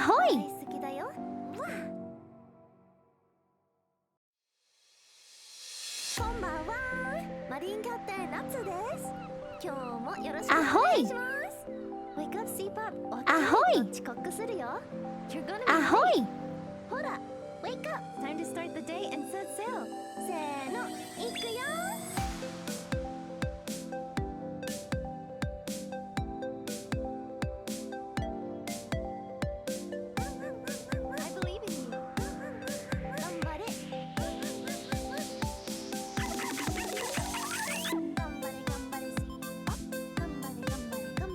Ahoy! 好きだよ。こんばんは。マリンキャプテンナツです。今日もよろしくお願いします。Wake up Sea-pup。Ahoy！遅刻するよ。You're gonna be Ahoy! late。ほら、Wake up! Time to start the day and set sail。せーの、いくよ。I believe in you。頑張れ。頑張れ頑張れ Sea-pup。頑張れ頑張れ頑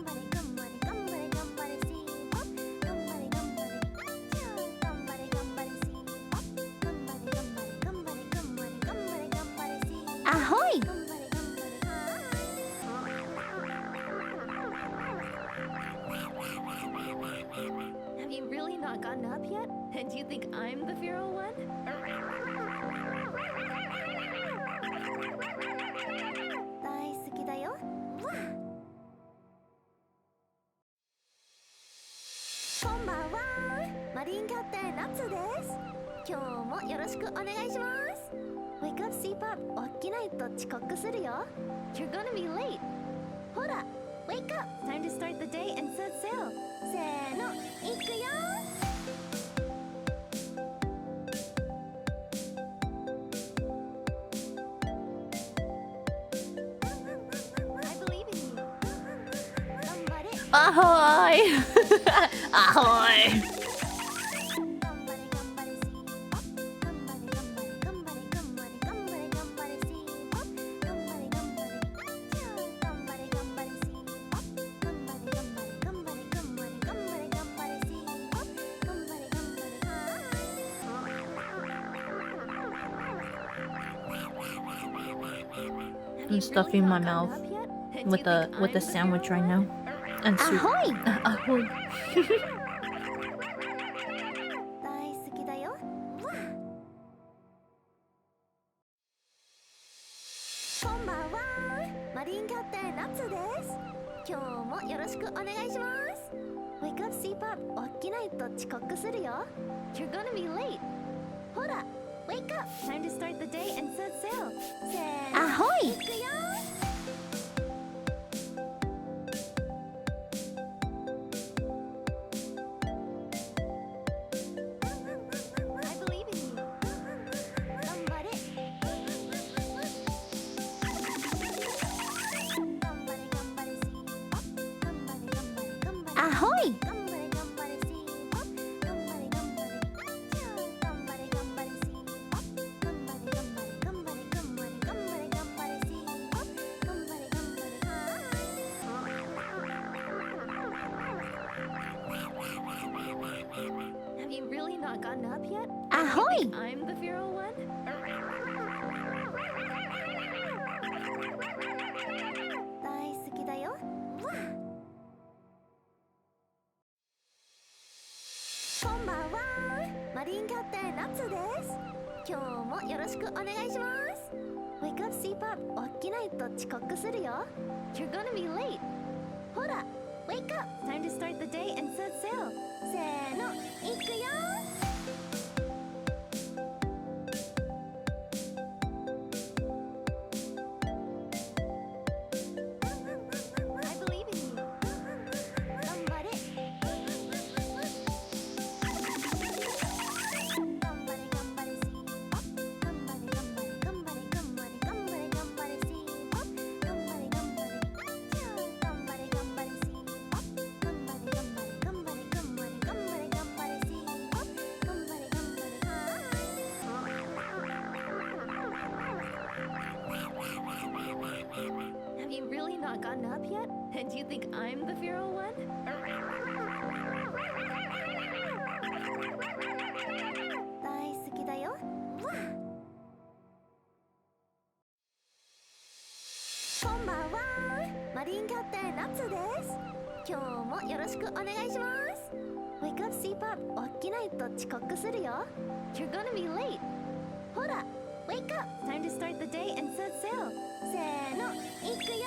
張れ頑張れ頑張れ頑張れ Sea-pup。頑張れ頑張れ。頑張れ頑張れ Sea-pup。頑張れ頑張れ頑張れ頑張れ頑張れ頑張れ Sea-pup。 Ahoy! 頑張れ頑張れ。Have you really not gotten up yet? And do you think I'm the feral one? 大好きだよ。こんばんは。マリンキャプテンナツです。今日もよろしくお願いします。Wake up Sea-pup。起きないと遅刻するよ。You're gonna be late。ほら、Wake up! Time to start the day and set sail。せーの、いくよ。I believe in you。頑張れ。Ahoy! Ahoy! 頑張れ頑張れ Sea-pup。頑張れ頑張れ頑張れ頑張れ頑張れ頑張れ Sea-pup。頑張れ頑張れ。頑張れ頑張れ Sea-pup。頑張れ頑張れ頑張れ頑張れ頑張れ頑張れ Sea-pup。頑張れ頑張れ。I'm stuffing my mouth with a sandwich right now. And soup. Ahoy! Ahoy! 大好きだよ。こんばんは。マリンキャプテンナツです。今日もよろしくお願いします。Wake up Sea-pup。起きないと遅刻するよ。You're gonna be late。ほら、Wake up! Time to start the day and set sail。せーの、Ahoy! いくよ。I believe in you。頑張れ。頑張れ頑張れ Sea-pup。頑張れ頑張れ頑張れ。Ahoy! 頑張れ頑張れ Sea-pup。頑張れ頑張れ。頑張れ頑張れ Sea-pup。頑張れ頑張れ頑張れ頑張れ頑張れ頑張れ Sea-pup。頑張れ頑張れ。Have you really not gotten up yet? Ahoy! I'm the feral one? 大好きだよ。こんばんは。マリンキャプテンナツです。今日もよろしくお願いします。Wake up Sea-pup。起きないと遅刻するよ。You're gonna be late。ほら、Wake up! Time to start the day and set sail。せーの、いくよ。I believe in you。頑張れ。頑張れ頑張れ Sea-pup。頑張れ頑張れ頑張れ頑張れ頑張れ頑張れ Sea-pup。頑張れ頑張れ。頑張れ頑張れ Sea-pup。頑張れ頑張れ頑張れ頑張れ頑張れ頑張れ Sea-pup。頑張れ頑張れ。Have you really not gotten up yet? And do you think I'm the feral one? 大好きだよ。こんばんは。マリンキャプテンナツです。今日もよろしくお願いします。Wake up Sea-pup。起きないと遅刻するよ。You're gonna be late。ほら、Wake up! Time to start the day and set sail。せーの、いくよ。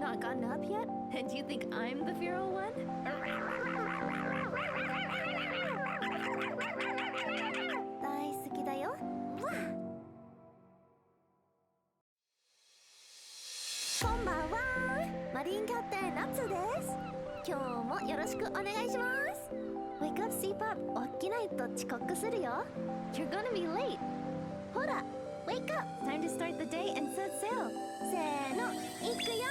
not gotten up yet? And you think I'm the feral one? Wake up, Sea-pup. 起きないと遅刻するよ. You're gonna be late. ほら, wake up. Time to start the day and set sail. せーの, いくよ.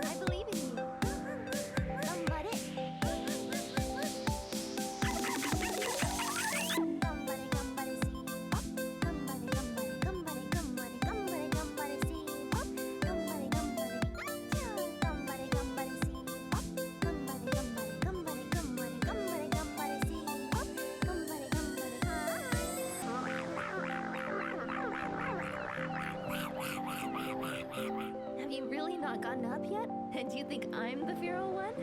I believe in you. 頑張れ. 頑張れ頑張れ Sea-pup. 頑張れ頑張れ頑張れ頑張れ頑張れ頑張れ Sea-pup. 頑張れ頑張れ。頑張れ頑張れ Sea-pup. 頑張れ頑張れ頑張れ頑張れ頑張れ頑張れ Sea-pup. 頑張れ頑張れ。Have you really not gotten up yet? And you think I'm the feral one?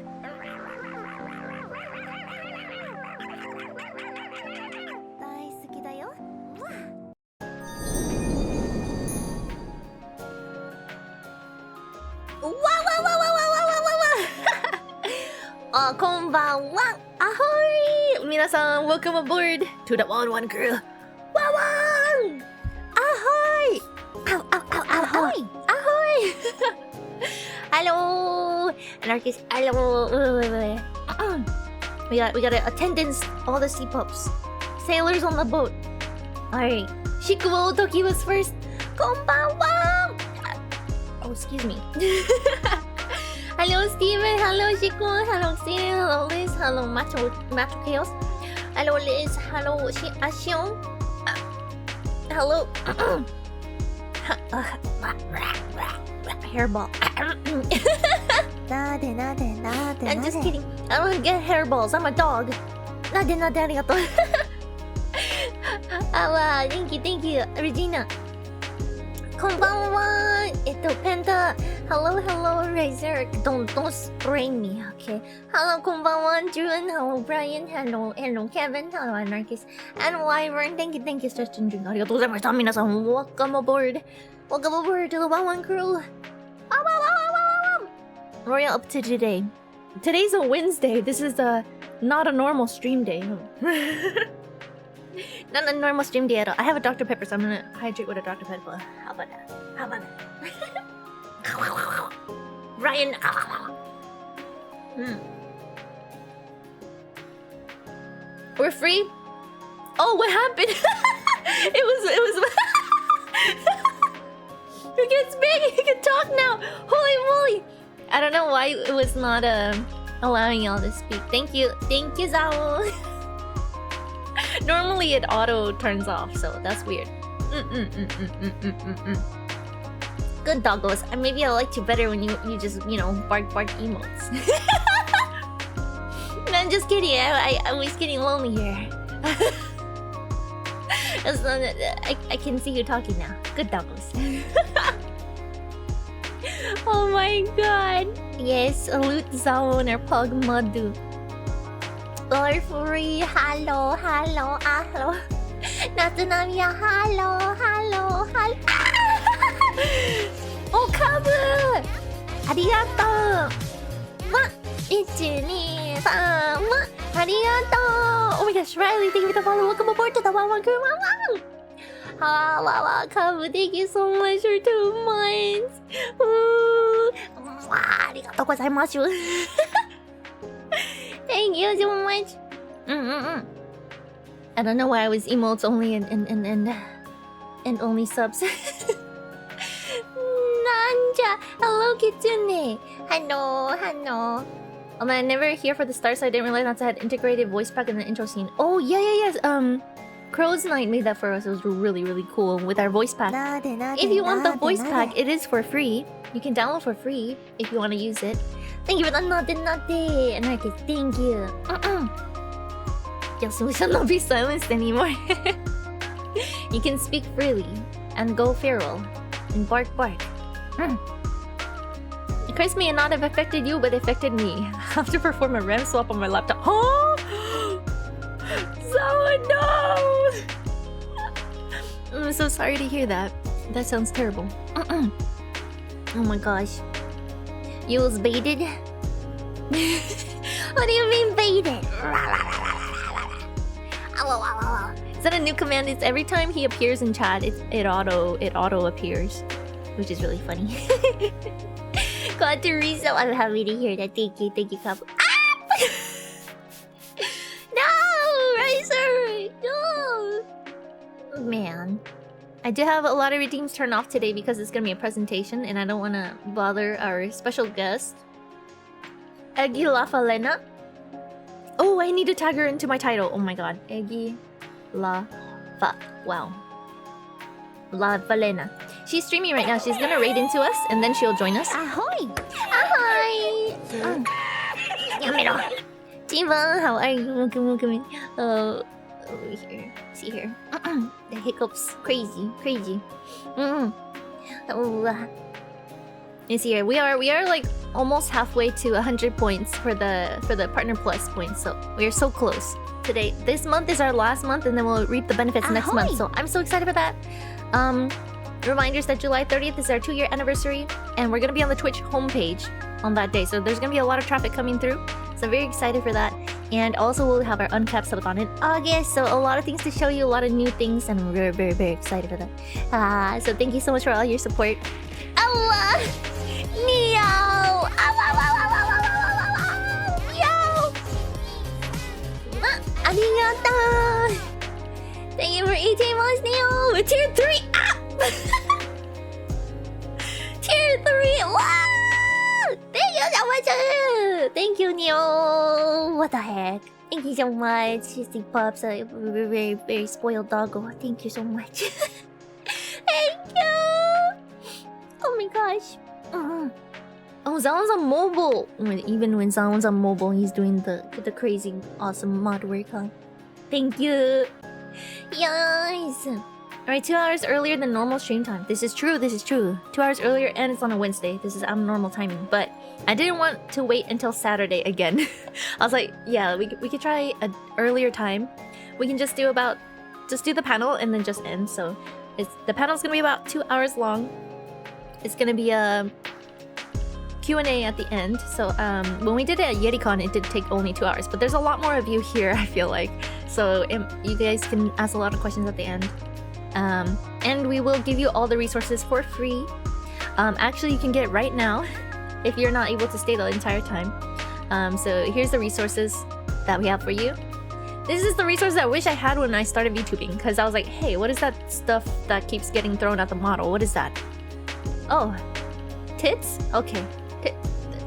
大好きだよ。わわわわわわわわわ。こんばんは。Ahoy! 皆さん welcome aboard to the one crew. わわん Ahoy! Ow, ow, ow, ow, ahoy! Ahoy! Hello! Anarchist, hello! We got attendants, all the Sea-pups. Sailors on the boat. Alright. Shikuo Toki was first. Konbanwa! Oh, excuse me. Hello, Steven. Hello, Shikuo. Hello, Steven. Hello, Liz. Hello, Macho Chaos. Hello, Liz. Hello, Shion. Hello. Hairball. I'm just kidding. I don't get hairballs. I'm a dog. Nade, arigato. Thank you, Regina. Konbanwa. Penta. Hello, Razor. Don't spray me, okay? Hello, konbanwa, June. Hello, Brian. Hello, Kevin. Hello, Anarchist. And Wyvern. Thank you, Justin June. Arigatou gozaimasu. Minasan, welcome aboard. Welcome aboard to the one crew. We're up to today. Today's a Wednesday. This is not a normal stream day. Not a normal stream day at all. I have a Dr. Pepper, so I'm gonna hydrate with a Dr. Pepper. How about that? Ryan. We're free. Oh, what happened? It was. He gets big. He can talk now. Holy moly! I don't know why it was not allowing y'all to speak. Thank you, Zao. Normally it auto turns off, so that's weird. Good doggos. Maybe I liked you better when you just bark emotes. No, I'm just kidding. I was getting lonely here. I can see you talking now. Good doggos. Oh my god. Yes, salute Zao or Pog Madu. Or free. Hello. Natsunamivt, hello. Oh, Kabu! Arigato! 1, 2, 3, arigato! Oh my gosh, Riley, thank you for the follow. Welcome aboard to the one crew. Wow, Kabu, thank you so much for 2 months. Arigatou gozaimasu. Thank you so much. I don't know why I was emotes only and only subs. Nanja, hello Kitsune. Hello. I'm never here for the start, so I didn't realize Natsu had integrated voice pack in the intro scene. Oh yes. Crow's Night made that for us. It was really cool with our voice pack. If you want the voice pack, it is for free. You can download for free if you want to use it. Thank you for the nade. And I can thank you. Yes, we shall not be silenced anymore. You can speak freely and go feral and bark. The curse may not have affected you, but affected me. I have to perform a RAM swap on my laptop. Oh! So Oh no! I'm so sorry to hear that. That sounds terrible. Oh my gosh. You was baited? What do you mean baited? Is that a new command? It's every time he appears in chat, it auto appears, which is really funny. Glad to read, so I'm happy to hear that. Thank you, couple. Ah! No, Riser, no. Man, I do have a lot of redeems turned off today because it's gonna be a presentation, and I don't want to bother our special guest, Eggie La Falena. Oh, I need to tag her into my title. Oh my god, Eggie La Falena. She's streaming right now. She's gonna raid into us, and then she'll join us. Ahoy! Ahoy! Yamero. Jiva, how are you? Welcome in. Over here. See here. The hiccups. Crazy. You see here. We are like almost halfway to 100 points for the Partner Plus points. So we are so close. Today, this month is our last month, and then we'll reap the benefits next month. So I'm so excited for that. Reminders that July 30th is our 2-year anniversary, and we're gonna be on the Twitch homepage on that day. So there's gonna be a lot of traffic coming through. So very excited for that. And also we'll have our uncapped subathon in August. So a lot of things to show you, a lot of new things, and we're very excited for that. So thank you so much for all your support. Allah! Neo! Yo! Arigato! Thank you for 18 months, Neo! We're tier 3 up! Tier 3! Wow! Thank you so much! Thank you, Neo! What the heck? Thank you so much, Sea-pups. Very spoiled doggo. Thank you so much. Thank you! Oh my gosh. Oh, Zaon's on mobile! Even when Zaon's on mobile, he's doing the crazy, awesome mod work, huh? Thank you! Yes! Alright, 2 hours earlier than normal stream time. This is true. 2 hours earlier, and it's on a Wednesday. This is abnormal timing. But I didn't want to wait until Saturday again. I was like, yeah, we could try an earlier time. We can just do the panel and then just end. So the panel's gonna be about 2 hours long. It's gonna be a Q&A at the end. So when we did it at Yeticon, it did take only 2 hours. But there's a lot more of you here, I feel like. So you guys can ask a lot of questions at the end. And we will give you all the resources for free. Actually, you can get it right now if you're not able to stay the entire time. So here's the resources that we have for you. This is the resource I wish I had when I started VTubing, because I was like, hey, what is that stuff that keeps getting thrown at the model? What is that? Oh, tits? Okay.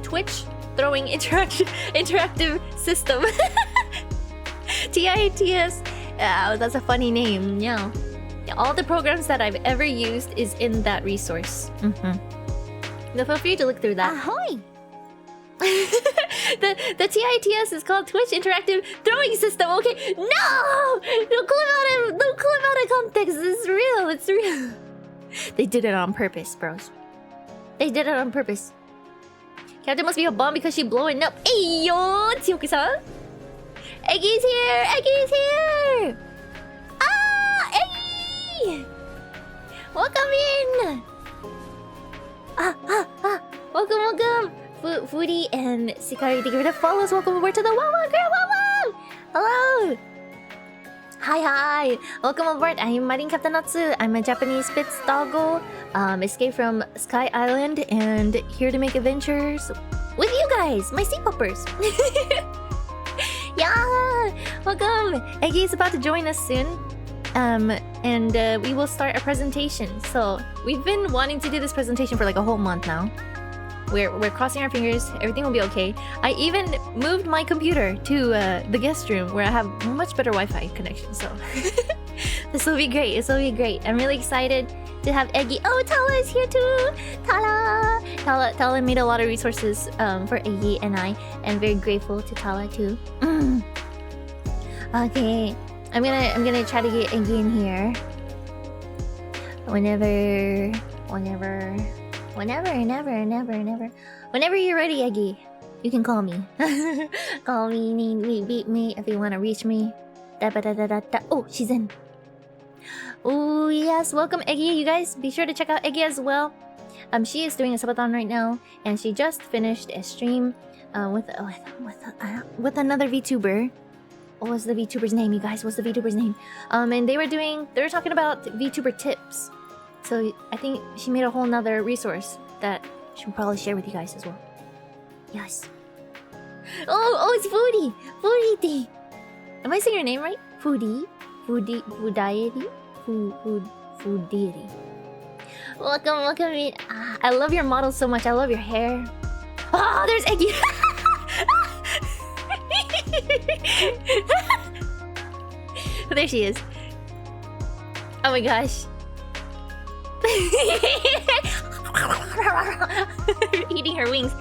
Twitch throwing interactive system. TITS. That's a funny name. Yeah. All the programs that I've ever used is in that resource. So feel free to look through that. Ahoy! the TITS is called Twitch Interactive Throwing System. Okay, no! Don't clip out of context. It's real. It's real. They did it on purpose, bros. They did it on purpose. Captain must be a bomb because she blowing up. Hey yo, Tsuki-san. Eggie's here. Eggie's here. Ah, Eggie. Welcome in. Welcome. Foodie and Sikari, thank you for the follows. Welcome aboard to the Wawa Girl Wawa. Hello. Hi. Welcome aboard. I am Marine Captain Natsu. I'm a Japanese Spitz doggo. Escaped from Sky Island and here to make adventures with you guys, my Sea-puppers. Yeah. Welcome. Eggie is about to join us soon. And we will start a presentation. So we've been wanting to do this presentation for like a whole month now. We're crossing our fingers. Everything will be okay. I even moved my computer to the guest room where I have much better Wi-Fi connection. So this will be great. This will be great. I'm really excited to have Eggie. Oh, Tala is here too. Tala made a lot of resources for Eggie and I. I'm very grateful to Tala too. Okay. I'm gonna try to get Eggie in here. Whenever you're ready, Eggie, you can call me. Call me, beat me if you want to reach me. Da -ba -da -da -da -da. Oh, she's in. Oh yes, welcome Eggie. You guys be sure to check out Eggie as well. She is doing a subathon right now, and she just finished a stream with another VTuber. What was the VTuber's name, you guys? What's the VTuber's name? And they were talking about VTuber tips. So I think she made a whole nother resource that she will probably share with you guys as well. Yes. Oh, it's Foodie! Foodie! Am I saying your name right? Foodie? Foodiety? Foodiety. Welcome in. I love your model so much. I love your hair. Oh, there's Eggie! There she is. Oh my gosh. Eating her wings.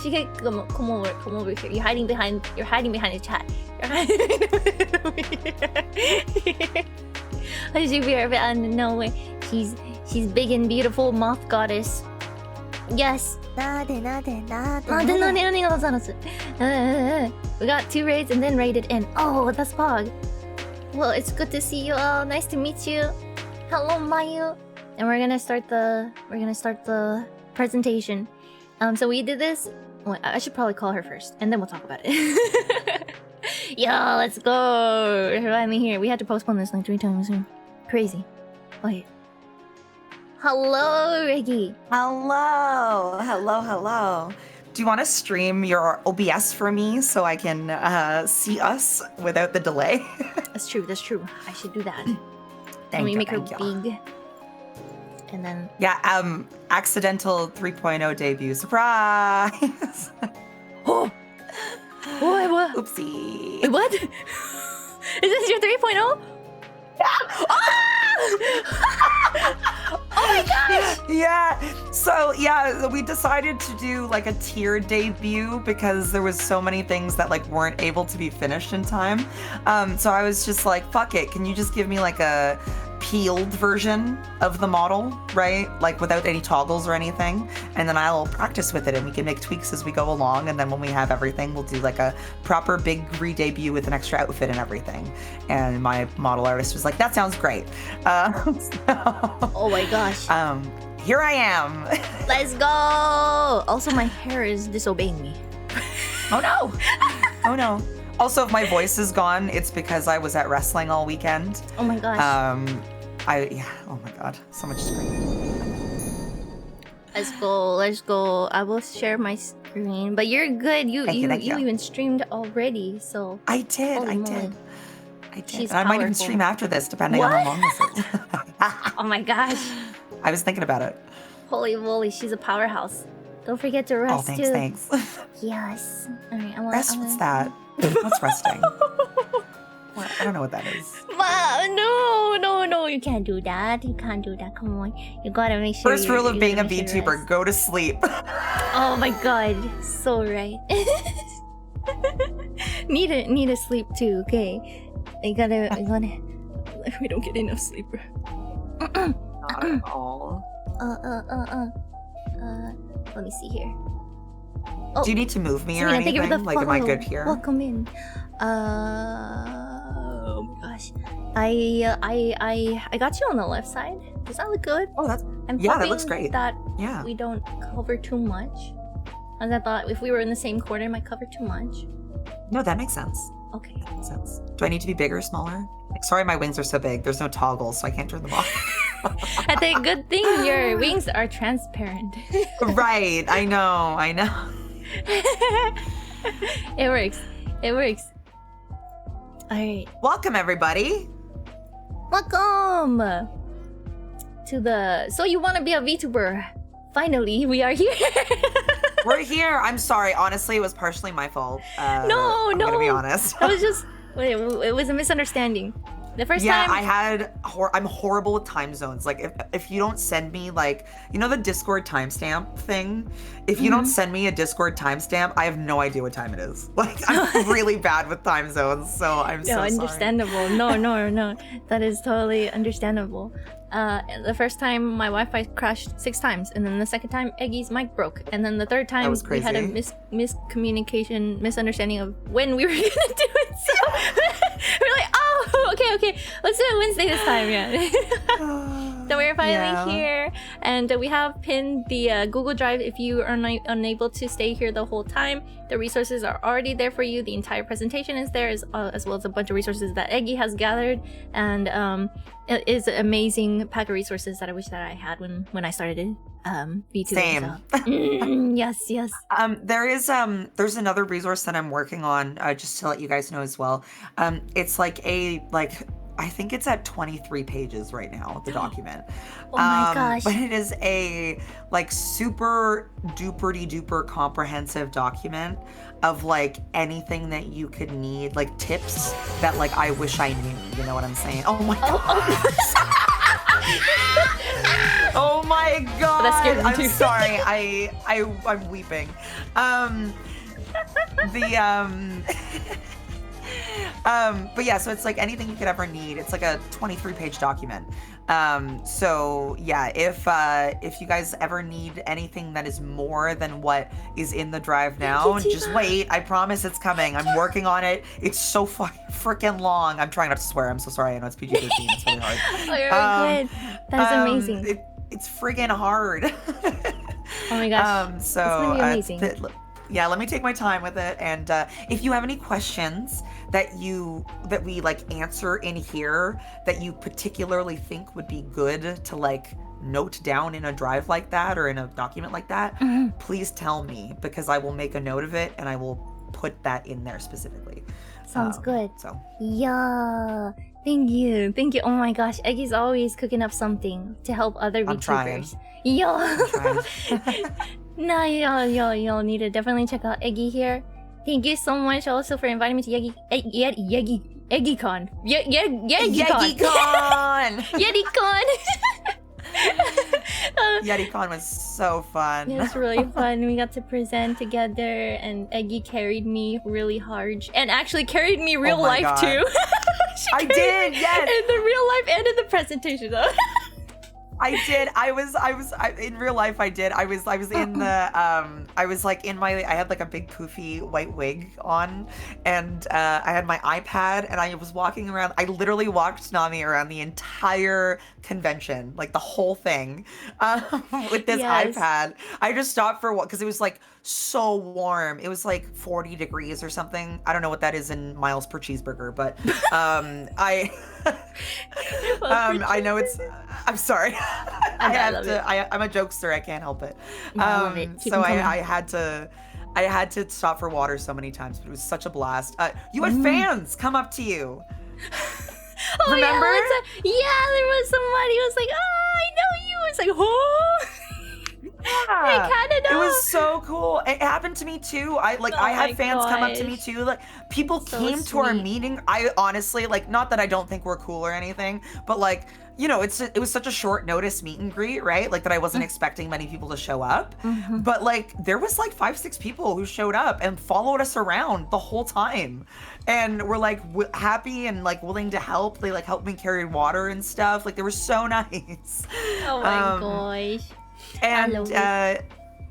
She can come over here. You're hiding behind the chat. She be right behind. No way. She's big and beautiful moth goddess. Yes. We got 2 raids and then raided in. Oh, that's Pog. Well, it's good to see you all. Nice to meet you. Hello, Mayu. And we're gonna start the presentation. So we did this. Well, I should probably call her first, and then we'll talk about it. Yo, let's go. Remind me here. We had to postpone this like 3 times. Crazy. Wait. Hello, Eggie. Hello. Do you want to stream your OBS for me so I can see us without the delay? That's true. I should do that. Let me make her big. And then... Yeah, accidental 3.0 debut. Surprise! Oh! What? Oopsie. Wait, what? Is this your 3.0? Oh my gosh! Yeah. So yeah, we decided to do like a tier debut because there was so many things that like weren't able to be finished in time. So I was just like, fuck it. Can you just give me like a peeled version of the model, right? Like without any toggles or anything. And then I'll practice with it and we can make tweaks as we go along. And then when we have everything, we'll do like a proper big re-debut with an extra outfit and everything. And my model artist was like, that sounds great. Oh my gosh. Here I am. Let's go. Also, my hair is disobeying me. Oh no. Oh no. Also, if my voice is gone, it's because I was at wrestling all weekend. Oh my gosh. Oh my god, so much screen. Let's go. I will share my screen, but you're good. You even streamed already, so. I did. She's and I might even stream after this, depending on how long this is. Oh my gosh. I was thinking about it. Holy moly, she's a powerhouse. Don't forget to rest too. Thanks. Yes. All right, Rest? What's that? What's resting? What? I don't know what that is. No, you can't do that. Come on, you gotta make sure. First rule of being a VTuber: go to sleep. Oh my god, so right. need to sleep too. Okay, we gotta. We don't get enough sleep. Not at all. Let me see here. Oh, do you need to move me or anything? Like, am I good here? Welcome in. Oh my gosh. I got you on the left side. Does that look good? Oh, that looks great. That we don't cover too much. As I thought, if we were in the same corner, it might cover too much. No, that makes sense. Okay. That makes sense. Do I need to be bigger or smaller? Sorry, my wings are so big. There's no toggles, so I can't turn them off. I think good thing your wings are transparent. Right. I know. It works. Alright. Welcome, everybody. Welcome to the... So you want to be a VTuber? Finally, we are here. We're here. I'm sorry. Honestly, it was partially my fault. I'm gonna be honest. I was just... it was a misunderstanding. The first time... I'm horrible with time zones. Like, if you don't send me, like... You know the Discord timestamp thing? If you don't send me a Discord timestamp, I have no idea what time it is. Like, I'm really bad with time zones, so I'm so sorry. Understandable. No. That is totally understandable. The first time my Wi-Fi crashed 6 times, and then the second time Eggie's mic broke, and then the third time we had a miscommunication, misunderstanding of when we were gonna do it. So we're like, oh, okay, let's do it Wednesday this time, yeah. So we're finally here, and we have pinned the Google Drive. If you are unable to stay here the whole time, the resources are already there for you. The entire presentation is there, as well as a bunch of resources that Eggie has gathered, and it is an amazing pack of resources that I wish that I had when I started VTubing. Same. So. Yes. There's another resource that I'm working on, just to let you guys know as well. It's I think it's at 23 pages right now, the document. Oh my gosh. But it is a super duper comprehensive document of anything that you could need, tips that I wish I knew, you know what I'm saying? Oh my god. Oh my god. That scared me too. I'm sorry. I'm weeping. But yeah, so it's anything you could ever need. It's a 23-page document. So yeah, if you guys ever need anything that is more than what is in the drive now, just wait. I promise it's coming. I'm working on it. It's so freaking long. I'm trying not to swear. I'm so sorry. I know it's PG-13. It's really hard. Oh, you're good. That's amazing. It's friggin' hard. Oh my gosh. So it's gonna be amazing. Yeah, let me take my time with it. And if you have any questions that we answer in here that you particularly think would be good to note down in a drive like that or in a document like that, please tell me, because I will make a note of it and I will put that in there specifically. Sounds good. So yeah. Thank you. Oh my gosh, Eggie's always cooking up something to help other VTubers. No, y'all need to definitely check out Eggie here. Thank you so much also for inviting me to Yeticon. Yeticon! Yeticon! Yeticon was so fun. It was really fun. We got to present together, and Eggie carried me really hard, and actually carried me real life too. I did, yes. In the real life and in the presentation though. I did. I was in real life. I did. I was in the I had a big poofy white wig on, and I had my iPad, and I was walking around. I literally walked Nami around the entire convention, the whole thing, with this iPad. I just stopped for a while because it was so warm. It was 40 degrees or something. I don't know what that is in miles per cheeseburger, but I know it's. I'm sorry. I'm a jokester. I can't help it. So I had to stop for water so many times, but it was such a blast. You had fans come up to you. Oh, remember? There was somebody who was like, "Oh, I know you." It's oh. Yeah. Hey, Canada. It was so cool. It happened to me too. I had fans come up to me too. People came to our meeting. I honestly not that I don't think we're cool or anything, but it was such a short notice meet and greet, right? That I wasn't expecting many people to show up. But there was 5-6 people who showed up and followed us around the whole time. And were happy and willing to help. They helped me carry water and stuff. They were so nice. Oh my gosh.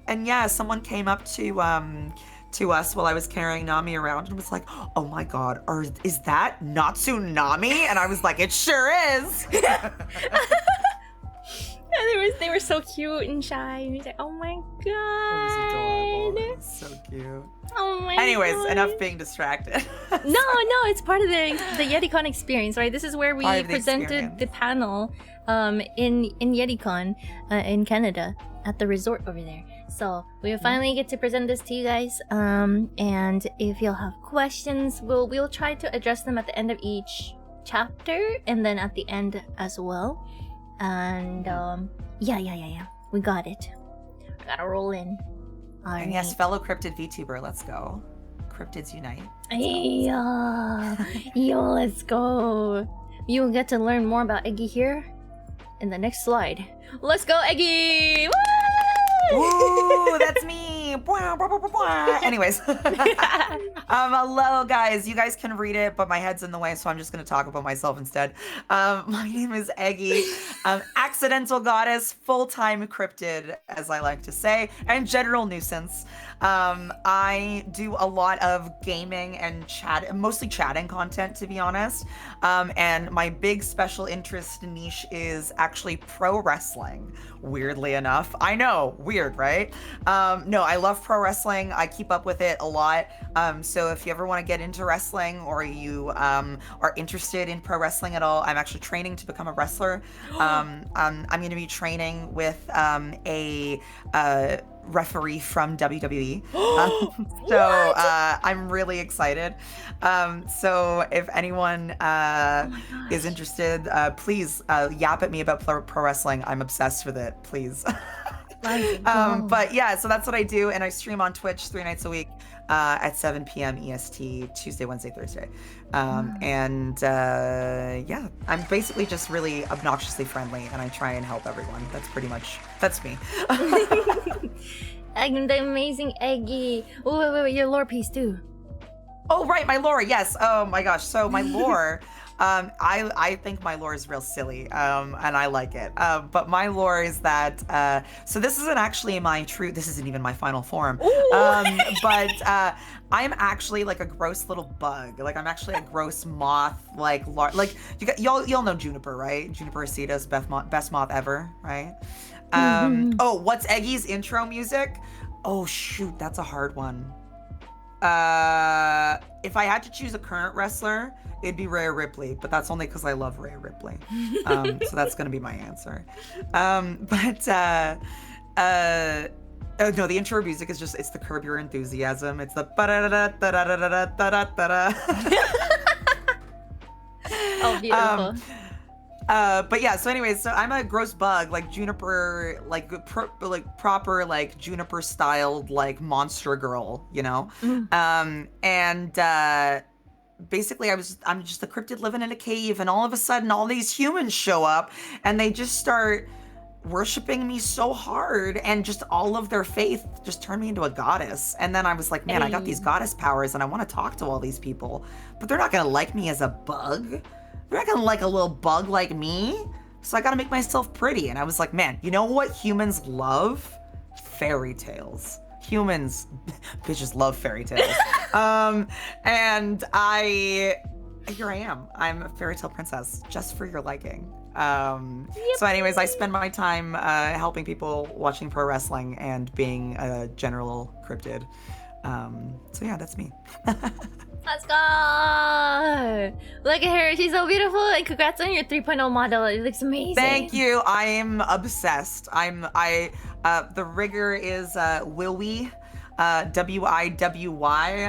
And yeah, someone came up to us while I was carrying Nami around and was like, "Oh my god, is that Natsunamivt?" And I was like, "It sure is." They were so cute and shy. And he's like, "Oh my god." It was adorable. It was so cute. Oh my Anyways, god. Enough being distracted. No, it's part of the Yeticon experience, right? This is where we presented the panel in Yeticon in Canada at the resort over there. So we will finally get to present this to you guys. And if you'll have questions, we'll try to address them at the end of each chapter and then at the end as well. And yeah. We got it. I gotta roll in. And yes, fellow cryptid VTuber, let's go. Cryptids unite. Let's go. You'll get to learn more about Eggie here in the next slide. Let's go, Eggie! Woo! Ooh, that's me! Blah, blah, blah, blah, blah. Anyways. Hello, guys. You guys can read it, but my head's in the way, so I'm just going to talk about myself instead. My name is Eggie. Accidental goddess, full-time cryptid, as I like to say, and general nuisance. I do a lot of gaming and mostly chatting content, to be honest. And my big special interest niche is actually pro wrestling, weirdly enough. I know, weird, right? No, I love pro wrestling. I keep up with it a lot. So if you ever want to get into wrestling, or you are interested in pro wrestling at all, I'm actually training to become a wrestler. I'm going to be training with a referee from WWE. So I'm really excited. So if anyone is interested, please yap at me about pro wrestling. I'm obsessed with it, please. But yeah, so that's what I do, and I stream on Twitch 3 nights a week at 7 p.m. EST, Tuesday, Wednesday, Thursday. And yeah, I'm basically just really obnoxiously friendly, and I try and help everyone. That's me. I'm the amazing Eggie. Oh, wait, your lore piece too. Oh, right, my lore, yes. Oh my gosh, so my lore, I think my lore is real silly, and I like it. But my lore is that, so this isn't actually this isn't even my final form. But I'm actually like a gross little bug. Like, I'm actually a gross moth, y'all know Juniper, right? Juniper Acetus, best moth ever, right? Oh, what's Eggie's intro music? Oh shoot, that's a hard one. If I had to choose a current wrestler, it'd be Rhea Ripley, but that's only because I love Rhea Ripley. So that's gonna be my answer. No, the intro music is it's the Curb Your Enthusiasm. It's the Oh, beautiful. But yeah, so anyways, so I'm a gross bug, like Juniper, proper, like Juniper styled, like monster girl, you know? Basically I'm just a cryptid living in a cave, and all of a sudden all these humans show up and they just start worshiping me so hard, and just all of their faith just turned me into a goddess. And then I was like, man, I got these goddess powers and I want to talk to all these people, but they're not gonna like me as a bug. They're not gonna like a little bug like me. So I gotta make myself pretty. And I was like, man, you know what humans love? Fairy tales. Humans, bitches love fairy tales. And here I am. I'm a fairy tale princess, just for your liking. So anyways, I spend my time helping people, watching pro wrestling, and being a general cryptid. So yeah, that's me. Let's go! Look at her, she's so beautiful, and congrats on your 3.0 model. It looks amazing. Thank you. I am obsessed. The rigger is Wiwi, Wiwy.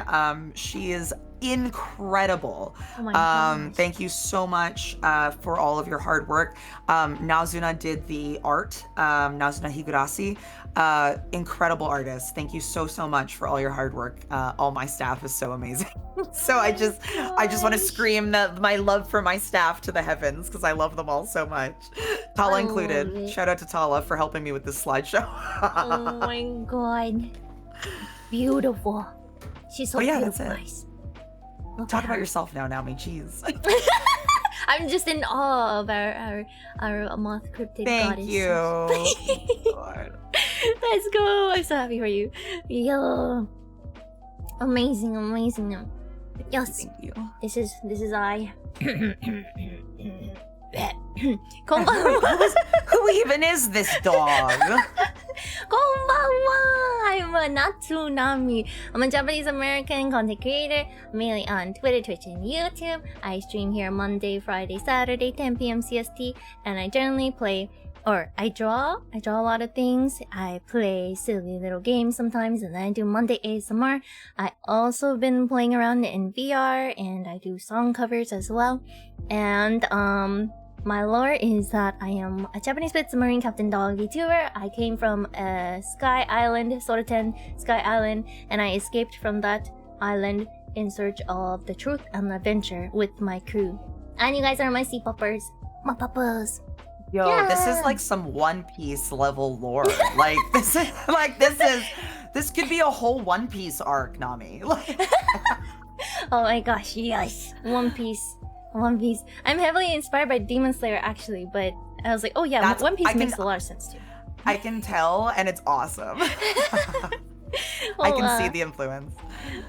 She is incredible. Oh my gosh. Thank you so much for all of your hard work. Naozuna did the art. Naozuna Higurashi, incredible artist. Thank you so much for all your hard work. All my staff is so amazing. So I just want to scream my love for my staff to the heavens, because I love them all so much. Tala included. Shout out to Tala for helping me with this slideshow. Oh my god. Beautiful. She's so beautiful, that's it. guys. Talk about yourself now, Naomi. Jeez. I'm just in awe of our moth cryptid goddess. Thank you. God. Let's go. I'm so happy for you. Yo. Amazing. Yes. Thank you. This is I. Konbanwa. Who even is this dog? Konbanwa. I'm a Natsunamivt. I'm a Japanese American content creator, mainly on Twitter, Twitch, and YouTube. I stream here Monday, Friday, Saturday, 10 p.m. CST, and I generally play, or I draw a lot of things. I play silly little games sometimes, and then I do Monday ASMR. I also been playing around in VR, and I do song covers as well. And my lore is that I am a Japanese Spitz Marine Captain Dog VTuber. I came from a Sky Island, Soraten Sky Island, and I escaped from that island in search of the truth and adventure with my crew. And you guys are my Sea-puppers. My puppas. Yo, This is like some One Piece level lore. This is This could be a whole One Piece arc, Nami. Oh my gosh, yes. One Piece. One Piece. I'm heavily inspired by Demon Slayer actually, but I was like, oh yeah, One Piece makes a lot of sense too. I can tell, and it's awesome. I can see the influence.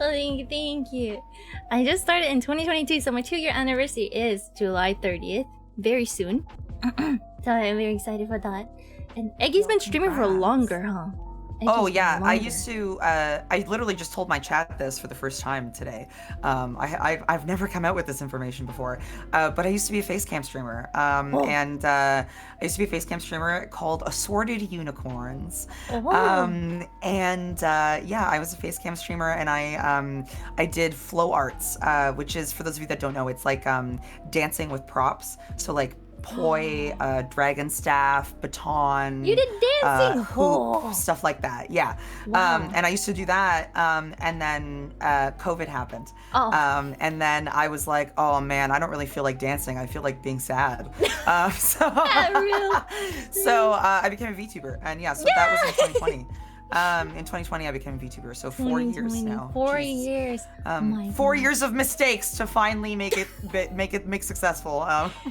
Oh, thank you. I just started in 2022, so my 2-year anniversary is July 30th. Very soon. So I'm very excited for that. And Eggie's been streaming for longer, huh? Oh yeah, I used to. I literally just told my chat this for the first time today. I've never come out with this information before, but I used to be a facecam streamer, and I used to be a facecam streamer called Assorted Unicorns. Yeah, I was a facecam streamer, and I did flow arts, which is, for those of you that don't know, it's like dancing with props. So like poi, dragon staff, baton. You did dancing, hoop, stuff like that. Yeah. Wow. And I used to do that. And then COVID happened. And then I was like, oh man, I don't really feel like dancing. I feel like being sad. So I became a VTuber, and yeah, so that was in 2020. In 2020, I became a VTuber, so 4 years now. 4 years. 4 years of mistakes to finally make it successful.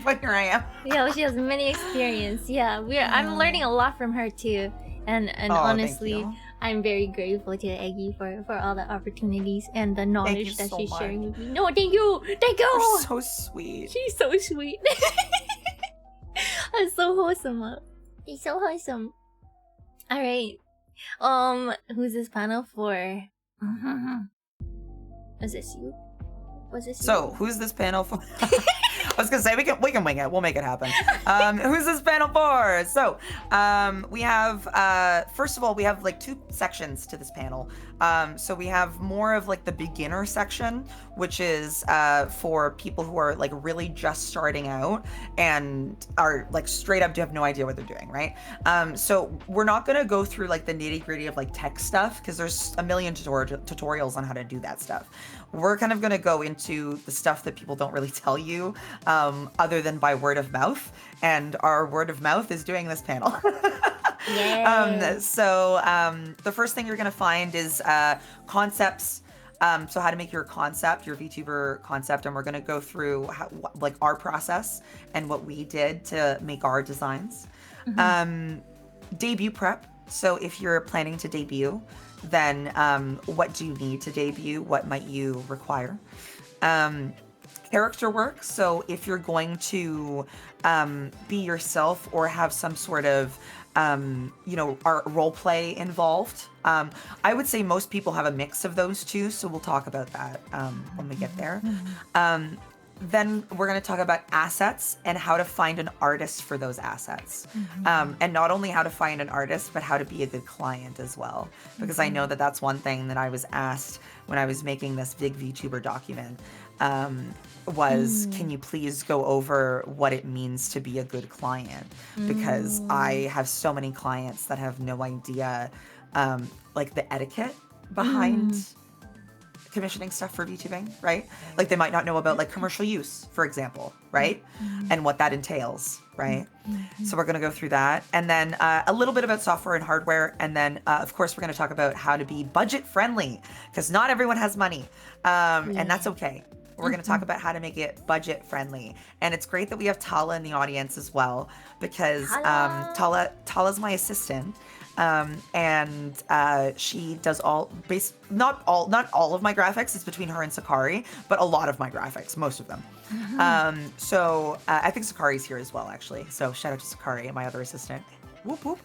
But here I am. Yeah, she has many experience. Yeah, I'm learning a lot from her too, and honestly, I'm very grateful to Eggie for all the opportunities and the knowledge that she's sharing with me. No, thank you. You're so sweet. She's so sweet. I'm so wholesome. She's so wholesome. All right. Who's this panel for? Is this you? Was this you? So, who's this panel for? I was gonna say we can wing it. We'll make it happen. Who's this panel for? So, we have first of all, we have like 2 sections to this panel. So we have more of like the beginner section, which is for people who are like really just starting out and are like straight up have no idea what they're doing, right? So we're not gonna go through like the nitty-gritty of like tech stuff, because there's a million tutorials on how to do that stuff. We're kind of gonna go into the stuff that people don't really tell you, other than by word of mouth, and our word of mouth is doing this panel. The first thing you're gonna find is concepts. So how to make your concept, your VTuber concept, and we're gonna go through like our process and what we did to make our designs. Debut prep. So if you're planning to debut, then what do you need to debut? What might you require? Character work. So if you're going to be yourself or have some sort of our role play involved. I would say most people have a mix of those two, so we'll talk about that when we get there. Then we're going to talk about assets and how to find an artist for those assets. And not only how to find an artist, but how to be a good client as well. Because I know that that's one thing that I was asked when I was making this big VTuber document. Can you please go over what it means to be a good client? Because I have so many clients that have no idea like the etiquette behind commissioning stuff for VTubing, right? Like they might not know about like commercial use, for example, right? And what that entails, right? So we're going to go through that, and then a little bit about software and hardware, and then of course we're going to talk about how to be budget friendly, because not everyone has money, and that's okay. We're going to talk about how to make it budget friendly. And it's great that we have Tala in the audience as well, because Tala's my assistant. And she does not all of my graphics. It's between her and Sakari, but a lot of my graphics, most of them. So I think Sakari's here as well, actually. So shout out to Sakari, my other assistant. Whoop whoop.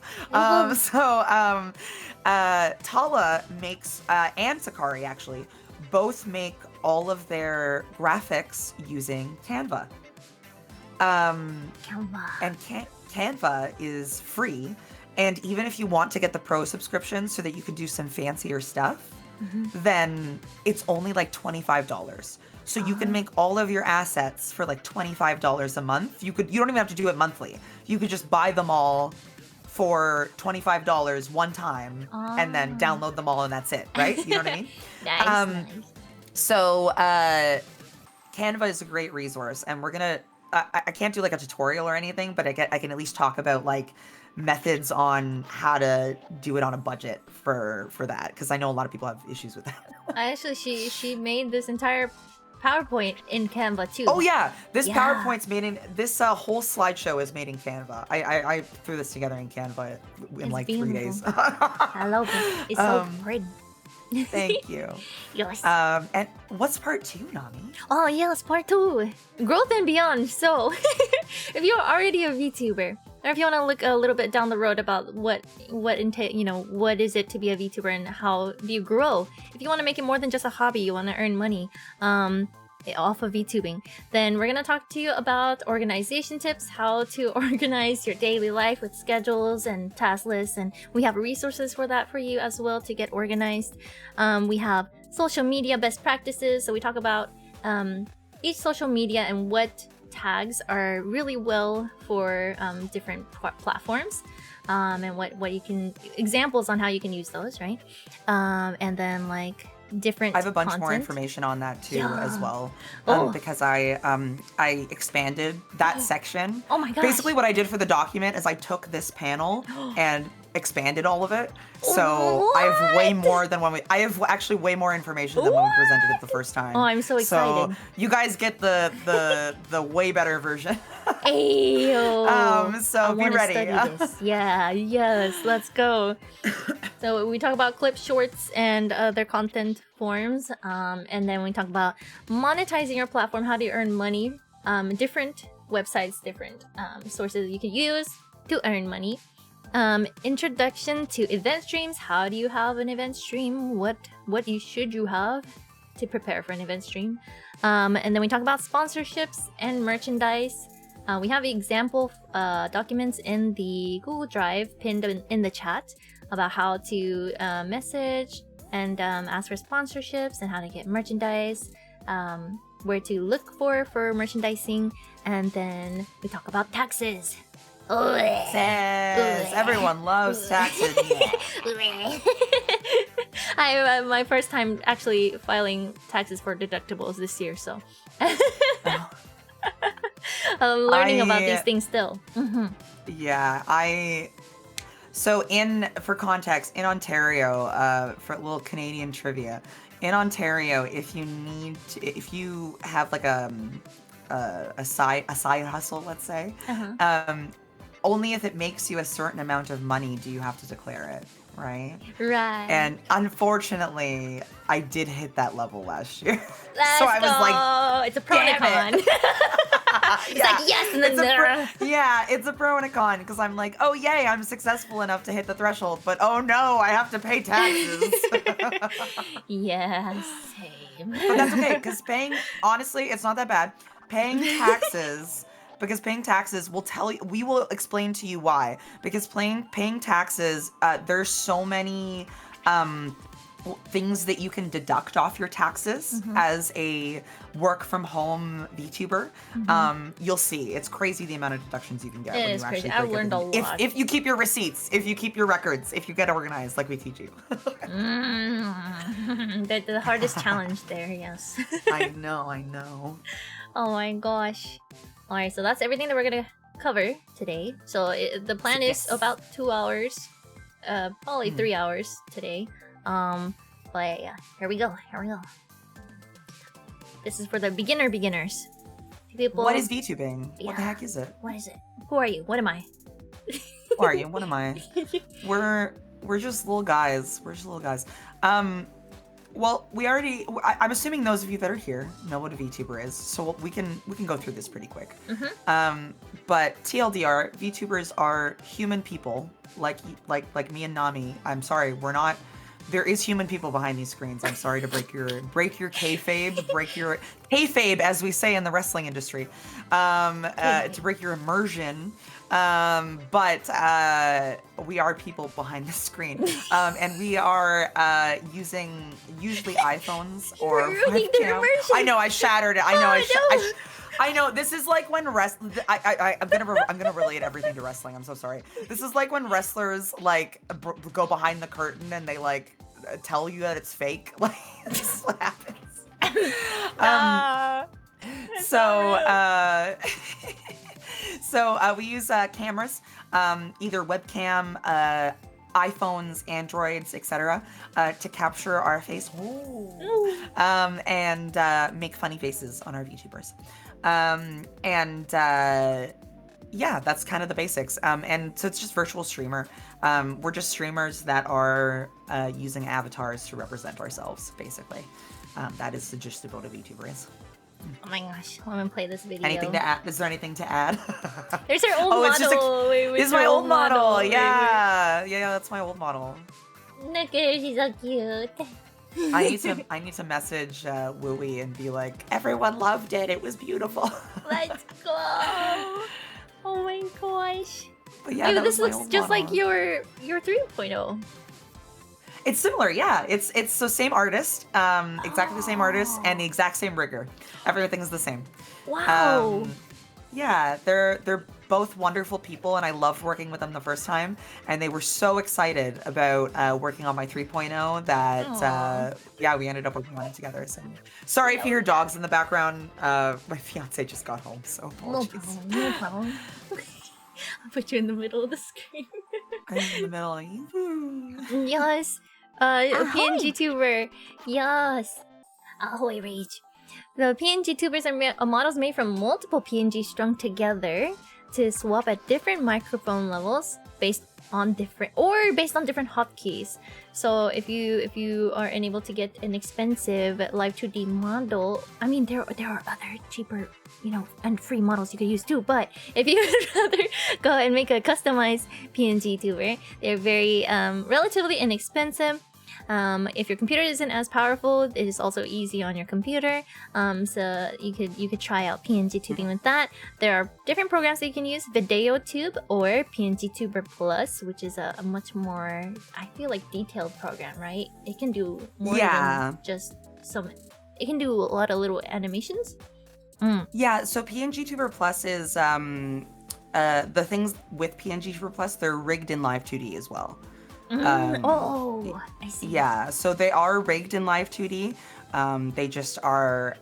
Tala makes, and Sakari actually, both make all of their graphics using Canva. Canva. And Canva is free. And even if you want to get the pro subscription so that you can do some fancier stuff, then it's only like $25. So you can make all of your assets for like $25 a month. You don't even have to do it monthly. You could just buy them all for $25 one time and then download them all, and that's it, right? You know what I mean? Nice. So Canva is a great resource, and we're gonna I can't do like a tutorial or anything, but I can at least talk about like methods on how to do it on a budget for that, because I know a lot of people have issues with that. Actually, she made this entire PowerPoint in Canva too. Oh yeah, this Yeah. PowerPoint's made in this whole slideshow is made in Canva. I threw this together in Canva in It's like 3 days. I love it. It's so pretty. Thank you. Yes. And what's part 2, Nami? Oh yes, part 2. Growth and beyond. So, if you're already a VTuber, or if you want to look a little bit down the road about what is it to be a VTuber and how do you grow? If you want to make it more than just a hobby, you want to earn money off of VTubing, then we're gonna talk to you about organization tips, how to organize your daily life with schedules and task lists, and we have resources for that for you as well to get organized. We have social media best practices, so we talk about each social media and what tags are really well for different platforms, and what you can, examples on how you can use those, right? And then like different I have a bunch more content. information on that too as well, Oh. because I expanded that section. Oh my gosh. Basically, what I did for the document is I took this panel and expanded all of it. So I have way more than I have actually way more information than when we presented it the first time. Oh, I'm so excited. So you guys get the way better version. Ayo. So I be wanna ready. study this. Yeah, yes, let's go. So we talk about clip shorts and other content forms, and then we talk about monetizing your platform. How do you earn money? Different websites, different sources you can use to earn money. Introduction to event streams. How do you have an event stream? What should you have to prepare for an event stream? And then we talk about sponsorships and merchandise. We have example documents in the Google Drive pinned in the chat about how to message and ask for sponsorships and how to get merchandise, where to look for merchandising, and then we talk about taxes. Taxes. Everyone loves taxes. I my first time actually filing taxes for deductibles this year, so I'm learning about these things still. Yeah, so for context, in Ontario, for a little Canadian trivia, in Ontario, if you have like a side hustle, let's say, only if it makes you a certain amount of money do you have to declare it, right? Right. And unfortunately, I did hit that level last year. Let's so I was go. like, It's a pro and a con. It's like yes, and then it's a pro and a con, because I'm like, oh yay, I'm successful enough to hit the threshold, but oh no, I have to pay taxes. Yeah, same. But that's okay, because honestly, it's not that bad. Paying taxes, because paying taxes we will explain to you why. Because paying taxes, there's so many things that you can deduct off your taxes as a work from home VTuber. You'll see, it's crazy the amount of deductions you can get when you actually I've learned a lot. If you keep your receipts, if you keep your records, if you get organized like we teach you. The hardest challenge there, yes. I know. Oh my gosh. Alright, so that's everything that we're gonna cover today. So the plan is about 2 hours, probably 3 hours today. But yeah, here we go. This is for the beginners. People. What is VTubing? Yeah. What the heck is it? What is it? Who are you? What am I? Who are you? What am I? We're just little guys. Well, I'm assuming those of you that are here know what a VTuber is, so we can go through this pretty quick. But TLDR, VTubers are human people like me and Nami. I'm sorry, we're not. There is human people behind these screens. I'm sorry to break your kayfabe, as we say in the wrestling industry, to break your immersion. But we are people behind the screen, and we are using usually iPhones or webcam. I know I shattered it. I know I know. This is like when I'm gonna relate everything to wrestling. I'm so sorry. This is like when wrestlers like go behind the curtain and they like tell you that it's fake. Like this is what happens. So we use cameras, either webcam, iPhones, Androids, etc., to capture our face and make funny faces on our VTubers. Yeah, that's kind of the basics. And so it's just virtual streamer. We're just streamers that are using avatars to represent ourselves, basically. That is the gist of what a VTuber is. Oh my gosh, I'm gonna play this video. Anything to add? Is there anything to add? There's our old model. It's just this is my old model. Yeah, that's my old model. Look at her, she's so cute. I need to message Wooey and be like, everyone loved it. It was beautiful. Let's go. Oh my gosh. But yeah, this looks just like your 3.0. It's similar, yeah. It's the same artist, exactly the same artist, and the exact same rigger. Everything's the same. Wow. Yeah, they're both wonderful people, and I loved working with them the first time. And they were so excited about working on my 3.0 that yeah, we ended up working on it together. So sorry if you hear dogs in the background. My fiance just got home, so apologies. No problem. I'll put you in the middle of the screen. I'm in the middle. Yes. PNG tuber. Yes. Ahoy rage. The PNG tubers are models made from multiple PNG strung together to swap at different microphone levels based on different hotkeys. So if you are unable to get an expensive live 2D model, I mean there are other cheaper, and free models you could use too. But if you would rather go and make a customized PNG tuber, they're very relatively inexpensive. If your computer isn't as powerful, it is also easy on your computer. So you could try out PNG tubing with that. There are different programs that you can use: VTUBE or PNG Tuber Plus, which is a much more, I feel like, detailed program, right? It can do more than just some. It can do a lot of little animations. Yeah, so PNG Tuber Plus is the things with PNG Tuber Plus, they're rigged in Live 2D as well. I see. Yeah, so they are rigged in Live 2D. They just are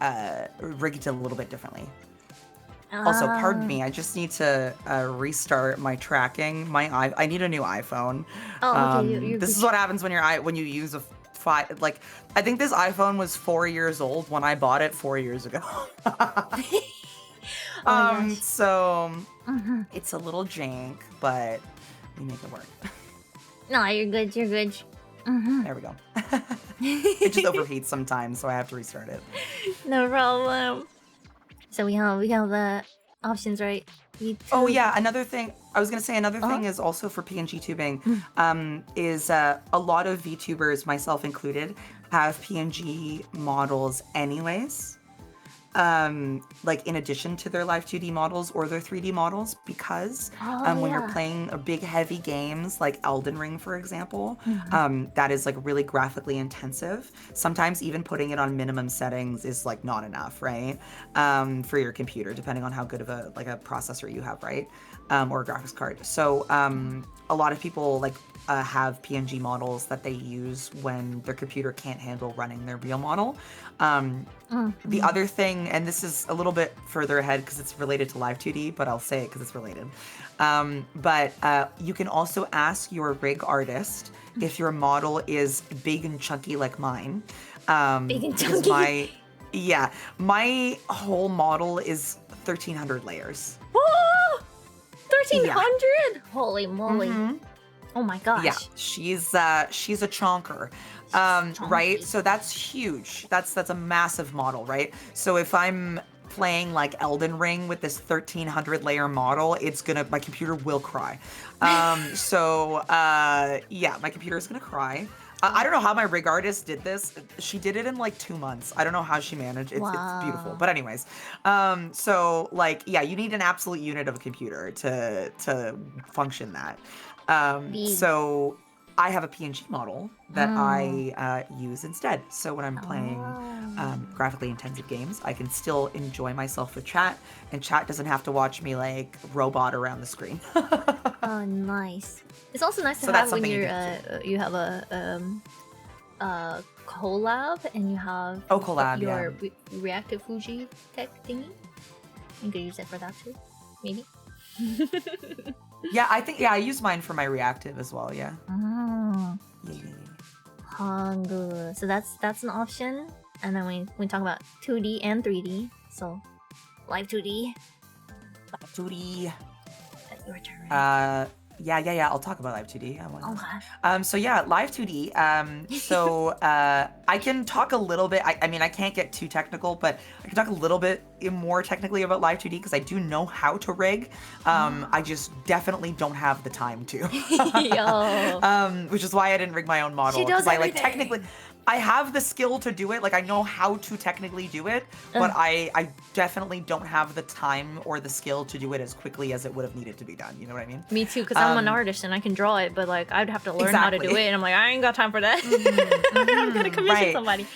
rigged a little bit differently. Also, pardon me, I just need to restart my tracking. I need a new iPhone. Okay. This is what happens when you use a I think this iPhone was 4 years old when I bought it 4 years ago. So it's a little jank, but we make it work. No, you're good. There we go. It just overheats sometimes, so I have to restart it. No problem. So we have the options, right? Oh yeah, another thing I was gonna say. Another thing is also for PNG tubing. Is a lot of VTubers, myself included, have PNG models anyways. Like in addition to their live 2D models or their 3D models, because when you're playing big heavy games like Elden Ring, for example, that is like really graphically intensive. Sometimes even putting it on minimum settings is like not enough, right? For your computer, depending on how good of a processor you have, right? Or a graphics card. So a lot of people have PNG models that they use when their computer can't handle running their real model. The other thing, and this is a little bit further ahead because it's related to Live 2D, but I'll say it because it's related. But you can also ask your rig artist if your model is big and chunky like mine. Big and chunky? My whole model is 1,300 layers. Whoa! 1,300? Holy moly. Oh my gosh. Yeah, she's a chonker. Right? So that's huge. That's a massive model, right? So if I'm playing like Elden Ring with this 1,300 layer model, my computer will cry. Yeah, my computer is gonna cry. I don't know how my rig artist did this. She did it in like 2 months. I don't know how she managed. It's beautiful. But anyways, you need an absolute unit of a computer to function that. So I have a PNG model that I use instead. So when I'm playing graphically intensive games, I can still enjoy myself with chat, and chat doesn't have to watch me like robot around the screen. Oh, nice. It's also nice to have when you have a collab and you have your reactive Fuji tech thingy. You could use it for that too, maybe. Yeah, I think I use mine for my reactive as well. Yeah. Oh, Yeah. Hangul. So that's an option. And then we talk about 2D and 3D. So live 2D. Duty. Your turn. Yeah. I'll talk about Live 2D. Okay. So yeah, Live 2D. I can talk a little bit. I mean, I can't get too technical, but I can talk a little bit more technically about Live 2D because I do know how to rig. I just definitely don't have the time to. Yo. Which is why I didn't rig my own model. She does I everything. technically. I have the skill to do it, like I know how to technically do it, but I definitely don't have the time or the skill to do it as quickly as it would have needed to be done. You know what I mean? Me too, because I'm an artist and I can draw it, but like I'd have to learn how to do it, and I'm like, I ain't got time for that. I'm gonna commission somebody.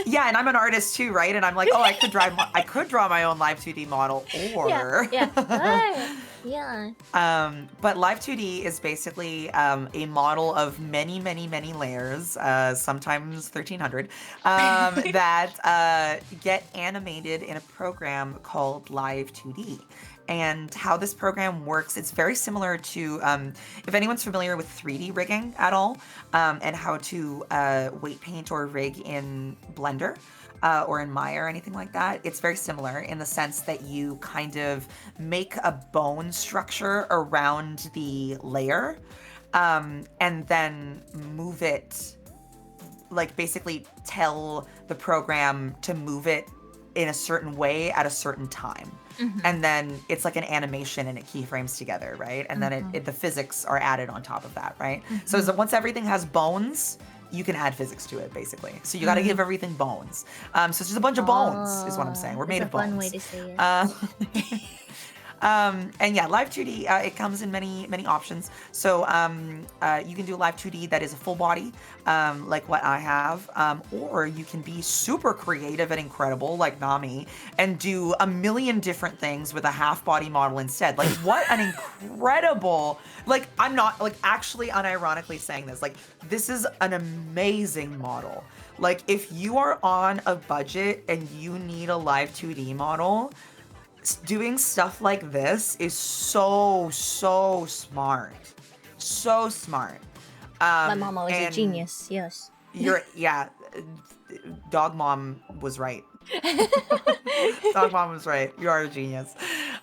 Yeah, and I'm an artist too, right? And I'm like, oh, I could draw my own Live 2D model, or Yeah. But Live 2D is basically a model of many layers, sometimes 1,300, that get animated in a program called Live 2D. And how this program works, it's very similar to, if anyone's familiar with 3D rigging at all, and how to weight paint or rig in Blender. Or in Maya or anything like that, it's very similar in the sense that you kind of make a bone structure around the layer, and then move it, like basically tell the program to move it in a certain way at a certain time. And then it's like an animation and it keyframes together, right? And then the physics are added on top of that, right? So once everything has bones, you can add physics to it, basically. So you got to give everything bones. So it's just a bunch of bones, is what I'm saying. We're made of bones. That's a fun way to say it. And yeah, Live 2D, it comes in many options. So you can do a Live 2D that is a full body, like what I have, or you can be super creative and incredible, like Nami, and do a million different things with a half body model instead. Like, what an incredible, like, I'm not, like, actually unironically saying this, like, this is an amazing model. Like, if you are on a budget and you need a Live 2D model, doing stuff like this is so smart. So smart. My mama was a genius, yes. Dog mom was right. Dog mom was right. You are a genius.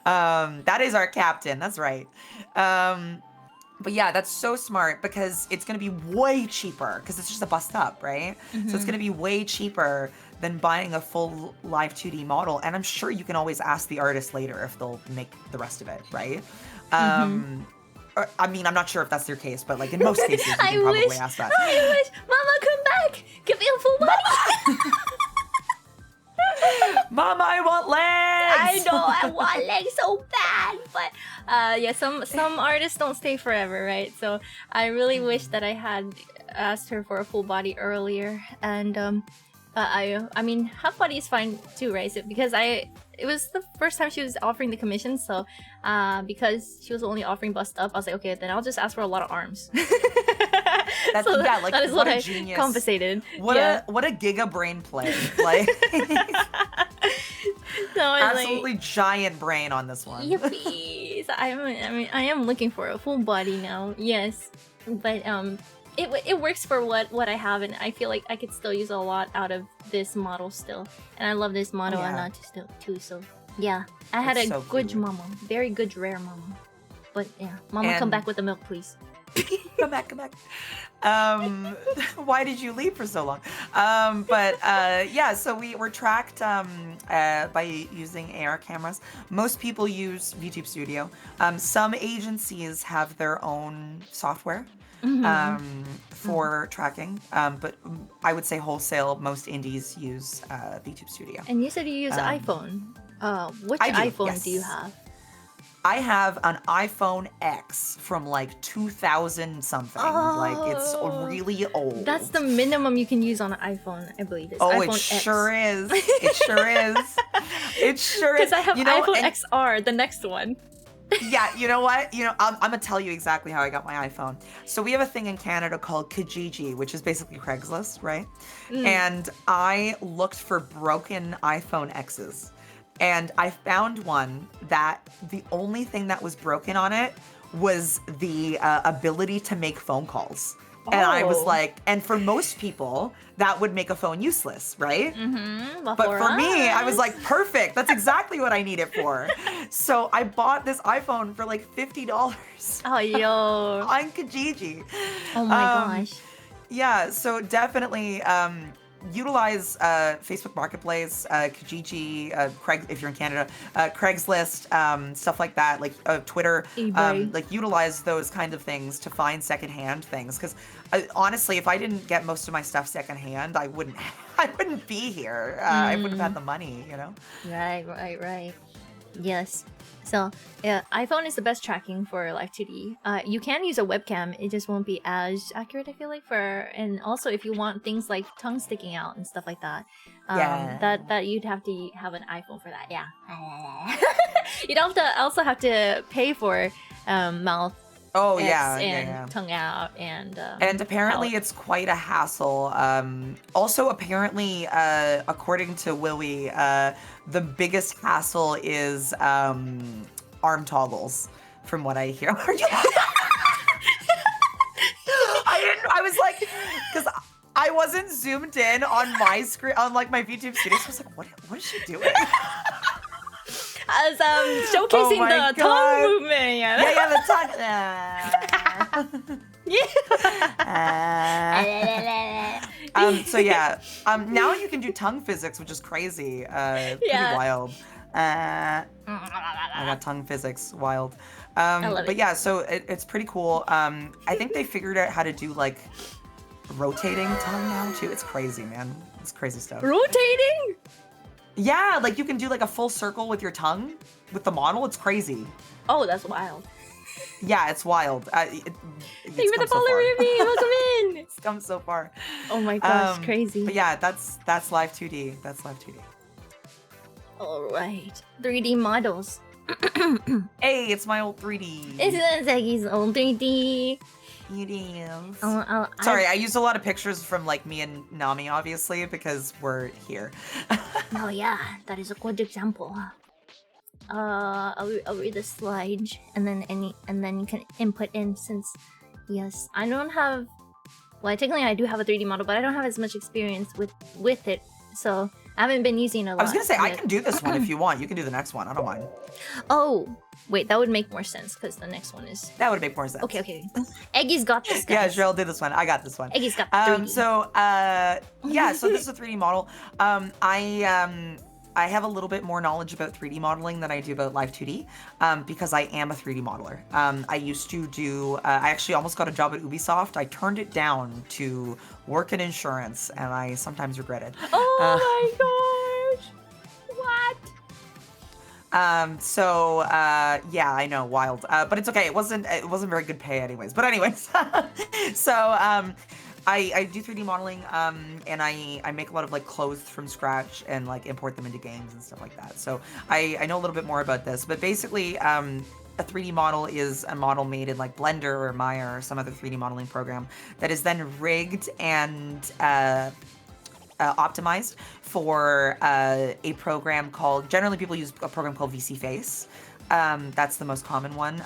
That is our captain. That's right. But yeah, that's so smart because it's going to be way cheaper because it's just a bust up, right? So it's going to be way cheaper than buying a full Live 2D model. And I'm sure you can always ask the artist later if they'll make the rest of it, right? Or, I mean, I'm not sure if that's their case, but like in most cases, you can probably ask that. I wish, Mama, come back! Give me a full body! Mama, I want legs! I know, I want legs so bad, but yeah, some artists don't stay forever, right? So I really wish that I had asked her for a full body earlier, and I mean, half body is fine too, right? So, because it was the first time she was offering the commission, so because she was only offering bust up, I was like, okay, then I'll just ask for a lot of arms. That's, so yeah, like, that is what what a I genius. compensated. What a giga brain play. Like, no, absolutely giant brain on this one. Yippee! So I am looking for a full body now. Yes, but it works for what I have, and I feel like I could still use a lot out of this model still. And I love this model and not just too. So yeah, I had a good mama, very good rare mama. But yeah, mama, come back with the milk, please. Come back. Why did you leave for so long? Yeah, so we were tracked by using AR cameras. Most people use VTube Studio. Some agencies have their own software for tracking, but I would say wholesale, most indies use VTube Studio. And you said you use iPhone. Which iPhone do you have? I have an iPhone X from like 2000 something. Like, it's really old. That's the minimum you can use on an iPhone, I believe. It's iPhone it X. Sure is. It sure is. It sure is. Because I have iPhone XR, the next one. Yeah, you know what? I'm gonna tell you exactly how I got my iPhone. So we have a thing in Canada called Kijiji, which is basically Craigslist, right? And I looked for broken iPhone X's. and I found one that the only thing that was broken on it was the ability to make phone calls. And I was Oh. like, and for most people, that would make a phone useless, right? But For me, I was us- like, perfect. That's exactly what I need it for. So I bought this iPhone for like $50 oh yo, on Kijiji. oh my gosh. Yeah, so definitely utilize Facebook Marketplace, Kijiji, Craig if you're in Canada, Craigslist, stuff like that, like Twitter. eBay. Like utilize those kind of things to find secondhand things. Because honestly, if I didn't get most of my stuff secondhand, I wouldn't be here. I wouldn't have had the money, you know. Right. Yes. So, yeah, iPhone is the best tracking for Live 2D. You can use a webcam, it just won't be as accurate, I feel like, and also if you want things like tongue sticking out and stuff like that, Yeah. that you'd have to have an iPhone for that, yeah. You'd also have to pay for mouth Oh X yeah, and yeah. tongue out and apparently palate. it's quite a hassle. Also, apparently, according to Willie, the biggest hassle is arm toggles, from what I hear. Are you? I was like, because I wasn't zoomed in on my screen, on like my VTube studio. So I was like, what is she doing? As showcasing my the God. tongue movement, Yeah, the tongue. So yeah, now you can do tongue physics, which is crazy. Pretty Yeah. wild. I got tongue physics, wild. love But it. yeah, so it's pretty cool. I think they figured out how to do like rotating tongue now too. It's crazy, man. It's crazy stuff. Rotating? Yeah, like you can do like a full circle with your tongue with the model. It's crazy. Oh, that's wild. Yeah, it's wild. Thank you for the follow, Ruby. Welcome in. It's come so far. Oh my gosh, crazy. But yeah, that's Live 2D. That's Live 2D. All right, 3D models. Hey, it's my old 3D. It's Eggie's old 3D. It is. Oh, Sorry, I used a lot of pictures from like me and Nami, obviously, because we're here. Oh yeah, that is a good example. I'll read the slide and then you can input in since yes, I don't have. Well, technically I do have a 3D model, but I don't have as much experience with it, so I haven't been using it a lot. I was gonna say I yet. can do this one if you want. You can do the next one. I don't mind. Oh, wait, that would make more sense because the next one is. That would make more sense. Okay. Eggie's got this, Yeah, guys. sure, I'll do this one. I got this one. Eggie's got 3D. So this is a 3D model. I have a little bit more knowledge about 3D modeling than I do about Live 2D, because I am a 3D modeler. I used to do, I actually almost got a job at Ubisoft. I turned it down to work in insurance, and I sometimes regret it. Oh my gosh! What? Yeah, I know, wild. But it's okay. It wasn't very good pay anyways. But anyways, I do 3D modeling, and I make a lot of like clothes from scratch and like import them into games and stuff like that. So I know a little bit more about this, but basically, a 3D model is a model made in like Blender or Maya or some other 3D modeling program that is then rigged and optimized for a program called, generally people use a program called VC-Face. That's the most common one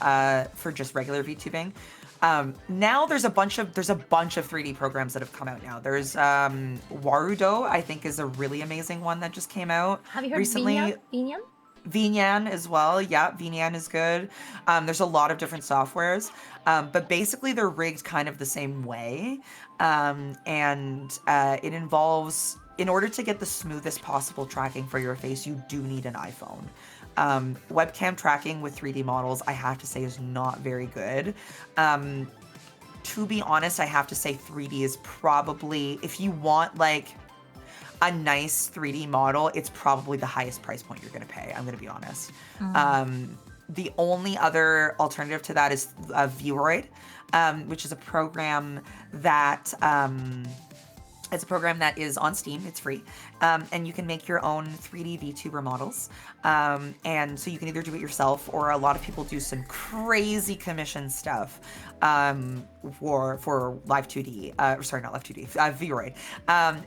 for just regular VTubing. Now there's a bunch of 3D programs that have come out now. There's Warudo, I think, is a really amazing one that just came out Have you heard recently. of Veniam? Vnyan as well. Yeah, Vnyan is good. There's a lot of different softwares, but basically they're rigged kind of the same way. It involves, in order to get the smoothest possible tracking for your face, you do need an iPhone. Webcam tracking with 3D models, I have to say, is not very good. To be honest, I have to say 3D is probably, if you want like a nice 3D model, it's probably the highest price point you're going to pay. I'm going to be honest. The only other alternative to that is Vieroid, which is a program that is on Steam. It's free, and you can make your own 3D VTuber models. And so you can either do it yourself, or a lot of people do some crazy commission stuff. for Live 2D. Sorry, not Live 2D, Vroid.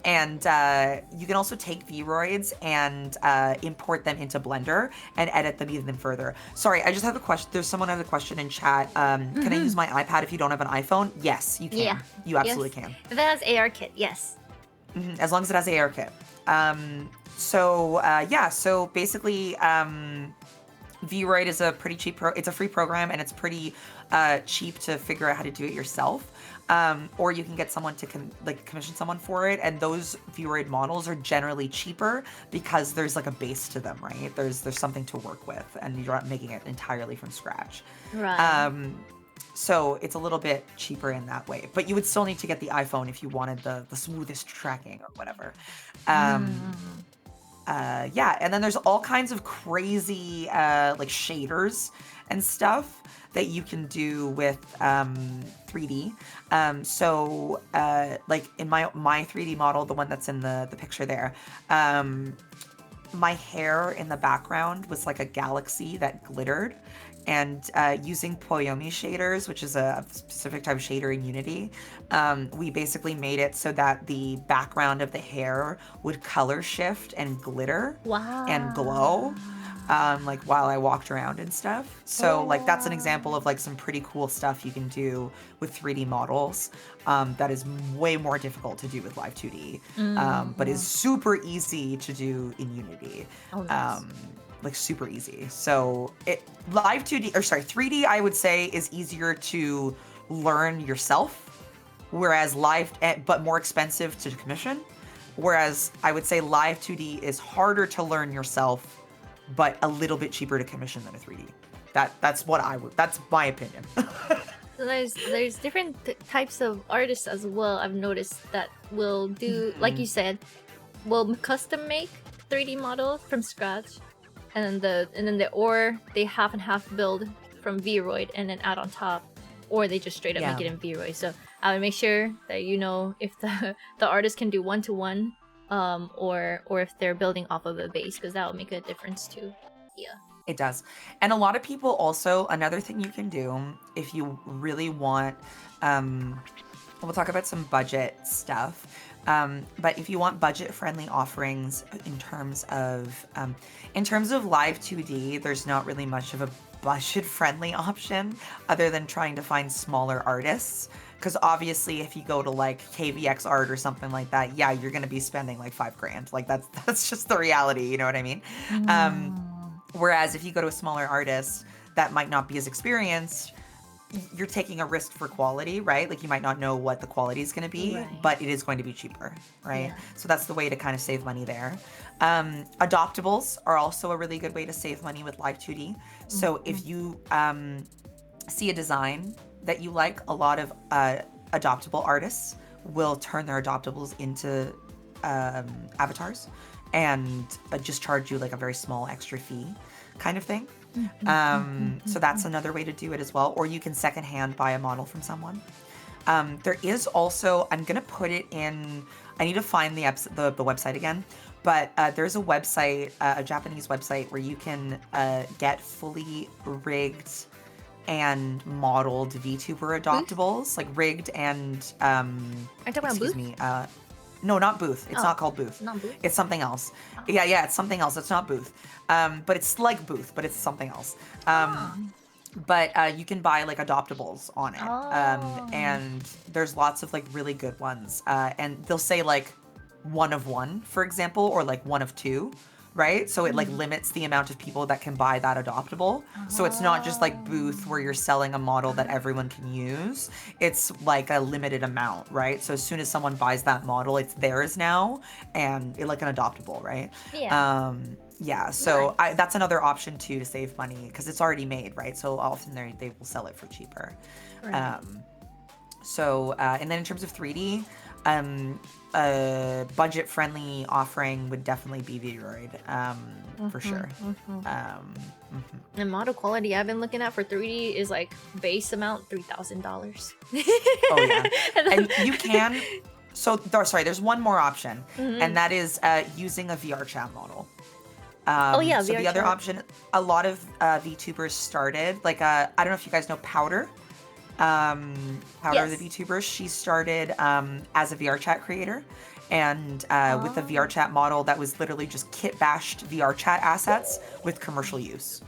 And you can also take Vroids and import them into Blender and edit them even further. Sorry, I just have a question. There's someone has a question in chat. Can I use my iPad if you don't have an iPhone? Yes, you can. Yeah. You absolutely Yes. can. If it has AR kit, yes. As long as it has AR kit. So basically, Vroid is a pretty cheap it's a free program, and it's pretty cheap to figure out how to do it yourself. Or you can get someone to commission someone for it, and those Vroid models are generally cheaper because there's like a base to them, right? There's something to work with, and you're not making it entirely from scratch. Right. So it's a little bit cheaper in that way, but you would still need to get the iPhone if you wanted the smoothest tracking or whatever. Yeah, and then there's all kinds of crazy like shaders and stuff that you can do with 3D. Like in my 3D model, the one that's in the picture there, my hair in the background was like a galaxy that glittered. And using Poyomi shaders, which is a specific type of shader in Unity, we basically made it so that the background of the hair would color shift and glitter and glow, like while I walked around and stuff. So like that's an example of like some pretty cool stuff you can do with 3D models that is way more difficult to do with Live 2D, but is super easy to do in Unity. Oh, nice. Like super easy. So Live 2D, or sorry, 3D, I would say is easier to learn yourself, whereas but more expensive to commission. Whereas I would say Live 2D is harder to learn yourself, but a little bit cheaper to commission than a 3D. That's my opinion. There's different types of artists as well. I've noticed that will do, like you said, will custom make 3D models from scratch. And then they half and half build from Vroid and then add on top, or they just straight up make it in Vroid. So I would make sure that you know if the artist can do 1-to-1, or if they're building off of a base, because that will make a difference too. Yeah, it does. And a lot of people also, another thing you can do if you really want, we'll talk about some budget stuff. But if you want budget-friendly offerings in terms of Live 2D, there's not really much of a budget-friendly option other than trying to find smaller artists. Because obviously, if you go to like KVX Art or something like that, yeah, you're gonna be spending like $5,000. Like that's just the reality. You know what I mean? Whereas if you go to a smaller artist that might not be as experienced, you're taking a risk for quality, right? Like you might not know what the quality is going to be, but it is going to be cheaper, right? Yeah. So that's the way to kind of save money there. Adoptables are also a really good way to save money with Live 2D. So if you see a design that you like, a lot of adoptable artists will turn their adoptables into avatars and just charge you like a very small extra fee kind of thing. So that's another way to do it as well. Or you can secondhand buy a model from someone. There is also, I'm going to put it in, I need to find the website again, but there's a website, a Japanese website where you can get fully rigged and modeled VTuber adoptables, like rigged and, are you talking about Booth? No, not Booth. It's not called Booth. Not Booth? It's something else. Yeah, it's something else. It's not Booth. But it's like Booth, but it's something else. But you can buy like adoptables on it. And there's lots of like really good ones. And they'll say like 1 of 1, for example, or like 1 of 2. Right? So it like limits the amount of people that can buy that adoptable. So it's not just like Booth where you're selling a model that everyone can use. It's like a limited amount, right? So as soon as someone buys that model, it's theirs now, and it's like an adoptable, right? Yeah. So that's another option too to save money because it's already made, right? So often they will sell it for cheaper. Right. And then in terms of 3D, a budget-friendly offering would definitely be Vroid, for sure. And model quality I've been looking at for 3D is like base amount $3,000. Oh yeah, and you can. So there's one more option, and that is using a VR chat model. So VR the other chat. option, a lot of VTubers started like I don't know if you guys know Powder. Powder Yes. the VTuber, she started as a VR chat creator. And with a VR chat model that was literally just kit bashed VR chat assets with commercial use.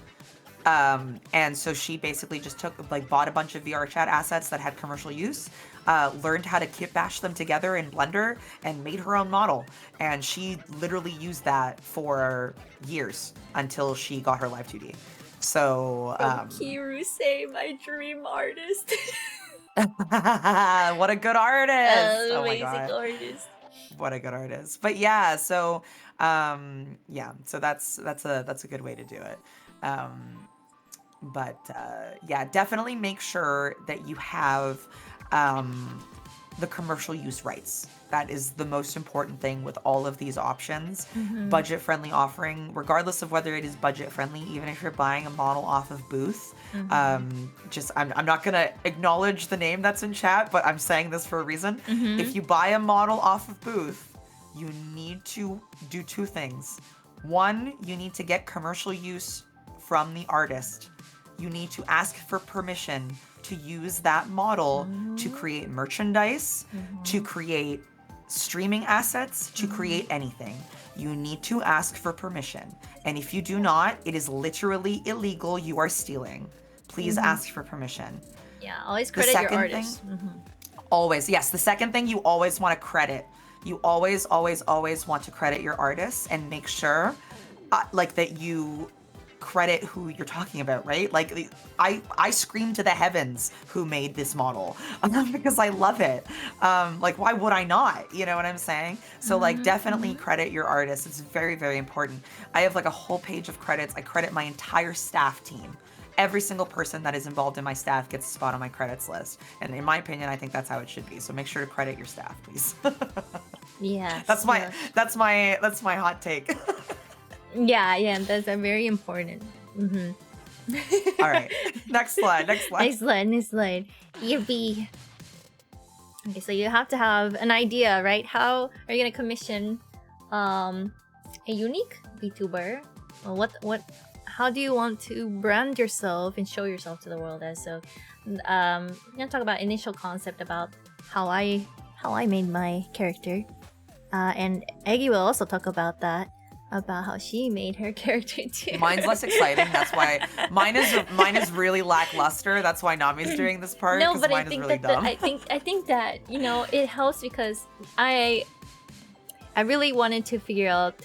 And so she basically just bought a bunch of VR chat assets that had commercial use, learned how to kit bash them together in Blender, and made her own model. And she literally used that for years until she got her live 2D. So, Kiruse, my dream artist. what a good artist! Oh my Amazing god. artist. What a good artist. But yeah, so so that's a good way to do it. But yeah, definitely make sure that you have the commercial use rights. That is the most important thing with all of these options. Budget friendly offering, regardless of whether it is budget friendly, even if you're buying a model off of Booth. I'm not gonna acknowledge the name that's in chat, but I'm saying this for a reason. If you buy a model off of Booth, you need to do two things. One, you need to get commercial use from the artist. You need to ask for permission to use that model to create merchandise, to create streaming assets, to create anything. You need to ask for permission. And if you do not, it is literally illegal. You are stealing. Please ask for permission. Yeah, always credit your artist. Always, yes. The second thing, you always want to credit. You always want to credit your artists and make sure that you credit who you're talking about, right? Like I scream to the heavens who made this model because I love it. Like why would I not? You know what I'm saying? So like definitely credit your artists. It's very, very important. I have like a whole page of credits. I credit my entire staff team. Every single person that is involved in my staff gets a spot on my credits list. And in my opinion, I think that's how it should be. So make sure to credit your staff, please. Yes. That's my hot take. Yeah, that's very important. All right. Next slide. Next slide. Year B. Okay, so you have to have an idea, right? How are you gonna commission a unique VTuber? How do you want to brand yourself and show yourself to the world as? So I'm gonna talk about initial concept about how I made my character. And Eggie will also talk about that. About how she made her character too. Mine's less exciting. That's why mine is really lackluster. That's why Nami's doing this part. No, but I think I think that it helps because I really wanted to figure out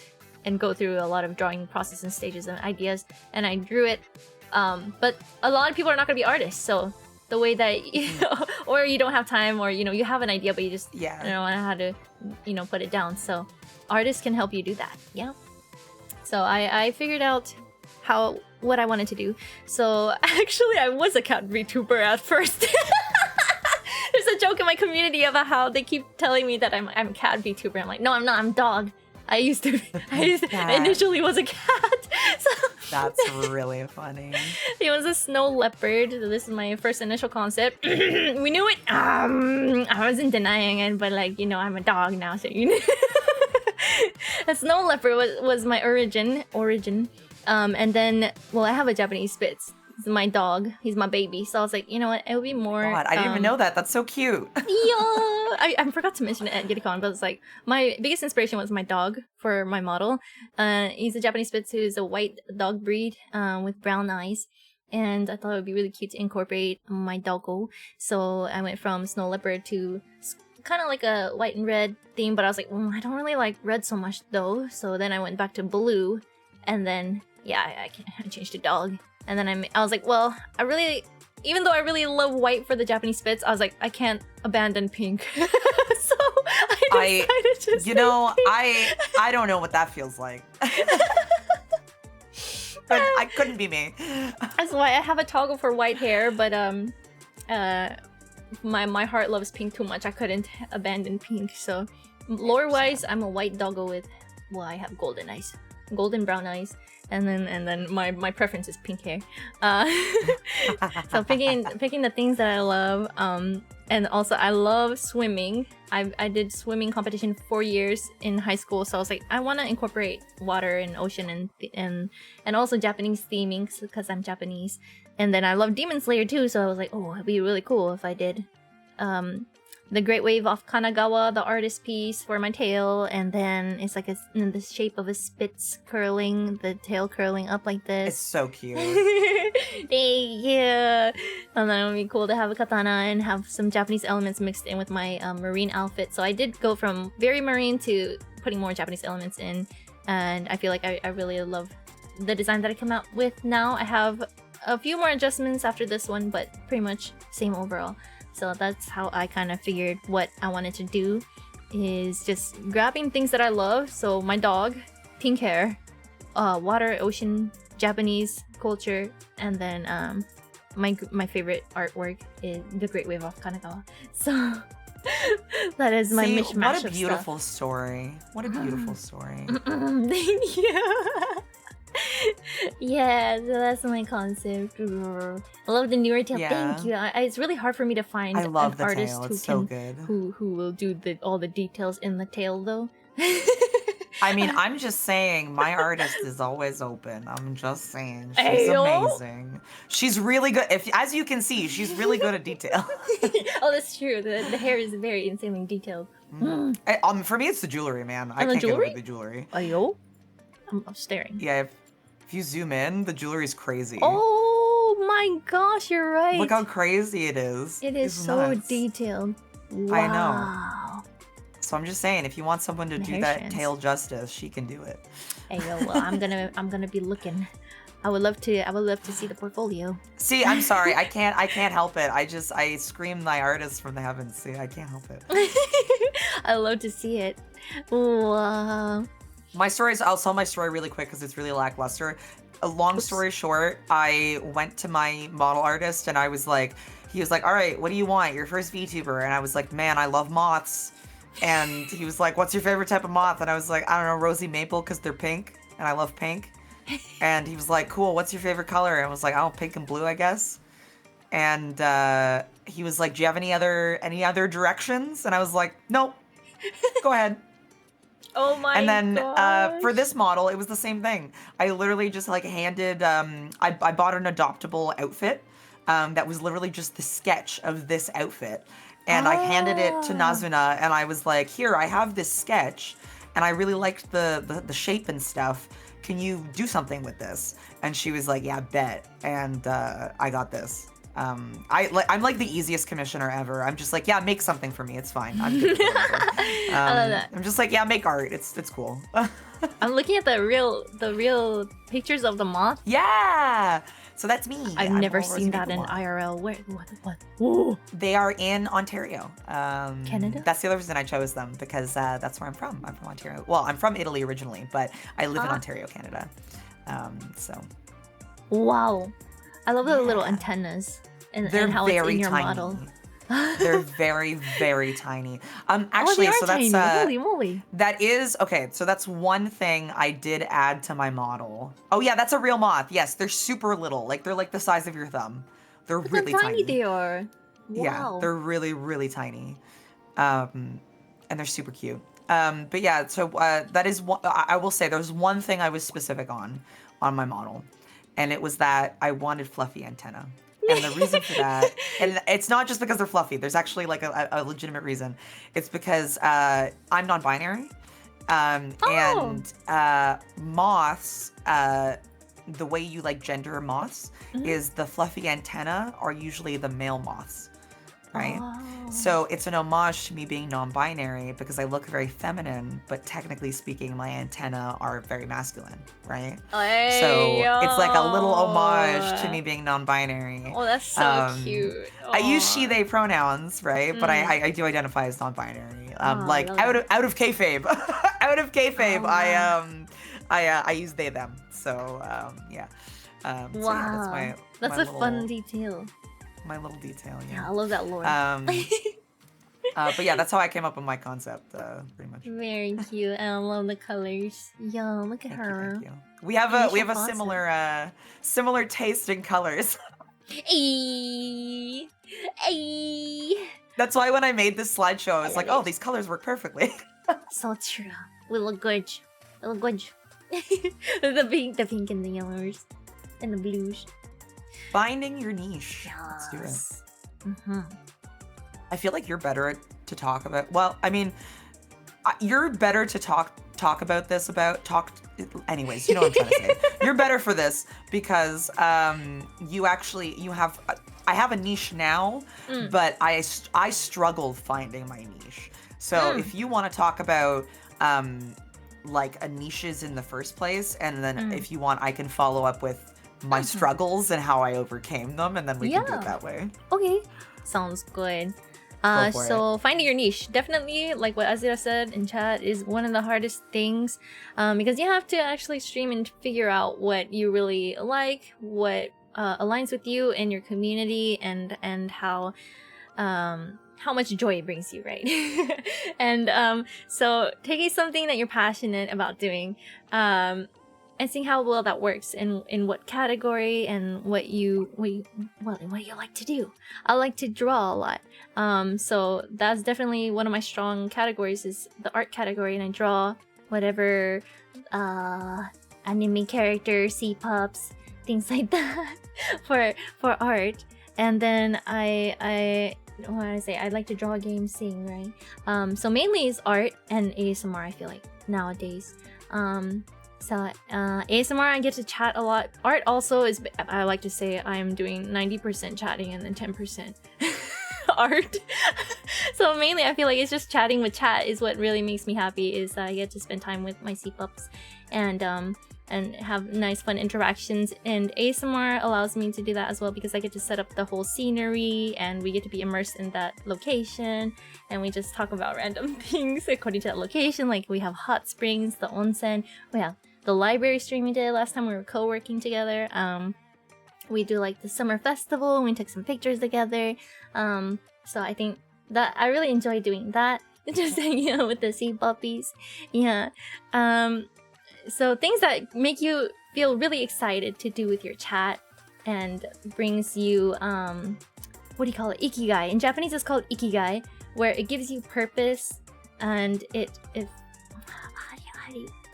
and go through a lot of drawing process and stages and ideas, and I drew it. But a lot of people are not gonna be artists, so the way that or you don't have time, or you have an idea but you just don't know how to put it down. So artists can help you do that. Yeah. So I figured out what I wanted to do. So actually I was a cat VTuber at first. There's a joke in my community about how they keep telling me that I'm a cat VTuber. I'm like, no, I'm not, I'm dog. I initially was a cat. So that's really funny. It was a snow leopard. This is my first initial concept. We knew it. I wasn't denying it, but I'm a dog now, so a snow leopard was my origin. And then, I have a Japanese Spitz. He's my dog. He's my baby. So I was like, you know what? It would be more. God, I didn't even know that. That's so cute. Yeah, I forgot to mention it at Yeticon, but it's like my biggest inspiration was my dog for my model. He's a Japanese Spitz who's a white dog breed with brown eyes. And I thought it would be really cute to incorporate my doggo. So I went from snow leopard to kind of like a white and red theme, but I was like, I don't really like red so much though. So then I went back to blue, and then I changed to dog. And then I was like, even though I really love white for the Japanese Spitz, I was like, I can't abandon pink. So I decided to I don't know what that feels like. I couldn't be me. That's why I have a toggle for white hair, but my heart loves pink too much. I couldn't abandon pink. So lore wise, I'm a white doggo with I have golden eyes. golden brown eyes, and then my preference is pink hair. So picking the things that I love. And also I love swimming. I did swimming competition 4 years in high school, so I was like, I want to incorporate water and ocean and also Japanese theming because I'm Japanese. And then I love Demon Slayer too, so I was like, oh, it'd be really cool if I did the Great Wave of Kanagawa, the artist piece for my tail, and then it's like in the shape of a spitz curling, the tail curling up like this. It's so cute. Thank you. And then it would be cool to have a katana and have some Japanese elements mixed in with my marine outfit. So I did go from very marine to putting more Japanese elements in, and I feel like I really love the design that I come out with now. I have a few more adjustments after this one, but pretty much same overall. So that's how I kind of figured what I wanted to do, is just grabbing things that I love. So my dog, pink hair, water, ocean, Japanese culture, and then my favorite artwork is the Great Wave of Kanagawa. So that is my mishmash what a of beautiful story. What a beautiful story. Thank you. Yeah, so that's my concept. I love the newer tail. Yeah. Thank you. It's really hard for me to find I love an the artist tail. who It's so can good. who will do all the details in the tail though. I mean, I'm just saying, my artist is always open. I'm just saying, she's Ayo. amazing. She's really good. As you can see, she's really good at detail. Oh, that's true. The hair is very insanely detailed. For me, it's the jewelry, man. I And the can't get jewelry? over the jewelry. Ayo. I'm staring. Yeah, if you zoom in, the jewelry's crazy. Oh my gosh, you're right. Look how crazy it is. It is It's so nuts. detailed. Wow. I know. So I'm just saying, if you want someone to The do hair that strands. tail justice, she can do it. Hey yo, well, I'm gonna be looking. I would love to see the portfolio. See, I'm sorry, I can't help it. I scream my artist from the heavens. See, I can't help it. I love to see it. Wow. I'll tell my story really quick because it's really lackluster. A long story short, I went to my model artist and he was like, all right, what do you want? Your first VTuber. And I was like, man, I love moths. And he was like, what's your favorite type of moth? And I was like, I don't know, rosy maple because they're pink and I love pink. And he was like, cool, what's your favorite color? And I was like, oh, pink and blue, I guess. And he was like, do you have any other directions? And I was like, nope, go ahead. Oh my And then gosh. for this model, it was the same thing. I literally just handed, I bought an adoptable outfit that was literally just the sketch of this outfit. And I handed it to Nazuna and I was like, here, I have this sketch and I really liked the shape and stuff. Can you do something with this? And she was like, yeah, bet. And I got this. I'm like the easiest commissioner ever. I'm just like, yeah, make something for me. It's fine. I'm good. I love that. I'm just like, yeah, make art. It's cool. I'm looking at the real pictures of the moth. Yeah. So that's me. I've I'm never all seen that in IRL. Where? What? Whoa. They are in Ontario. Canada? That's the other reason I chose them, because that's where I'm from. I'm from Ontario. Well, I'm from Italy originally, but I live in Ontario, Canada. So. Wow. I love the little antennas and how it's in your tiny. model. They're very, very tiny. Actually, they are so that's tiny. Holy moly. that is okay. So that's one thing I did add to my model. Oh yeah, that's a real moth. Yes, they're super little. They're like the size of your thumb. They're Look really how tiny. they are. Wow. Yeah, they're really, really tiny, and they're super cute. But yeah, so that is one. I will say there's one thing I was specific on my model, and it was that I wanted fluffy antenna. And the reason for that, and it's not just because they're fluffy. There's actually like a legitimate reason. It's because I'm non-binary, and moths. The way you gender moths is the fluffy antenna are usually the male moths, right? Oh. So it's an homage to me being non-binary because I look very feminine, but technically speaking, my antenna are very masculine, right? So it's like a little homage to me being non-binary. Oh, that's so cute. I use she, they pronouns, right? But I do identify as non-binary. Like I out of kayfabe, out of kayfabe, I use they, them. So yeah. Wow. So yeah, that's a fun detail. My little detail, Yeah, yeah. I love that lore. But yeah, that's how I came up with my concept, pretty much. Very cute. I love the colors. Yo, look at her. Thank you. We have a similar taste in colors. Ayy. Ayy. That's why when I made this slideshow, I was like, oh, these colors work perfectly. So true. We look good. We look good. the pink and the yellows and the blues. Finding your niche. Yes. Let's do it. Mm-hmm. I feel like you're better to talk about. Well, I mean, you're better to talk about this. Anyways, you know what I'm trying to say. You're better for this because you have. I have a niche now, but I struggled finding my niche. So if you want to talk about like a niches in the first place, and then if you want, I can follow up with my struggles and how I overcame them, and then we can do it that way. Okay, sounds good. So finding your niche, definitely, like what Azira said in chat, is one of the hardest things, because you have to actually stream and figure out what you really like, what aligns with you and your community, and how much joy it brings you, right? And so taking something that you're passionate about doing, and seeing how well that works in what category and what you like to do. I like to draw a lot. So that's definitely one of my strong categories, is the art category, and I draw whatever anime characters, Sea-pups, things like that for art. And then I like to draw, game, sing, right? So mainly it's art and ASMR, I feel like, nowadays. So ASMR, I get to chat a lot. Art also is, I like to say I'm doing 90% chatting and then 10% art. So mainly I feel like it's just chatting with chat is what really makes me happy, is I get to spend time with my Sea-pups and have nice fun interactions, and ASMR allows me to do that as well, because I get to set up the whole scenery and we get to be immersed in that location, and we just talk about random things according to that location. Like we have hot springs, the onsen, we have the library stream we did last time we were co-working together. We do like the summer festival and we took some pictures together. So I think that I really enjoy doing that, just hanging out with the sea puppies. Yeah. So things that make you feel really excited to do with your chat and brings you, what do you call it? Ikigai. In Japanese it's called ikigai, where it gives you purpose, and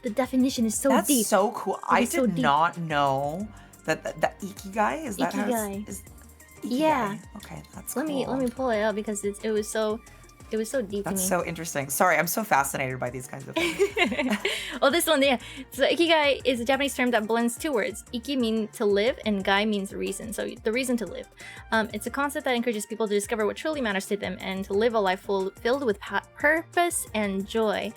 the definition is so That's deep. That's so cool. I did not know that ikigai is that ikigai. How it's, ikigai. Yeah. Okay, that's cool. Let me pull it up, because it was so deep to me. That's so interesting. Sorry, I'm so fascinated by these kinds of things. Oh, this one, yeah. So ikigai is a Japanese term that blends two words. Iki means to live, and gai means reason. So the reason to live. It's a concept that encourages people to discover what truly matters to them and to live a life filled with purpose and joy.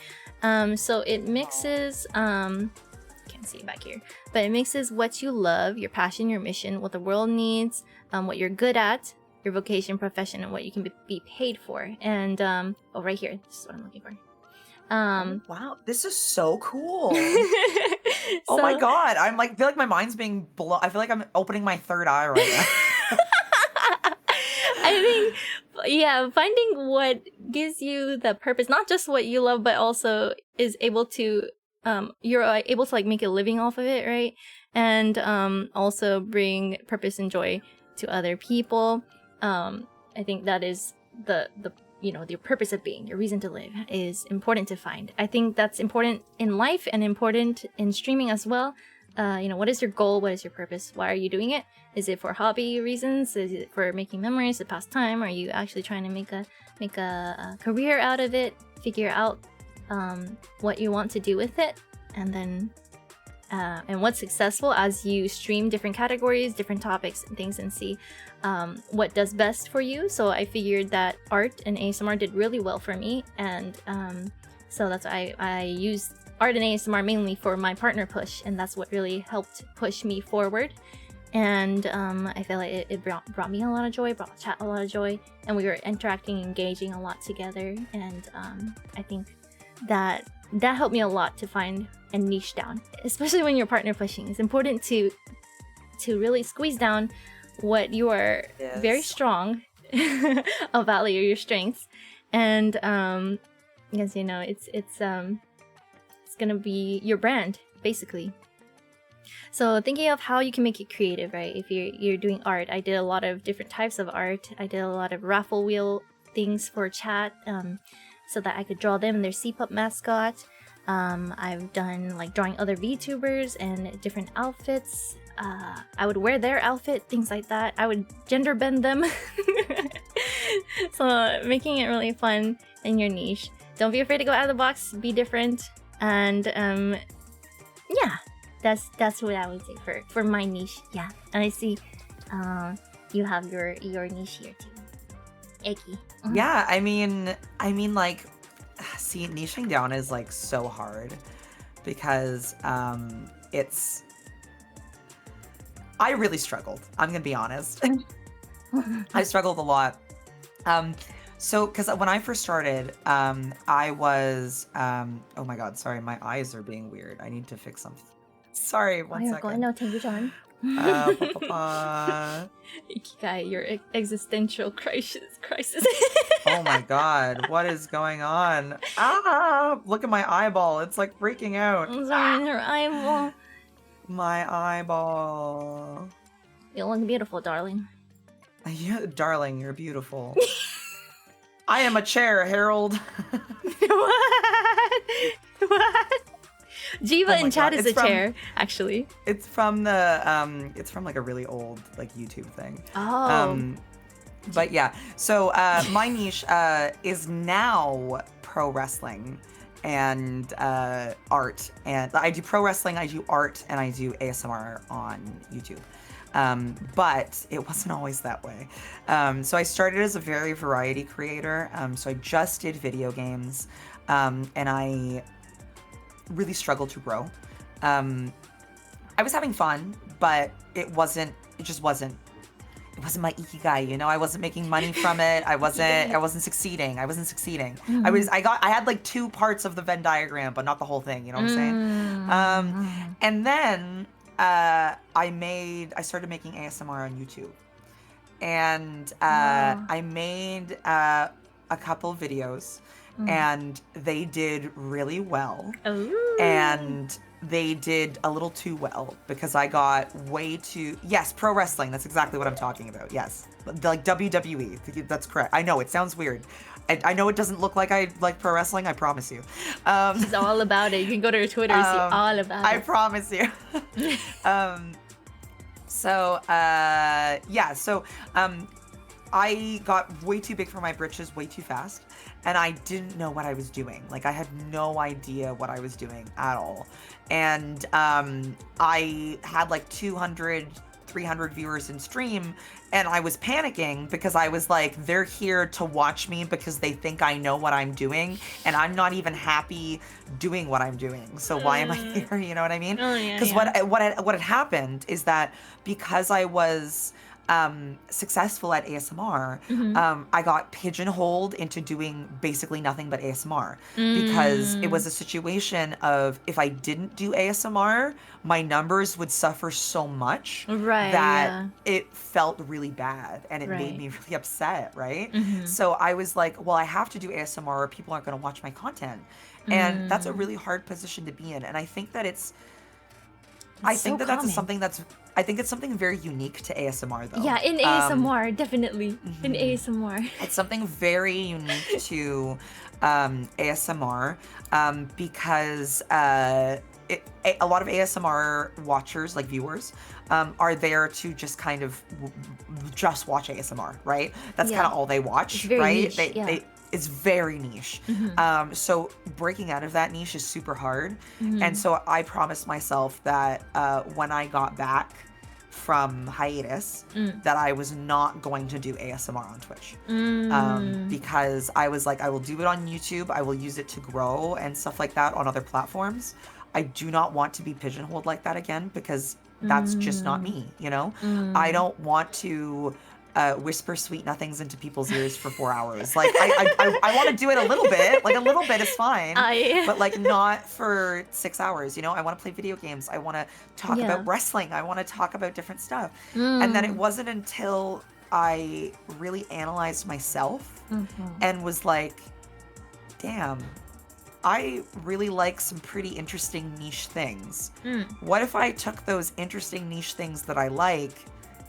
So it mixes, can't see it back here, but it mixes what you love, your passion, your mission, what the world needs, what you're good at, your vocation, profession, and what you can be paid for. And oh, right here, this is what I'm looking for. Wow, this is so cool. Oh my god, I'm like, feel like my mind's being blown. I feel like I'm opening my third eye right now. I think, yeah, finding what gives you the purpose, not just what you love, but also is able to, you're able to like make a living off of it, right? And also bring purpose and joy to other people. I think that is the your purpose of being, your reason to live, is important to find. I think that's important in life and important in streaming as well. What is your goal? What is your purpose? Why are you doing it? Is it for hobby reasons? Is it for making memories, to pass time? Are you actually trying to make a career out of it? Figure out what you want to do with it, and then and what's successful as you stream different categories, different topics and things, and see what does best for you. So I figured that art and ASMR did really well for me, and so that's why I used art and ASMR mainly for my partner push, and that's what really helped push me forward. And I feel like it brought me a lot of joy, brought the chat a lot of joy, and we were interacting, engaging a lot together. And I think that helped me a lot to find and niche down, especially when you're partner pushing. It's important to really squeeze down what you are very strong about, your strengths, and because you know it's gonna be your brand basically. So thinking of how you can make it creative, right? If you're doing art, I did a lot of different types of art. I did a lot of raffle wheel things for chat, so that I could draw them and their Sea-pup mascot. I've done like drawing other VTubers and different outfits. I would wear their outfit, things like that. I would gender bend them. So making it really fun in your niche. Don't be afraid to go out of the box, be different, and yeah, that's what I would say for my niche. Yeah, and I see you have your niche here too, Eggie. Yeah, I mean, like, see, niching down is like so hard because it's. I really struggled. I'm gonna be honest. I struggled a lot. So, because when I first started, I was, oh my god, sorry, my eyes are being weird. I need to fix something. Sorry, one You're second. going no, take your time. Ikigai, your existential crisis. Oh my god, what is going on? Ah, look at my eyeball. It's like freaking out. Sorry, your eyeball. My eyeball. You look beautiful, darling. Yeah, darling, you're beautiful. I am a chair, Harold. What? What? Jiva Oh in my chat God, is it's a from- chair, actually. It's from the it's from like a really old like YouTube thing. Oh. But yeah, so my niche is now pro wrestling and art, and I do pro wrestling, I do art, and I do ASMR on YouTube. But it wasn't always that way. So I started as a very variety creator. So I just did video games, and I really struggled to grow. I was having fun, but it just wasn't my ikigai, you know. I wasn't making money from it. I wasn't succeeding. I had like 2 parts of the Venn diagram, but not the whole thing, you know what I'm saying? And then I started making ASMR on YouTube. And I made a couple videos, and they did really well. Ooh. And they did a little too well because I got way too... Yes, pro wrestling. That's exactly what I'm talking about. Yes. Like WWE. That's correct. I know, it sounds weird. I know it doesn't look like I like pro wrestling. I promise you. She's all about it. You can go to her Twitter and see all about it. I promise you. I got way too big for my britches way too fast, and I didn't know what I was doing. Like, I had no idea what I was doing at all. And I had like 200, 300 viewers in stream, and I was panicking because I was like, they're here to watch me because they think I know what I'm doing, and I'm not even happy doing what I'm doing. So why am I here? You know what I mean? Oh, yeah, Because what had happened is that because I was successful at ASMR, I got pigeonholed into doing basically nothing but ASMR because it was a situation of, if I didn't do ASMR, my numbers would suffer so much that it felt really bad, and it made me really upset, right? So I was like, well, I have to do ASMR or people aren't going to watch my content. And that's a really hard position to be in. And I think that it's something very unique to ASMR, though. Yeah, in ASMR, definitely. In ASMR. It's something very unique to ASMR because a lot of ASMR watchers, like viewers, are there to just kind of just watch ASMR, right? That's kind of all they watch, it's very right? Niche, It's very niche. So breaking out of that niche is super hard. And so I promised myself that when I got back from hiatus, that I was not going to do ASMR on Twitch. Because I was like, I will do it on YouTube. I will use it to grow and stuff like that on other platforms. I do not want to be pigeonholed like that again, because that's just not me, you know? I don't want to whisper sweet nothings into people's ears for 4 hours. Like, I want to do it a little bit. Like, a little bit is fine. But, like, not for 6 hours, you know? I want to play video games. I want to talk about wrestling. I want to talk about different stuff. And then it wasn't until I really analyzed myself and was like, damn, I really like some pretty interesting niche things. What if I took those interesting niche things that I like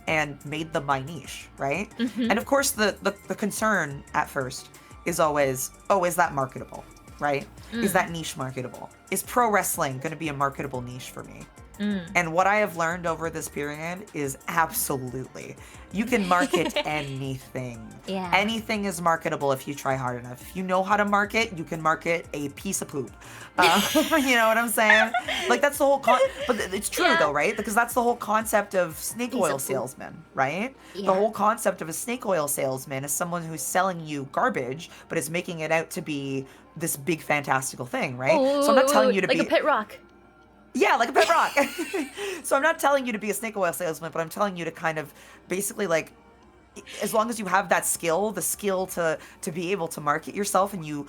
and made them my niche, right? And of course, the concern at first is always, oh, is that marketable, right? Is that niche marketable? Is pro wrestling going to be a marketable niche for me? And what I have learned over this period is absolutely. You can market anything. Yeah. Anything is marketable if you try hard enough. If you know how to market, you can market a piece of poop. You know what I'm saying? Like, that's the whole but it's true though, right? Because that's the whole concept of snake oil salesman, right? Yeah. The whole concept of a snake oil salesman is someone who's selling you garbage, but is making it out to be this big fantastical thing, right? So I'm not telling you to like be a pit rock. Yeah, like a pet rock. So I'm not telling you to be a snake oil salesman, but I'm telling you to kind of basically, like, as long as you have that skill, the skill to be able to market yourself, and you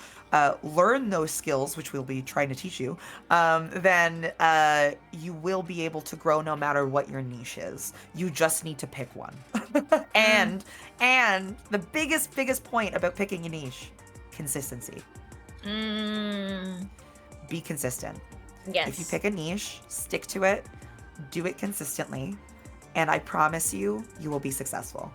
learn those skills, which we'll be trying to teach you, then you will be able to grow no matter what your niche is. You just need to pick one. and the biggest point about picking a niche, consistency. Be consistent. Yes. If you pick a niche, stick to it, do it consistently, and I promise you, you will be successful.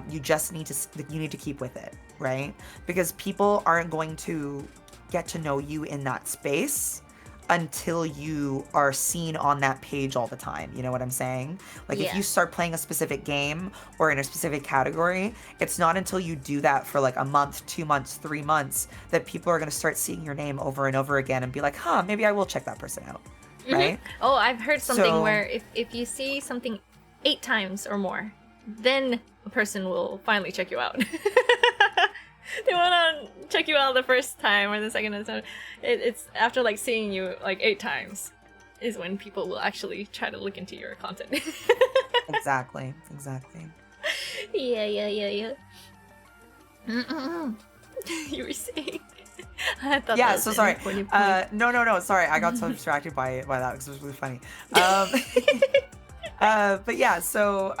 You just need to keep with it, right? Because people aren't going to get to know you in that space until you are seen on that page all the time. You know what I'm saying? Like, if you start playing a specific game or in a specific category, it's not until you do that for like a month, 2 months, 3 months that people are going to start seeing your name over and over again and be like, huh, maybe I will check that person out. Right? Oh, I've heard something where if you see something 8 times or more, then a person will finally check you out. They want to check you out the first time or the second time. It's after like seeing you like 8 times is when people will actually try to look into your content. Exactly. Yeah. You were saying. I thought Yeah, that was so sorry. important. No. Sorry, I got so distracted by that because it was really funny. But yeah, so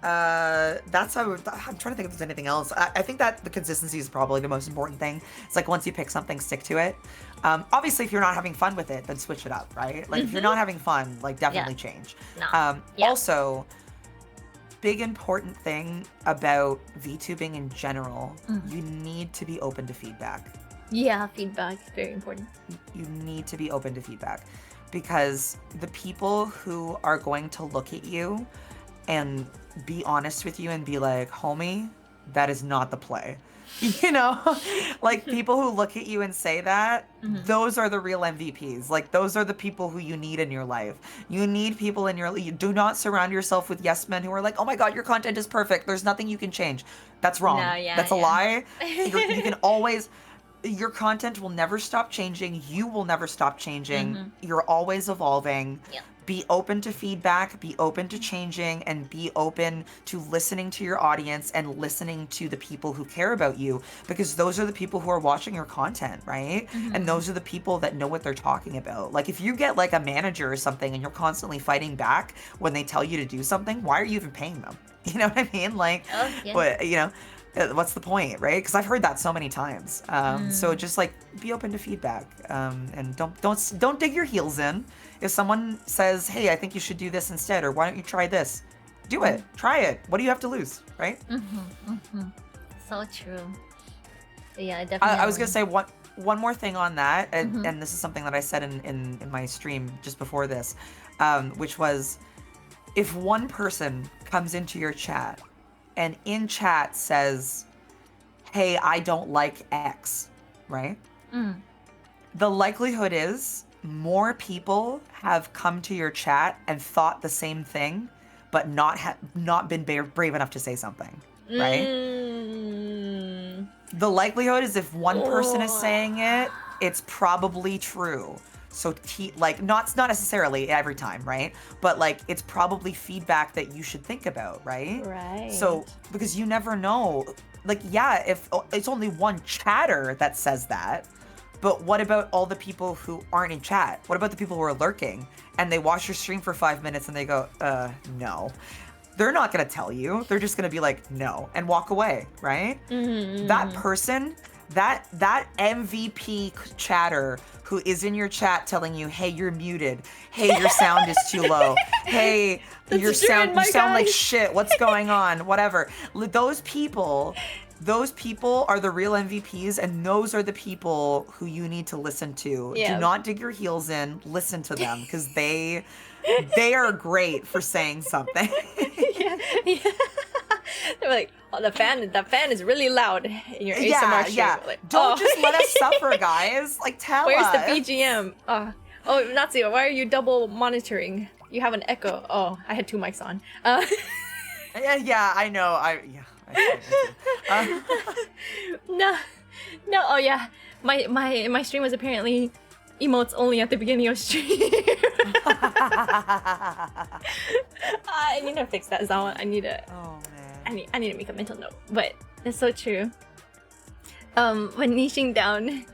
that's how I'm trying to think if there's anything else. I think that the consistency is probably the most important thing. It's like, once you pick something, stick to it. Obviously, if you're not having fun with it, then switch it up, right? Like, if you're not having fun, like, definitely change. No. Also, big important thing about VTubing in general, you need to be open to feedback. Yeah, feedback is very important. You need to be open to feedback, because the people who are going to look at you and be honest with you and be like, homie, that is not the play. You know, like, people who look at you and say that, those are the real MVPs. Like, those are the people who you need in your life. You need people in your life. You do not surround yourself with yes men who are like, oh my God, your content is perfect. There's nothing you can change. That's wrong. No, that's a lie. You can always, your content will never stop changing. You will never stop changing. You're always evolving. Yeah. Be open to feedback, be open to changing, and be open to listening to your audience and listening to the people who care about you, because those are the people who are watching your content, right? And those are the people that know what they're talking about. Like, if you get like a manager or something and you're constantly fighting back when they tell you to do something, why are you even paying them? You know what I mean? Like, but, you know, what's the point, right? Because I've heard that so many times. So just like, be open to feedback, and don't dig your heels in. If someone says, hey, I think you should do this instead, or why don't you try this? Do it. Try it. What do you have to lose, right? So true. Yeah, definitely. I was gonna say one more thing on that, and this is something that I said in my stream just before this, which was, if one person comes into your chat and in chat says, hey, I don't like X, right? The likelihood is more people have come to your chat and thought the same thing, but not been brave enough to say something, right? The likelihood is, if one person is saying it, it's probably true. So like, not necessarily every time, right? But like, it's probably feedback that you should think about, right? Right. So, because you never know, like, yeah, if it's only one chatter that says that, but what about all the people who aren't in chat? What about the people who are lurking and they watch your stream for 5 minutes and they go, no. they're not gonna tell you. They're just gonna be like, no, and walk away, right? That person, that MVP chatter who is in your chat telling you, hey, you're muted. Hey, your sound is too low. Hey, you sound like shit. What's going on? Whatever. Those people are the real MVPs, and those are the people who you need to listen to. Yeah. Do not dig your heels in. Listen to them, because they are great for saying something. yeah. They're like, oh, the fan is really loud in your ASMR stream. Yeah. Like, Don't just let us suffer, guys. Like, tell Where's us. the BGM? Oh, Natsu, why are you double monitoring? You have an echo. Oh, I had 2 mics on. Yeah, I know. No. Oh yeah, my stream was apparently emotes only at the beginning of stream. I need to fix that, Zawa. I need to. Oh man. I need to make a mental note. But it's so true. When niching down,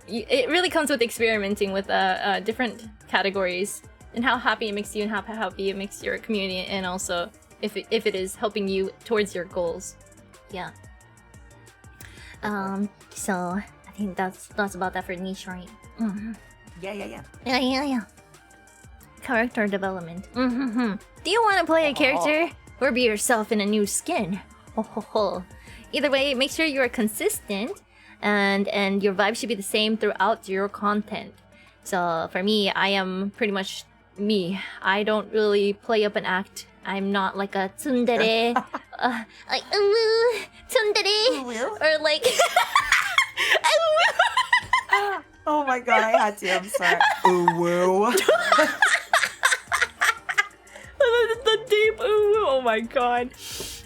it really comes with experimenting with different categories and how happy it makes you and how happy it makes your community, and also if it is helping you towards your goals. Yeah. So I think that's about that for niche, right? Yeah. Character development. Do you want to play a character or be yourself in a new skin? Either way, make sure you are consistent, and your vibe should be the same throughout your content. So for me, I am pretty much me. I don't really play up an act. I'm not like a tsundere, like tsundere, or like. Oh my god, I had to. I'm sorry. Ooh woo. The deep ooh. Oh my god.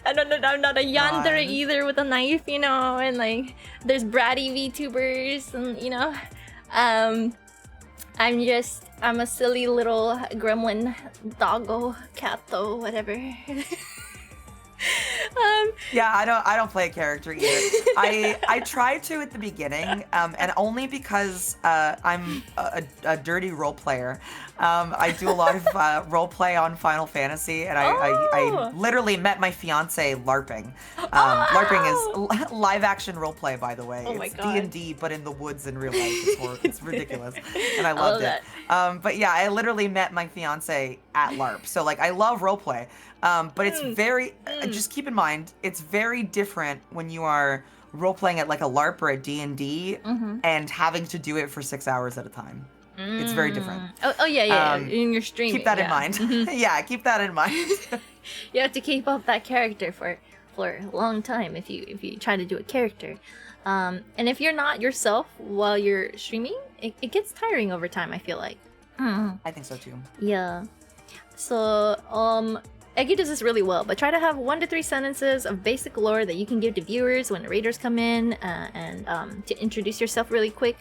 I'm not a yandere either with a knife, you know, and like there's bratty VTubers, and you know, I'm a silly little gremlin, doggo, catto, whatever. Yeah, I don't play a character either. I tried to at the beginning, and only because I'm a dirty role player. I do a lot of role play on Final Fantasy, and I literally met my fiance LARPing. LARPing is live action role play, by the way. Oh my it's god. D&D, but in the woods in real life. It's ridiculous, and I loved it. But yeah, I literally met my fiance at LARP, so like I love role play. But it's very, just keep in mind, it's very different when you are role-playing at like a LARP or a D&D and having to do it for 6 hours at a time. It's very different. Oh yeah, in your stream. Keep that in mind. Yeah, keep that in mind. You have to keep up that character for a long time if you try to do a character. And if you're not yourself while you're streaming, it gets tiring over time, I feel like. I think so too. Yeah. So, Eggie does this really well, but try to have 1 to 3 sentences of basic lore that you can give to viewers when raiders come in, and to introduce yourself really quick.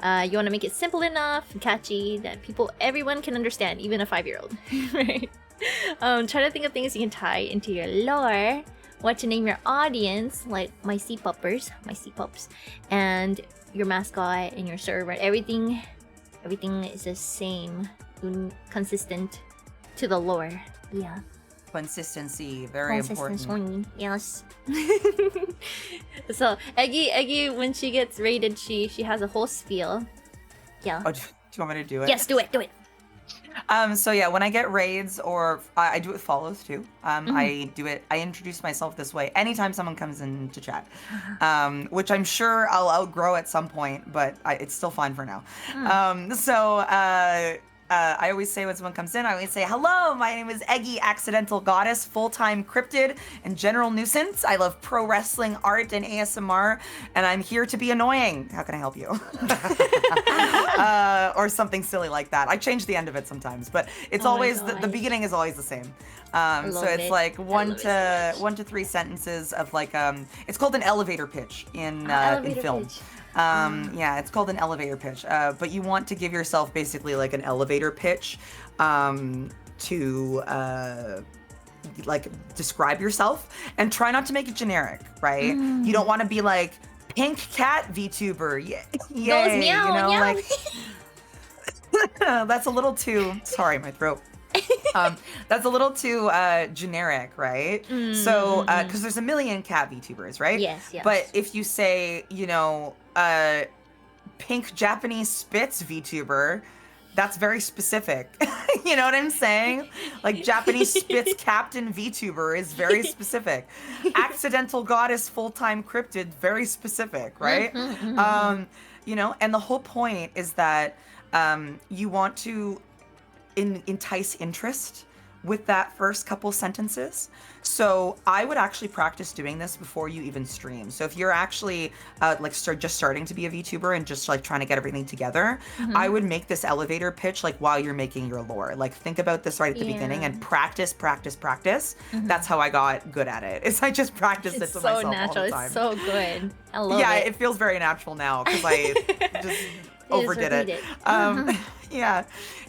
You want to make it simple enough and catchy that everyone can understand, even a 5-year-old. Right? Try to think of things you can tie into your lore, what to name your audience, like my Sea-puppers, my Sea-pups, and your mascot and your server. Everything is the same, consistent to the lore. Yeah. Consistency, very important. Yes. So Eggie, when she gets raided, she has a whole spiel. Yeah. Oh, do you want me to do it? Yes, do it. So yeah, when I get raids, or I do it with follows too. I introduce myself this way anytime someone comes into chat, which I'm sure I'll outgrow at some point, but it's still fine for now. I always say when someone comes in, I always say, hello, my name is Eggie, accidental goddess, full-time cryptid, and general nuisance. I love pro wrestling, art, and ASMR, and I'm here to be annoying. How can I help you? Or something silly like that. I change the end of it sometimes, but it's always, the beginning is always the same. So it's like 1 to 3 sentences of like, it's called an elevator pitch in film. Pitch. Yeah, it's called an elevator pitch. But you want to give yourself basically like an elevator pitch to like describe yourself, and try not to make it generic, right? You don't want to be like pink cat VTuber, yay, Goes meow, you know, meow. like that's a little too. Sorry, my throat. That's a little too generic, right? So, because there's a million cat VTubers, right? Yes, yes. But if you say, you know, pink Japanese spitz VTuber, that's very specific. You know what I'm saying? Like Japanese spitz captain VTuber is very specific. Accidental goddess full-time cryptid, very specific, right? You know, and the whole point is that you want to entice interest with that first couple sentences. So I would actually practice doing this before you even stream. So if you're actually just starting to be a VTuber and just like trying to get everything together, I would make this elevator pitch like while you're making your lore. Like think about this right at the beginning and practice. That's how I got good at it. Is I just practiced it to myself so natural. all the time. It's so good. I love it. Yeah, it feels very natural now because I just overdid it. Yeah.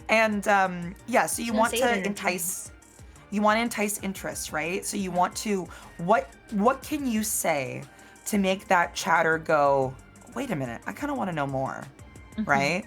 And so you want to entice interest, right? So you want to what can you say to make that chatter go, wait a minute, I kind of want to know more, right?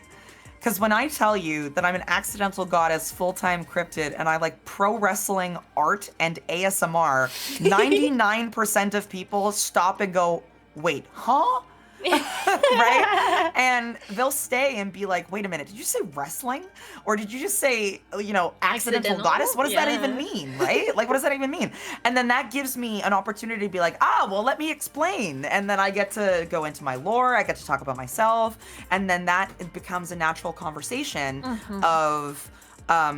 Because when I tell you that I'm an accidental goddess full-time cryptid and I like pro wrestling, art, and ASMR, 99% of people stop and go, wait, huh? Right? And they'll stay and be like, wait a minute, did you say wrestling? Or did you just say, you know, accidental goddess? What does that even mean, right? Like, what does that even mean? And then that gives me an opportunity to be like, well, let me explain. And then I get to go into my lore, I get to talk about myself, and then that becomes a natural conversation of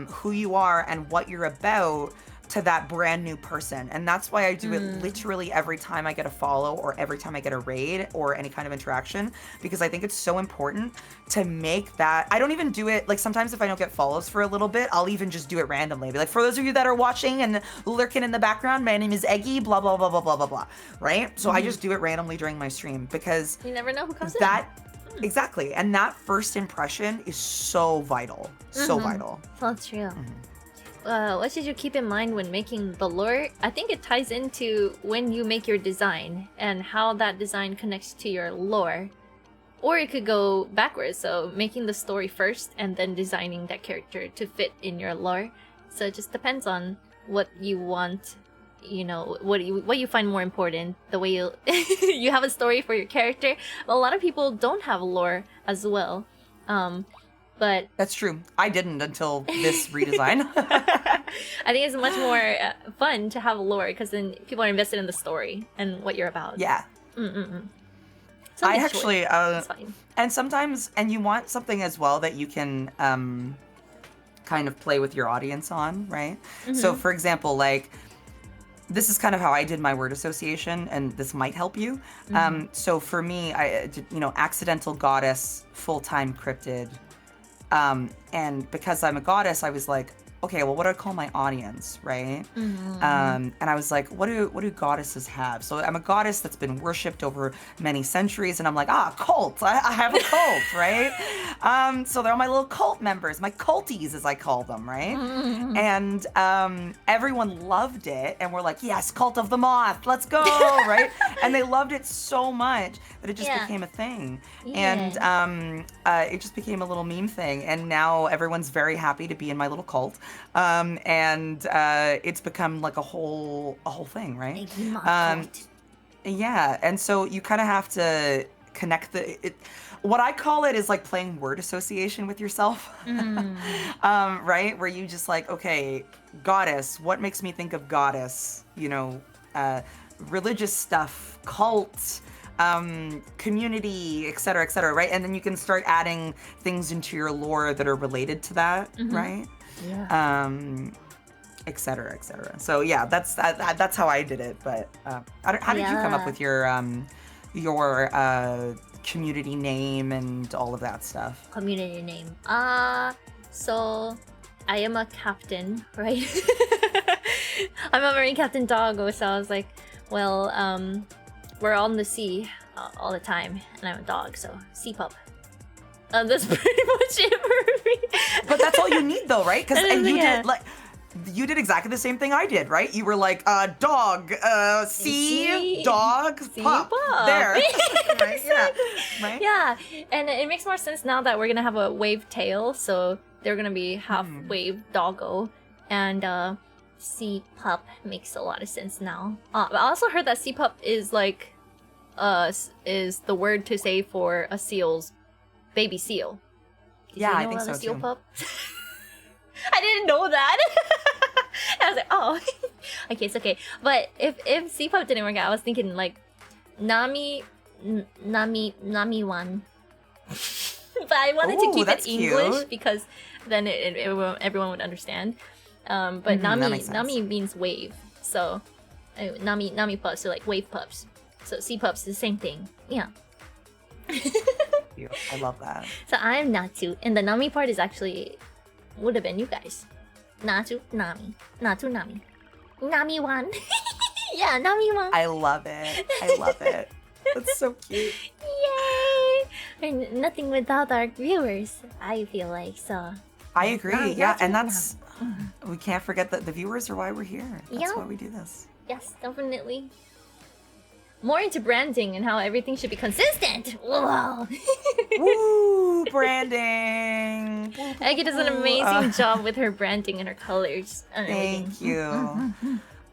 who you are and what you're about to that brand new person. And that's why I do it literally every time I get a follow or every time I get a raid or any kind of interaction, because I think it's so important to make that. I don't even do it, like sometimes if I don't get follows for a little bit, I'll even just do it randomly. Be like, for those of you that are watching and lurking in the background, my name is Eggie, blah, blah, blah, blah, blah, blah, blah, right? So I just do it randomly during my stream because you never know who comes in. Exactly. And that first impression is so vital. So vital. That's true. What should you keep in mind when making the lore? I think it ties into when you make your design and how that design connects to your lore. Or it could go backwards, so making the story first and then designing that character to fit in your lore. So it just depends on what you want, you know, what you find more important. The way you you have a story for your character. A lot of people don't have lore as well. But that's true. I didn't until this redesign. I think it's much more fun to have lore because then people are invested in the story and what you're about. Yeah. I actually, and sometimes, and you want something as well that you can kind of play with your audience on, right? So for example, like, this is kind of how I did my word association, and this might help you. So for me, I did, you know, accidental goddess, full-time cryptid. And because I'm a goddess, I was like, okay, well, what do I call my audience, right? And I was like, what do goddesses have? So I'm a goddess that's been worshipped over many centuries, and I'm like, cult. I have a cult, right? So they're all my little cult members, my culties, as I call them, right? And everyone loved it, and we're like, yes, cult of the moth, let's go, right? And they loved it so much that it just became a thing. And it just became a little meme thing, and now everyone's very happy to be in my little cult. And it's become like a whole thing, right? Yeah, and so you kind of have to connect what I call it is like playing word association with yourself, right? Where you just like, okay, goddess, what makes me think of goddess? You know, religious stuff, cult, community, etc., right? And then you can start adding things into your lore that are related to that, right? etc. So yeah, that's how I did it. But how did you come up with your community name and all of that stuff? Community name. So I am a captain, right? I'm a Marine Captain Doggo, so I was like, well, we're on the sea all the time, and I'm a dog, so Sea-pup. That's pretty much it for me. But that's all you need, though, right? Because you did exactly the same thing I did, right? You were like, dog, sea, dog, pup. There. Right? Yeah. Right? Yeah, and it makes more sense now that we're gonna have a wave tail, so they're gonna be half wave doggo. and Sea-pup makes a lot of sense now. I also heard that Sea-pup is like is the word to say for a seal's baby seal. Did Yeah, you I know think about so a seal too. pup? I didn't know that. I was like, oh, okay, it's okay. But if Sea-pup didn't work out, I was thinking like Nami one. But I wanted to Ooh, keep it that's English cute. because then everyone would understand. But that Nami makes sense. Nami means wave, so Nami pups are like wave pups. So Sea-pups is the same thing. Yeah. Cute. I love that. So I'm Natsu, and the Nami part is actually would have been you guys. Natsu Nami, Natsu Nami, Nami one. Yeah, Nami one. I love it. I love it. That's so cute. Yay! We're nothing without our viewers. I feel like so. I agree. Nami, Yeah, Natsu, and that's Nami. we can't forget that the viewers are why we're here. That's Yeah. why we do this. Yes, definitely. More into branding and how everything should be consistent. Whoa. Woo, branding. Eggie does an amazing job with her branding and her colors. And everything. Thank you.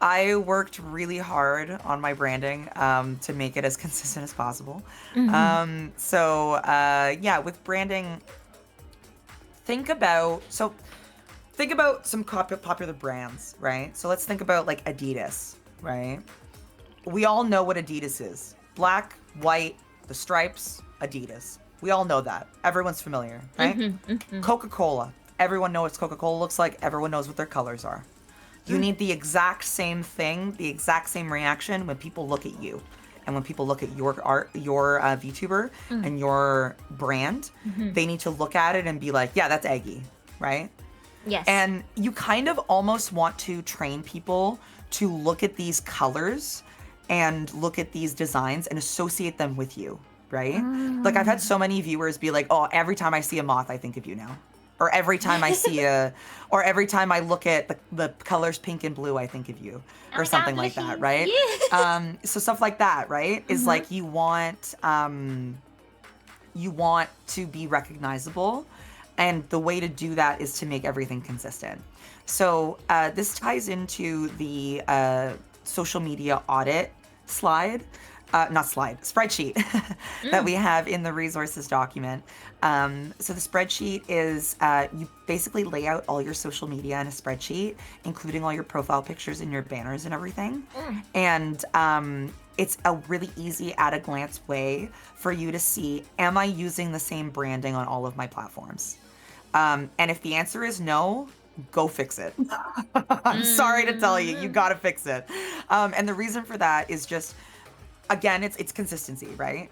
I worked really hard on my branding to make it as consistent as possible. Yeah, with branding, think about some popular brands, right? So let's think about like Adidas, right? We all know what Adidas is. Black, white, the stripes, Adidas. We all know that. Everyone's familiar, right? Coca-Cola. Everyone knows what Coca-Cola looks like. Everyone knows what their colors are. You need the exact same thing, the exact same reaction when people look at you. And when people look at your art, your VTuber and your brand, they need to look at it and be like, yeah, that's Eggie, right? Yes. And you kind of almost want to train people to look at these colors and look at these designs and associate them with you, right? Like I've had so many viewers be like, oh, every time I see a moth, I think of you now. Or every time I see or every time I look at the colors pink and blue, I think of you. Or something like that, right? Yeah. So stuff like that, right? Is like you want to be recognizable. And the way to do that is to make everything consistent. So this ties into the social media audit spreadsheet that we have in the resources document. So the spreadsheet is you basically lay out all your social media in a spreadsheet, including all your profile pictures and your banners and everything. And it's a really easy at a glance way for you to see, am I using the same branding on all of my platforms? And if the answer is no, go fix it. I'm sorry to tell you, you gotta fix it. And the reason for that is just, again, it's consistency, right?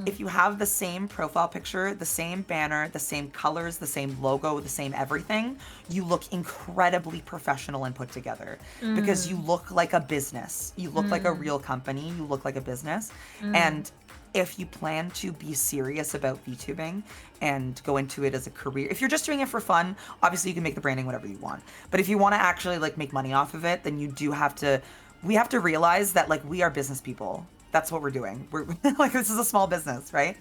If you have the same profile picture, the same banner, the same colors, the same logo, the same everything, you look incredibly professional and put together because you look like a business. You look like a real company. You look like a business. And if you plan to be serious about VTubing and go into it as a career, if you're just doing it for fun, obviously you can make the branding whatever you want. But if you want to actually like make money off of it, then you do have to, we have to realize that like we are business people. That's what we're doing. We're like, this is a small business, right?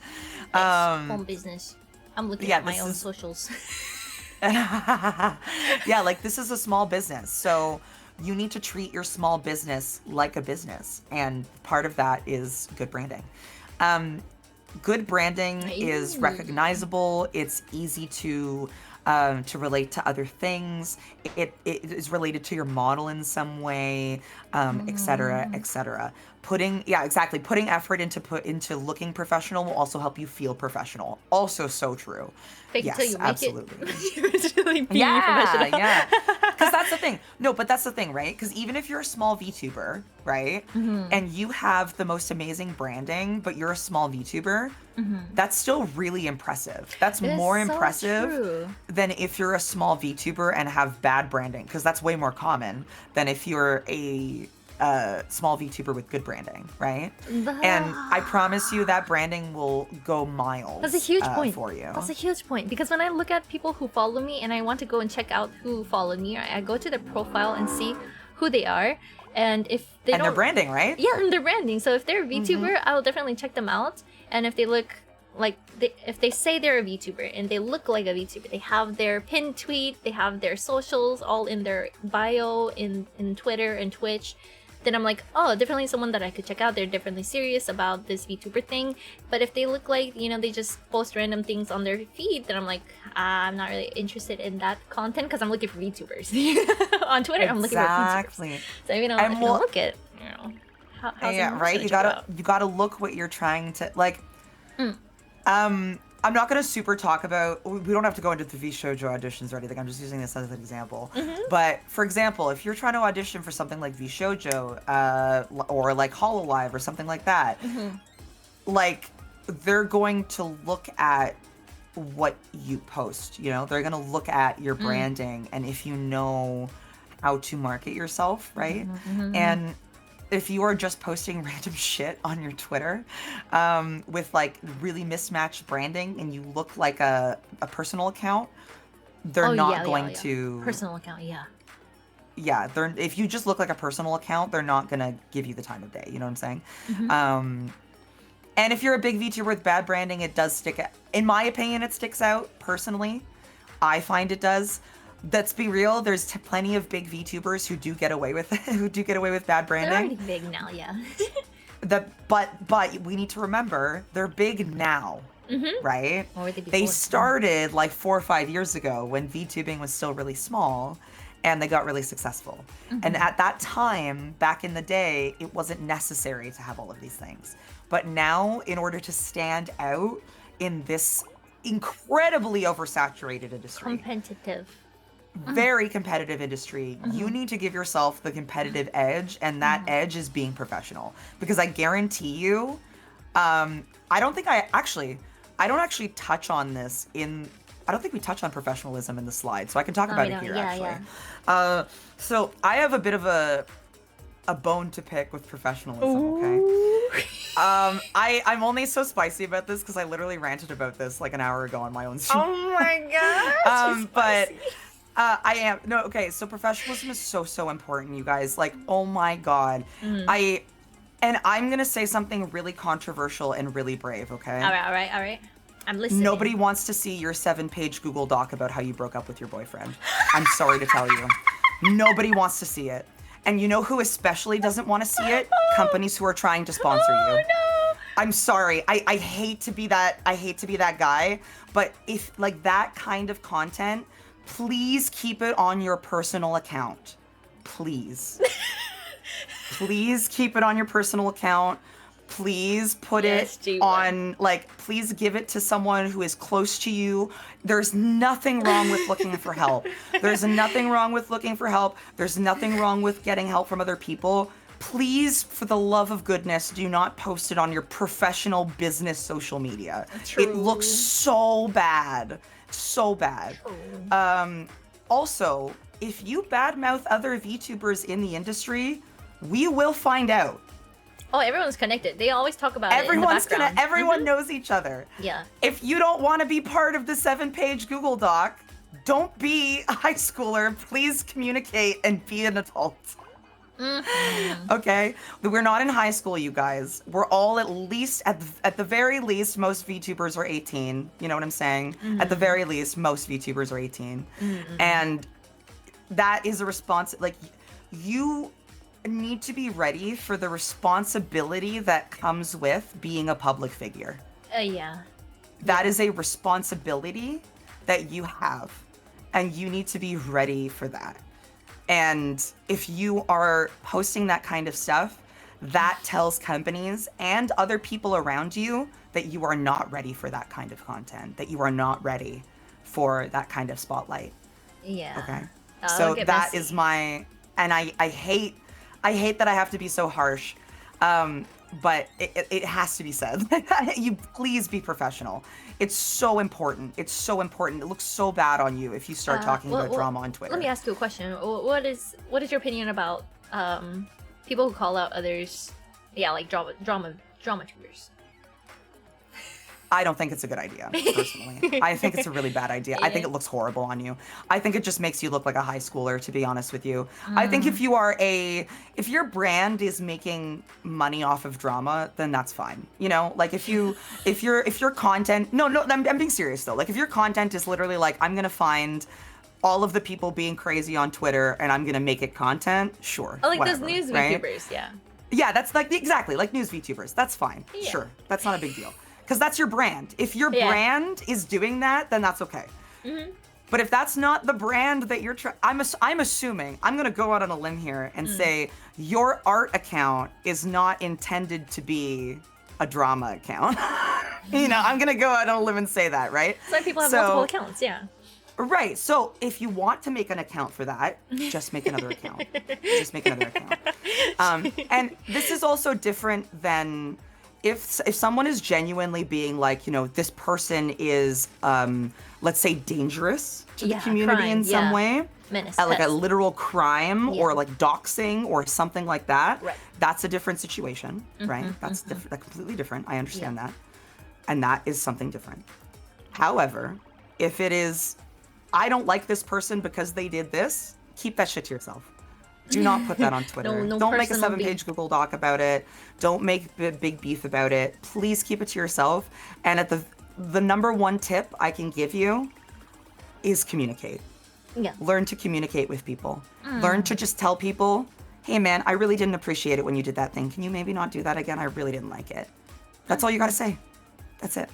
Home business. I'm looking at my own is... socials. Yeah, like this is a small business. So you need to treat your small business like a business. And part of that is good branding. Good branding is recognizable. It's easy to relate to other things. It is related to your model in some way, et cetera, et cetera. Putting effort into looking professional will also help you feel professional. Also so true. Fake yes, until you make absolutely. It. Really be professional. Yeah. Because that's the thing. No, but that's the thing, right? Because even if you're a small VTuber, right, and you have the most amazing branding, but you're a small VTuber, that's still really impressive. That's more impressive than if you're a small VTuber and have bad branding, because that's way more common than if you're a small VTuber with good branding, right? And I promise you that branding will go miles. That's a huge point for you. That's a huge point, because when I look at people who follow me and I want to go and check out who followed me, I go to their profile and see who they are, and if they don't, their branding, right? Yeah, and their branding. So if they're a VTuber, I'll definitely check them out, and if they look like if they say they're a VTuber and they look like a VTuber, they have their pinned tweet, they have their socials all in their bio in Twitter and Twitch, then I'm like, oh, definitely someone that I could check out. They're definitely serious about this VTuber thing. But if they look like, you know, they just post random things on their feed, then I'm like, I'm not really interested in that content because I'm looking for VTubers. On Twitter, I'm looking for VTubers. So you know, if you look at, you know, how's right. You gotta look what you're trying to like. I'm not gonna super talk about. We don't have to go into the VShojo auditions or anything. I'm just using this as an example. But for example, if you're trying to audition for something like VShojo, or like Hololive or something like that, like they're going to look at what you post. You know, they're gonna look at your branding and if you know how to market yourself, right? And if you are just posting random shit on your Twitter with like really mismatched branding and you look like a personal account, they're not going to... Personal account, Yeah, if you just look like a personal account, they're not going to give you the time of day, you know what I'm saying? And if you're a big VTuber with bad branding, it does stick out. In my opinion, it sticks out, personally. I find it does. Let's be real. There's plenty of big VTubers who do get away with it, who do get away with bad branding. They're already big now, yeah. But we need to remember they're big now, right? Or they started like 4 or 5 years ago when VTubing was still really small, and they got really successful. And at that time, back in the day, it wasn't necessary to have all of these things. But now, in order to stand out in this incredibly oversaturated industry, very competitive industry, you need to give yourself the competitive edge, and that edge is being professional. Because I guarantee you, I don't actually touch on this I don't think we touch on professionalism in the slide, so I can talk about it here, actually. So I have a bit of a bone to pick with professionalism, okay? I'm only so spicy about this because I literally ranted about this like an hour ago on my own stream. Oh my gosh! But I am so professionalism is so important, you guys. Like, oh my god. I'm gonna say something really controversial and really brave, okay? All right. I'm listening. Nobody wants to see your 7-page Google Doc about how you broke up with your boyfriend. I'm sorry to tell you. Nobody wants to see it. And you know who especially doesn't want to see it? Companies who are trying to sponsor you. No. I'm sorry. I hate to be that guy, but if like that kind of content, please keep it on your personal account. Please. Please keep it on your personal account. Please put it on, like, please give it to someone who is close to you. There's nothing wrong with looking for help. There's nothing wrong with looking for help. There's nothing wrong with getting help from other people. Please, for the love of goodness, do not post it on your professional business social media. True. It looks so bad. So bad. Also, if you badmouth other VTubers in the industry, we will find out. Oh, everyone's connected. They always talk about it in the background. Everyone knows each other. Yeah. If you don't want to be part of the 7-page Google Doc, don't be a high schooler. Please communicate and be an adult. Okay? We're not in high school, you guys. We're all at least, at the very least, most VTubers are 18. You know what I'm saying? At the very least, most VTubers are 18. And that is a response, like, you need to be ready for the responsibility that comes with being a public figure. That is a responsibility that you have, and you need to be ready for that. And if you are posting that kind of stuff, that tells companies and other people around you that you are not ready for that kind of content, that you are not ready for that kind of spotlight. Okay. So that is my, and I hate that I have to be so harsh, but it has to be said. You please be professional. It's so important. It's so important. It looks so bad on you if you start talking about drama on Twitter. Let me ask you a question. What is your opinion about people who call out others? Yeah, like drama tubers. I don't think it's a good idea, personally. I think it's a really bad idea. I think it looks horrible on you. I think it just makes you look like a high schooler, to be honest with you. I think if your brand is making money off of drama, then that's fine. You know, like if your content, no, I'm being serious though. Like if your content is literally like, I'm gonna find all of the people being crazy on Twitter and I'm gonna make it content, sure. Oh, like whatever, those news right? VTubers, yeah. Yeah, that's like exactly like news VTubers. That's fine. Yeah. Sure. That's not a big deal. Because that's your brand. If your brand is doing that, then that's okay. But if that's not the brand that you're I'm assuming, I'm gonna go out on a limb here and say your art account is not intended to be a drama account. You know, I'm gonna go out on a limb and say that, right? Some people have multiple accounts, yeah. Right. So if you want to make an account for that, just make another account. Just make another account. And this is also different than if someone is genuinely being like, you know, this person is, let's say, dangerous to the community in some way. Menace. Like a literal crime or like doxing or something like that. Right. That's a different situation, right? That's different. That's completely different. I understand that. And that is something different. However, if it is, I don't like this person because they did this, keep that shit to yourself. Do not put that on Twitter. No Don't make a personal 7-page Google Doc about it. Don't make big beef about it. Please keep it to yourself. And at the number one tip I can give you is communicate. Yeah. Learn to communicate with people. Learn to just tell people, hey man, I really didn't appreciate it when you did that thing. Can you maybe not do that again? I really didn't like it. That's all you gotta say. That's it.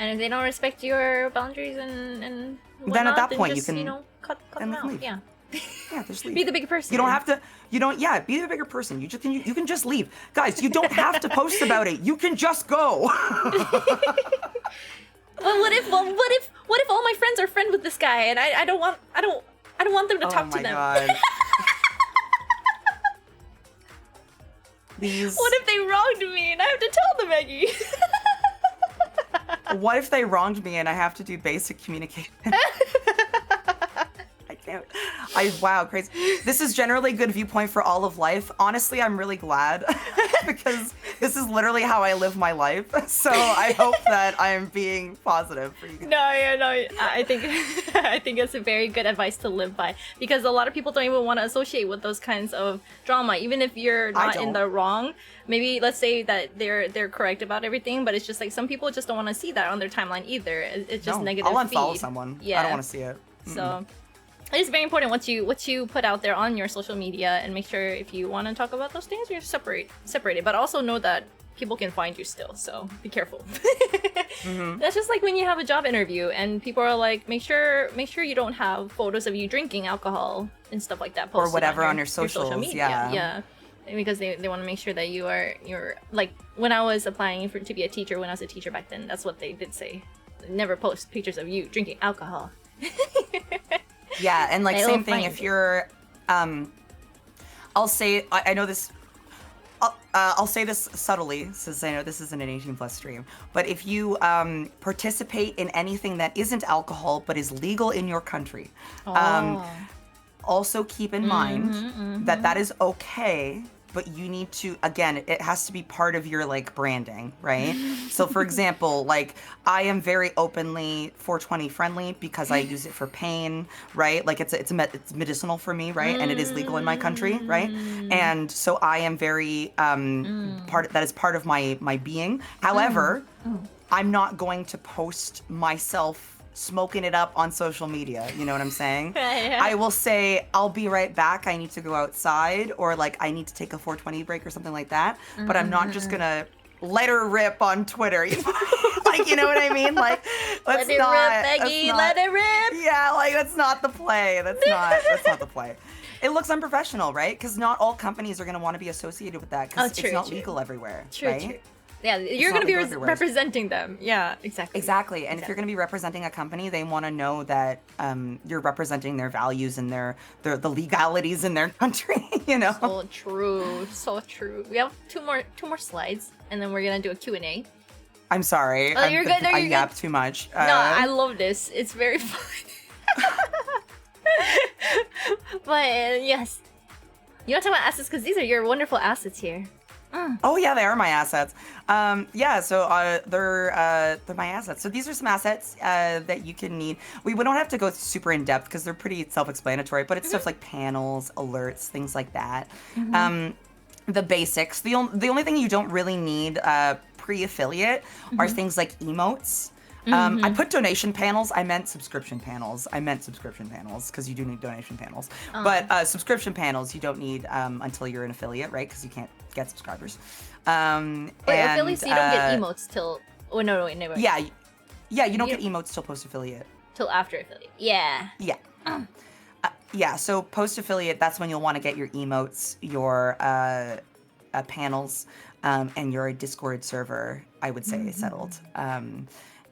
And if they don't respect your boundaries and whatnot, then at that then point just, you can you know, cut them out. leave. Yeah. Yeah, just leave. Be the bigger person. You don't have to. Be the bigger person. You can just leave, guys. You don't have to post about it. You can just go. Well, what if all my friends are friends with this guy and I don't want them to talk to them. God. Please. What if they wronged me and I have to tell them, Eggie? What if they wronged me and I have to do basic communication? I can't. Wow, crazy. This is generally a good viewpoint for all of life. Honestly, I'm really glad because this is literally how I live my life. So I hope that I am being positive for you guys. No, I think I think it's a very good advice to live by because a lot of people don't even want to associate with those kinds of drama, even if you're not in the wrong. Maybe let's say that they're correct about everything, but it's just like some people just don't want to see that on their timeline either. It's just negative. I'll unfollow feed. someone. Yeah. I don't want to see it. So it's very important what you put out there on your social media, and make sure if you want to talk about those things, you're separated. But also know that people can find you still, so be careful. That's just like when you have a job interview and people are like, make sure you don't have photos of you drinking alcohol and stuff like that posted or whatever on your social socials. media. Yeah. Because they want to make sure that you're like, when I was applying to be a teacher, when I was a teacher back then, that's what they did say. Never post pictures of you drinking alcohol. Yeah, and like They'll same thing find if you're I'll say I know this I'll say this subtly since I know this isn't an 18+ stream, but if you participate in anything that isn't alcohol but is legal in your country, also keep in mind that is okay, but you need to, again, it has to be part of your like branding, right? So for example, like I am very openly 420 friendly because I use it for pain, right? Like it's medicinal for me, right? And it is legal in my country, right? And so I am very that is part of my being. However, I'm not going to post myself smoking it up on social media, you know what I'm saying? Yeah. I will say, I'll be right back, I need to go outside, or like I need to take a 420 break or something like that, but I'm not just gonna let her rip on Twitter. Like, you know what I mean? Like, let's let it rip, Eggie, let it rip! Yeah, like that's not the play. That's not the play. It looks unprofessional, right? Because not all companies are gonna want to be associated with that because it's not legal everywhere, right? True. Yeah, you're going to be representing them. Yeah, exactly. Exactly. And if you're going to be representing a company, they want to know that you're representing their values and the legalities in their country, you know? So true. So true. We have two more slides, and then we're going to do a Q&A. I'm sorry. Oh, you're good. No, I you're yap good. too much. No, I love this. It's very fun. But yes. You want to talk about assets? Because these are your wonderful assets here. Oh yeah, they are my assets. Yeah, so they're my assets. So these are some assets that you can need. We don't have to go super in depth because they're pretty self-explanatory, but it's stuff like panels, alerts, things like that. The basics. The only thing you don't really need pre-affiliate are things like emotes. I put donation panels. I meant subscription panels. Because you do need donation panels. But subscription panels you don't need until you're an affiliate, right? Because you can't get subscribers. Wait, affiliates, you don't get emotes till... Oh, no, wait, never. Yeah, you don't get emotes till post-affiliate. Till after affiliate. Yeah. Yeah. Yeah, so post-affiliate, that's when you'll want to get your emotes, your panels, and your Discord server, I would say, settled.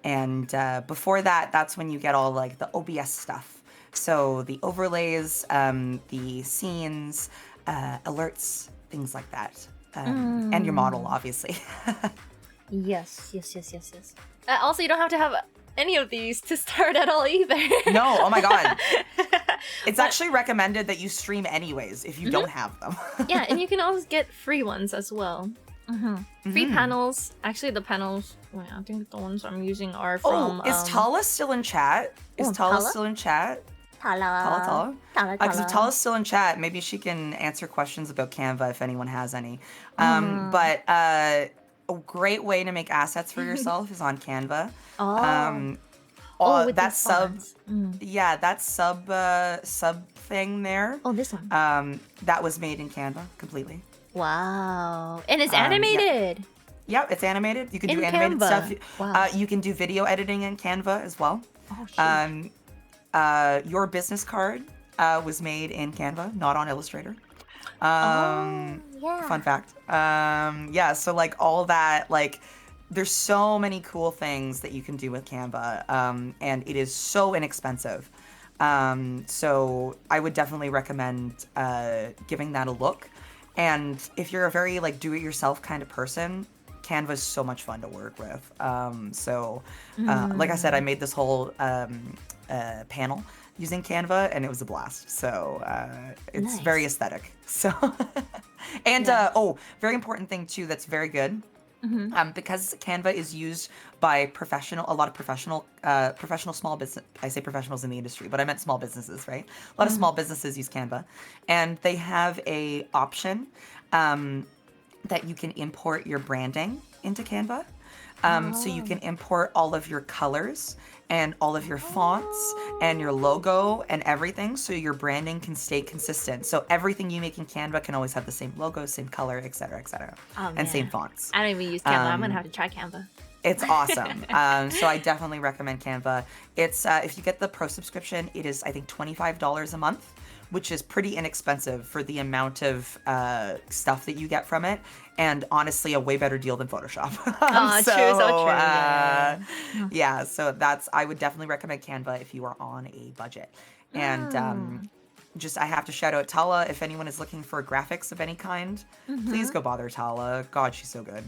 And before that, that's when you get all like the OBS stuff. So the overlays, the scenes, alerts, things like that. And your model, obviously. Yes. Also, you don't have to have any of these to start at all either. No, oh my god. It's actually recommended that you stream anyways if you don't have them. Yeah, and you can always get free ones as well. Free panels. Actually, the panels, I think the ones I'm using are from... is Tala still in chat? Is Tala still in chat? Tala. Because if Tala's still in chat, maybe she can answer questions about Canva if anyone has any. But a great way to make assets for yourself is on Canva. With that the sub, fonts. yeah, that sub thing there. Oh, this one. That was made in Canva completely. Wow. And it's animated. Yep, it's animated. You can do In animated Canva. stuff. Wow. You can do video editing in Canva as well. Oh, shit. Your business card was made in Canva, not on Illustrator. Yeah. Fun fact. Yeah, so like all that, like there's so many cool things that you can do with Canva, and it is so inexpensive. So I would definitely recommend giving that a look. And if you're a very like do-it-yourself kind of person, Canva is so much fun to work with. Like I said, I made this whole panel using Canva, and it was a blast. So it's very aesthetic. So, and very important thing too that's very good. Because Canva is used by a lot of professional small business. I say professionals in the industry, but I meant small businesses, right? A lot of small businesses use Canva, and they have a option that you can import your branding into Canva. So you can import all of your colors and all of your fonts and your logo and everything, so your branding can stay consistent. So everything you make in Canva can always have the same logo, same color, etc., and same fonts. I don't even use Canva. I'm gonna have to try Canva. It's awesome. So I definitely recommend Canva. It's if you get the pro subscription, it is I think $25 a month, which is pretty inexpensive for the amount of stuff that you get from it, and honestly a way better deal than Photoshop. True. Yeah, so I would definitely recommend Canva if you are on a budget. And I have to shout out Tala. If anyone is looking for graphics of any kind, please go bother Tala. God, she's so good.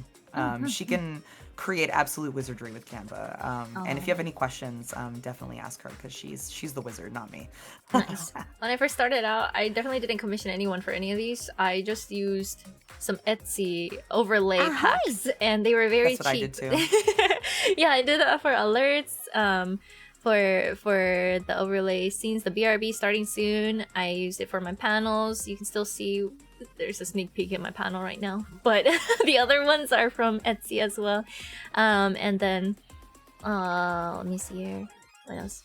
She can create absolute wizardry with Canva. And if you have any questions, definitely ask her, because she's the wizard, not me. Nice. When I first started out, I definitely didn't commission anyone for any of these. I just used some Etsy overlay packs, and they were very That's what cheap. I did too. Yeah, I did that for alerts. For the overlay scenes, the BRB starting soon. I used it for my panels. You can still see there's a sneak peek in my panel right now, but the other ones are from Etsy as well. And then let me see here. What else?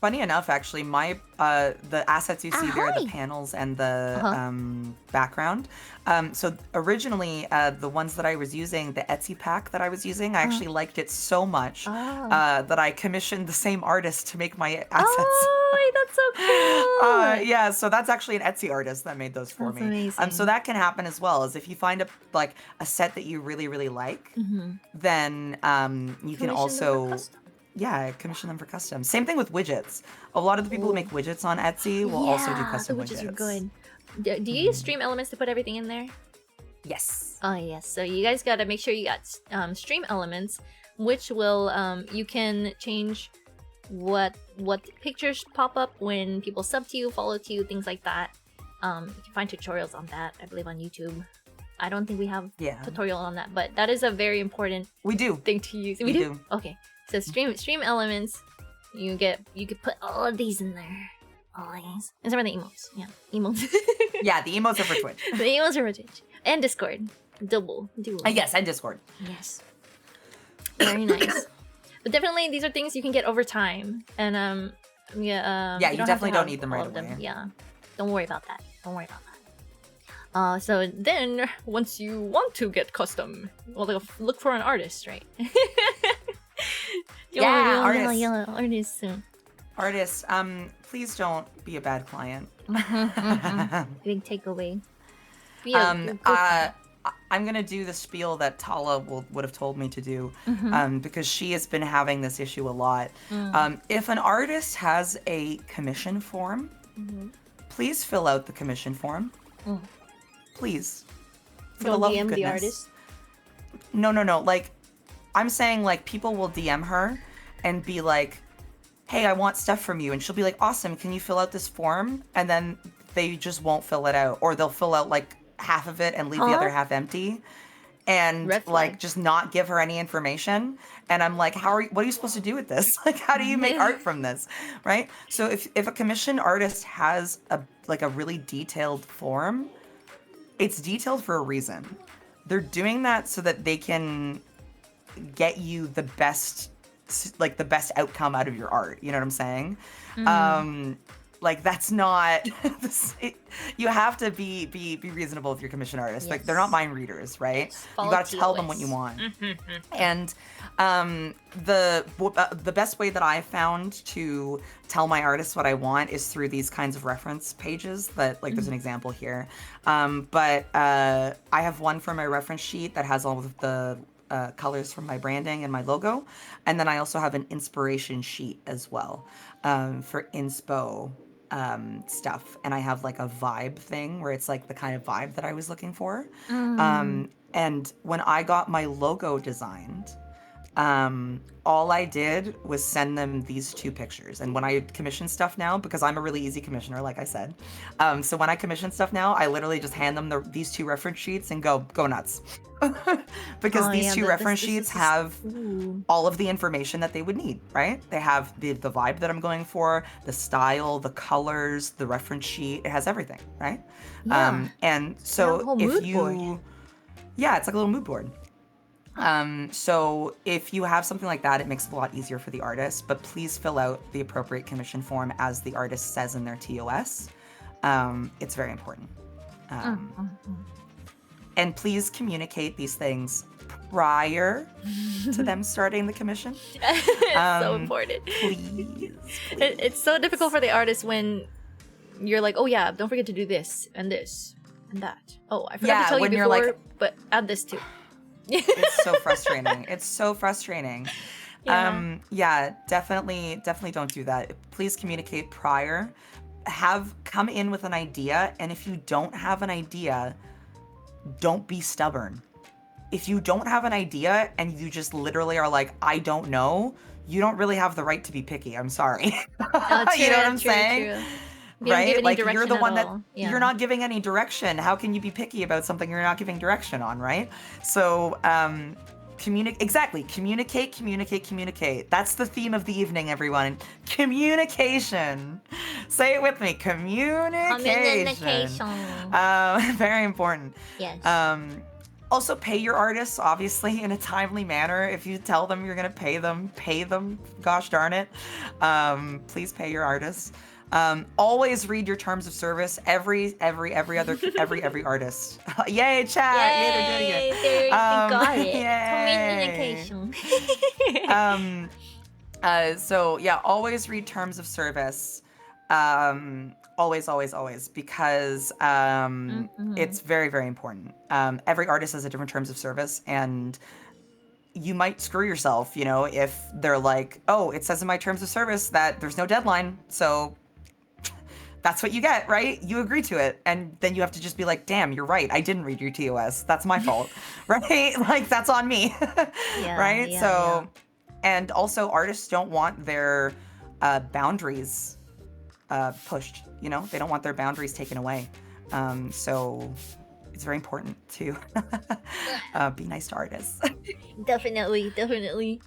Funny enough, actually, my the assets you see there, the panels and the background. So originally, the ones that I was using, the Etsy pack that I was using, I actually liked it so much that I commissioned the same artist to make my assets. Oh, that's so cool! Yeah, so that's actually an Etsy artist that made those for me. Amazing. So that can happen as well, as if you find a set that you really, really like, then you can also... Yeah, commission them for custom. Same thing with widgets. A lot of the people who make widgets on Etsy will also do custom the widgets. Are good. Do you use Stream Elements to put everything in there? Yes. Oh, yes. So you guys gotta make sure you got Stream Elements, which will you can change what pictures pop up when people sub to you, follow to you, things like that. You can find tutorials on that, I believe, on YouTube. I don't think we have Yeah. tutorial on that, but that is a very important We do. thing to use. We do. Okay. So stream elements, you could put all of these in there. All these. And some of the emotes. Yeah. Emotes. Yeah, the emotes are for Twitch. The emotes are for Twitch. And Discord. Dual. Yes, and Discord. Yes. Very nice. But definitely these are things you can get over time. And Yeah, you have definitely to don't have need them all right of them. away. Yeah. Don't worry about that. So then once you want to get custom, well, look for an artist, right? Artist. Artist. Artists, please don't be a bad client. Big takeaway. I'm gonna do the spiel that Tala would have told me to do, because she has been having this issue a lot. If an artist has a commission form, please fill out the commission form. Please. For the love of DM goodness. the artist. No. Like, I'm saying, like, people will DM her and be like, hey, I want stuff from you. And she'll be like, awesome, can you fill out this form? And then they just won't fill it out. Or they'll fill out, like, half of it and leave the other half empty. And, like, just not give her any information. And I'm like, what are you supposed to do with this? Like, how do you make art from this? Right? So if a commissioned artist has a really detailed form, it's detailed for a reason. They're doing that so that they can get you the best outcome out of your art. You know what I'm saying? Like, that's not you have to be reasonable with your commission artists. Yes. Like, they're not mind readers, right? Yes. You gotta tell them what you want. And the best way that I found to tell my artists what I want is through these kinds of reference pages that, like, there's an example here. But I have one for my reference sheet that has all of the colors from my branding and my logo. And then I also have an inspiration sheet as well for inspo stuff. And I have, like, a vibe thing where it's, like, the kind of vibe that I was looking for. And when I got my logo designed, all I did was send them these two pictures. And when I commission stuff now, because I'm a really easy commissioner, like I said, so when I commission stuff now, I literally just hand them these two reference sheets and go nuts. Because these two reference sheets have all of the information that they would need, right? They have the vibe that I'm going for, the style, the colors, the reference sheet. It has everything, right? Yeah. And so if you... board. Yeah, it's like a little mood board. So if you have something like that, it makes it a lot easier for the artist, but please fill out the appropriate commission form as the artist says in their TOS. It's very important. And please communicate these things prior to them starting the commission. It's so important. Please. It's so difficult for the artist when you're like, oh yeah, don't forget to do this and that. Oh, I forgot to tell you before, but add this too. It's so frustrating. It's so frustrating. Yeah. Definitely don't do that. Please communicate prior. Come in with an idea, and if you don't have an idea, don't be stubborn. If you don't have an idea and you just literally are like, I don't know, you don't really have the right to be picky. I'm sorry. Oh, true, you know what I'm true, saying? True. Right? Like, you're the one that you're not giving any direction. How can you be picky about something you're not giving direction on, right? So, communicate. That's the theme of the evening, everyone. Communication. Say it with me. Communication. Very important. Yes. Also, pay your artists, obviously, in a timely manner. If you tell them you're gonna pay them. Gosh darn it. Please pay your artists. Always read your terms of service. Every artist. Yay, chat! Yay, they're doing it. There, got it. Yay. Communication. So yeah, always read terms of service. Always, because it's very, very important. Every artist has a different terms of service, and you might screw yourself, you know, if they're like, oh, it says in my terms of service that there's no deadline, so that's what you get, right? You agree to it. And then you have to just be like, damn, you're right. I didn't read your TOS. That's my fault, right? Like, that's on me, right? And also, artists don't want their boundaries pushed, you know? They don't want their boundaries taken away. So it's very important to be nice to artists. Definitely.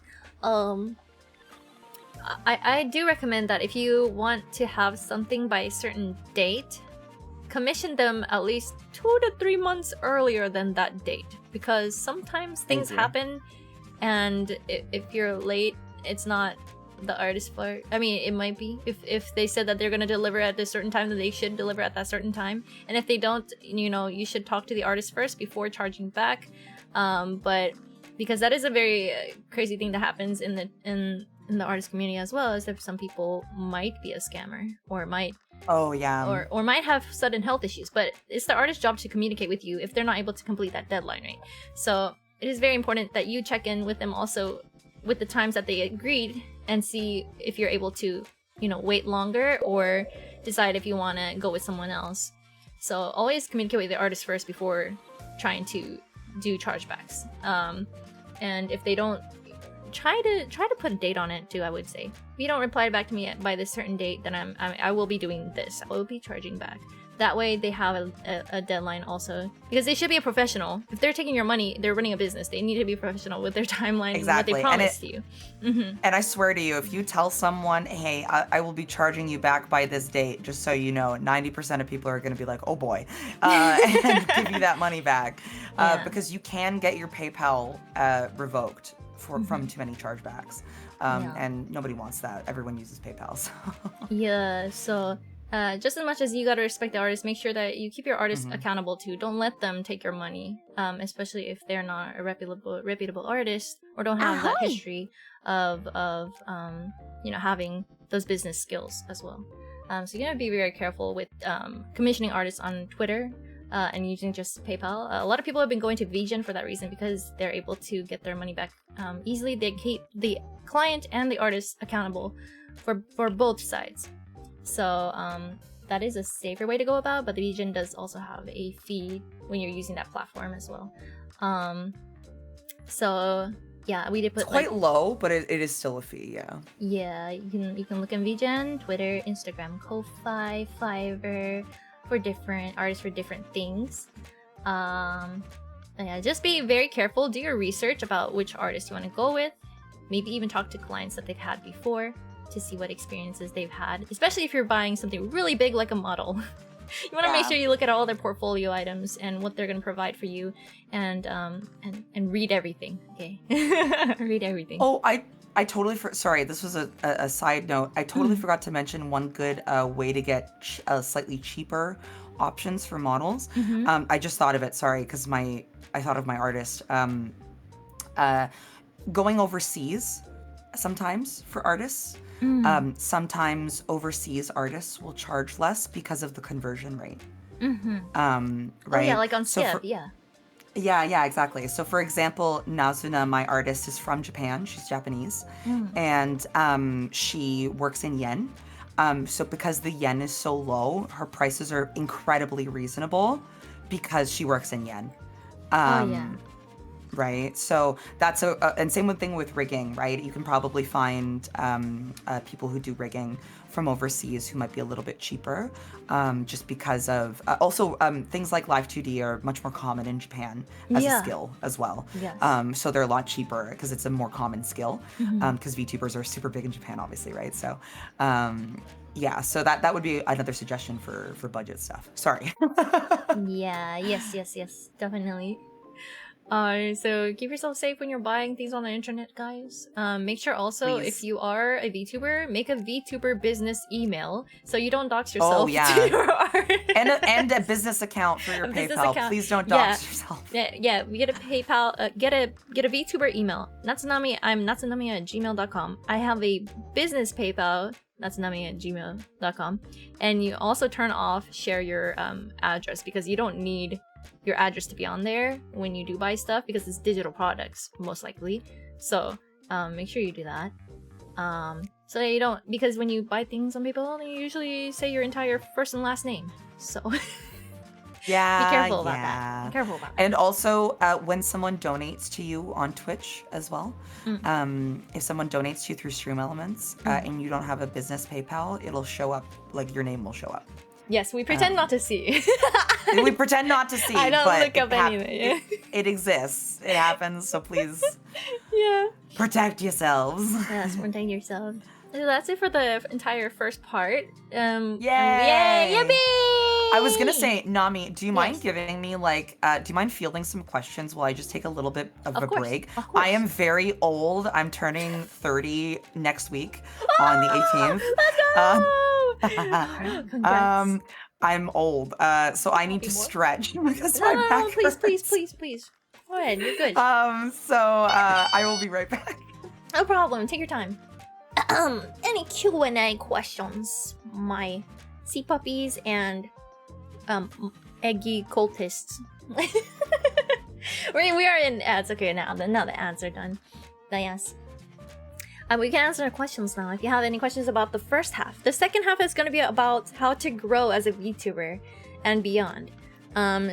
I do recommend that if you want to have something by a certain date, commission them at least 2 to 3 months earlier than that date, because sometimes things happen, and if you're late, it's not the artist's fault. I mean, it might be. If they said that they're gonna deliver at a certain time, then they should deliver at that certain time. And if they don't, you should talk to the artist first before charging back. But because that is a very crazy thing that happens in the artist community as well, is that some people might be a scammer or might or might have sudden health issues. But it's the artist's job to communicate with you if they're not able to complete that deadline, right? So it is very important that you check in with them also with the times that they agreed, and see if you're able to, wait longer or decide if you want to go with someone else. So always communicate with the artist first before trying to do chargebacks. And if they don't, try to put a date on it too, I would say. If you don't reply back to me by this certain date, then I will be doing this. I will be charging back. That way they have a deadline also, because they should be a professional. If they're taking your money, they're running a business. They need to be professional with their timeline and what they promised you. And I swear to you, if you tell someone, hey, I will be charging you back by this date, just so you know, 90% of people are going to be like, oh boy, and give you that money back. Because you can get your PayPal revoked from too many chargebacks. And nobody wants that. Everyone uses PayPal. So. Yeah, so just as much as you gotta respect the artist, make sure that you keep your artist accountable too. Don't let them take your money, especially if they're not a reputable artist or don't have that history of having those business skills as well. So you gotta be very careful with commissioning artists on Twitter and using just PayPal. A lot of people have been going to VGen for that reason, because they're able to get their money back easily. They keep the client and the artist accountable for both sides. So that is a safer way to go about, but the VGen does also have a fee when you're using that platform as well. So yeah, we did put it's quite low, but it is still a fee. Yeah, you can look in VGen, Twitter, Instagram, Ko-Fi, Fiverr, for different artists for different things. Yeah, just be very careful. Do your research about which artist you want to go with. Maybe even talk to clients that they've had before to see what experiences they've had, especially if you're buying something really big like a model. You want to make sure you look at all their portfolio items and what they're going to provide for you, and read everything. Okay. Read everything. Oh, I totally sorry, this was a side note. I totally forgot to mention one good way to get slightly cheaper options for models. I just thought of it, sorry, because I thought of my artist. Going overseas sometimes for artists. Sometimes overseas artists will charge less because of the conversion rate. Right? Oh yeah, like on Skip, Yeah, exactly. So for example, Nazuna, my artist, is from Japan. She's Japanese. And she works in yen. So because the yen is so low, her prices are incredibly reasonable because she works in yen. Right, so that's and same thing with rigging, right? You can probably find people who do rigging from overseas who might be a little bit cheaper, just because of also things like Live 2D are much more common in Japan as a skill as well. So they're a lot cheaper because it's a more common skill, because VTubers are super big in Japan, obviously, right? So yeah, so that would be another suggestion for budget stuff. Sorry. Yes, definitely. So keep yourself safe when you're buying things on the internet, guys. Make sure also, if you are a VTuber, make a VTuber business email so you don't dox yourself to your art. and a business account for your PayPal. Please don't dox yourself. Yeah, we get a PayPal, get a VTuber email. Natsunami, I'm natsunami@gmail.com. I have a business PayPal, natsunami@gmail.com. And you also turn off share your address, because you don't need your address to be on there when you do buy stuff, because it's digital products most likely. So make sure you do that, so that you don't, because when you buy things on PayPal, you usually say your entire first and last name, so be careful about that. Be careful about that. And also when someone donates to you on Twitch as well, if someone donates to you through Stream Elements and you don't have a business PayPal, it'll show up, like your name will show up. Yes, we pretend not to see. We pretend not to see. I don't but look up anything. It exists. It happens. So please, Yeah. protect yourselves. Yes, protect yourself. So that's it for the entire first part. Yay! Yay! Yippee! I was gonna say, Nami, do you mind Yes. giving me like, do you mind fielding some questions while I just take a little bit of a course, break? of course. I am very old. I'm turning 30 next week on the 18th. Let's go! Congrats. I'm old, so I need to Happy boy. stretch because No, my back please. hurts. Go ahead, you're good. So I will be right back. No problem, take your time. Any Q&A questions, my sea puppies and Eggie cultists? we are in ads. Okay, now the ads are done. But yes. We can answer questions now if you have any questions about the first half. The second half is going to be about how to grow as a VTuber and beyond.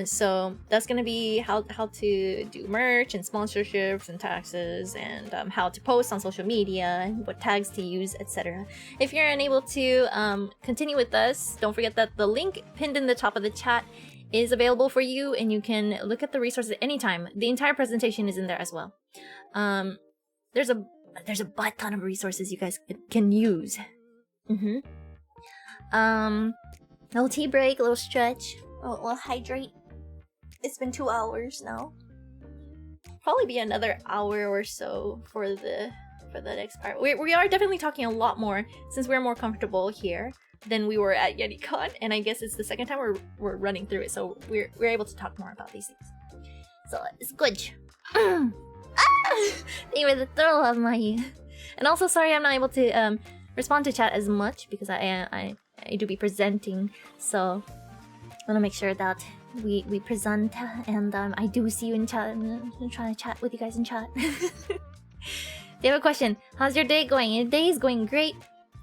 So that's going to be how to do merch and sponsorships and taxes and how to post on social media, what tags to use, etc. If you're unable to continue with us, don't forget that the link pinned in the top of the chat is available for you and you can look at the resources anytime. The entire presentation is in there as well. There's a butt ton of resources you guys can use. Little tea break, a little stretch, a little hydrate. It's been 2 hours now. Probably be another hour or so for the next part. We are definitely talking a lot more since we're more comfortable here than we were at Yeticon, and I guess it's the second time we're running through it, so we're able to talk more about these things. So it's good. Thank you for the throw of my... And also, sorry I'm not able to respond to chat as much because I do be presenting, so I want to make sure that we present and I do see you in chat. I'm trying to chat with you guys in chat. They have a question. How's your day going? Your day is going great.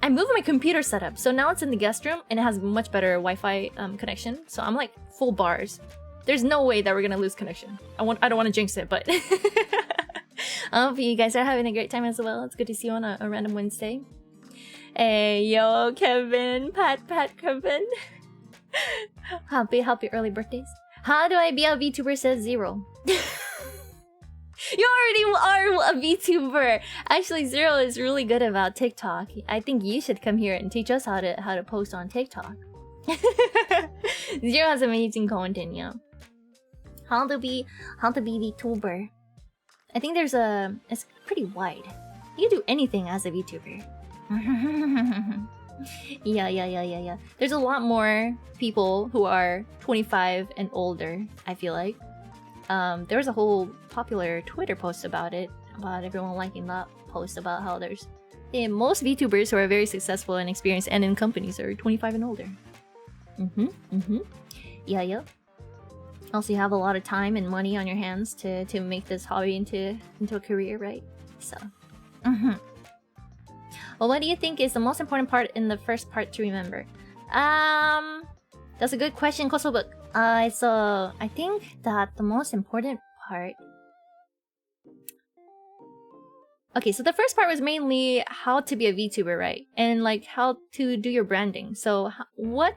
I moved my computer setup, so now it's in the guest room and it has much better Wi-Fi connection. So I'm like full bars. There's no way that we're gonna lose connection. I don't want to jinx it, but I hope you guys are having a great time as well. It's good to see you on a random Wednesday. Hey, yo, Kevin, Pat, Kevin. Happy early birthdays. How do I be a VTuber? Says Zero. You already are a VTuber. Actually, Zero is really good about TikTok. I think you should come here and teach us how to post on TikTok. Zero has amazing content, yeah. How to be VTuber. I think it's pretty wide. You can do anything as a VTuber. Yeah. There's a lot more people who are 25 and older, I feel like. There was a whole popular Twitter post about it, about everyone liking that post about how there's most VTubers who are very successful and experienced and in companies are 25 and older. Yeah. Also, you have a lot of time and money on your hands to make this hobby into a career, right? So, Well, what do you think is the most important part in the first part to remember? That's a good question, Kosobook. So I think that the most important part... Okay, so the first part was mainly how to be a VTuber, right? And like how to do your branding. So what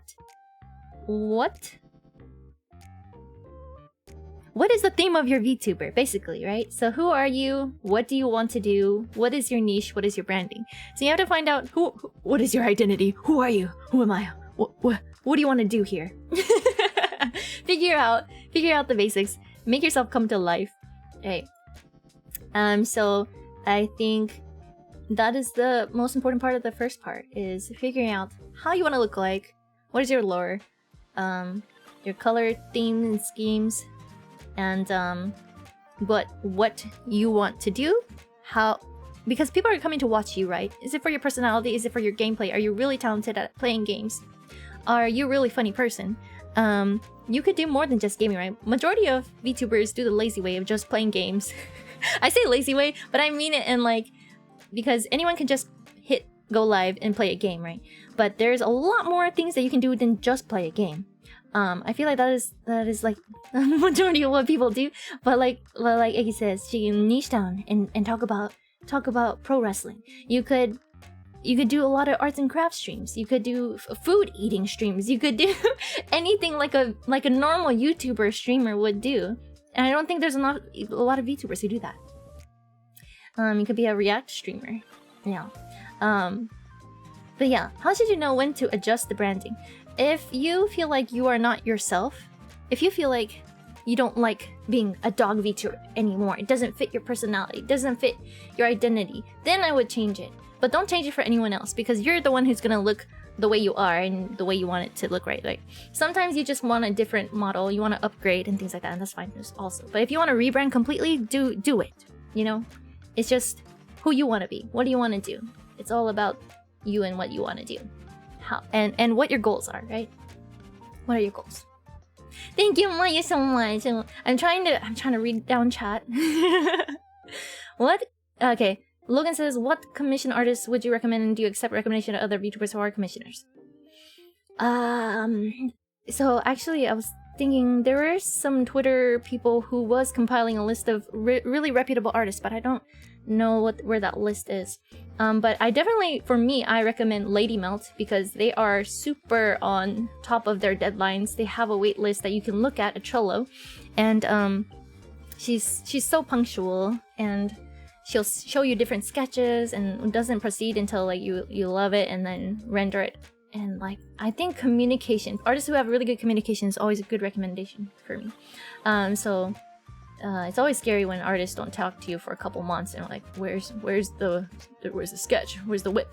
is the theme of your VTuber, basically, right? So who are you? What do you want to do? What is your niche? What is your branding? So you have to find out what is your identity? Who are you? Who am I? What do you want to do here? Figure out the basics. Make yourself come to life. Right. So I think that is the most important part of the first part, is figuring out how you want to look like, what is your lore, your color themes and schemes, and what you want to do, because people are coming to watch you, right? Is it for your personality? Is it for your gameplay? Are you really talented at playing games? Are you a really funny person? You could do more than just gaming, right? Majority of VTubers do the lazy way of just playing games. I say lazy way, but I mean it in like, because anyone can just hit go live and play a game, right? But there's a lot more things that you can do than just play a game. I feel like that is like the majority of what people do. But like Eggie says, she can niche down and talk about pro wrestling. You could You could do a lot of arts and crafts streams. You could do food eating streams. You could do anything like a normal YouTuber streamer would do. And I don't think there's a lot of VTubers who do that. You could be a React streamer. Yeah. But yeah, how should you know when to adjust the branding? If you feel like you are not yourself, if you feel like you don't like being a dog VTuber anymore, it doesn't fit your personality, it doesn't fit your identity, then I would change it. But don't change it for anyone else, because you're the one who's gonna look the way you are and the way you want it to look, right? Like sometimes you just want a different model, you want to upgrade and things like that, and that's fine also. But if you want to rebrand completely, do it. You know, it's just who you want to be. What do you want to do? It's all about you and what you want to do, how and what your goals are, right? What are your goals? Thank you, Maya, so much. I'm trying to read down chat. What? Okay. Logan says, what commission artists would you recommend, and do you accept recommendation of other VTubers who are commissioners? So actually I was thinking there were some Twitter people who was compiling a list of really reputable artists, but I don't know where that list is. But I definitely, for me, I recommend Lady Melt, because they are super on top of their deadlines. They have a wait list that you can look at Trello, and she's so punctual, and she'll show you different sketches and doesn't proceed until like you love it and then render it. And like I think communication, artists who have really good communication is always a good recommendation for me. So it's always scary when artists don't talk to you for a couple months and like where's the sketch, where's the whip.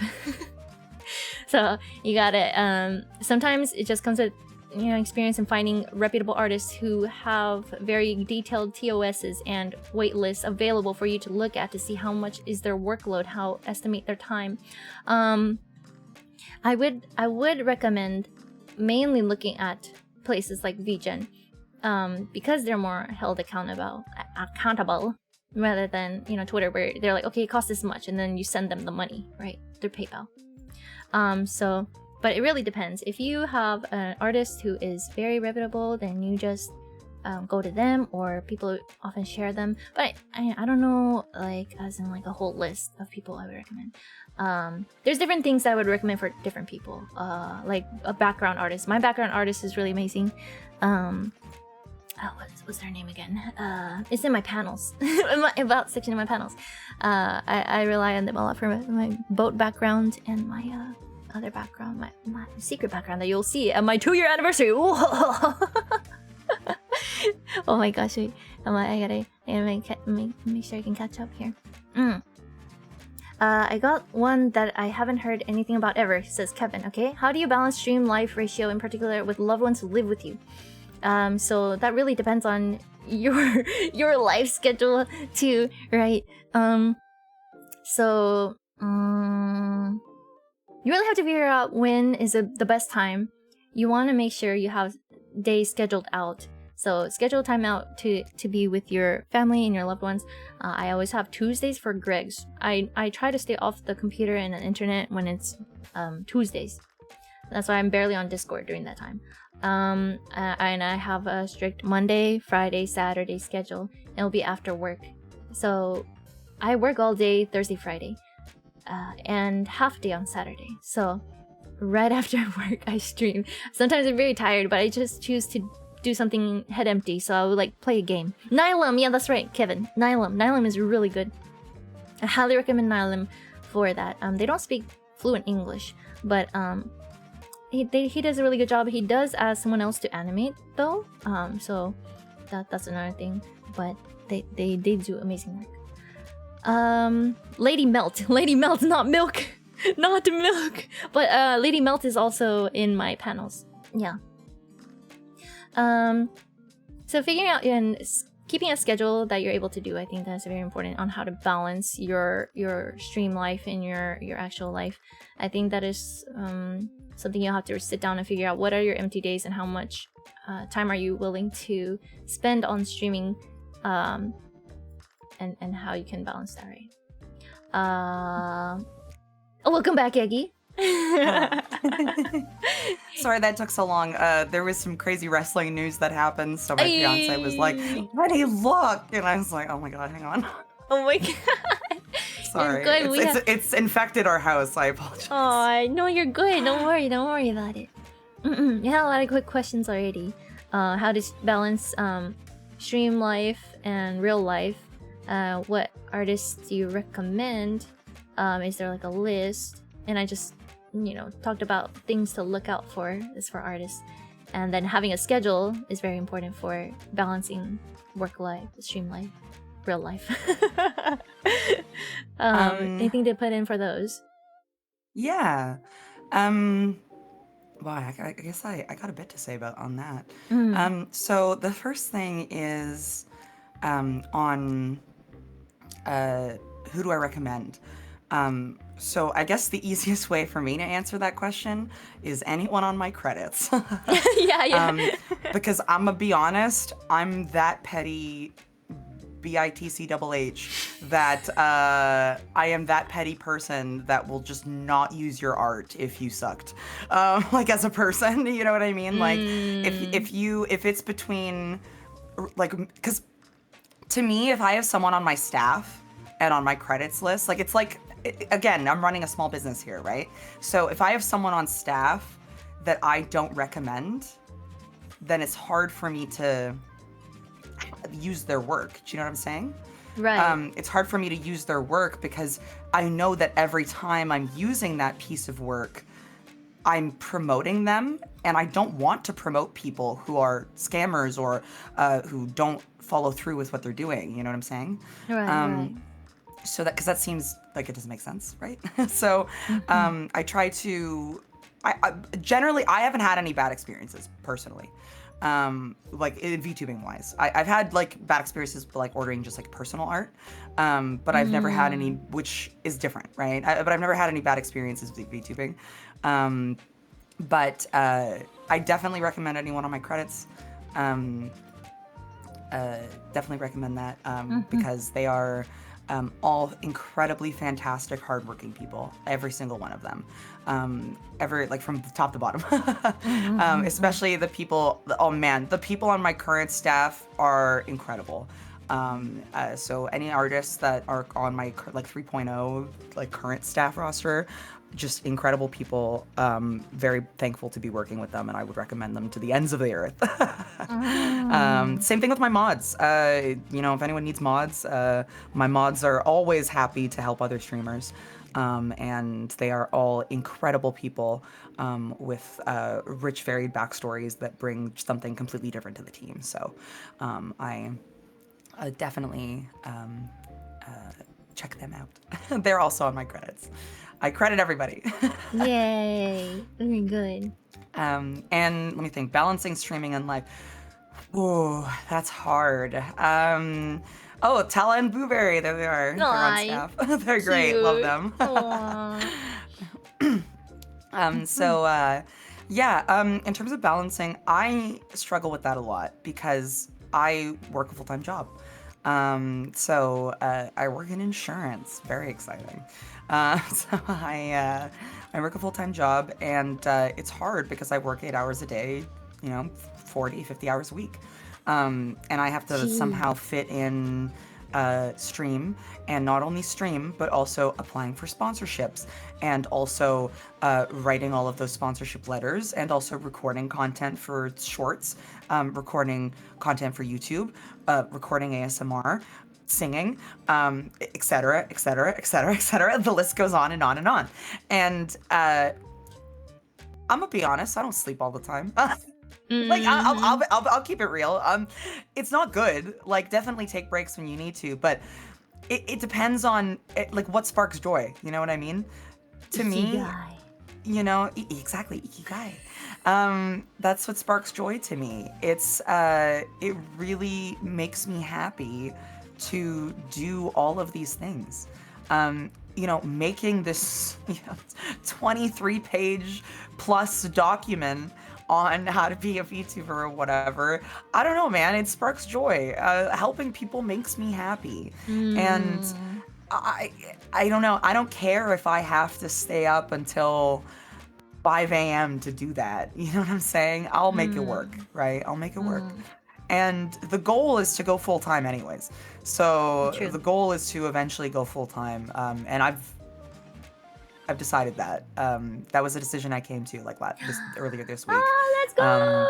So you gotta sometimes it just comes with experience in finding reputable artists who have very detailed TOSs and wait lists available for you to look at to see how much is their workload, how estimate their time. I would recommend mainly looking at places like VGen, because they're more held accountable rather than Twitter, where they're like, okay, it costs this much, and then you send them the money right through PayPal. But it really depends. If you have an artist who is very reputable, then you just go to them, or people often share them. But I don't know, like as in like a whole list of people I would recommend. There's different things I would recommend for different people. Like a background artist. My background artist is really amazing. What's their name again? It's in my panels. About section of my panels. I rely on them a lot for my boat background and my other background, my secret background that you'll see at my 2-year anniversary. Oh my gosh, wait. I gotta make sure I can catch up here. I got one that I haven't heard anything about ever, says Kevin. Okay, how do you balance stream life ratio in particular with loved ones who live with you? So that really depends on your life schedule too, right? You really have to figure out when is the best time. You want to make sure you have days scheduled out. So schedule time out to be with your family and your loved ones. I always have Tuesdays for Greg's. I try to stay off the computer and the internet when it's Tuesdays. That's why I'm barely on Discord during that time. And I have a strict Monday, Friday, Saturday schedule. It'll be after work. So I work all day Thursday, Friday. And half day on Saturday. So right after work I stream. Sometimes I'm very tired, but I just choose to do something head empty. So I would like play a game. Nylum, yeah, that's right, Kevin. Nylum is really good. I highly recommend Nylum for that. They don't speak fluent English, but he does a really good job. He does ask someone else to animate though. So that's another thing. But they do amazing work. Lady Melt, not milk. Not milk. But Lady Melt is also in my panels. Yeah. So figuring out and keeping a schedule that you're able to do, I think that's very important on how to balance your stream life and your actual life. I think that is something you'll have to sit down and figure out. What are your empty days and how much time are you willing to spend on streaming, and how you can balance that, right? Welcome back, Eggie. Sorry that took so long. There was some crazy wrestling news that happened, so my fiance was like, "Honey, look!" And I was like, "Oh my god, hang on." Oh my god. Sorry. good. It's infected our house. I apologize. Oh, no, you're good. Don't worry about it. You had a lot of quick questions already. How to balance stream life and real life. What artists do you recommend? Is there like a list? And I just, talked about things to look out for is for artists. And then having a schedule is very important for balancing work life, stream life, real life. Anything to put in for those? Yeah. Well, I guess I got a bit to say about on that. So the first thing is on who do I recommend? So I guess the easiest way for me to answer that question is anyone on my credits. Yeah. Because I'm gonna be honest, I'm that petty BITCHH that I am that petty person that will just not use your art if you sucked. Like as a person, you know what I mean? Like if it's between like, because to me, if I have someone on my staff and on my credits list, like it's like, again, I'm running a small business here, right? So if I have someone on staff that I don't recommend, then it's hard for me to use their work. Do you know what I'm saying? Right. It's hard for me to use their work because I know that every time I'm using that piece of work, I'm promoting them, and I don't want to promote people who are scammers or who don't follow through with what they're doing. You know what I'm saying? Right. So that, because that seems like it doesn't make sense, right? So I try to, generally, I haven't had any bad experiences personally. Like in VTubing wise, I've had like bad experiences like ordering just like personal art, but I've never had any, which is different, right? But I've never had any bad experiences with VTubing. But I definitely recommend anyone on my credits. Definitely recommend that because they are all incredibly fantastic, hardworking people. Every single one of them, like from top to bottom. Especially the people. Oh man, the people on my current staff are incredible. So any artists that are on my like 3.0 like current staff roster, just incredible people. Very thankful to be working with them, and I would recommend them to the ends of the earth. Same thing with my mods. If anyone needs mods, my mods are always happy to help other streamers. And they are all incredible people with rich, varied backstories that bring something completely different to the team. So I definitely check them out. They're also on my credits. I credit everybody. Yay. Very good. And let me think, balancing streaming and live. Ooh, that's hard. Tala and Blueberry, there they are. They're on staff. They're great, love them. In terms of balancing, I struggle with that a lot because I work a full-time job. I work in insurance, very exciting. I work a full-time job, and it's hard because I work 8 hours a day, 40, 50 hours a week. And I have to somehow fit in stream, and not only stream, but also applying for sponsorships, and also writing all of those sponsorship letters, and also recording content for shorts, recording content for YouTube, recording ASMR, singing, etc., etc., etc., etc. The list goes on and on and on. And I'm gonna be honest, I don't sleep all the time. Like I'll keep it real. It's not good. Like definitely take breaks when you need to, but it depends on like what sparks joy. You know what I mean? To me, exactly, ikigai. That's what sparks joy to me. It really makes me happy to do all of these things. Making this 23-page plus document on how to be a VTuber or whatever. I don't know, man. It sparks joy. Helping people makes me happy. And I don't know. I don't care if I have to stay up until 5 a.m. to do that. You know what I'm saying? I'll make it work, right? I'll make it work. And the goal is to go full time anyways. So True. the goal is to eventually go full time. And I've decided that. That was a decision I came to like earlier this week. Let's go.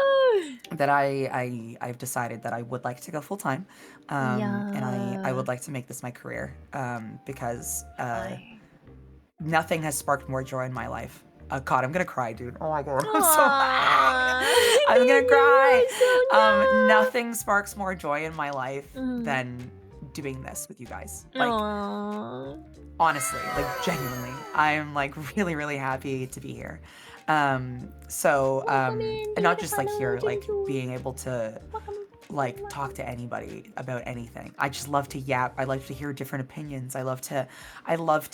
That I've decided that I would like to go full time. And I would like to make this my career. Because nothing has sparked more joy in my life. God, I'm gonna cry, dude. Oh my god, I'm gonna cry. So Nothing sparks more joy in my life than doing this with you guys. Like, honestly, like genuinely, I'm like really, really happy to be here. And not just like here, like being able to like talk to anybody about anything. I just love to yap. I love to hear different opinions. I love to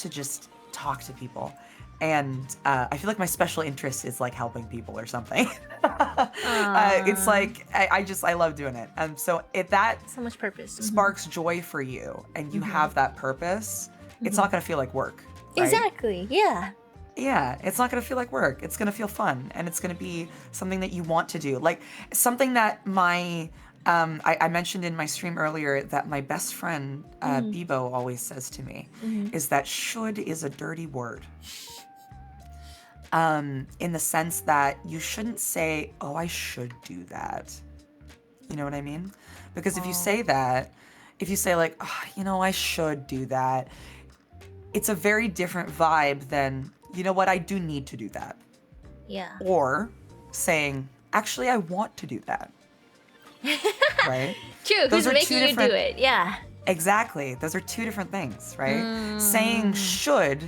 just talk to people. And I feel like my special interest is like helping people or something. It's like I love doing it. So if that so much purpose sparks joy for you, and you have that purpose, it's not gonna feel like work. Right? Exactly. Yeah. Yeah, it's not gonna feel like work. It's gonna feel fun, and it's gonna be something that you want to do. Like something that I mentioned in my stream earlier that my best friend Bibo always says to me is that should is a dirty word. In the sense that you shouldn't say, oh, I should do that. You know what I mean? Because if you say that, if you say like, oh, you know, I should do that, it's a very different vibe than, you know what, I do need to do that. Yeah. Or saying, actually, I want to do that. Right? True. Who's making you do it? Yeah. Exactly. Those are two different things, right? Saying should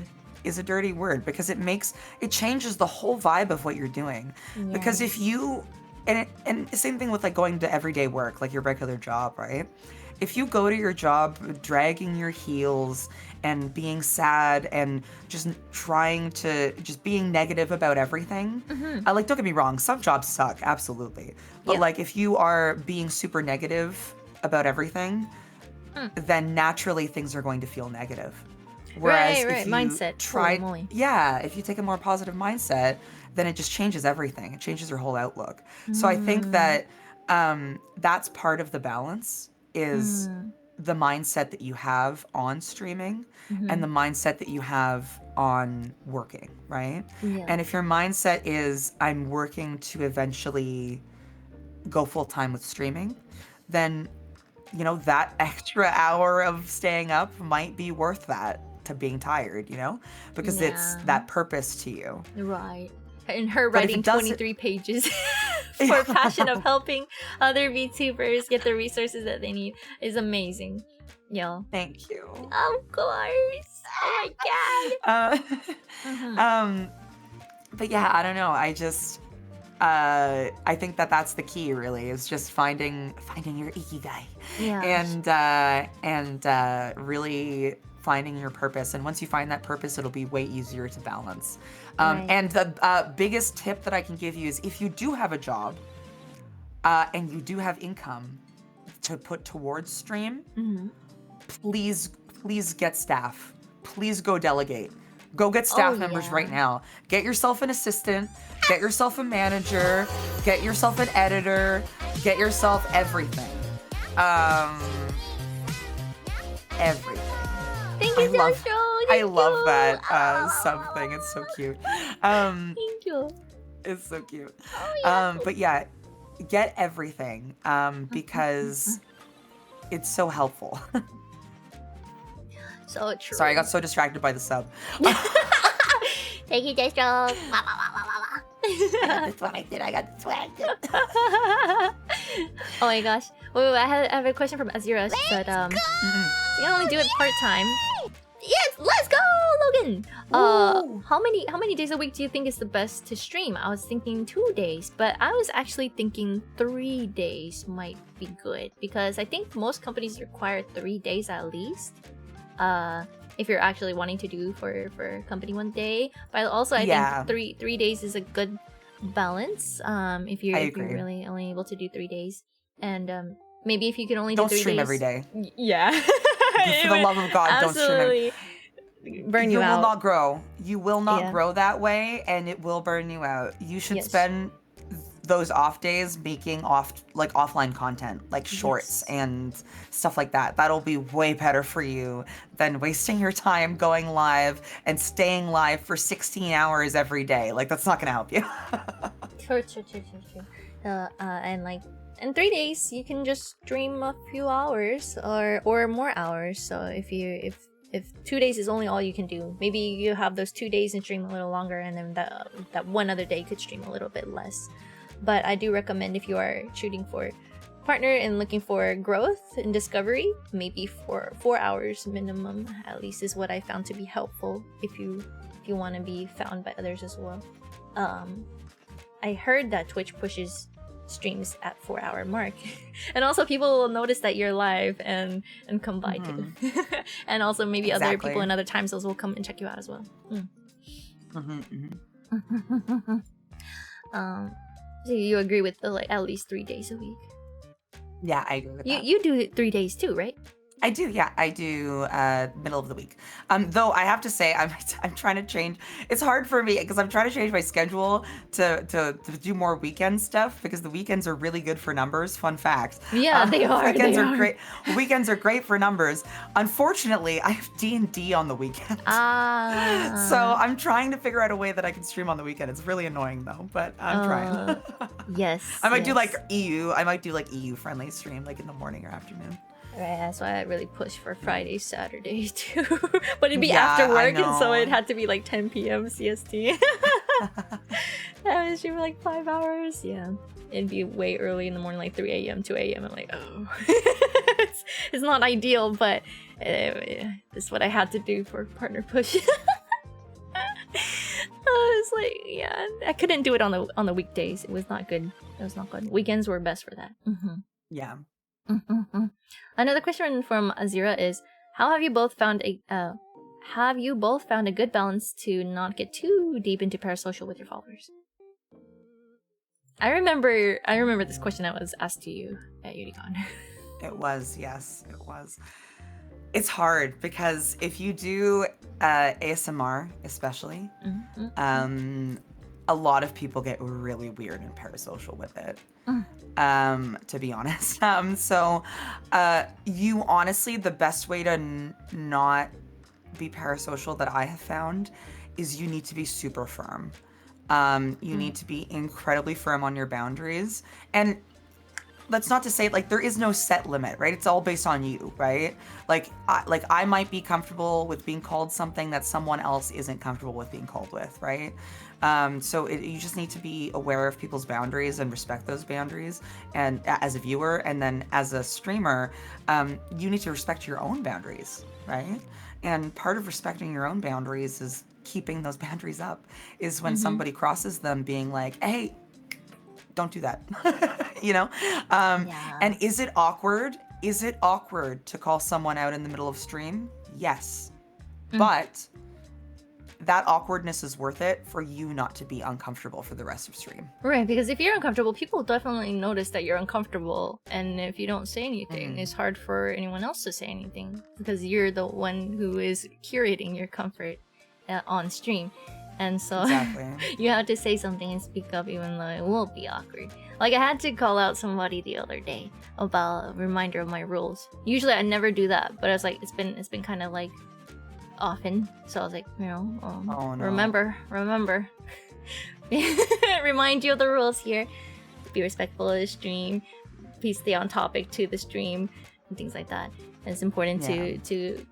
is a dirty word because it changes the whole vibe of what you're doing. Yeah. Because if you, and same thing with like going to everyday work, like your regular job, right? If you go to your job dragging your heels and being sad and just being negative about everything, like don't get me wrong, some jobs suck, absolutely. But like if you are being super negative about everything, then naturally things are going to feel negative. Whereas if you mindset, if you take a more positive mindset, then it just changes everything. It changes your whole outlook. So I think that that's part of the balance is the mindset that you have on streaming and the mindset that you have on working, right? Yeah. And if your mindset is I'm working to eventually go full time with streaming, then you know that extra hour of staying up might be worth that to being tired, you know, because it's that purpose to you. Right. And her writing 23 pages for passion of helping other VTubers get the resources that they need is amazing. Yo. Thank you. Of course. Oh my god. But yeah, I don't know. I just I think that that's the key really is just finding your ikigai. Yeah. And really finding your purpose. And once you find that purpose, it'll be way easier to balance. Right. And the biggest tip that I can give you is if you do have a job and you do have income to put towards stream, please get staff. Please go delegate. Go get staff members right now. Get yourself an assistant, get yourself a manager, get yourself an editor, get yourself everything. Everything. Thank you, Joshua. I love that something. It's so cute. Thank you. It's so cute. Oh, yeah. But yeah, get everything because it's so helpful. So true. Sorry, I got so distracted by the sub. Thank you, Joshua. That's what I did. I got distracted. Oh my gosh. Wait, I have a question from Azira. She said, you can only do it part-time. Yes, let's go, Logan! How many days a week do you think is the best to stream? I was thinking 2 days, but I was actually thinking 3 days might be good because I think most companies require 3 days at least. If you're actually wanting to do for company 1 day, but also I think 3 days is a good balance. If you're really only able to do 3 days, and maybe if you can only do 3 days. Don't stream every day. Yeah. For the love of God, don't stream. Burn you out. You will not grow. You will not grow that way, and it will burn you out. You should spend those off days making offline content, like shorts and stuff like that. That'll be way better for you than wasting your time going live and staying live for 16 hours every day. Like, that's not gonna help you. True. And like in 3 days, you can just stream a few hours or more hours. So if 2 days is only all you can do, maybe you have those 2 days and stream a little longer, and then that one other day you could stream a little bit less. But I do recommend, if you are shooting for partner and looking for growth and discovery, maybe for 4 hours minimum at least is what I found to be helpful if you want to be found by others as well. I heard that Twitch pushes streams at 4-hour mark, and also people will notice that you're live and come by too. And also maybe other people in other time zones will come and check you out as well. So you agree with the like at least 3 days a week? Yeah, I agree with that. You do it 3 days too, right? I do, yeah. I do middle of the week. Though I have to say, I'm trying to change. It's hard for me because I'm trying to change my schedule to do more weekend stuff, because the weekends are really good for numbers. Fun fact. Yeah, they are. Weekends are great. Weekends are great for numbers. Unfortunately, I have D&D on the weekend. So I'm trying to figure out a way that I can stream on the weekend. It's really annoying though, but I'm trying. Yes. I might do like EU. I might do like EU friendly stream like in the morning or afternoon. Right, that's why I really pushed for Friday, Saturday too. But it'd be after work, and so it had to be like 10 p.m. CST. I was streaming like 5 hours. Yeah, it'd be way early in the morning, like 3 a.m., 2 a.m. I'm like, oh, it's not ideal, but it's what I had to do for partner push. It's like, yeah, I couldn't do it on the weekdays. It was not good. It was not good. Weekends were best for that. Yeah. Another question from Azira is, how have you both found a good balance to not get too deep into parasocial with your followers? I remember this question that was asked to you at Yeticon. It was, yes, it was. It's hard because if you do ASMR especially, a lot of people get really weird and parasocial with it. To be honest. So you honestly, the best way to not be parasocial that I have found is you need to be super firm. You need to be incredibly firm on your boundaries. And that's not to say like there is no set limit, right? It's all based on you, right? Like I might be comfortable with being called something that someone else isn't comfortable with being called with, right? So you just need to be aware of people's boundaries and respect those boundaries. And as a viewer, and then as a streamer, you need to respect your own boundaries, right? And part of respecting your own boundaries is keeping those boundaries up. Is when somebody crosses them, being like, "Hey, don't do that," you know? And is it awkward? Is it awkward to call someone out in the middle of stream? Yes, but that awkwardness is worth it for you not to be uncomfortable for the rest of stream. Right, because if you're uncomfortable, people definitely notice that you're uncomfortable, and if you don't say anything, it's hard for anyone else to say anything, because you're the one who is curating your comfort on stream. And so you have to say something and speak up, even though it will be awkward. Like, I had to call out somebody the other day about a reminder of my rules. Usually I never do that, but I was like, it's been kind of like often, so I was like, you know, remember remind you of the rules here. Be respectful of the stream, please stay on topic to the stream, and things like that. And it's important to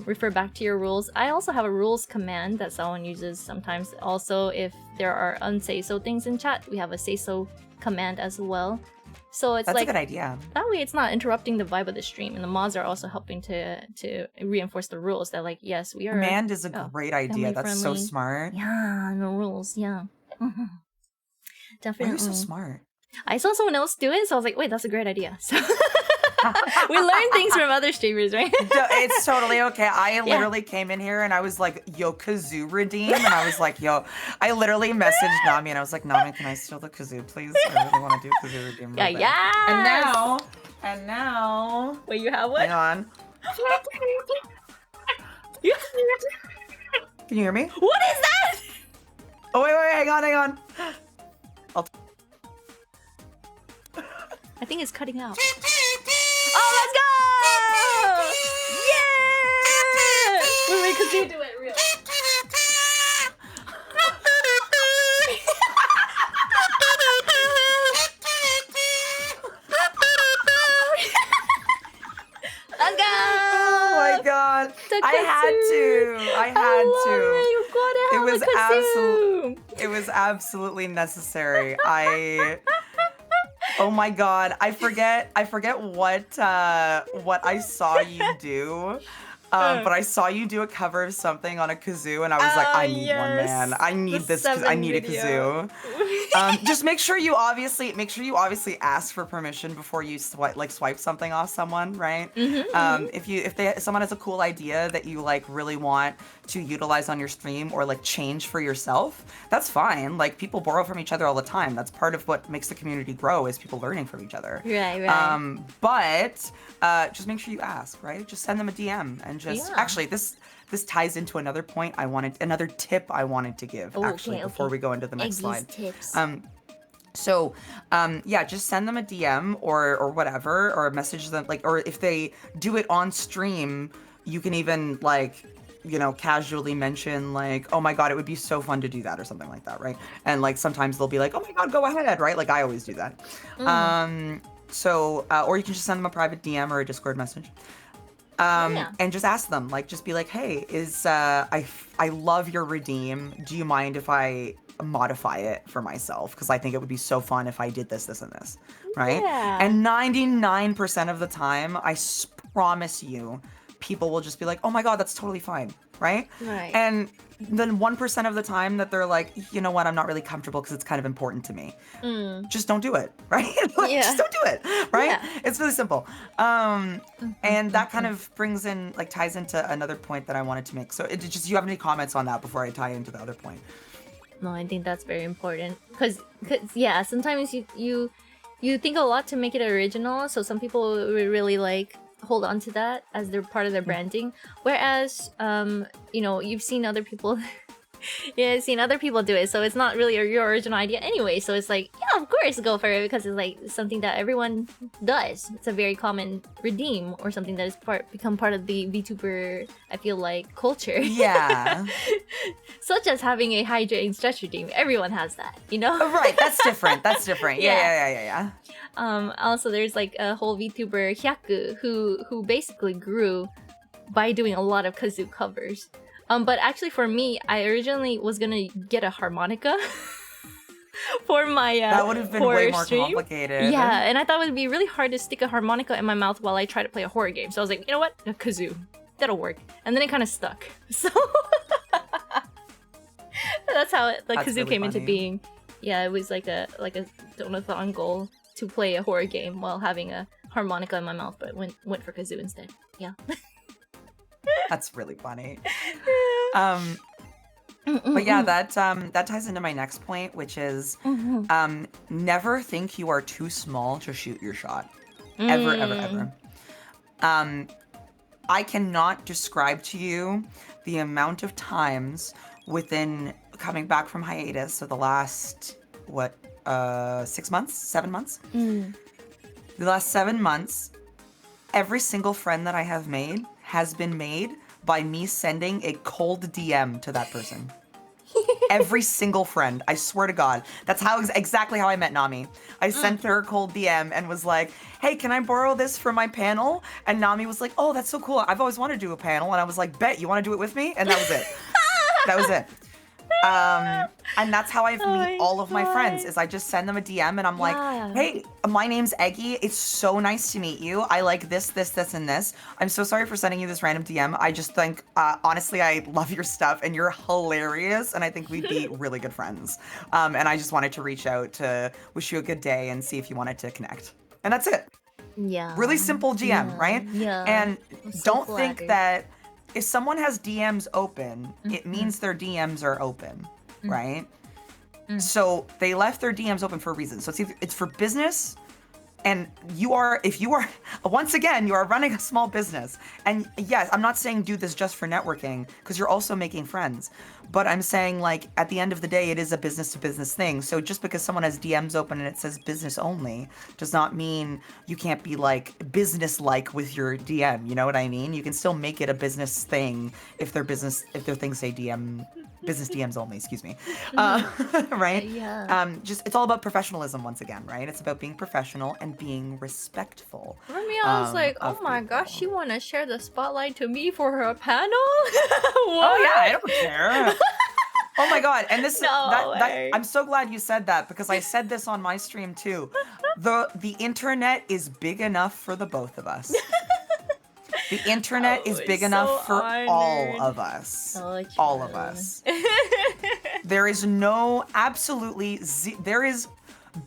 refer back to your rules. I also have a rules command that someone uses sometimes. Also, if there are unsay-so things in chat, we have a say-so command as well. So it's That's a good idea. That way it's not interrupting the vibe of the stream, and the mods are also helping to reinforce the rules that, like, yes, we are... Command is a great idea. That's so smart. Yeah, the rules, yeah. Definitely. You're so smart. I saw someone else do it, so I was like, wait, that's a great idea. So we learn things from other streamers, right? It's totally okay. I literally came in here and I was like, yo, kazoo redeem. And I was like, yo, I literally messaged Nami and I was like, Nami, can I steal the kazoo, please? I really want to do kazoo redeem. Yeah. And now. Wait, you have what? Hang on. Can you hear me? What is that? Oh, wait, hang on. I think it's cutting out. Oh, let's go! Yeah! Wait, cause you do it real. Let's go! Oh my god. I had to. It was absolutely necessary. Oh my god. I forget what I saw you do. But I saw you do a cover of something on a kazoo, and I was like, I need one, man. I need this. I need a kazoo. Just make sure you obviously ask for permission before you swipe something off someone, right? If someone has a cool idea that you like really want to utilize on your stream or like change for yourself, that's fine. Like people borrow from each other all the time. That's part of what makes the community grow is people learning from each other. Right. But just make sure you ask, right? Just send them a DM and just actually this ties into another tip I wanted to give before we go into the next slide. Tips. Just send them a DM or whatever, or message them or if they do it on stream, you can even casually mention oh my god, it would be so fun to do that or something like that, right? And sometimes they'll be like, oh my god, go ahead, right? Like I always do that. Or you can just send them a private DM or a Discord message. And just ask them, just be like, hey, I love your redeem. Do you mind if I modify it for myself? Because I think it would be so fun if I did this, this, and this, right? Yeah. And 99% of the time, I promise you, people will just be like, oh my god, that's totally fine, right? Right. And then 1% of the time that they're like, you know what, I'm not really comfortable because it's kind of important to me. Just don't do it, right? Just don't do it, right? Yeah. It's really simple. And that kind of brings in, ties into another point that I wanted to make. So do you have any comments on that before I tie into the other point? No, I think that's very important. Cause sometimes you think a lot to make it original. So some people really hold on to that as their part of their branding. Whereas, you've seen other people do it, so it's not really your original idea anyway. So it's of course go for it because it's something that everyone does. It's a very common redeem or something that is become part of the VTuber, I feel like, culture. Yeah. Such as having a hydrating stretch redeem. Everyone has that, Right, that's different. Yeah. Also, there's a whole VTuber Hyaku who basically grew by doing a lot of kazoo covers. But actually, for me, I originally was gonna get a harmonica for my that would have been way more complicated. Yeah, and I thought it would be really hard to stick a harmonica in my mouth while I try to play a horror game. So I was like, you know what, a kazoo, that'll work. And then it kind of stuck. So that's how the kazoo really came into funny. being. Yeah, it was like a donathon goal to play a horror game while having a harmonica in my mouth, but went for kazoo instead. Yeah. That's really funny. But yeah, that ties into my next point, which is never think you are too small to shoot your shot. Ever. I cannot describe to you the amount of times within coming back from hiatus, so the last 6 months, 7 months? The last 7 months, every single friend that I have made has been made by me sending a cold DM to that person. Every single friend, I swear to God. That's exactly how I met Nami. I sent her a cold DM and was like, hey, can I borrow this for my panel? And Nami was like, oh, that's so cool. I've always wanted to do a panel. And I was like, bet, you want to do it with me? And that was it. That was it. And that's how I've meet all of my friends, is I just send them a DM and I'm like, hey, my name's Eggie. It's so nice to meet you. I like this, and this. I'm so sorry for sending you this random DM. I just think, honestly, I love your stuff and you're hilarious. And I think we'd be really good friends. And I just wanted to reach out to wish you a good day and see if you wanted to connect. And that's it. Yeah. Really simple GM, right? Yeah. And So don't think flattered. that if someone has DMs open, it means their DMs are open, right? So they left their DMs open for a reason. So it's for business And if you are, once again, you are running a small business. And yes, I'm not saying do this just for networking, because you're also making friends. But I'm saying, like, at the end of the day, it is a business to business thing. So just because someone has DMs open and it says business only does not mean you can't be, like, business-like with your DM. You know what I mean? You can still make it a business thing if their things say business DMs only, excuse me. Right? Yeah. Just, it's all about professionalism once again, right? It's about being professional and being respectful. For me, I was like, oh of my people. gosh, she wanna share the spotlight to me for her panel? Oh yeah, I don't care. Oh my god, and this No way. I'm so glad you said that, because I said this on my stream too. The internet is big enough for the both of us. The internet is big enough for all of us. So all of true. us. There is no there is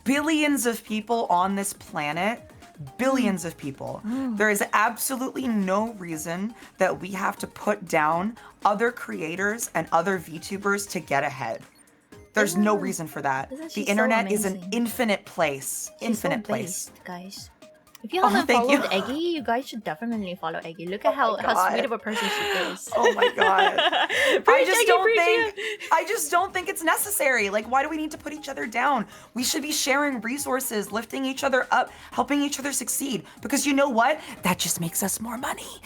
billions of people on this planet. Billions of people. There is absolutely no reason that we have to put down other creators and other VTubers to get ahead. There's no reason for that. Isn't The she so internet is an amazing? infinite place. She's Infinite so place. based, guys. If you haven't thank you. followed Eggie, you guys should definitely follow Eggie. Look at how God. sweet of a person she is. Oh my god. Preach, Eggie, I just don't think it's necessary. Like, why do we need to put each other down? We should be sharing resources, lifting each other up, helping each other succeed. Because you know what? That just makes us more money.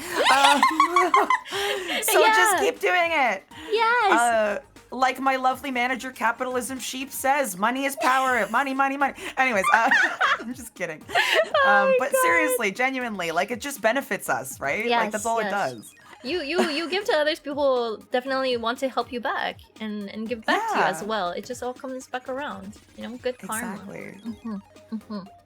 So just keep doing it. Yes. Like my lovely manager capitalism sheep says, money is power. Money, money, money. Anyways, I'm just kidding. But seriously, genuinely, like, it just benefits us, right? Yes, like, that's all it yes. does. You give to others, people definitely want to help you back and give back to you as Yeah. well. It just all comes back around. You know, good karma. Exactly.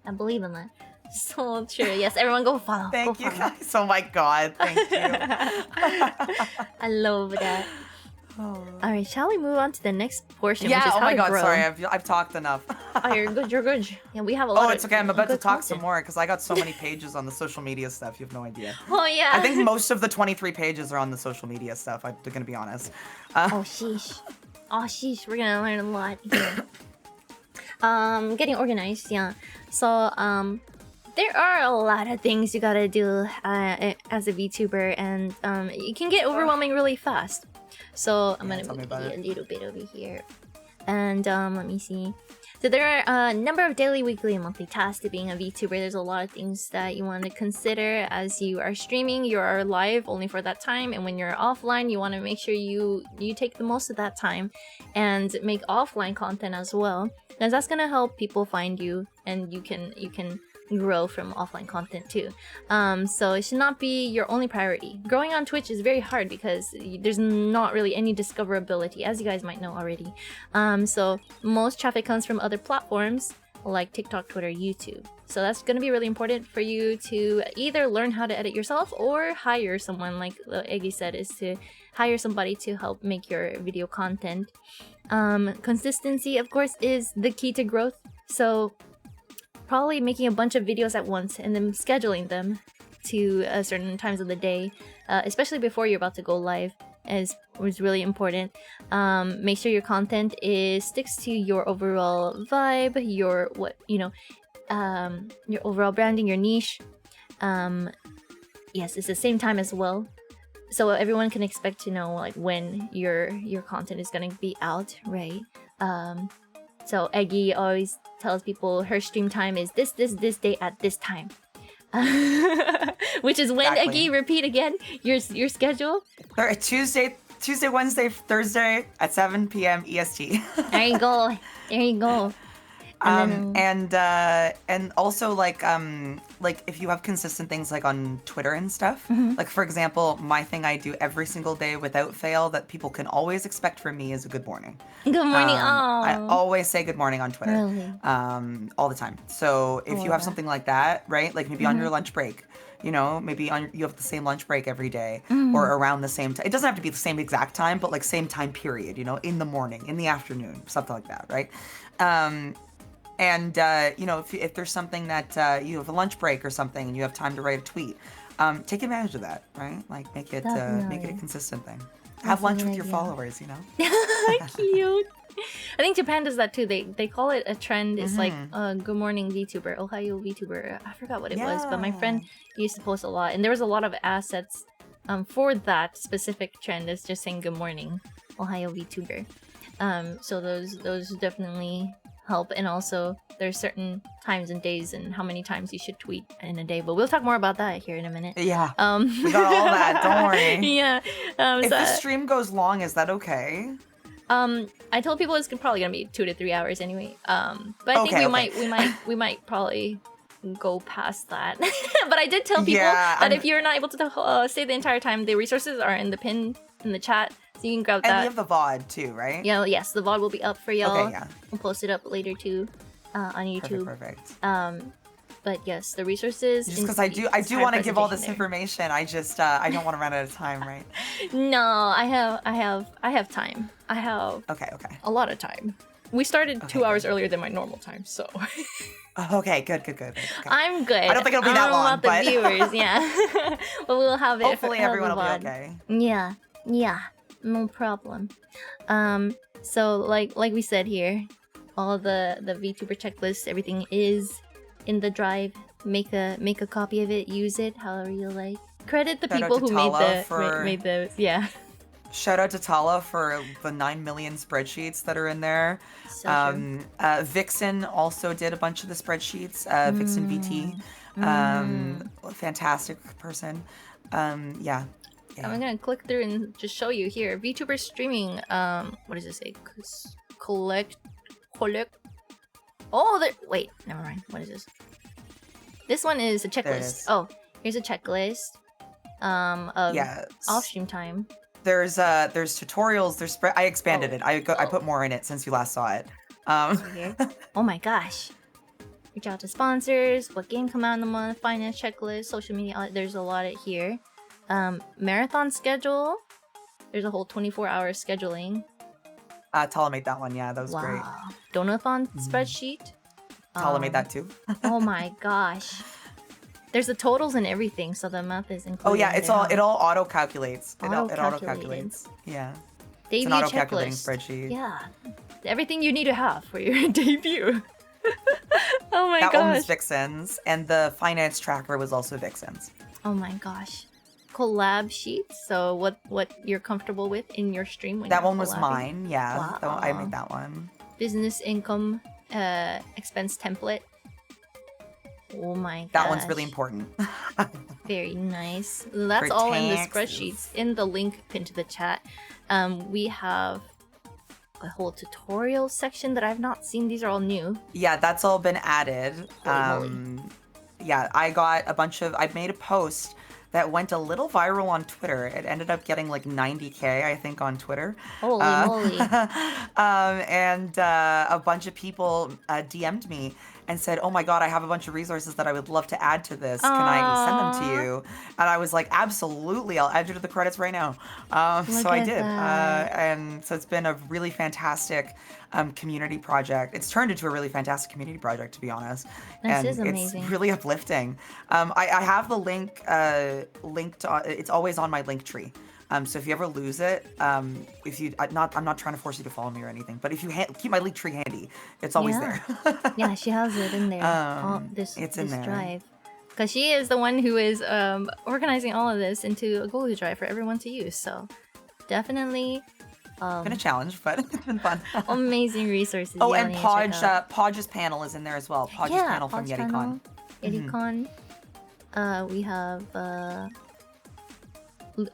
I believe in that. So true. Yes, everyone go follow. Thank go you follow. guys. Oh my god, thank you. I love that. Alright, shall we move on to the next portion? Yeah, which is oh how my to god, grow. sorry, I've talked enough. Oh, you're good, you're good. Yeah, we have a lot Oh, it's okay, I'm about to good talk some content. more, because I got so many pages on the social media stuff, you have no idea. Oh, yeah. I think most of the 23 pages are on the social media stuff, I'm gonna be honest. Oh, sheesh. Oh, sheesh, we're gonna learn a lot here. Getting organized, yeah. So, there are a lot of things you gotta do as a VTuber, and it can get overwhelming really fast. So I'm gonna tell me move about a it. little bit over here, and let me see. So there are a number of daily, weekly, and monthly tasks to being a VTuber. There's a lot of things that you want to consider as you are streaming. You are live only for that time, and when you're offline, you want to make sure you take the most of that time and make offline content as well, because that's gonna help people find you, and you can grow from offline content too. So it should not be your only priority. Growing on Twitch is very hard because there's not really any discoverability, as you guys might know already. So most traffic comes from other platforms like TikTok, Twitter, YouTube. So that's going to be really important for you to either learn how to edit yourself or hire someone, like Eggie said, is to hire somebody to help make your video content. Consistency, of course, is the key to growth. So probably making a bunch of videos at once and then scheduling them to certain times of the day, especially before you're about to go live, was really important. Make sure your content sticks to your overall vibe, your overall branding, your niche. Yes, it's the same time as well, so everyone can expect to know like when your content is gonna be out, right? So Eggie always tells people her stream time is this day at this time. Which is when, Exactly. Eggie, repeat again your schedule. Tuesday, Wednesday, Thursday at 7 p.m. EST. There you go. There you go. And also like if you have consistent things like on Twitter and stuff, like for example, my thing I do every single day without fail that people can always expect from me is a good morning. Good morning. I always say good morning on Twitter. Really? All the time. So if you have something like that, right? Like maybe on your lunch break, you know, maybe you have the same lunch break every day or around the same time. It doesn't have to be the same exact time, but like same time period, you know, in the morning, in the afternoon, something like that, right? And you know, if there's something that you have a lunch break or something and you have time to write a tweet, take advantage of that, right? Like make it a consistent thing. Have lunch with your followers, you know. Cute. I think Japan does that too. They call it a trend. It's like Mm-hmm. good morning VTuber, Ohio VTuber. I forgot what it was, but my Yeah. friend used to post a lot, and there was a lot of assets for that specific trend. It's just saying good morning, Ohio VTuber. So those definitely help, and also there's certain times and days and how many times you should tweet in a day. But we'll talk more about that here in a minute. Yeah. We got all that. Don't worry. Yeah. If So, the stream goes long, is that okay? I told people it's probably gonna be 2 to 3 hours anyway. But I think we might probably go past that. But I did tell people that if you're not able to stay the entire time, the resources are in the pin in the chat, so you can grab that. And we have the VOD too, right? Yeah, yes, the VOD will be up for y'all. Okay, yeah. We'll post it up later too on YouTube. Perfect. But yes, the resources. Just because I do want to give all this information. I just I don't want to run out of time, right? No, I have time. I have Okay. a lot of time. We started 2 hours earlier than my normal time, so. Okay, good. Okay. I'm good. I don't think it'll be that long, about but the viewers, yeah. But we'll have it. Hopefully everyone will be okay. Yeah, no problem. So like we said here, all the VTuber checklist, everything is in the drive. Make a copy of it. Use it however you like. Credit the people who made those. Yeah. Shout out to Tala for the 9 million spreadsheets that are in there. So Vixen also did a bunch of the spreadsheets. Vixen VT, fantastic person. Yeah. I'm gonna click through and just show you here. VTuber streaming. What does it say? Collect. Oh, wait. Never mind. What is this? This one is a checklist. Oh, here's a checklist. Of off stream time. There's tutorials. I expanded it. I put more in it since you last saw it. Oh my gosh. Reach out to sponsors. What game come out in the month? Finance checklist. Social media. There's a lot here. Marathon schedule. There's a whole 24-hour scheduling. Tala made that one. Yeah, that was great. Donathon spreadsheet. Tala made that too. Oh my gosh. There's the totals and everything, so the math is included. Oh yeah, it all auto calculates. It auto Auto-calculated. calculates. Yeah. Debut It's an auto calculating checklist. spreadsheet. Yeah. Everything you need to have for your debut. Oh my gosh. That one was Vixen's, and the finance tracker was also Vixen's. Oh my gosh. Collab sheets. So what you're comfortable with in your stream when That you're one was collabing. mine. Yeah, Wow. I made that one. Business income expense template. Oh my gosh. That one's really important. Very nice. That's For all in the taxes. spreadsheets. In the link pinned to the chat, we have a whole tutorial section that I've not seen. These are all new. Yeah, that's all been added. Holy moly. Yeah, I made a post that went a little viral on Twitter. It ended up getting like 90K, I think, on Twitter. Holy moly. And a bunch of people DM'd me and said, oh my God, I have a bunch of resources that I would love to add to this. Can I send them to you? And I was like, absolutely, I'll add you to the credits right now. So I did. And so it's been a really fantastic community project. It's turned into a really fantastic community project, to be honest. This is amazing. It's really uplifting. I have the link linked. It's always on my link tree. So if you ever lose it, I'm not trying to force you to follow me or anything, but if you keep my link tree handy, it's always there. Yeah, she has it in there. This in there. drive. Because she is the one who is organizing all of this into a Google Drive for everyone to use. So definitely been a challenge, but it's been fun. amazing resources. Oh, and Podge's panel is in there as well. Podge's panel from Podge Yeticon. Yeticon. We have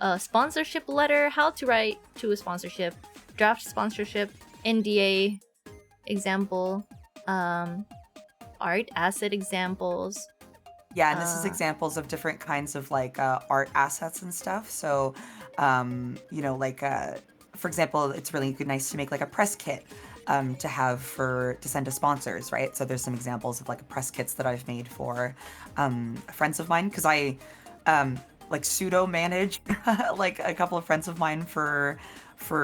a sponsorship letter, how to write to a sponsorship, draft sponsorship, NDA example, art asset examples. Yeah, and this is examples of different kinds of like art assets and stuff. So, for example, it's really nice to make like a press kit to have to send to sponsors, right? So there's some examples of like press kits that I've made for friends of mine, because I like pseudo manage like a couple of friends of mine for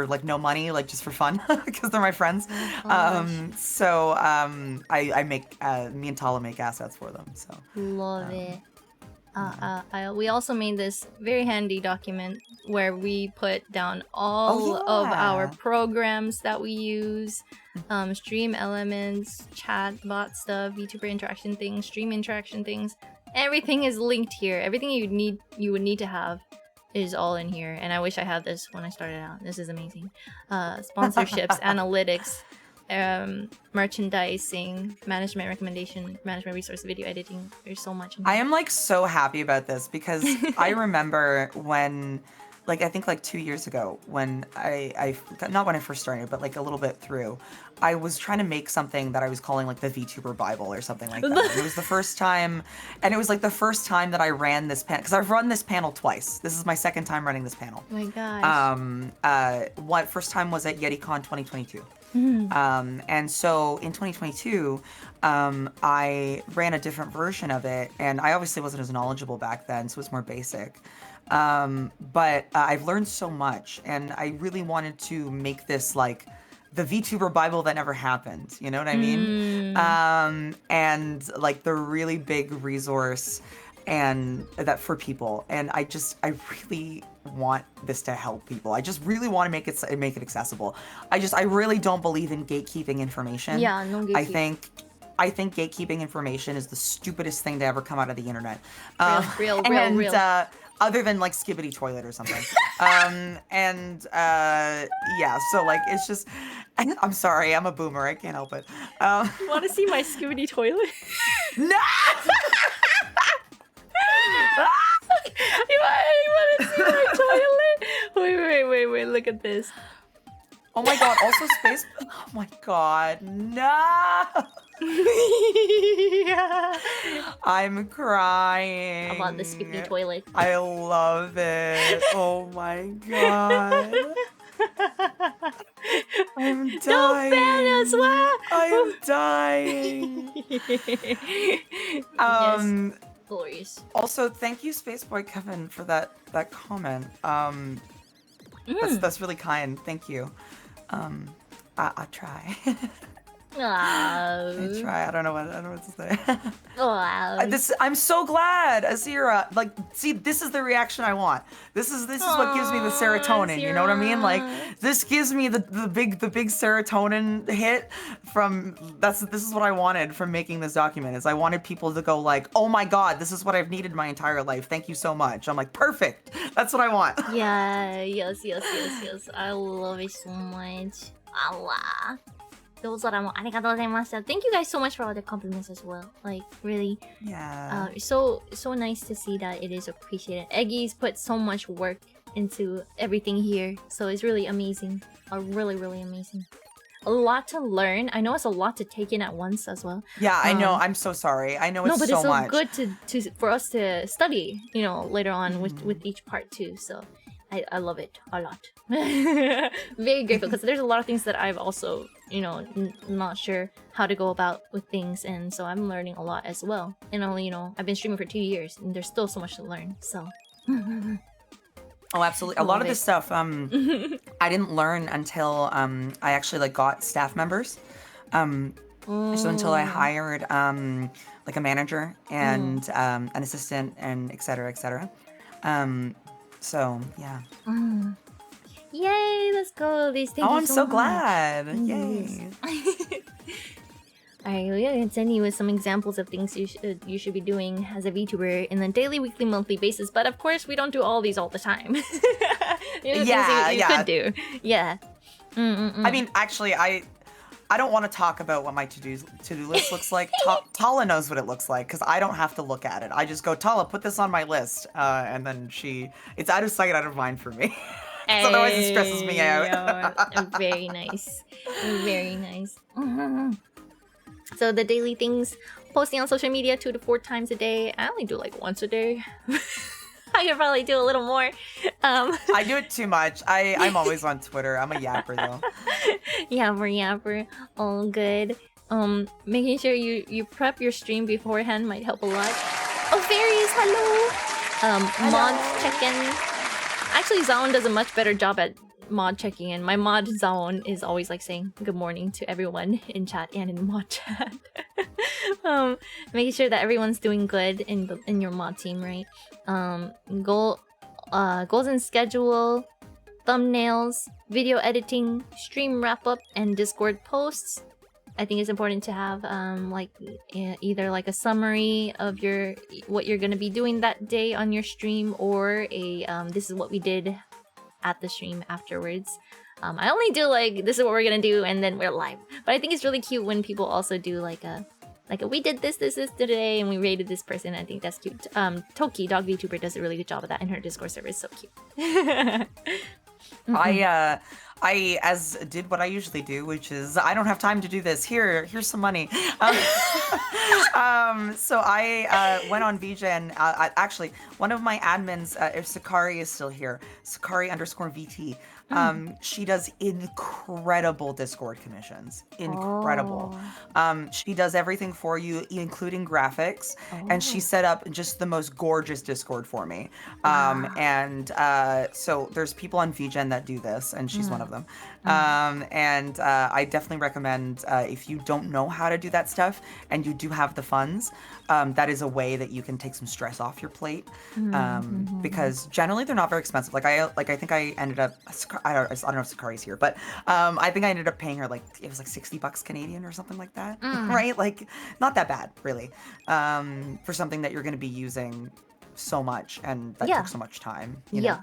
like no money, like just for fun, because they're my friends. I make me and Tala make assets for them. So love it. We also made this very handy document where we put down all of our programs that we use, stream elements, chat, bot stuff, VTuber interaction things, stream interaction things. Everything is linked here. Everything you would need to have is all in here. And I wish I had this when I started out. This is amazing. Sponsorships, analytics, merchandising, management recommendation, management resource, video editing. There's so much in here. I am like so happy about this because I remember when, like, I think like 2 years ago when I not when I first started, but like a little bit through, I was trying to make something that I was calling like the VTuber Bible or something like that. And it was the first time, and it was like the first time that I ran this panel, because I've run this panel twice. This is my second time running this panel. Oh my gosh. First time was at Yeticon 2022. And so in 2022, I ran a different version of it, and I obviously wasn't as knowledgeable back then, so it was more basic. But I've learned so much, and I really wanted to make this like the VTuber Bible that never happened. You know what I mean? And like the really big resource and that for people. And I really want this to help people. I just really want to make it accessible. I really don't believe in gatekeeping information. Yeah, no gatekeeping. I think gatekeeping information is the stupidest thing to ever come out of the internet. Real. Other than like Skibbity Toilet or something. Yeah, so like it's just, I'm sorry, I'm a boomer, I can't help it. You want to see my Skibbity Toilet? No! You want to see my toilet? Wait, look at this. Oh my god, also space. Oh my god, no! Yeah. I'm crying. How about the Skippy toilet? I love it. Oh my god. I'm dying. Don't ban us, what? I am dying. Yes. Glorious. Also, thank you, Spaceboy Kevin, for that comment. That's really kind. Thank you. I try. I try. I don't know what to say. I'm so glad, Azira. Like, see, this is the reaction I want. This is what gives me the serotonin. Azira. You know what I mean? Like, this gives me the big serotonin hit from. This is what I wanted from making this document. Is I wanted people to go like, oh my god, this is what I've needed my entire life. Thank you so much. I'm like, perfect. That's what I want. Yeah. Yes. I love it so much. Allah. Thank you guys so much for all the compliments as well. Like, really. Yeah. So nice to see that it is appreciated. Eggie's put so much work into everything here. So it's really amazing. Really, really amazing. A lot to learn. I know it's a lot to take in at once as well. Yeah, I know. I'm so sorry. I know it's so much. No, but it's so good for us to study, you know, later on with each part too. So I love it a lot. Very grateful because there's a lot of things that I've also, you know, not sure how to go about with things, and so I'm learning a lot as well. And only, you know, I've been streaming for 2 years, and there's still so much to learn. So. Oh, absolutely. A lot of this stuff I didn't learn until I actually like got staff members. So until I hired like a manager and an assistant and et cetera. So yeah. Yay! Let's go. Thank you I'm so much. glad. Yay. Alright, we're gonna continue with some examples of things you should be doing as a VTuber in a daily, weekly, monthly basis. But of course, we don't do all these all the time. You could do. Yeah. I mean, actually, I don't want to talk about what my to-do list looks like. Tala knows what it looks like because I don't have to look at it. I just go, Tala, put this on my list, and then it's out of sight, out of mind for me. So otherwise it stresses me out. Very nice. Very nice. So the daily things, posting on social media 2 to 4 times a day. I only do like once a day. I could probably do a little more. I do it too much. I'm always on Twitter. I'm a yapper though. Yapper. All good. Making sure you prep your stream beforehand might help a lot. Oh, fairies, hello. Month check-in. Actually, Zaun does a much better job at mod checking in. My mod zone is always like saying good morning to everyone in chat and in mod chat. Making sure that everyone's doing good in your mod team, right? Goals and schedule, thumbnails, video editing, stream wrap up, and Discord posts. I think it's important to have either like a summary of what you're gonna be doing that day on your stream, or a this is what we did at the stream afterwards. I only do like this is what we're gonna do and then we're live. But I think it's really cute when people also do like a we did this today and we rated this person. I think that's cute. Toki, Dog VTuber, does a really good job of that in her Discord server. It's so cute. I did what I usually do, which is I don't have time to do this. Here's some money. So I went on VJ and actually one of my admins, if Sakari is still here, Sakari_VT. She does incredible Discord commissions. Incredible. She does everything for you, including graphics. And she set up just the most gorgeous Discord for me. So there's people on VGen that do this, and she's one of them. I definitely recommend if you don't know how to do that stuff and you do have the funds, that is a way that you can take some stress off your plate. Because generally they're not very expensive. I think I ended up, I don't know if Sakari's here, but I think I ended up paying her it was like $60 Canadian or something like that, right? Like not that bad, really, for something that you're going to be using so much and that took so much time. You know?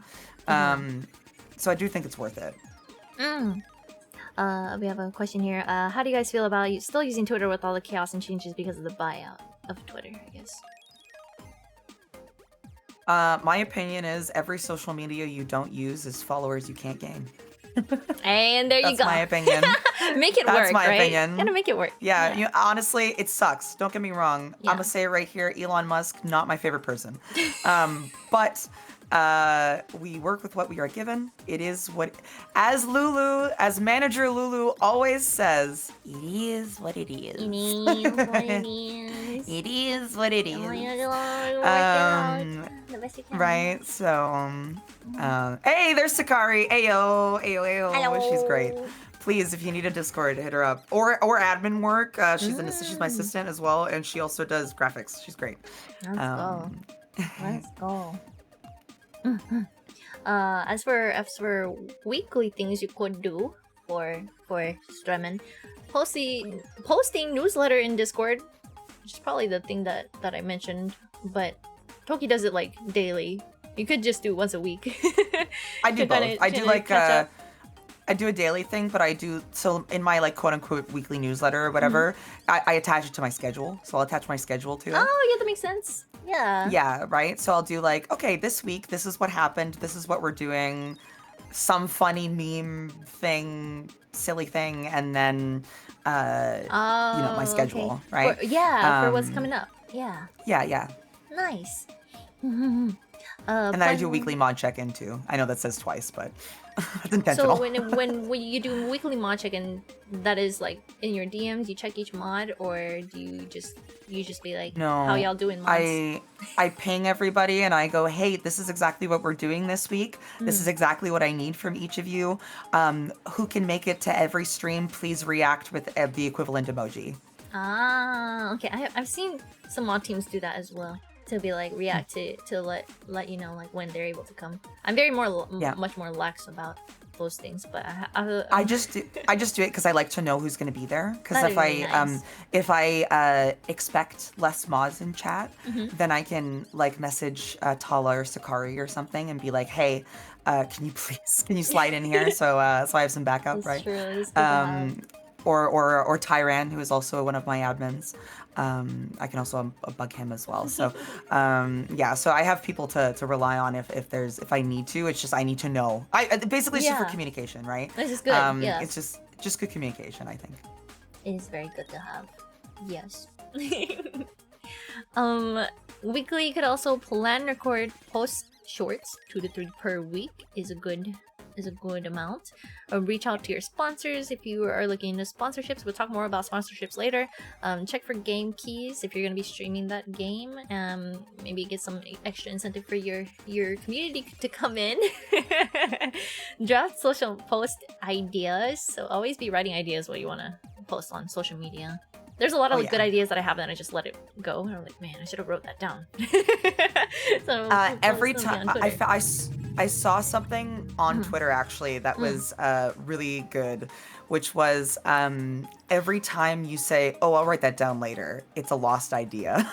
So I do think it's worth it. We have a question here. How do you guys feel about still using Twitter with all the chaos and changes because of the buyout of Twitter, I guess? My opinion is every social media you don't use is followers you can't gain. And there you go. That's my opinion. Make it work, That's my right? opinion. Gotta make it work. Yeah, honestly, it sucks. Don't get me wrong. Yeah. I'm gonna say it right here, Elon Musk, not my favorite person. But we work with what we are given. It is what, as manager Lulu always says, it is what it is. It is what it is. It is what it is. The best you can. Right, so, hey, there's Sakari. Ayo. Hello. She's great. Please, if you need a Discord, hit her up. Or admin work. She's my assistant as well, and she also does graphics. She's great. Let's go. Let's go. As for weekly things you could do for streaming, posting newsletter in Discord, which is probably the thing that I mentioned, but Toki does it like daily. You could just do once a week. I do both. I do like I do a daily thing, but I do so in my like quote unquote weekly newsletter or whatever, I attach it to my schedule. So I'll attach my schedule to it. Oh yeah, that makes sense. Yeah. Yeah, right? So I'll do like, okay, this week, this is what happened. This is what we're doing. Some funny meme thing, silly thing, and then, my schedule, right? For what's coming up. Yeah. Yeah. Nice. And then I do a weekly mod check-in too. I know that says twice, but it's intentional. So when you do weekly mod check-in, that is like in your DMs, you check each mod, or do you just be like, no, how y'all doing mods? I ping everybody and I go, hey, this is exactly what we're doing this week. This is exactly what I need from each of you. Who can make it to every stream, please react with the equivalent emoji. Ah, okay. I've seen some mod teams do that as well. To be like react to let you know like when they're able to come. I'm very much more lax about those things, but I just do it because I like to know who's going to be there. Because if I expect less mods in chat, then I can like message Tala or Sakari or something and be like, hey, can you slide in here so I have some backup, That's right? True. Or Tyran, who is also one of my admins. I can also bug him as well. So so I have people to rely on if I need to. It's just I need to know. Basically it's just for communication, right? This is good. It's just good communication, I think. It is very good to have. Yes. Weekly you could also plan, record, post shorts, 2 to 3 per week is a good is a good amount. Reach out to your sponsors if you are looking into sponsorships. We'll talk more about sponsorships later. Check for game keys if you're going to be streaming that game. Maybe get some extra incentive for your community to come in. Draft social post ideas. So always be writing ideas what you want to post on social media. There's a lot of good ideas that I have, and I just let it go. And I'm like, man, I should have wrote that down. So every time I saw something on Twitter actually that was really good, which was every time you say, "Oh, I'll write that down later," it's a lost idea.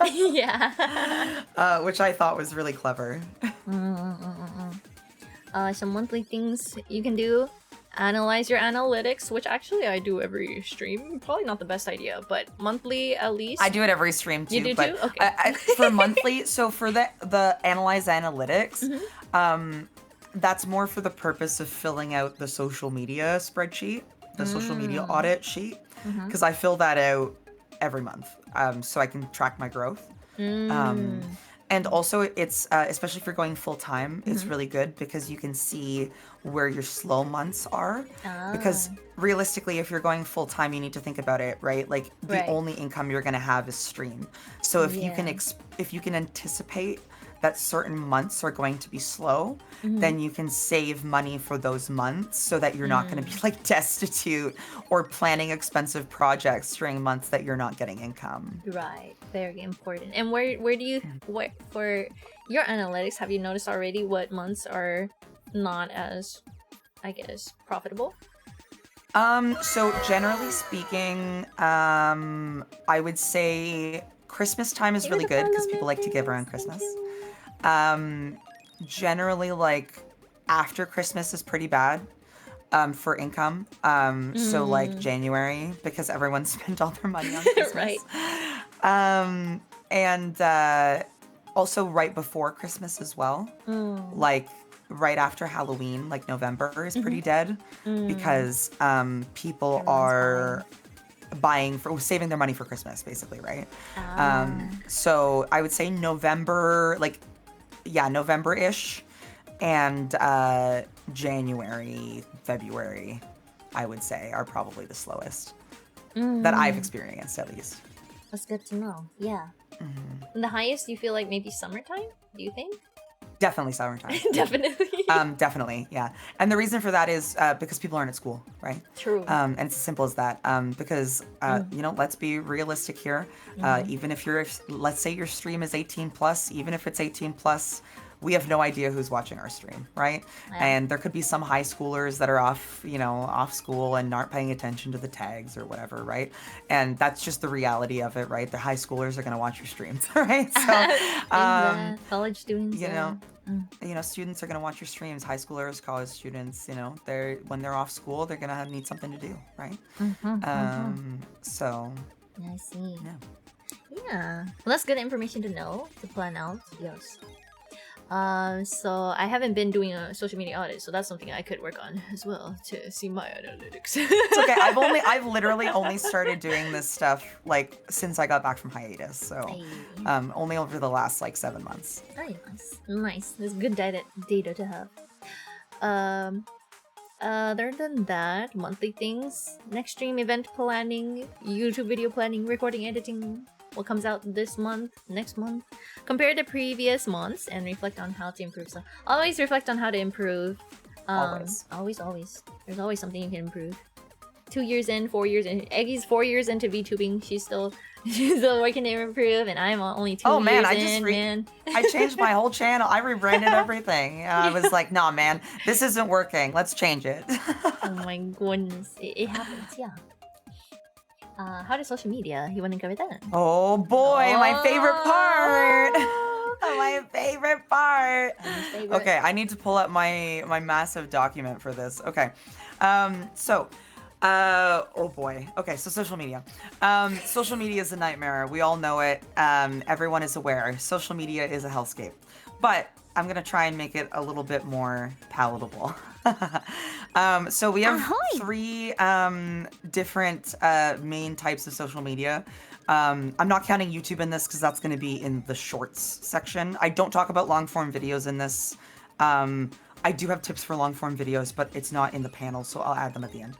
Yeah. Which I thought was really clever. Some monthly things you can do. Analyze your analytics, which actually I do every stream. Probably not the best idea, but monthly at least. I do it every stream too. You do but too? Okay. For monthly, so for the analyze analytics, that's more for the purpose of filling out the social media spreadsheet, the social media audit sheet, because I fill that out every month, so I can track my growth. And also, it's especially if you're going full time, it's really good because you can see where your slow months are. Because realistically, if you're going full time, you need to think about it, right? Like the only income you're gonna have is stream. So if you can anticipate that certain months are going to be slow, then you can save money for those months so that you're not going to be like destitute or planning expensive projects during months that you're not getting income. Right, very important. And where do you for your analytics, have you noticed already what months are not as, I guess, profitable? So generally speaking, I would say Christmas time is really good because people like to give around Christmas. Generally, like after Christmas is pretty bad for income. So like January, because everyone spent all their money on Christmas. Right. And also right before Christmas as well. Like right after Halloween, like November is pretty dead because people are saving their money for Christmas, basically, right? So I would say November, November-ish, and January, February, I would say, are probably the slowest that I've experienced, at least. That's good to know. Yeah. And the highest, you feel like maybe summertime? Do you think? Definitely summertime. Definitely. Definitely, yeah. And the reason for that is because people aren't at school, right? True. And it's as simple as that. Because, let's be realistic here. Even if let's say your stream is 18 plus, even if it's 18 plus, we have no idea who's watching our stream, right? Yeah. And there could be some high schoolers that are off school and aren't paying attention to the tags or whatever, right? And that's just the reality of it, right? The high schoolers are going to watch your streams, right? So, college students, students are going to watch your streams. High schoolers, college students, when they're off school, they're going to need something to do, right? So. Yeah, I see. Yeah. Well, that's good information to know, to plan out. Yes. So I haven't been doing a social media audit, so that's something I could work on as well to see my analytics. It's okay. I've literally only started doing this stuff like since I got back from hiatus, so only over the last 7 months. Nice. There's good data to have. Other than that, monthly things, next stream, event planning, YouTube video planning, recording, editing. What comes out this month, next month. Compare the previous months and reflect on how to improve. So always reflect on how to improve. Always. There's always something you can improve. 2 years in, 4 years in. Eggie's 4 years into VTubing. She's still working to improve, and I'm only 2 years in. I changed my whole channel. I rebranded everything. I was like, nah, man, this isn't working. Let's change it. Oh my goodness. It happens, yeah. How does social media? You want to cover that? Oh boy, my favorite part. My favorite part. Okay, I need to pull up my massive document for this. Okay, oh boy. Okay, so social media. Social media is a nightmare. We all know it. Everyone is aware. Social media is a hellscape. But I'm gonna try and make it a little bit more palatable. So we have 3 different main types of social media. I'm not counting YouTube in this because that's going to be in the shorts section. I don't talk about long form videos in this. I do have tips for long form videos, but it's not in the panel, so I'll add them at the end.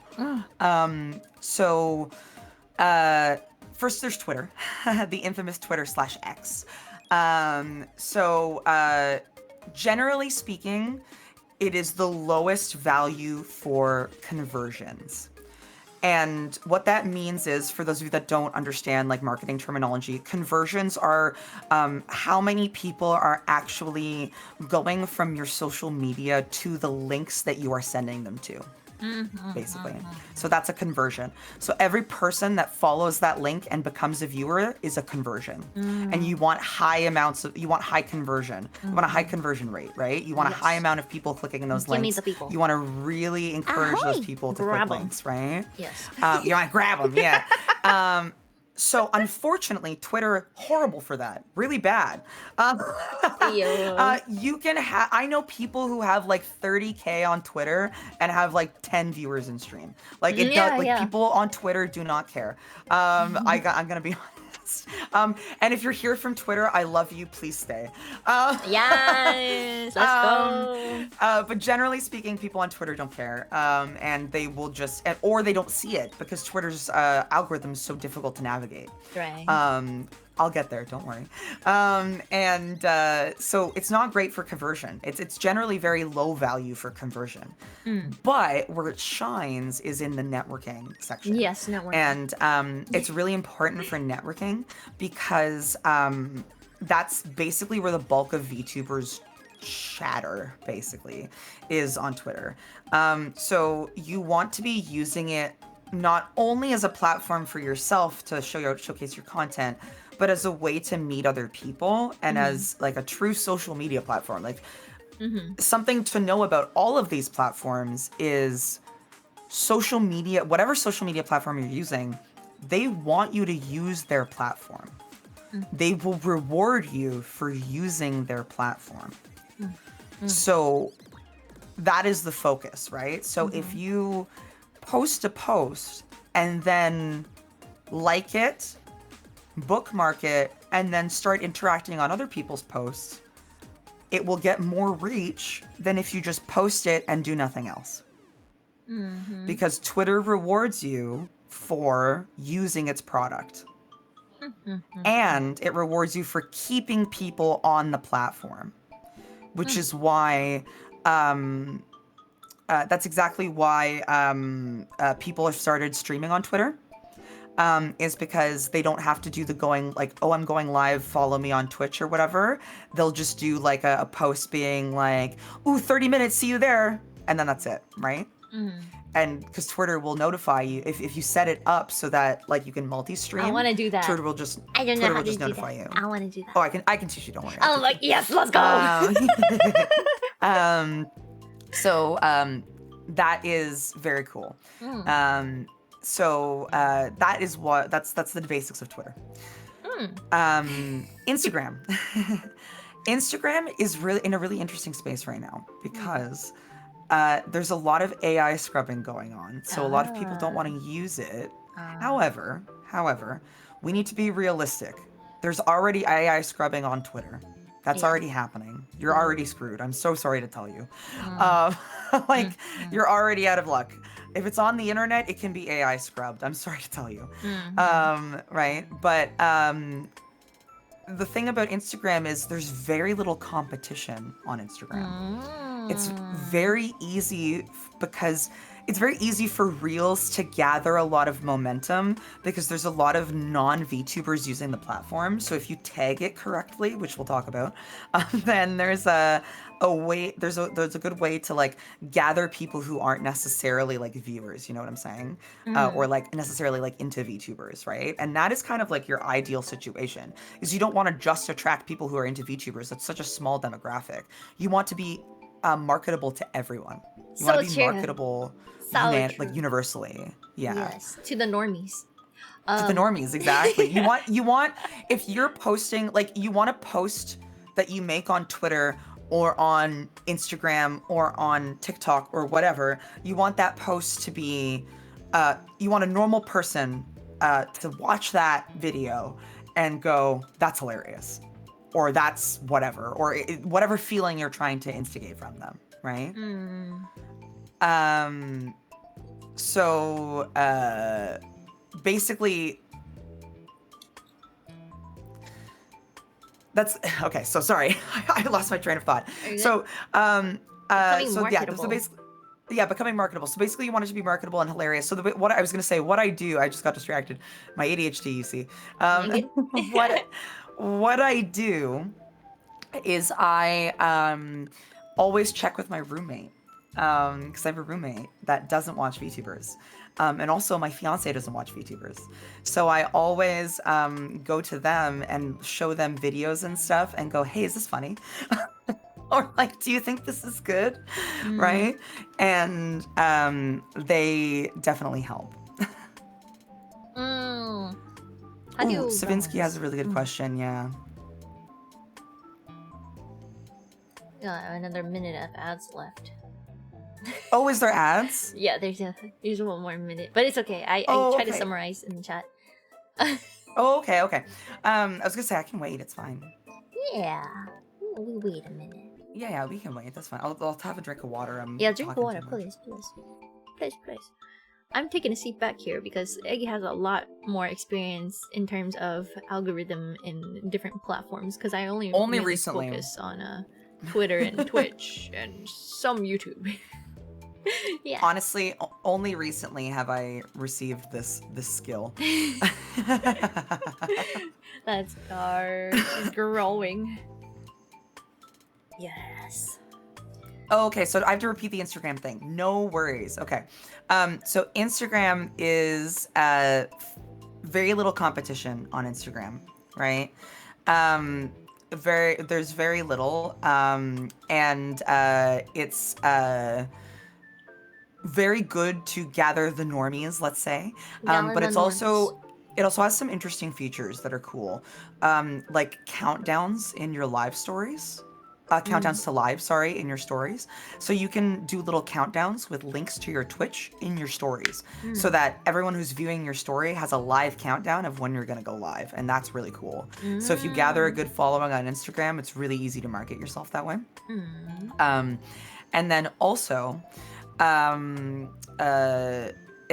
First there's Twitter, the infamous Twitter/X. Generally speaking, it is the lowest value for conversions. And what that means is, for those of you that don't understand like marketing terminology, conversions are how many people are actually going from your social media to the links that you are sending them to. Basically. So that's a conversion. So every person that follows that link and becomes a viewer is a conversion. And you want high conversion. You want a high conversion rate, right? You want a high amount of people clicking in those links. Give me the people. You want to really encourage those people to Grab click 'em. links, right? Yes. You want to grab them, yeah. So unfortunately, Twitter, horrible for that. Really bad. You can have, I know people who have like 30K on Twitter and have like 10 viewers in stream. Like it does, like people on Twitter do not care. I'm gonna be honest. And if you're here from Twitter, I love you. Please stay. Yes, let's go. But generally speaking, people on Twitter don't care, and they will just, or they don't see it because Twitter's algorithm is so difficult to navigate. Right. I'll get there, don't worry. So it's not great for conversion. It's generally very low value for conversion. But where it shines is in the networking section. Yes, networking. And it's really important for networking because that's basically where the bulk of VTubers chatter basically is on Twitter. So you want to be using it not only as a platform for yourself to showcase your content, but as a way to meet other people and as like a true social media platform. Like something to know about all of these platforms is social media, whatever social media platform you're using, they want you to use their platform. They will reward you for using their platform. So that is the focus, right? So if you post a post and then like it, bookmark it, and then start interacting on other people's posts, it will get more reach than if you just post it and do nothing else. Because Twitter rewards you for using its product. And it rewards you for keeping people on the platform, which is why that's exactly why people have started streaming on Twitter. Is because they don't have to do the going like, oh, I'm going live, follow me on Twitch or whatever. They'll just do like a post being like, ooh, 30 minutes, see you there. And then that's it, right? And because Twitter will notify you if you set it up so that like you can multi-stream. I want to do that. Twitter will just I don't know how to do notify that. you. I want to do that. Oh, I can teach you, don't worry. I'm like, yes, let's go. That is very cool. That is what that's the basics of Twitter. Instagram. Instagram is really in a really interesting space right now because there's a lot of AI scrubbing going on. So a lot of people don't want to use it. However, we need to be realistic. There's already AI scrubbing on Twitter. That's already happening. You're already screwed. I'm so sorry to tell you. You're already out of luck. If it's on the internet, it can be AI scrubbed. I'm sorry to tell you. Right? But the thing about Instagram is there's very little competition on Instagram. It's very easy because it's very easy for Reels to gather a lot of momentum because there's a lot of non-VTubers using the platform. So if you tag it correctly, which we'll talk about, then there's a good way to like gather people who aren't necessarily like viewers, you know what I'm saying? Or like necessarily like into VTubers, right? And that is kind of like your ideal situation, is you don't want to just attract people who are into VTubers. That's such a small demographic. You want to be marketable to everyone. You want to be marketable like universally. Yeah. Yes, to the normies. To the normies, exactly. you want if you're posting, like you want to post that you make on Twitter or on Instagram or on TikTok or whatever, you want that post to be you want a normal person to watch that video and go, that's hilarious, or that's whatever, or whatever feeling you're trying to instigate from them, right? Mm. So basically that's okay. So sorry, I lost my train of thought. Are you So Becoming so marketable. basically. Yeah, becoming marketable. So basically, you want it to be marketable and hilarious. So what I was gonna say, what I do, I just got distracted. My ADHD, you see. Good. What I do is I always check with my roommate because I have a roommate that doesn't watch VTubers. And also my fiance doesn't watch VTubers. So I always go to them and show them videos and stuff and go, hey, is this funny? Or like, do you think this is good? Right? And they definitely help. How do Ooh, you Savinsky has a really good Mm. question, yeah. Another minute of ads left. Oh, is there ads? Yeah, there's one more minute, but it's okay. I Oh, try to okay. summarize in the chat. Oh, okay, okay. I was gonna say I can wait. It's fine. Yeah, we wait a minute. Yeah, we can wait. That's fine. I'll have a drink of water. I'm Yeah, drink talking water, too much. please. I'm taking a seat back here because Eggie has a lot more experience in terms of algorithm in different platforms. Because I only really recently focus on Twitter and Twitch and some YouTube. Yeah. Honestly, only recently have I received this skill. That's Gar. She's growing. Yes. Oh, okay, so I have to repeat the Instagram thing. No worries. Okay. So Instagram is very little competition on Instagram, right? There's very little, and it's very good to gather the normies, let's say. But it also has some interesting features that are cool, like countdowns in your live stories. Countdowns to live, sorry, in your stories. So you can do little countdowns with links to your Twitch in your stories, so that everyone who's viewing your story has a live countdown of when you're gonna go live, and that's really cool. So if you gather a good following on Instagram, it's really easy to market yourself that way. And then also, it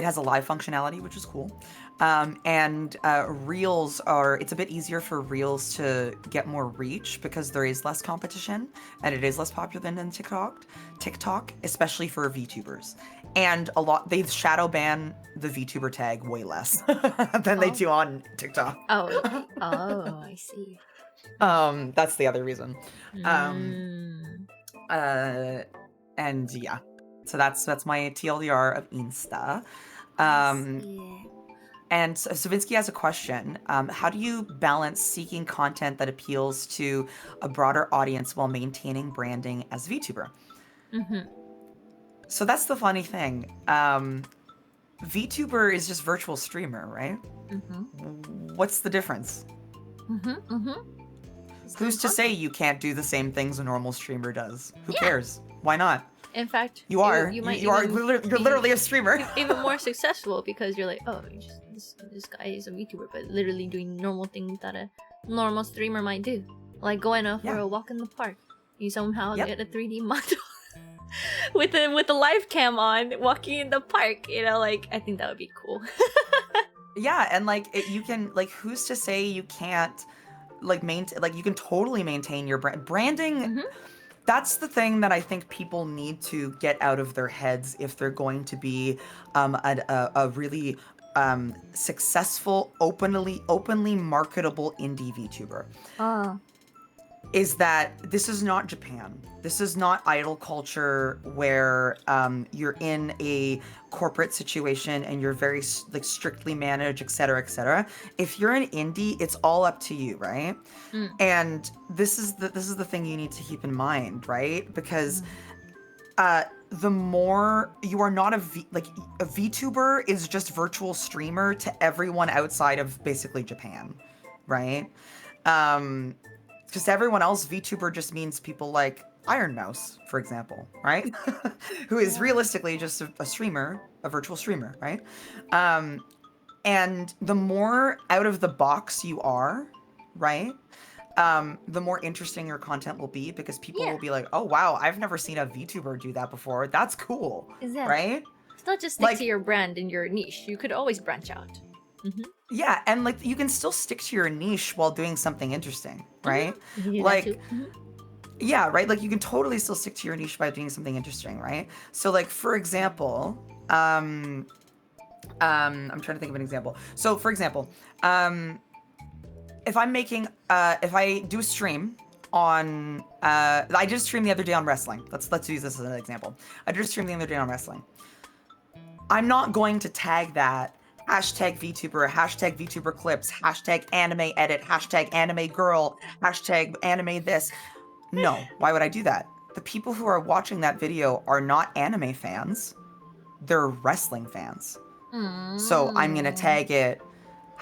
has a live functionality, which is cool. And Reels it's a bit easier for Reels to get more reach because there is less competition and it is less popular than TikTok, especially for VTubers. And they've shadow banned the VTuber tag way less than they do on TikTok. Oh, I see. That's the other reason. And yeah, so that's my TLDR of Insta. And Savinsky has a question. How do you balance seeking content that appeals to a broader audience while maintaining branding as a VTuber? So that's the funny thing. VTuber is just virtual streamer, right? What's the difference? Who's to say you can't do the same things a normal streamer does? Who cares? Why not? In fact, you're literally a streamer. Even more successful because you're like, oh, this guy is a VTuber, but literally doing normal things that a normal streamer might do, like going out for a walk in the park. You somehow get a 3D model with the live cam on, walking in the park. You know, like I think that would be cool. Yeah, and like you can who's to say you can't you can totally maintain your branding. That's the thing that I think people need to get out of their heads if they're going to be a really successful, openly marketable indie VTuber. Is that this is not Japan. This is not idol culture where you're in a corporate situation and you're very strictly managed, etc., etc. If you're an indie, it's all up to you, right? And this is the thing you need to keep in mind, right? Because the more you are not a VTuber is just virtual streamer to everyone outside of basically Japan, right? Because everyone else, VTuber just means people like Iron Mouse, for example, right? Who is realistically just a streamer, a virtual streamer, right? And the more out of the box you are, right? the more interesting your content will be because people Yeah. will be like, oh wow, I've never seen a VTuber do that before. That's cool, Exactly. right? It's not just stick Like- to your brand and your niche. You could always branch out. Yeah, and like you can still stick to your niche while doing something interesting, right? You can do Like, that too. yeah, right? Like you can totally still stick to your niche by doing something interesting, right? So like for example, I'm trying to think of an example. So for example, if I'm making if I do a stream on I did a stream the other day on wrestling. Let's use this as an example. I did a stream the other day on wrestling. I'm not going to tag that hashtag VTuber, hashtag VTuber clips, hashtag anime edit, hashtag anime girl, hashtag anime this. No, why would I do that? The people who are watching that video are not anime fans. They're wrestling fans. So I'm going to tag it.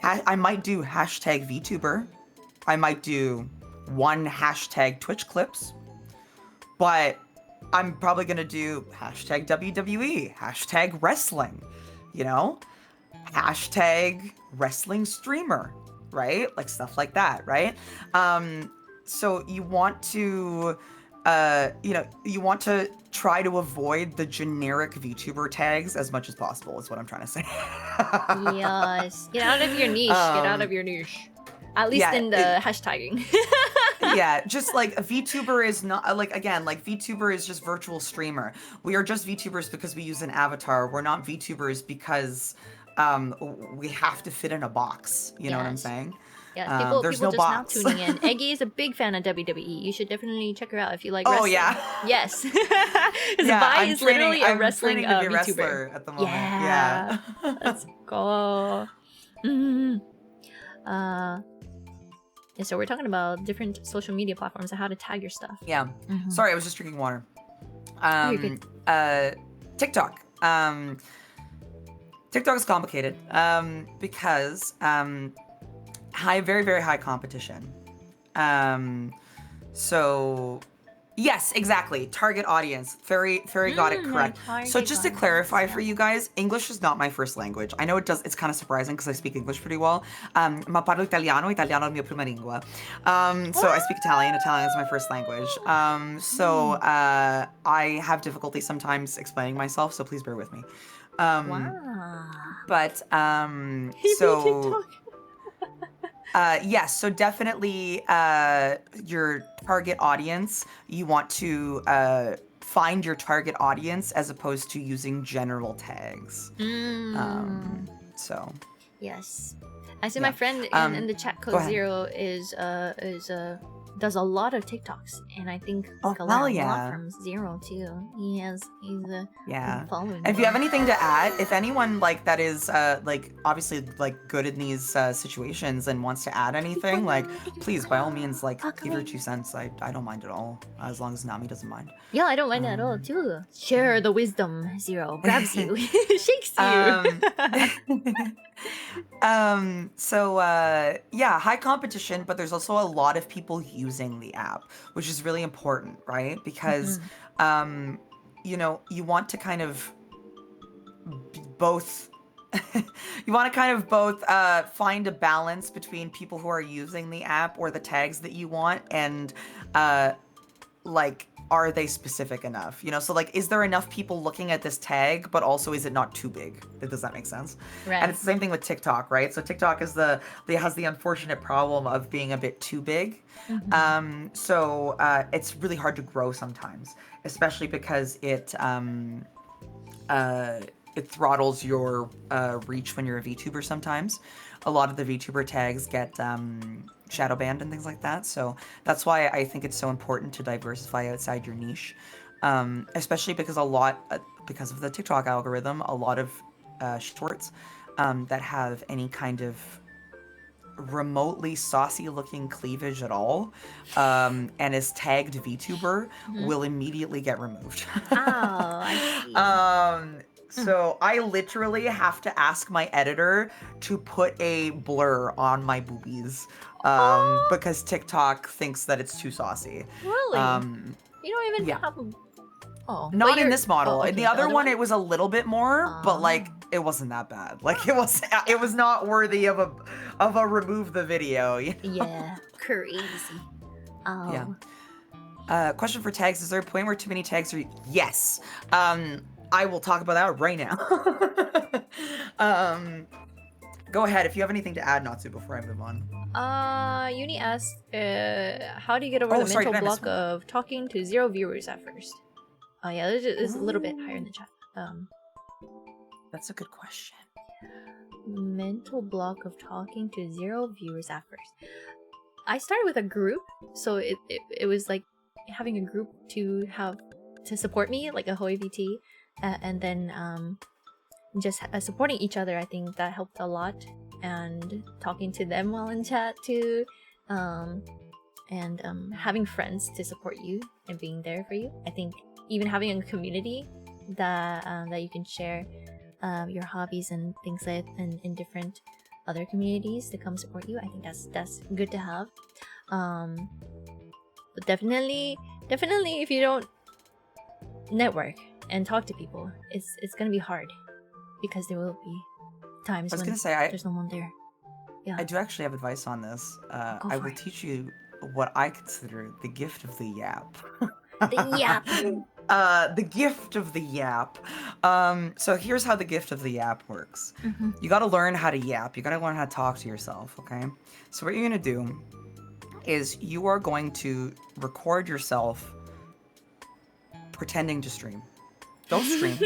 I might do hashtag VTuber. I might do one hashtag Twitch clips. But I'm probably going to do hashtag WWE, hashtag wrestling, you know? Hashtag wrestling streamer, right? Like stuff like that, right? So you want to, you want to try to avoid the generic VTuber tags as much as possible is what I'm trying to say. Yes. Get out of your niche. Get out of your niche. At least yeah, in the hashtagging. Yeah, just like a VTuber is not like again, like VTuber is just virtual streamer. We are just VTubers because we use an avatar. We're not VTubers because we have to fit in a box. You know what I'm Yes. saying? Yeah, people there's just no now box. tuning in. Eggie is a big fan of WWE. You should definitely check her out if you like Oh, wrestling. yeah. Yes. His Yeah, Vi I'm is training- literally a I'm wrestling training to be a VTuber. wrestler at the moment. Yeah. Yeah. Let's go. Mhm. Yeah, so we're talking about different social media platforms and how to tag your stuff. Yeah. Mhm. Sorry, I was just drinking water. You're good. TikTok. TikTok is complicated because very, very high competition. So yes, exactly. Target audience. Very got it correct. So just to clarify for you guys, English is not my first language. I know it's kind of surprising because I speak English pretty well. Ma parlo italiano, italiano è la mia prima lingua. So I speak Italian. Italian is my first language. So I have difficulty sometimes explaining myself, so please bear with me. Wow. But so yes, so definitely your target audience, you want to find your target audience as opposed to using general tags. So Yes. I see Yeah. my friend in the chat go code ahead. Zero does a lot of TikToks, and I think Oh, like, a hell lot yeah. from Zero too. He's yeah. following. And if you have anything to add, if anyone like that is like obviously like good in these situations and wants to add anything, like please by all means like give your 2 cents. I don't mind at all as long as Nami doesn't mind. Yeah, I don't mind at all too. Share the wisdom. Zero grabs you, shakes you. So yeah, high competition, but there's also a lot of people using the app, which is really important, right? Because you know, you want to kind of both you want to kind of both find a balance between people who are using the app or the tags that you want and like are they specific enough? You know, so like, is there enough people looking at this tag, but also is it not too big? Does that make sense? Right. And it's the same thing with TikTok, right? So TikTok has the unfortunate problem of being a bit too big. So it's really hard to grow sometimes, especially because it throttles your reach when you're a VTuber sometimes. A lot of the VTuber tags get shadow banned and things like that. So that's why I think it's so important to diversify outside your niche, especially because because of the TikTok algorithm, a lot of shorts that have any kind of remotely saucy looking cleavage at all and is tagged VTuber will immediately get removed. Oh, I see. So I literally have to ask my editor to put a blur on my boobies because TikTok thinks that it's too saucy. Really? You don't even yeah. have. Oh, Not but in you're- this model. Oh, In okay, the other one, it was a little bit more, but like it wasn't that bad. Like it was not worthy of a remove the video. You know? Yeah, crazy. Oh. Yeah. Question for tags: is there a point where too many tags are? Yes. I will talk about that right now. Go ahead if you have anything to add, Natsu, before I move on. Uni asked, how do you get over the mental block of talking to 0 viewers at first? Oh yeah, it's a little bit higher in the chat. That's a good question. Mental block of talking to 0 viewers at first. I started with a group, so it was like having a group to support me, like a Hoi VT, and then just supporting each other. I think that helped a lot, and talking to them while in chat too, and having friends to support you and being there for you. I think even having a community that you can share your hobbies and things like in different other communities to come support you. I think that's good to have. But definitely if you don't network and talk to people, it's gonna be hard, because there will be times when there's no one there. Yeah, I do actually have advice on this. I will teach you what I consider the gift of the yap. The yap. The gift of the yap. So here's how the gift of the yap works. Mm-hmm. You gotta learn how to yap. You gotta learn how to talk to yourself, okay? So what you're gonna do is you are going to record yourself pretending to stream. Don't stream.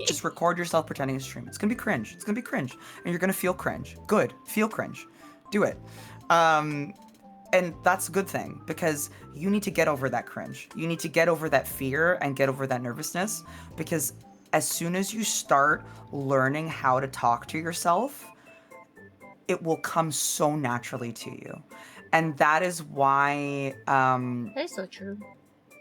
Just record yourself pretending to stream. It's gonna be cringe. It's gonna be cringe. And you're gonna feel cringe. Good. Feel cringe. Do it. And that's a good thing, because you need to get over that cringe. You need to get over that fear and get over that nervousness, because as soon as you start learning how to talk to yourself, it will come so naturally to you. And that is why That is so true.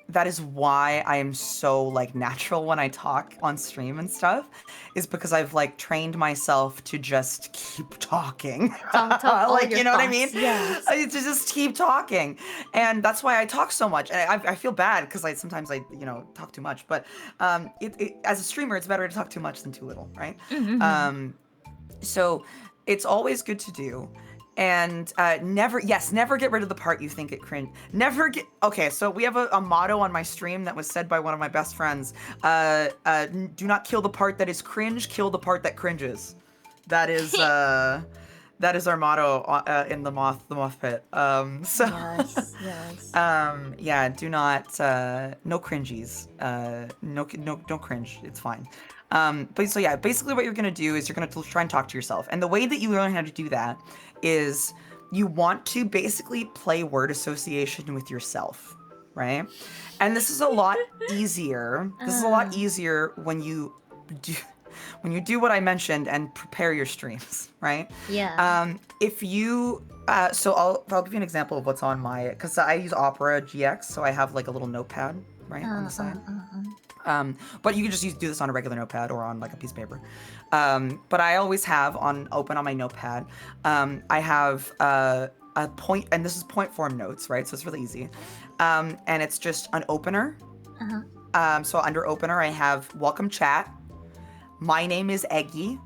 that is why I am so like natural when I talk on stream and stuff, is because I've like trained myself to just keep talking. Talk like, you know what I mean? Yes. To just keep talking. And that's why I talk so much. And I feel bad because sometimes I talk too much, but as a streamer, it's better to talk too much than too little, right? Mm-hmm. So it's always good to do. And never get rid of the part you think it cringe. Okay, so we have a motto on my stream that was said by one of my best friends. Do not kill the part that is cringe, kill the part that cringes. That is that is our motto in the moth pit. Yes. Yeah, do not no cringies. Don't cringe. It's fine. But so yeah, basically what you're gonna do is you're gonna try and talk to yourself. And the way that you learn how to do that is you want to basically play word association with yourself, right? And this is a lot easier. This is a lot easier when you do what I mentioned and prepare your streams, right? Yeah. If you so I'll give you an example of what's on my, because I use Opera GX, so I have like a little notepad right on the side. But you can just do this on a regular notepad or on like a piece of paper. But I always have open on my notepad. I have a point, and this is point form notes, right? So it's really easy. And it's just an opener. So under opener, I have welcome chat. My name is Eggie.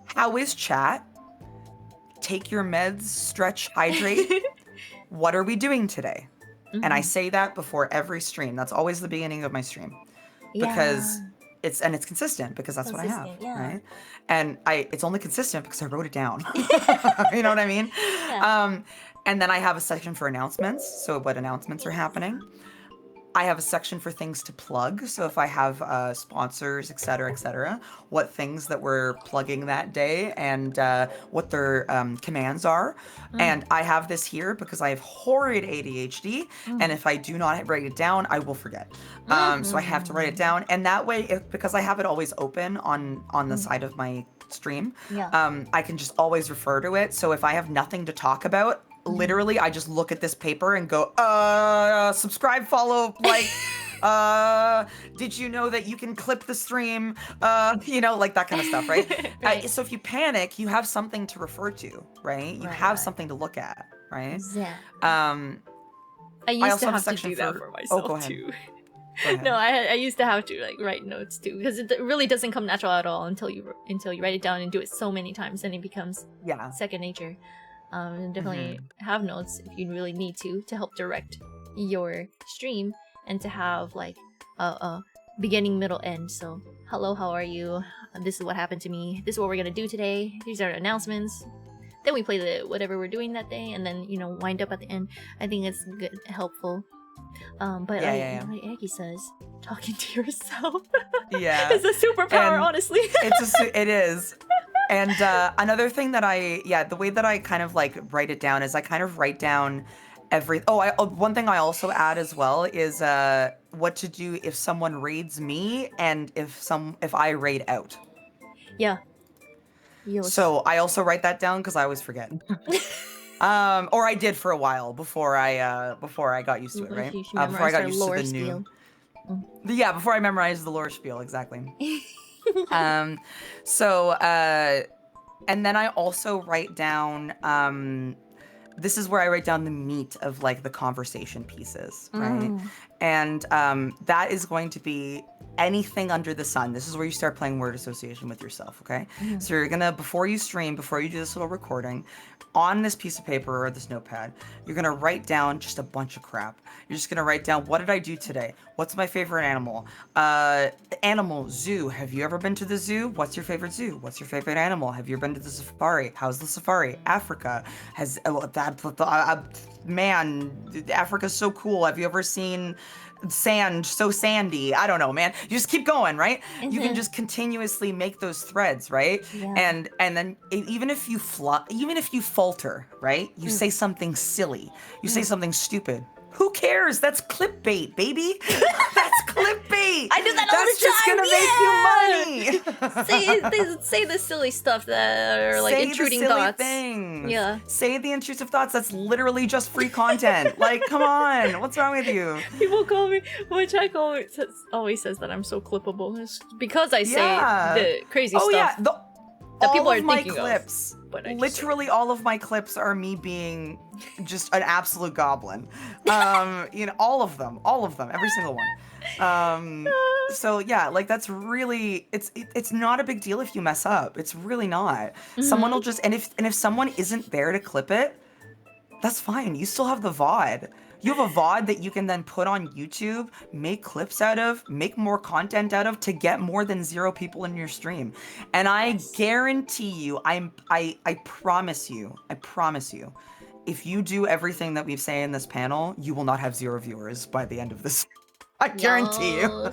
How is chat? Take your meds, stretch, hydrate. What are we doing today? And I say that before every stream. That's always the beginning of my stream. Because it's consistent, because that's what I have, right? And it's only consistent because I wrote it down. You know what I mean? Yeah. And then I have a section for announcements, so what announcements are happening. I have a section for things to plug, so if I have sponsors, etc., what things that we're plugging that day and what their commands are. And I have this here because I have horrid ADHD, and if I do not write it down, I will forget. So I have to write it down, and that way, because I have it always open on the side of my stream, I can just always refer to it. So if I have nothing to talk about, literally, I just look at this paper and go, subscribe, follow, like, did you know that you can clip the stream? Like that kind of stuff, right? Right. So if you panic, you have something to refer to, right? You have something to look at, right? Yeah. I used also to have a have to section do that for- for myself go ahead. too. No, I used to have to like write notes too because it really doesn't come natural at all until you write it down and do it so many times, and it becomes second nature. And definitely have notes if you really need to help direct your stream and to have like a beginning, middle, end. So hello, how are you? This is what happened to me. This is what we're gonna do today. These are announcements. Then we play the whatever we're doing that day, and then wind up at the end. I think it's good, helpful. But like Eggie says, talking to yourself. Yeah, it's a superpower. And honestly, it is. And another thing that the way that I kind of like write it down is I kind of write down one thing I also add as well is what to do if someone raids me and if I raid out. Yeah. So I also write that down because I always forget. Or I did for a while before I got used to it, right? Before I got used to the new. Yeah, before I memorized the lore spiel, exactly. And then I also write down. This is where I write down the meat of like the conversation pieces, right? And that is going to be anything under the sun. This is where you start playing word association with yourself, okay? So you're gonna, before you stream, before you do this little recording, on this piece of paper or this notepad, you're gonna write down just a bunch of crap. You're just gonna write down, what did I do today? What's my favorite animal? Animal, zoo. Have you ever been to the zoo? What's your favorite zoo? What's your favorite animal? Have you ever been to the safari? How's the safari? Africa. Man, Africa's so cool. Have you ever seen sand so sandy? I don't know, man. You just keep going, right? You can just continuously make those threads, right? And then even if you falter, right? You say something silly. You say something stupid. Who cares? That's clickbait, baby. That's clickbait. I do that all the time. That's just gonna make you money. Say the silly stuff that are like intruding thoughts. Things. Yeah. Say the intrusive thoughts. That's literally just free content. Like, come on. What's wrong with you? People call me, which I call it, always says that I'm so clippable. It's because I say the crazy stuff. Oh yeah. That people are my thinking clips. Of, but literally all of my clips are me being just an absolute goblin. All of them, every single one. So yeah, like that's really, it's not a big deal if you mess up. It's really not. Someone will just, and if someone isn't there to clip it, that's fine. You still have the VOD. You have a VOD that you can then put on YouTube, make clips out of, make more content out of to get more than 0 people in your stream. And I guarantee you, I promise you, if you do everything that we've said in this panel, you will not have 0 viewers by the end of this. I guarantee you.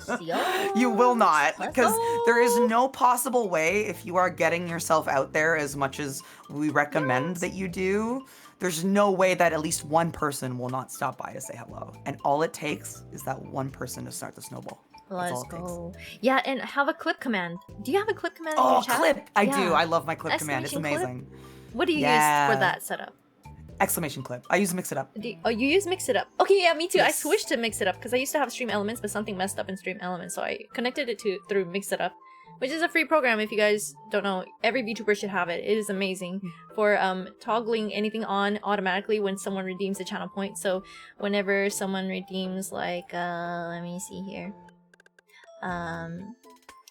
You will not, because there is no possible way, if you are getting yourself out there as much as we recommend that you do, there's no way that at least one person will not stop by to say hello. And all it takes is that one person to start the snowball. Let's go. Yeah, and have a clip command. Do you have a clip command in your chat? Clip! I do. I love my clip command. It's amazing. Clip? What do you use for that setup? Exclamation clip. I use Mix It Up. You use Mix It Up. Okay, yeah, me too. Yes. I switched to Mix It Up because I used to have Stream Elements, but something messed up in Stream Elements, so I connected it through Mix It Up, which is a free program. If you guys don't know, every VTuber should have it. It is amazing for toggling anything on automatically when someone redeems a channel point. So whenever someone redeems, like, let me see here,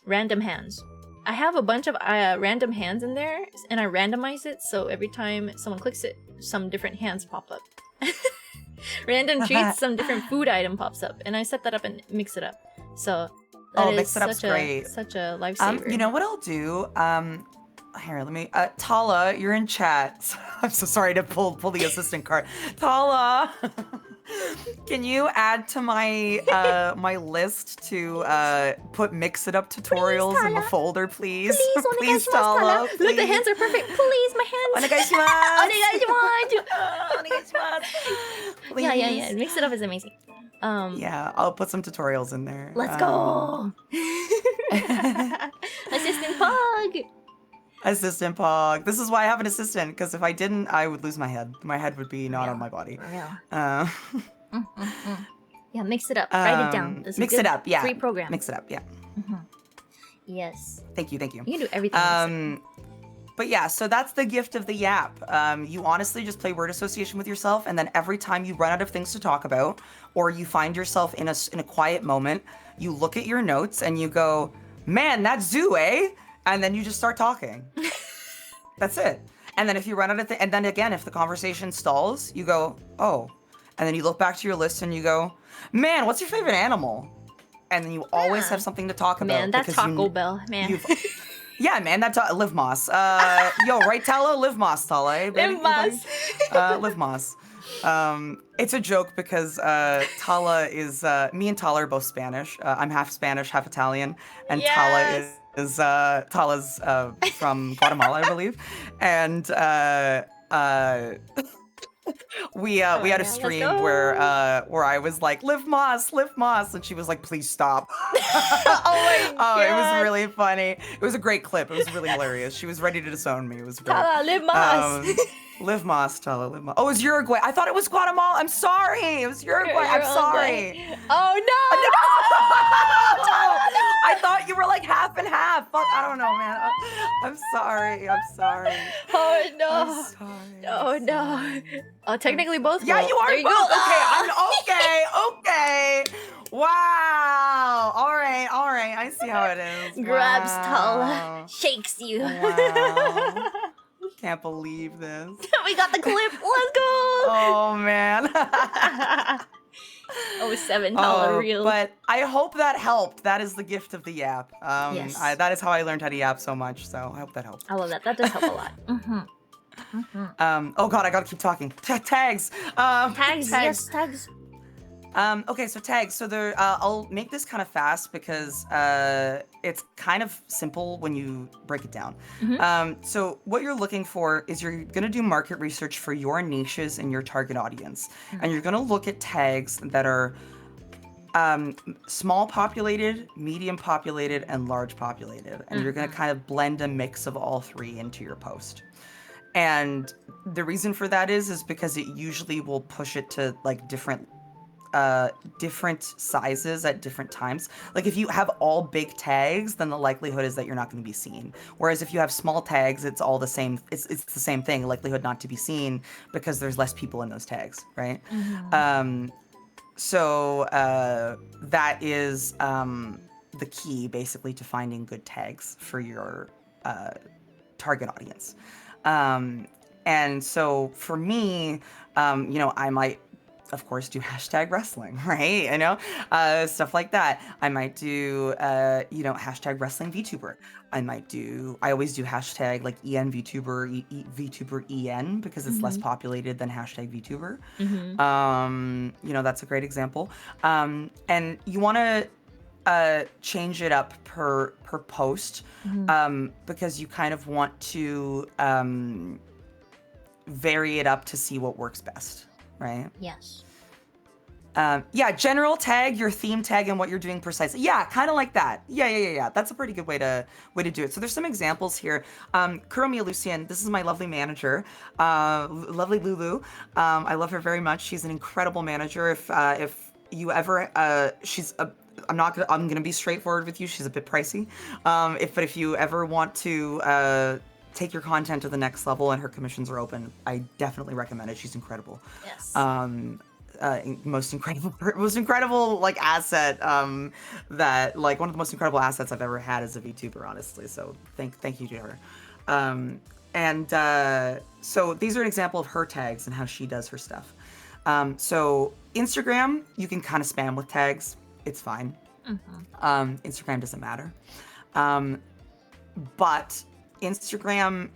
random hands. I have a bunch of random hands in there, and I randomize it, so every time someone clicks it, some different hands pop up. Random treats, some different food item pops up, and I set that up and Mix It Up. So that is Mix It Up's great. Such a lifesaver. You know what I'll do? Here, let me. Tala, you're in chat. I'm so sorry to pull the assistant card. Tala, can you add to my my list to put Mix It Up tutorials in the folder, please? Please, Tala. Please. Look, the hands are perfect. Please, my hands. Please. Yeah. Mix It Up is amazing. Yeah, I'll put some tutorials in there. Let's go. Assistant Pog. Assistant Pog. This is why I have an assistant, because if I didn't, I would lose my head. My head would be not on my body. Yeah, Mix It Up. Write it down. Mix It Up, yeah. Free program. Mix It Up, yeah. Yes. Thank you. You can do everything. But yeah, so that's the gift of the yap. You honestly just play word association with yourself, and then every time you run out of things to talk about, or you find yourself in a quiet moment, you look at your notes and you go, "Man, that's zoo, eh?" And then you just start talking. That's it. And then if you run out of and then again, if the conversation stalls, you go, "Oh," and then you look back to your list and you go, "Man, what's your favorite animal?" And then you always have something to talk about. Man, that Taco Bell, man. Yeah, man, that's Live Moss. Yo, right, Tala? Live Moss, Tala. Eh, Live Moss. Live Moss. It's a joke because Tala is me and Tala are both Spanish. I'm half Spanish, half Italian, and Yes. Tala's from Guatemala, I believe, and we had a yeah, let's stream go. where I was like, live Moss, and she was like, please stop. Oh my god. It was really funny. It was a great clip. It was really hilarious. She was ready to disown me. It was great. Tala, live Moss. Live Moss, Tala, live Moss. Oh, it was Uruguay. I thought it was Guatemala. I'm sorry. It was Uruguay. I'm sorry. Oh no. I thought you were like half and half. Fuck, I don't know, man. I'm sorry. Oh no. I'm sorry. Oh no. Oh, technically both. Yeah, will. you are There both. go. Okay, okay. Wow. All right. I see how it is. Grabs Wow. Tala, shakes you. Wow. Can't believe this. We got the clip. Let's go. Oh man. Oh, 7 Tala reel. But I hope that helped. That is the gift of the yap. Yes. That is how I learned how to yap so much. So I hope that helped. I love that. That does help a lot. Oh god, I gotta keep talking. Tags. Tags. Yes, tags. Okay, so tags. So I'll make this kind of fast because it's kind of simple when you break it down. So what you're looking for is you're gonna do market research for your niches and your target audience, and you're gonna look at tags that are small populated, medium populated, and large populated, and you're gonna kind of blend a mix of all three into your post. And the reason for that is because it usually will push it to like different sizes at different times. Like if you have all big tags, then the likelihood is that you're not going to be seen. Whereas if you have small tags, it's all the same. It's the same thing, likelihood not to be seen, because there's less people in those tags, right? So that is the key, basically, to finding good tags for your target audience. And so for me, I might, of course, do hashtag wrestling, right? Stuff like that. I might do, hashtag wrestling VTuber. I always do hashtag like EN VTuber, VTuber EN, because it's less populated than hashtag VTuber. That's a great example. And you want to change it up per post, because you kind of want to vary it up to see what works best, right? Yes. General tag, your theme tag, and what you're doing precisely. Yeah, kind of like that. Yeah. That's a pretty good way to do it. So there's some examples here. Kuromia Lucian, this is my lovely manager, lovely Lulu. I love her very much. She's an incredible manager. If you ever, I'm gonna be straightforward with you. She's a bit pricey. But if you ever want to take your content to the next level and her commissions are open, I definitely recommend it. She's incredible. Yes. Most incredible like asset, that like one of the most incredible assets I've ever had as a VTuber, honestly. So thank you to her. So these are an example of her tags and how she does her stuff. So Instagram, you can kind of spam with tags. It's fine. Instagram doesn't matter. But Instagram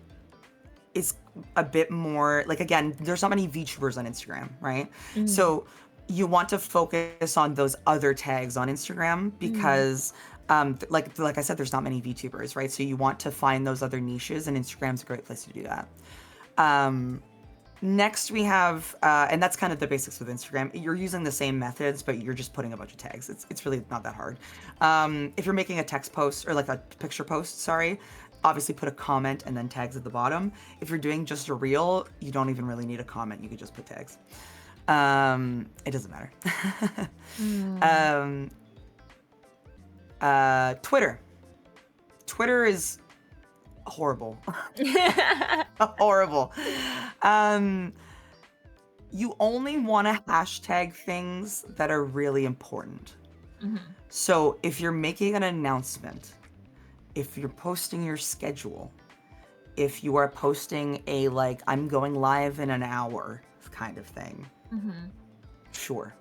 is a bit more, like, again, there's not many VTubers on Instagram, right? So you want to focus on those other tags on Instagram because, like I said, there's not many VTubers, right? So you want to find those other niches, and Instagram's a great place to do that. Next we have, and that's kind of the basics with Instagram. You're using the same methods, but you're just putting a bunch of tags. It's really not that hard. If you're making a text post, or like a picture post, obviously put a comment and then tags at the bottom. If you're doing just a reel, you don't even really need a comment. You could just put tags. It doesn't matter. Twitter is horrible. Horrible. You only want to hashtag things that are really important. So if you're making an announcement, if you're posting your schedule, if you are posting a like, I'm going live in an hour kind of thing, sure.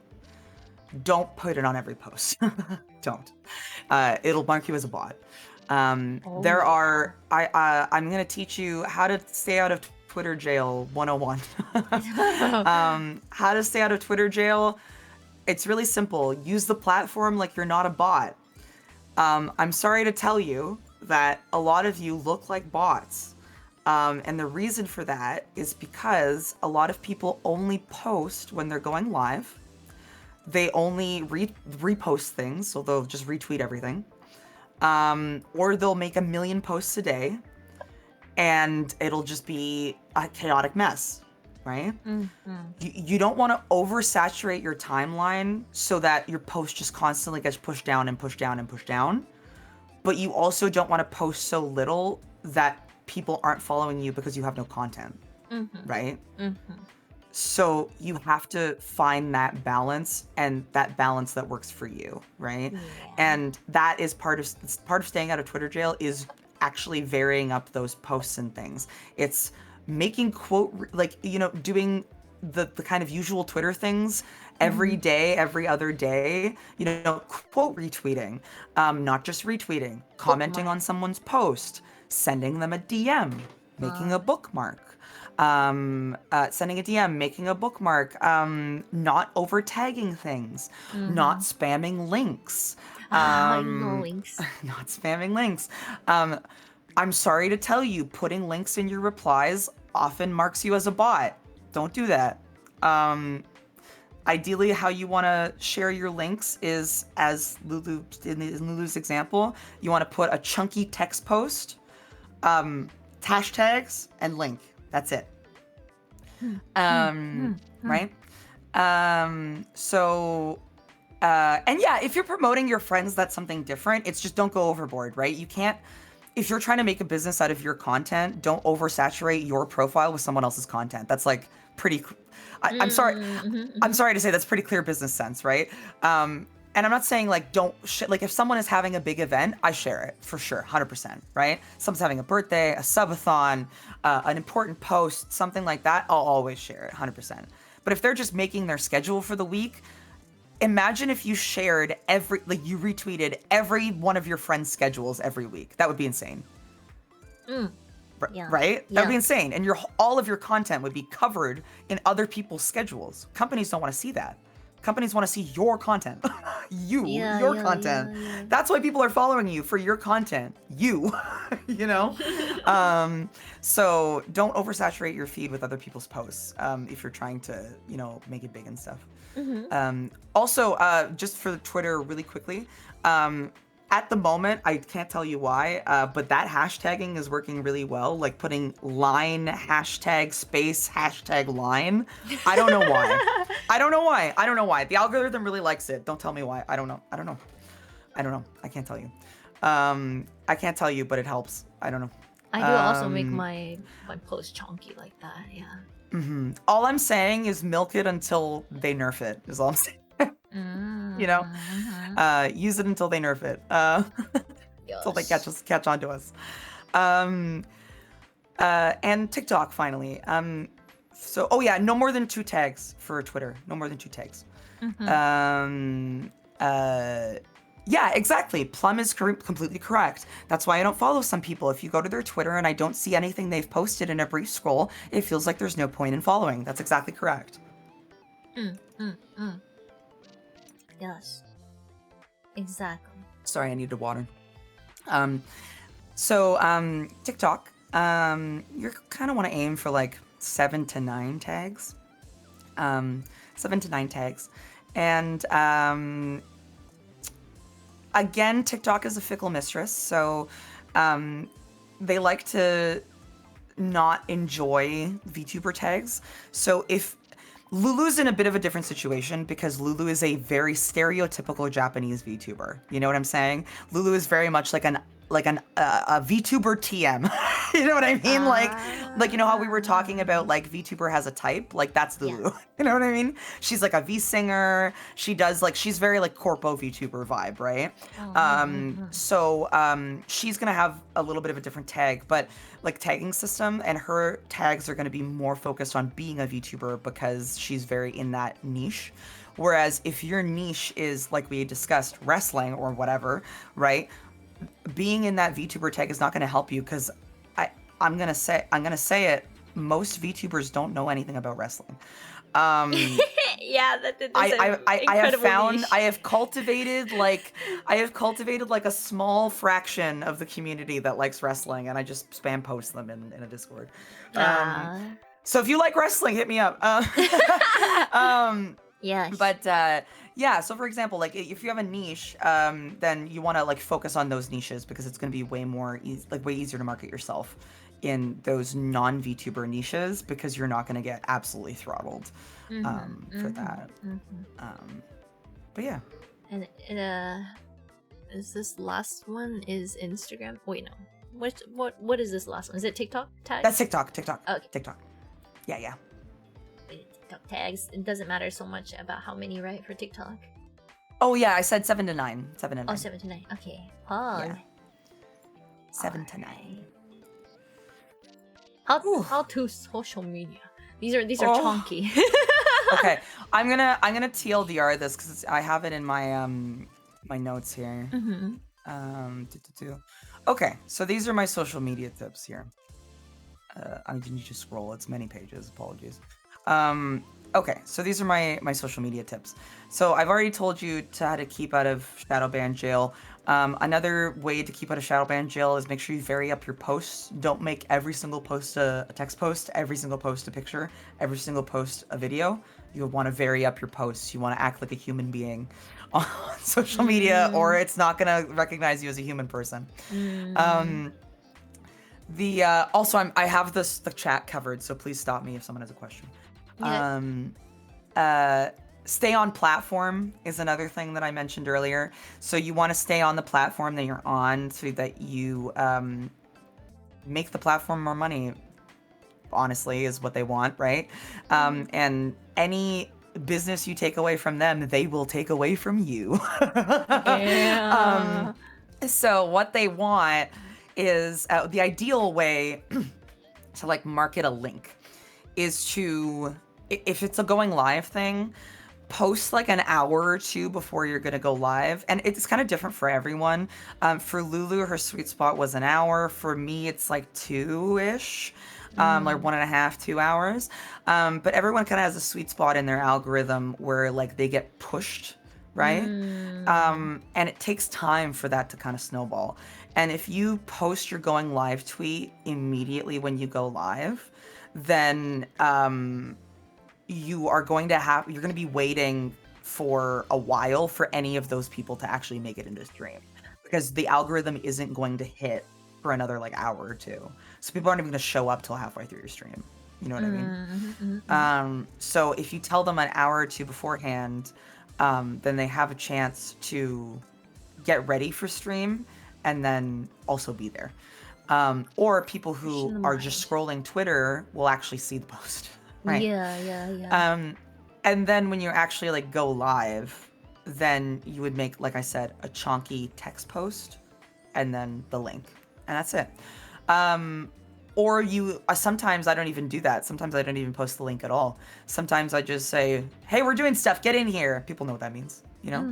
Don't put it on every post. Don't. It'll mark you as a bot. I'm gonna teach you how to stay out of Twitter jail 101. How to stay out of Twitter jail. It's really simple. Use the platform like you're not a bot. I'm sorry to tell you that a lot of you look like bots. And the reason for that is because a lot of people only post when they're going live. They only repost things, so they'll just retweet everything. Or they'll make a million posts a day, and it'll just be a chaotic mess, right? You don't want to oversaturate your timeline so that your post just constantly gets pushed down and pushed down and pushed down. But you also don't want to post so little that people aren't following you because you have no content, right? So you have to find that balance, and that balance that works for you, right? Yeah. And that is part of staying out of Twitter jail, is actually varying up those posts and things. It's making doing the kind of usual Twitter things every day, every other day, quote retweeting, not just retweeting, commenting on someone's post, sending them a DM, making a bookmark. Sending a DM, making a bookmark, not over tagging things, not spamming links, links. Not spamming links. I'm sorry to tell you, putting links in your replies often marks you as a bot. Don't do that. Ideally, how you want to share your links is, as Lulu, in Lulu's example, you want to put a chunky text post, hashtags, and link. That's it. Right? And yeah, if you're promoting your friends, that's something different. It's just don't go overboard, right? You can't, if you're trying to make a business out of your content, don't oversaturate your profile with someone else's content. That's like pretty, I'm sorry to say that's pretty clear business sense, right? And I'm not saying like don't like if someone is having a big event, I share it for sure, 100%, right? Someone's having a birthday, a subathon, an important post, something like that, I'll always share it, 100%. But if they're just making their schedule for the week, imagine if you shared you retweeted every one of your friends' schedules every week. That would be insane. Yeah. Right? Yeah. That would be insane. And all of your content would be covered in other people's schedules. Companies don't want to see that. Companies want to see your content. Your content. Yeah. That's why people are following you, for your content. So don't oversaturate your feed with other people's posts if you're trying to, make it big and stuff. Also, just for Twitter really quickly, at the moment, I can't tell you why, but that hashtagging is working really well. Like putting line hashtag space hashtag line. I don't know why. I don't know why. The algorithm really likes it. Don't tell me why. I don't know. I can't tell you. I can't tell you, but it helps. I don't know. I do also make my post chunky like that. Yeah. All I'm saying is milk it until they nerf it. Is all I'm saying. Use it until they nerf it. Until they catch on to us. And TikTok finally. No more than 2 tags for Twitter. No more than 2 tags. Yeah, exactly. Plum is completely correct. That's why I don't follow some people. If you go to their Twitter and I don't see anything they've posted in a brief scroll, it feels like there's no point in following. That's exactly correct. Yes. Exactly. Sorry, I needed water. TikTok, you kind of want to aim for like 7 to 9 tags. 7 to 9 tags. And again, TikTok is a fickle mistress, so they like to not enjoy VTuber tags. So if Lulu's in a bit of a different situation because Lulu is a very stereotypical Japanese VTuber. You know what I'm saying? Lulu is very much like an a VTuber TM. You know what I mean? Like, you know how we were talking about like VTuber has a type? Like that's Lulu. Yeah. You know what I mean? She's like a V singer. She does like, she's very like corpo VTuber vibe, right? So she's gonna have a little bit of a different tag, but like tagging system, and her tags are gonna be more focused on being a VTuber because she's very in that niche. Whereas if your niche is, like we discussed, wrestling or whatever, right? Being in that VTuber tag is not going to help you because I'm gonna say it. Most VTubers don't know anything about wrestling. Yeah, I have cultivated like a small fraction of the community that likes wrestling, and I just spam post them in a Discord. So if you like wrestling, hit me up. Yes. But yeah, so for example, like if you have a niche, then you want to like focus on those niches because it's going to be way easier to market yourself in those non-VTuber niches because you're not going to get absolutely throttled for that. But yeah. And is this last one is Instagram? Wait, no. What is this last one? Is it TikTok tags? That's TikTok. Okay. TikTok. Yeah. TikTok tags. It doesn't matter so much about how many, right, for TikTok? Oh yeah, I said 7 to 9. 7 to 9. Oh, 7 to 9. Okay. Pog. Yeah. 7 to 9. How to social media. These are chunky. Okay, I'm gonna TLDR this because I have it in my my notes here. Okay, so these are my social media tips here. I need to scroll. It's many pages. Apologies. Okay, so these are my social media tips. So I've already told you how to keep out of Shadowban jail. Another way to keep out of Shadowban jail is make sure you vary up your posts. Don't make every single post a text post, every single post a picture, every single post a video. You want to vary up your posts. You want to act like a human being on social media, or it's not gonna recognize you as a human person. Also, I have the chat covered, so please stop me if someone has a question. Stay on platform is another thing that I mentioned earlier. So you want to stay on the platform that you're on so that you make the platform more money, honestly, is what they want, right? And any business you take away from them, they will take away from you. Yeah. So what they want is the ideal way to like market a link is to, if it's a going live thing, post like an hour or two before you're gonna go live. And it's kind of different for everyone. For Lulu, her sweet spot was an hour. For me, it's like 2-ish, like 1.5, 2 hours. But everyone kind of has a sweet spot in their algorithm where like they get pushed, right? And it takes time for that to kind of snowball. And if you post your going live tweet immediately when you go live, then you're going to be waiting for a while for any of those people to actually make it into stream, because the algorithm isn't going to hit for another like hour or two. So people aren't even going to show up till halfway through your stream. You know what I mean? So if you tell them an hour or two beforehand, then they have a chance to get ready for stream and then also be there. Or people who are just scrolling Twitter will actually see the post. Right. Yeah. And then when you actually like go live, then you would make, like I said, a chonky text post and then the link, and that's it. Or you sometimes I don't even do that. Sometimes I don't even post the link at all. Sometimes I just say, "Hey, we're doing stuff. Get in here." People know what that means, you know?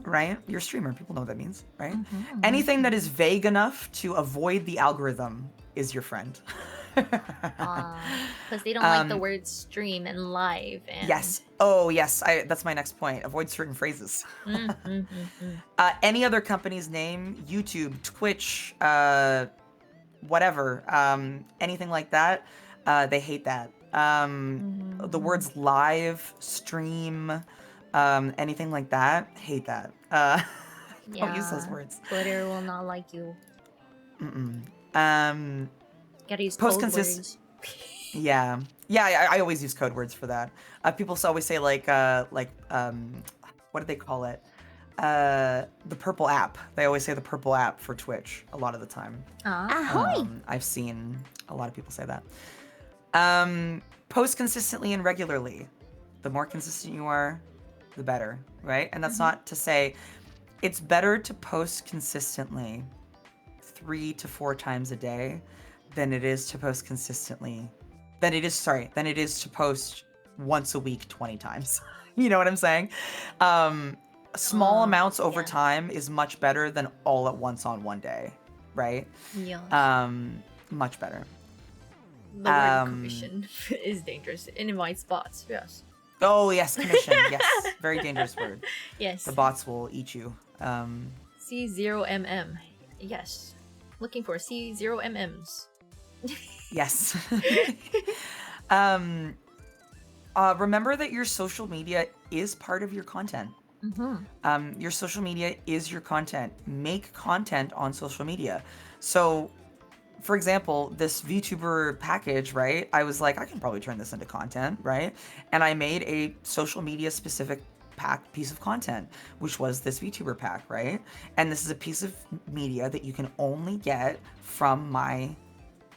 Right? You're a streamer. People know what that means, right? Anything that is vague enough to avoid the algorithm is your friend. Because they don't like the words stream and live. And... Yes. Oh, yes. That's my next point. Avoid certain phrases. Any other company's name, YouTube, Twitch, whatever, anything like that, they hate that. The words live, stream, anything like that, hate that. Don't use those words. Twitter will not like you. Gotta use post code words. Yeah, I always use code words for that. People always say like what do they call it? the purple app. They always say the purple app for Twitch a lot of the time. Ahoy! I've seen a lot of people say that. Post consistently and regularly. The more consistent you are, the better, right? And that's not to say it's better to post consistently 3 to 4 times a day than it is to post consistently. Than it is to post once a week 20 times. You know what I'm saying? Small amounts over time is much better than all at once on one day, right? Yeah. Much better. The word commission is dangerous. It invites bots, yes. Oh, yes, commission. Yes. Very dangerous word. Yes. The bots will eat you. C0MM. Yes. Looking for C0MMs. Yes. Remember that your social media is part of your content. Your social media is your content. Make content on social media. So, for example, this VTuber package, right? I was like, I can probably turn this into content, right? And I made a social media specific piece of content, which was this VTuber pack, right? And this is a piece of media that you can only get from my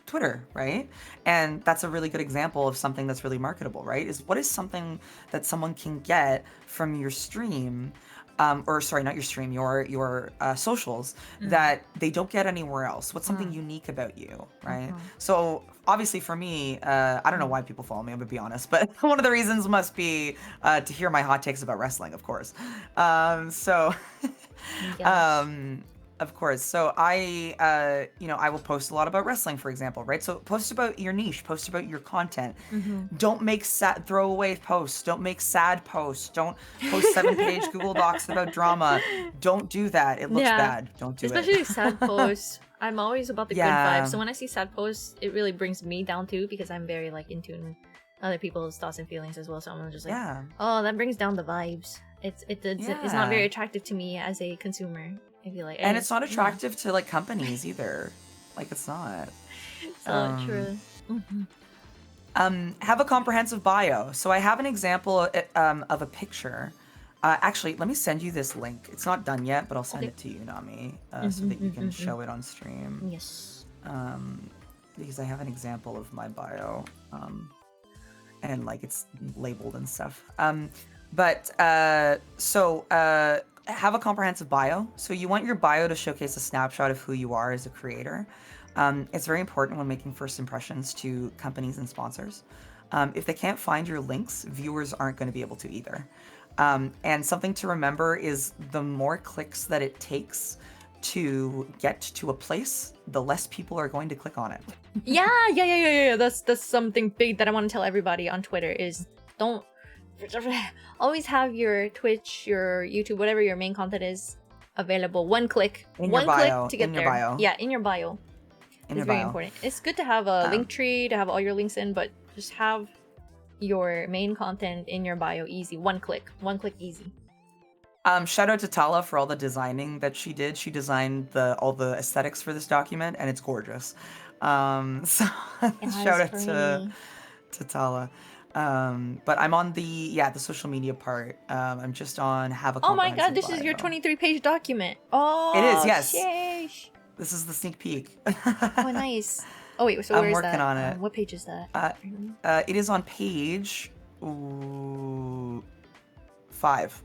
Twitter, right? And that's a really good example of something that's really marketable, right? What is something that someone can get from your stream, or sorry, not your stream, your socials that they don't get anywhere else? What's something unique about you, right? So obviously for me, I don't know why people follow me, I'm gonna be honest, but one of the reasons must be to hear my hot takes about wrestling, of course. Of course. So I will post a lot about wrestling, for example, right? So post about your niche, post about your content. Don't make throwaway posts. Don't make sad posts. Don't post 7-page Google Docs about drama. Don't do that. It looks bad. Don't do Especially it. sad posts. I'm always about the good vibes. So when I see sad posts, it really brings me down too, because I'm very like in tune with other people's thoughts and feelings as well. So I'm just like, oh, that brings down the vibes. It's not very attractive to me as a consumer. I feel like, and it's not attractive to like companies either. Like it's not. So true. Have a comprehensive bio. So I have an example of a picture. Actually, let me send you this link. It's not done yet, but I'll send it to you, Nami, so that you can show it on stream. Yes. Because I have an example of my bio, and like it's labeled and stuff. Have a comprehensive bio. So you want your bio to showcase a snapshot of who you are as a creator. It's very important when making first impressions to companies and sponsors. If they can't find your links, viewers aren't going to be able to either. And something to remember is the more clicks that it takes to get to a place, the less people are going to click on it. Yeah. That's something big that I want to tell everybody on Twitter is don't always have your Twitch, your YouTube, whatever your main content is available. One click to get there. Bio. Yeah, in your bio. It's very important. It's good to have a link tree, to have all your links in, but just have your main content in your bio easy. One click easy. Shout out to Tala for all the designing that she did. She designed all the aesthetics for this document, and it's gorgeous. So shout out to Tala. But I'm on the social media part. I'm just on have a Oh my god, this bio. is your 23-page document. Oh, it is, yes. Sheesh. This is the sneak peek. Oh, nice. Oh wait, so where is that? I'm working on it. What page is that? It is on page 5.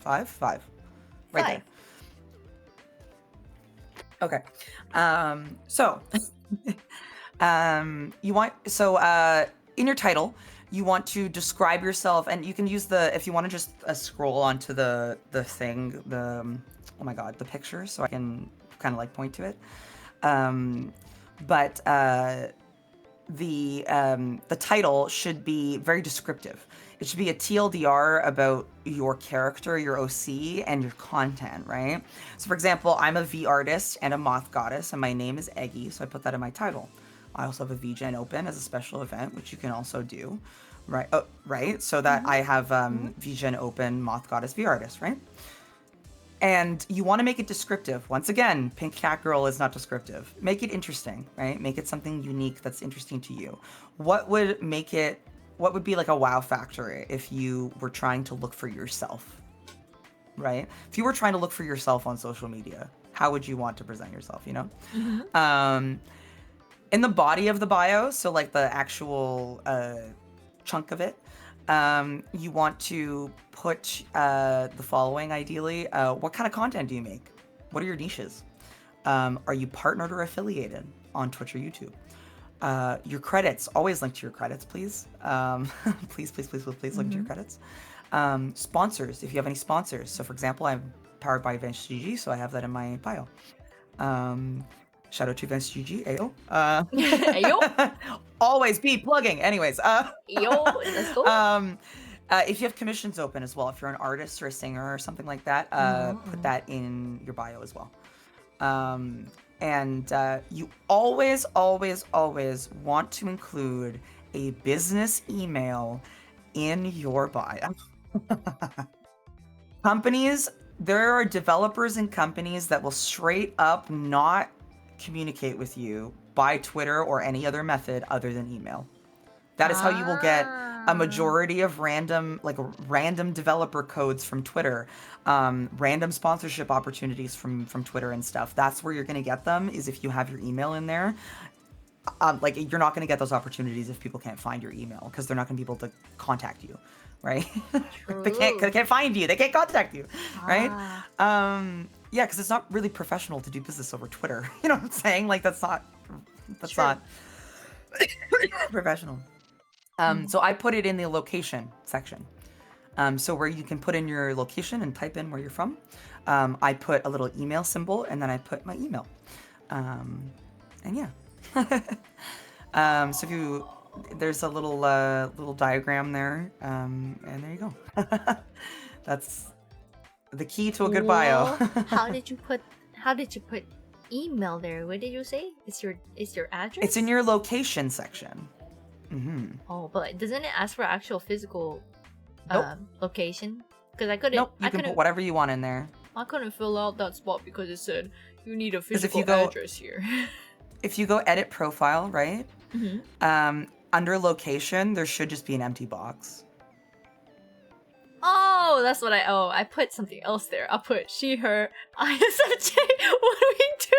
5? Right there. Okay. In your title, you want to describe yourself, and you can use if you want to just scroll onto the thing, the picture, so I can kind of like point to it. The title should be very descriptive. It should be a TLDR about your character, your OC, and your content, right? So for example, I'm a V artist and a moth goddess, and my name is Eggie, so I put that in my title. I also have a VGen open as a special event, which you can also do, right? Oh, right. So that I have VGen open moth goddess V artist, right? And you want to make it descriptive. Once again, Pink Cat Girl is not descriptive. Make it interesting, right? Make it something unique that's interesting to you. What would be like a wow factor if you were trying to look for yourself? right? If you were trying to look for yourself on social media, how would you want to present yourself, you know? In the body of the bio, so like the actual chunk of it, you want to put the following, ideally. What kind of content do you make? What are your niches? Are you partnered or affiliated on Twitch or YouTube? Your credits, always link to your credits, please. Please link to your credits. Sponsors, if you have any sponsors. So for example, I'm powered by VTUBE, so I have that in my bio. Shout out to VTUBE, ayo. Ayo. Always be plugging. Anyways, Yo, let's go. if you have commissions open as well, if you're an artist or a singer or something like that, put that in your bio as well. And you always want to include a business email in your bio. Companies, there are developers and companies that will straight up not communicate with you by Twitter or any other method other than email. That is how you will get a majority of random developer codes from Twitter, random sponsorship opportunities from Twitter and stuff. That's where you're going to get them, is if you have your email in there. Like, you're not going to get those opportunities if people can't find your email, because they're not going to be able to contact you, right? They can't find you. They can't contact you, right? Yeah, because it's not really professional to do business over Twitter. You know what I'm saying? Like, that's not professional. So I put it in the location section. So where you can put in your location and type in where you're from. I put a little email symbol, and then I put my email. And yeah. So if there's a little diagram there, and there you go. That's the key to a good bio. How did you put email there? What did you say? It's your address? It's in your location section. Oh, but doesn't it ask for actual physical Nope. location? Because I couldn't. Nope, you can put whatever you want in there. I couldn't fill out that spot because it said you need a physical address here. If you go edit profile, right? Under location, there should just be an empty box. Oh, that's what I put something else there. I put she, her, ISFJ. What do we do?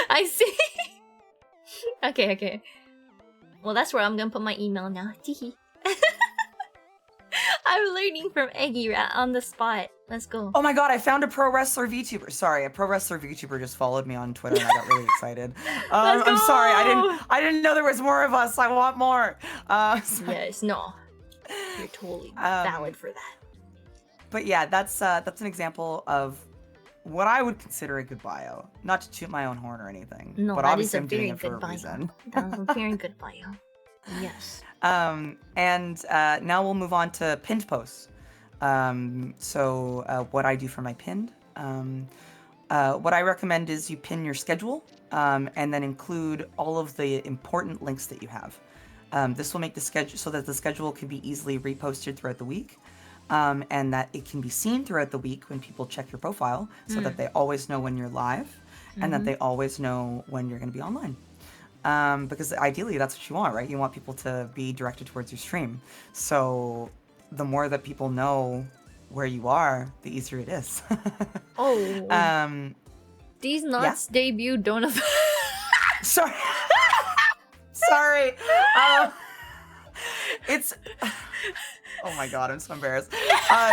I see. Okay. Well, that's where I'm gonna put my email now. Teehee. I'm learning from Eggie on the spot. Let's go. Oh my god, I found a pro wrestler VTuber. Sorry, a pro wrestler VTuber just followed me on Twitter and I got really excited. I'm sorry, I didn't know there was more of us. I want more. Yes, no. You're totally valid for that. But yeah, that's an example of what I would consider a good bio. Not to toot my own horn or anything. No, but that obviously is a I'm doing very it for good a bio. reason. That was a very good bio. Yes. And now we'll move on to pinned posts. So what I do for my pinned. What I recommend is you pin your schedule and then include all of the important links that you have. This will make the schedule so that the schedule can be easily reposted throughout the week. And that it can be seen throughout the week when people check your profile, so that they always know when you're live and that they always know when you're going to be online. Because ideally that's what you want, right? You want people to be directed towards your stream. So the more that people know where you are, the easier it is. These nuts debut don't Sorry. Sorry. It's oh my god, I'm so embarrassed.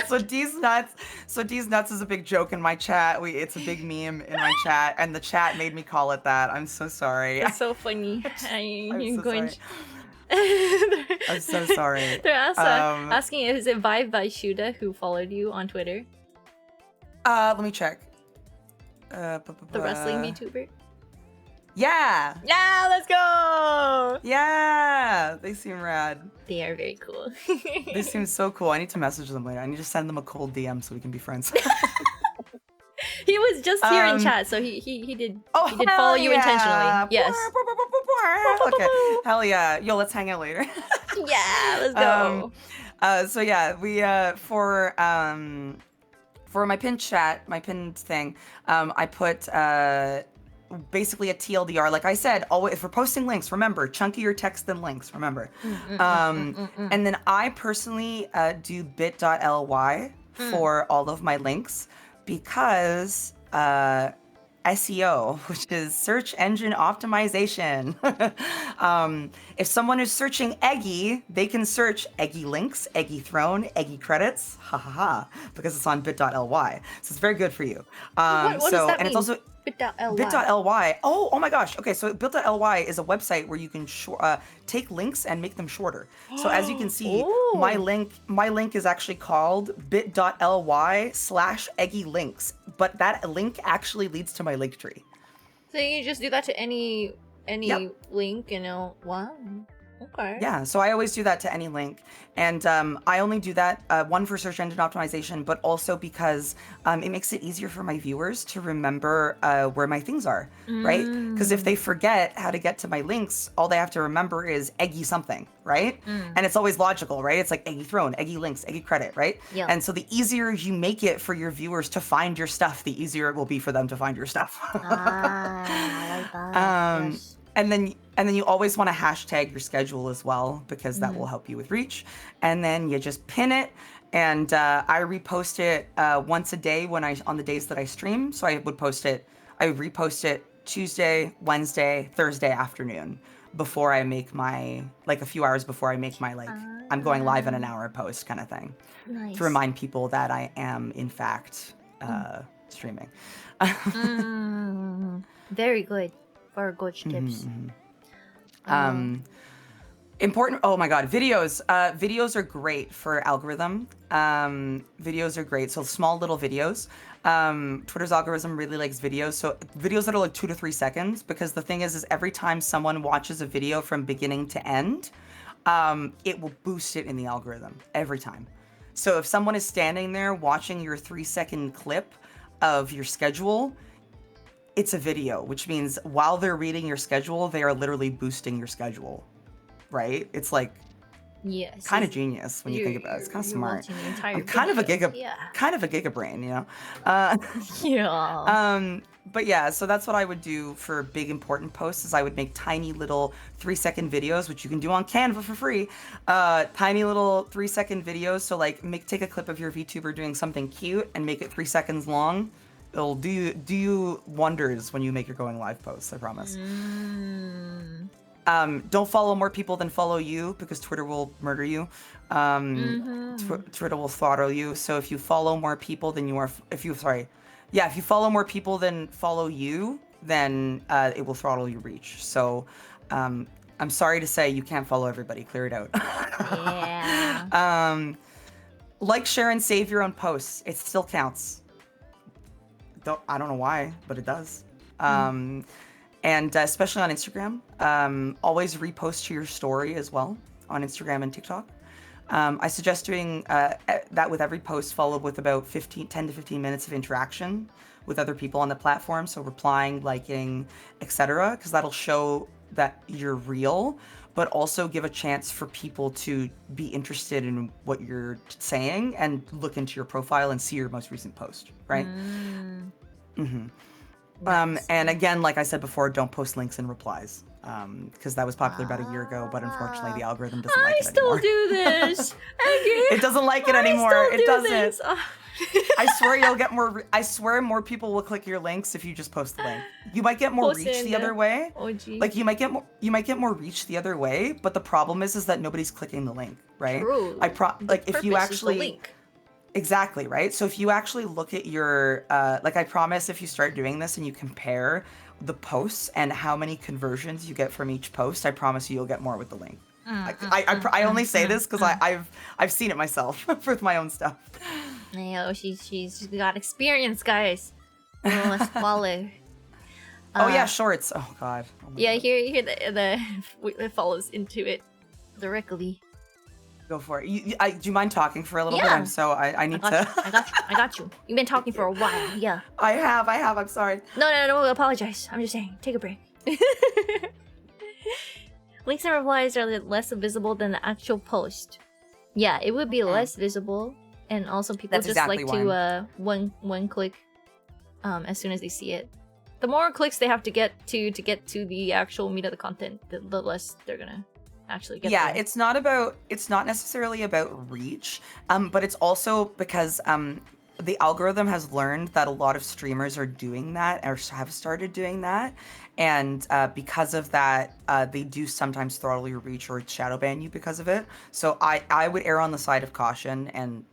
So D's nuts is a big joke in my chat. It's a big meme in my chat, and the chat made me call it that. I'm so sorry. It's so funny. I'm so sorry. They're asking, is it Vibe by Shuda who followed you on Twitter? Let me check. The wrestling VTuber? Yeah! Yeah, let's go! Yeah! They seem rad. They are very cool. They seem so cool. I need to message them later. I need to send them a cold DM so we can be friends. He was just here in chat, so he did follow you intentionally. Yes. Okay. Hell yeah. Yo, let's hang out later. Yeah, let's go. So yeah, we for my pinned chat, my pinned thing, I put basically a TLDR. Like I said, always if we're posting links, remember, chunkier text than links, remember. And then I personally do bit.ly for all of my links because SEO, which is search engine optimization. If someone is searching Eggie, they can search Eggie links, Eggie throne, Eggie credits, because it's on bit.ly. So it's very good for you. What does that mean? It's also bit.ly. Oh my gosh. Okay, so bit.ly is a website where you can take links and make them shorter. So as you can see, my link is actually called bit.ly/Eggie links, but that link actually leads to my link tree. So you just do that to any Yep. link, you know? Wow. Okay. Yeah, so I always do that to any link. And I only do that, one, for search engine optimization, but also because it makes it easier for my viewers to remember where my things are, right? Because if they forget how to get to my links, all they have to remember is Eggie something, right? And it's always logical, right? It's like Eggie throne, Eggie links, Eggie credit, right? Yeah. And so the easier you make it for your viewers to find your stuff, the easier it will be for them to find your stuff. I like that. Yes. And then you always want to hashtag your schedule as well, because that will help you with reach. And then you just pin it, and I repost it once a day on the days that I stream. So I would repost it Tuesday, Wednesday, Thursday afternoon before I make my, like, a few hours before I make my, like, I'm going live in an hour post kind of thing. Nice. To remind people that I am in fact streaming. Very good. For good tips. Important. Oh my God, videos. Videos are great for algorithm. Videos are great. So small little videos. Twitter's algorithm really likes videos. So videos that are like 2 to 3 seconds, because the thing is every time someone watches a video from beginning to end, it will boost it in the algorithm every time. So if someone is standing there watching your 3-second clip of your schedule, it's a video, which means while they're reading your schedule, they are literally boosting your schedule, right? It's like kind of genius when you think about it. It's kind of smart. I'm kind of a giga brain, you know? Yeah. But yeah, so that's what I would do for big important posts, is I would make tiny little 3-second videos, which you can do on Canva for free. Tiny little 3-second videos. So like take a clip of your VTuber doing something cute and make it 3 seconds long. It'll do you wonders when you make your going live posts, I promise. Don't follow more people than follow you, because Twitter will murder you. Twitter will throttle you. So if you follow more people than if you follow more people than follow you, then it will throttle your reach. So I'm sorry to say you can't follow everybody. Clear it out. Yeah. Like, share, and save your own posts. It still counts. I don't know why, but it does. And especially on Instagram, always repost to your story as well on Instagram and TikTok. I suggest doing that with every post, followed with about 10 to 15 minutes of interaction with other people on the platform. So replying, liking, etc., because that'll show that you're real, but also give a chance for people to be interested in what you're saying and look into your profile and see your most recent post, right? And again, like I said before, don't post links and replies, because that was popular about a year ago, but unfortunately the algorithm doesn't like it anymore. I still do this. It doesn't like it anymore. It doesn't. This. I swear you'll get more. I swear more people will click your links if you just post the link. You might get more reach the other way. Like you might get more reach the other way, but the problem is that nobody's clicking the link, right? True. If you actually. Exactly, right? So if you actually look at your, like I promise if you start doing this and you compare the posts and how many conversions you get from each post, I promise you'll get more with the link. I only say this because I've seen it myself with my own stuff. Yeah, she's got experience, guys. Let's follow. Oh yeah, shorts. Oh god. Oh yeah, god. here it follows into it directly. Go for it. Do you mind talking for a little bit? Yeah. I need to. I got you. You've been talking for a while. Yeah. I have. I'm sorry. No, don't apologize. I'm just saying, take a break. Links and replies are less visible than the actual post. Yeah, it would be less visible, and also people That's just exactly like to one click as soon as they see it. The more clicks they have to get to the actual meat of the content, the less they're gonna actually get Yeah, there. it's not necessarily about reach, but it's also because the algorithm has learned that a lot of streamers are doing that or have started doing that, and because of that, they do sometimes throttle your reach or shadow ban you because of it. So I would err on the side of caution and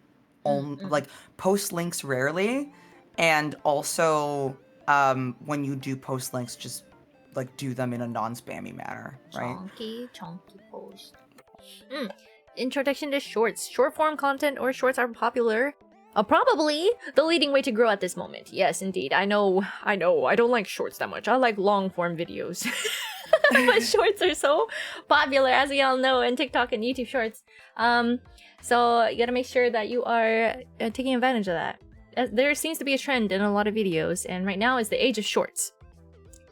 like post links rarely, and also when you do post links, just like do them in a non-spammy manner, right? Chonky post. Introduction to shorts. Short form content or shorts are popular. Probably the leading way to grow at this moment. Yes, indeed. I know. I don't like shorts that much. I like long form videos. But shorts are so popular, as we all know, in TikTok and YouTube shorts. So you gotta make sure that you are taking advantage of that. There seems to be a trend in a lot of videos, and right now is the age of shorts.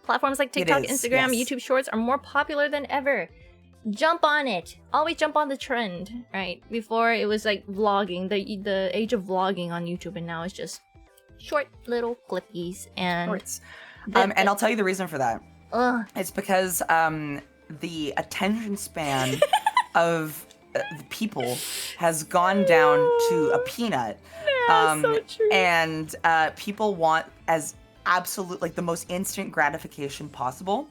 Platforms like TikTok, Instagram, yes. YouTube Shorts are more popular than ever. Jump on it. Always jump on the trend, right? Before it was like vlogging, the age of vlogging on YouTube, and now it's just short little clippies and Shorts. And I'll tell you the reason for that. It's because the attention span of the people has gone down to a peanut. Yeah, so true. And people want as absolute, like the most instant gratification possible.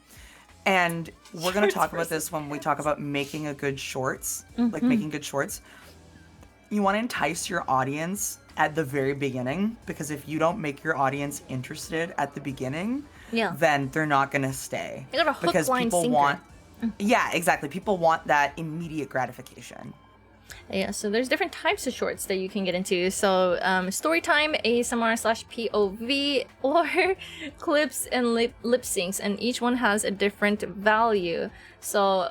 And we're going to talk about this when we talk about making a good shorts, like making good shorts. You want to entice your audience at the very beginning, because if you don't make your audience interested at the beginning, then they're not going to stay. You gotta hook, because line, people sinker. want, yeah, exactly. People want that immediate gratification. Yeah, so there's different types of shorts that you can get into. So storytime, ASMR/POV, or clips and lip syncs, and each one has a different value. So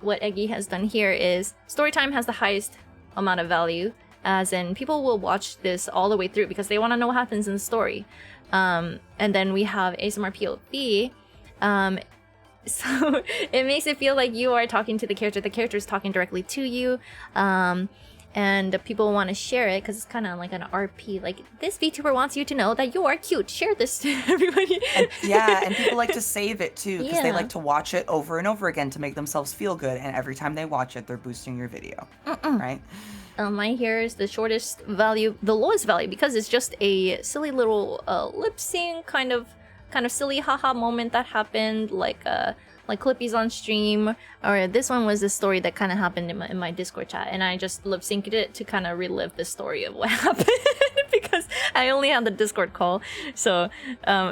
what Eggie has done here is storytime has the highest amount of value, as in people will watch this all the way through because they want to know what happens in the story. And then we have ASMR/POV. So it makes it feel like you are talking to the character is talking directly to you, and people want to share it because it's kind of like an RP, like this VTuber wants you to know that you are cute, share this to everybody. And people like to save it too, because they Yeah. like to watch it over and over again to make themselves feel good, and every time they watch it, they're boosting your video, right? Mine here is the shortest value, the lowest value, because it's just a silly little lip sync kind of silly haha moment that happened, like clippies on stream. Or this one was a story that kind of happened in my Discord chat, and I just lip synced it to kind of relive the story of what happened because I only had the Discord call. So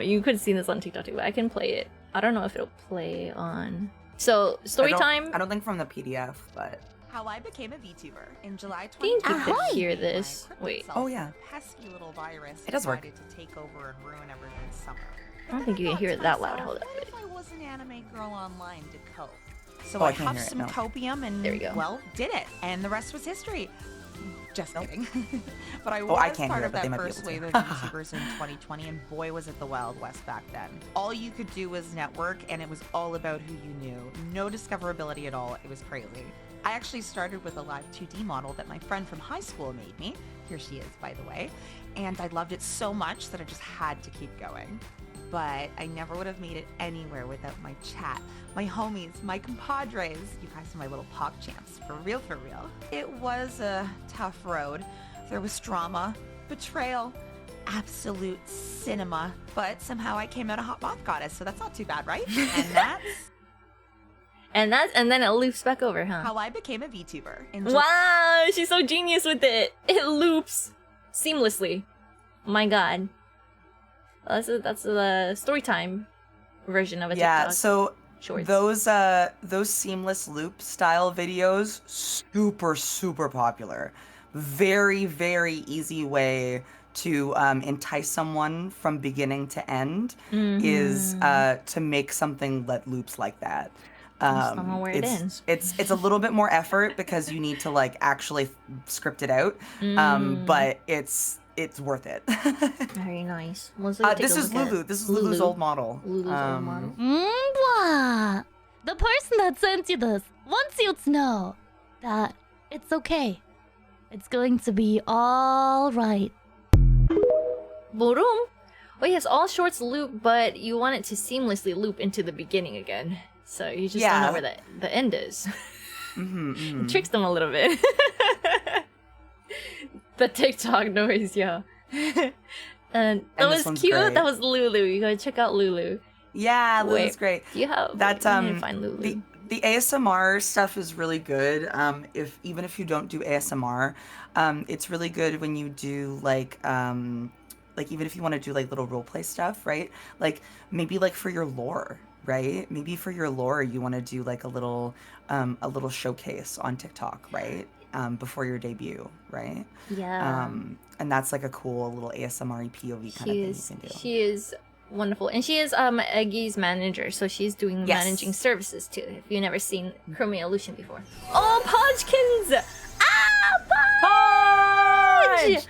you could see this on TikTok too, but I can play it. I don't know if it'll play on. So story time. I don't think from the PDF, but How I became a VTuber in July I think you 2020. could hear this. Wait, Oh, yeah. Pesky little virus It does work. decided to take over and ruin everything this summer. I don't think you can hear it that loud. Hold up. What if I was an anime girl online to cope? So Oh, I I can't huffed hear it, some no. copium and, There we go. well, did it. And the rest was history. Just Nope. kidding. But I Oh, was I can't part hear it, of but they that might be first able wave to. of YouTubers in 2020, and boy, was it the Wild West back then. All you could do was network, and it was all about who you knew. No discoverability at all. It was crazy. I actually started with a live 2D model that my friend from high school made me. Here she is, by the way. And I loved it so much that I just had to keep going. But I never would have made it anywhere without my chat, my homies, my compadres. You guys are my little POC champs, for real, for real. It was a tough road. There was drama, betrayal, absolute cinema. But somehow I came out a hot moth goddess, so that's not too bad, right? And that's and then it loops back over, huh? how I became a VTuber. In Wow, she's so genius with it. It loops seamlessly. My God, that's the story time version of a yeah. TikTok. So Shorts. those seamless loop style videos, super popular. Very easy way to entice someone from beginning to end is to make something that loops like that. just don't know where it ends. It's a little bit more effort because you need to like actually script it out, but it's worth it. Very nice. This is Lulu. This is Lulu's old model. Lulu's old model. Mwah! The person that sent you this wants you to know that it's okay. It's going to be all right. Boom. Oh yes, all shorts loop, but you want it to seamlessly loop into the beginning again. So you just don't know Yeah. where the end is. Tricks them a little bit. The TikTok noise, yeah. And that was cute. Great. That was Lulu. You gotta check out Lulu. Yeah, Lulu's great. Do you have That I need to find Lulu. the ASMR stuff is really good. Even if you don't do ASMR, it's really good when you do like even if you want to do like little role play stuff, right? Like maybe like for your lore, right? Maybe for your lore you want to do like a little showcase on TikTok, right? Before your debut, right? Yeah. And that's like a cool little ASMR POV kind of thing you can do. She is wonderful, and she is Eggie's manager, so she's doing managing services too. If you've never seen Chromia Illusion before. Oh, Podgkins! Podge!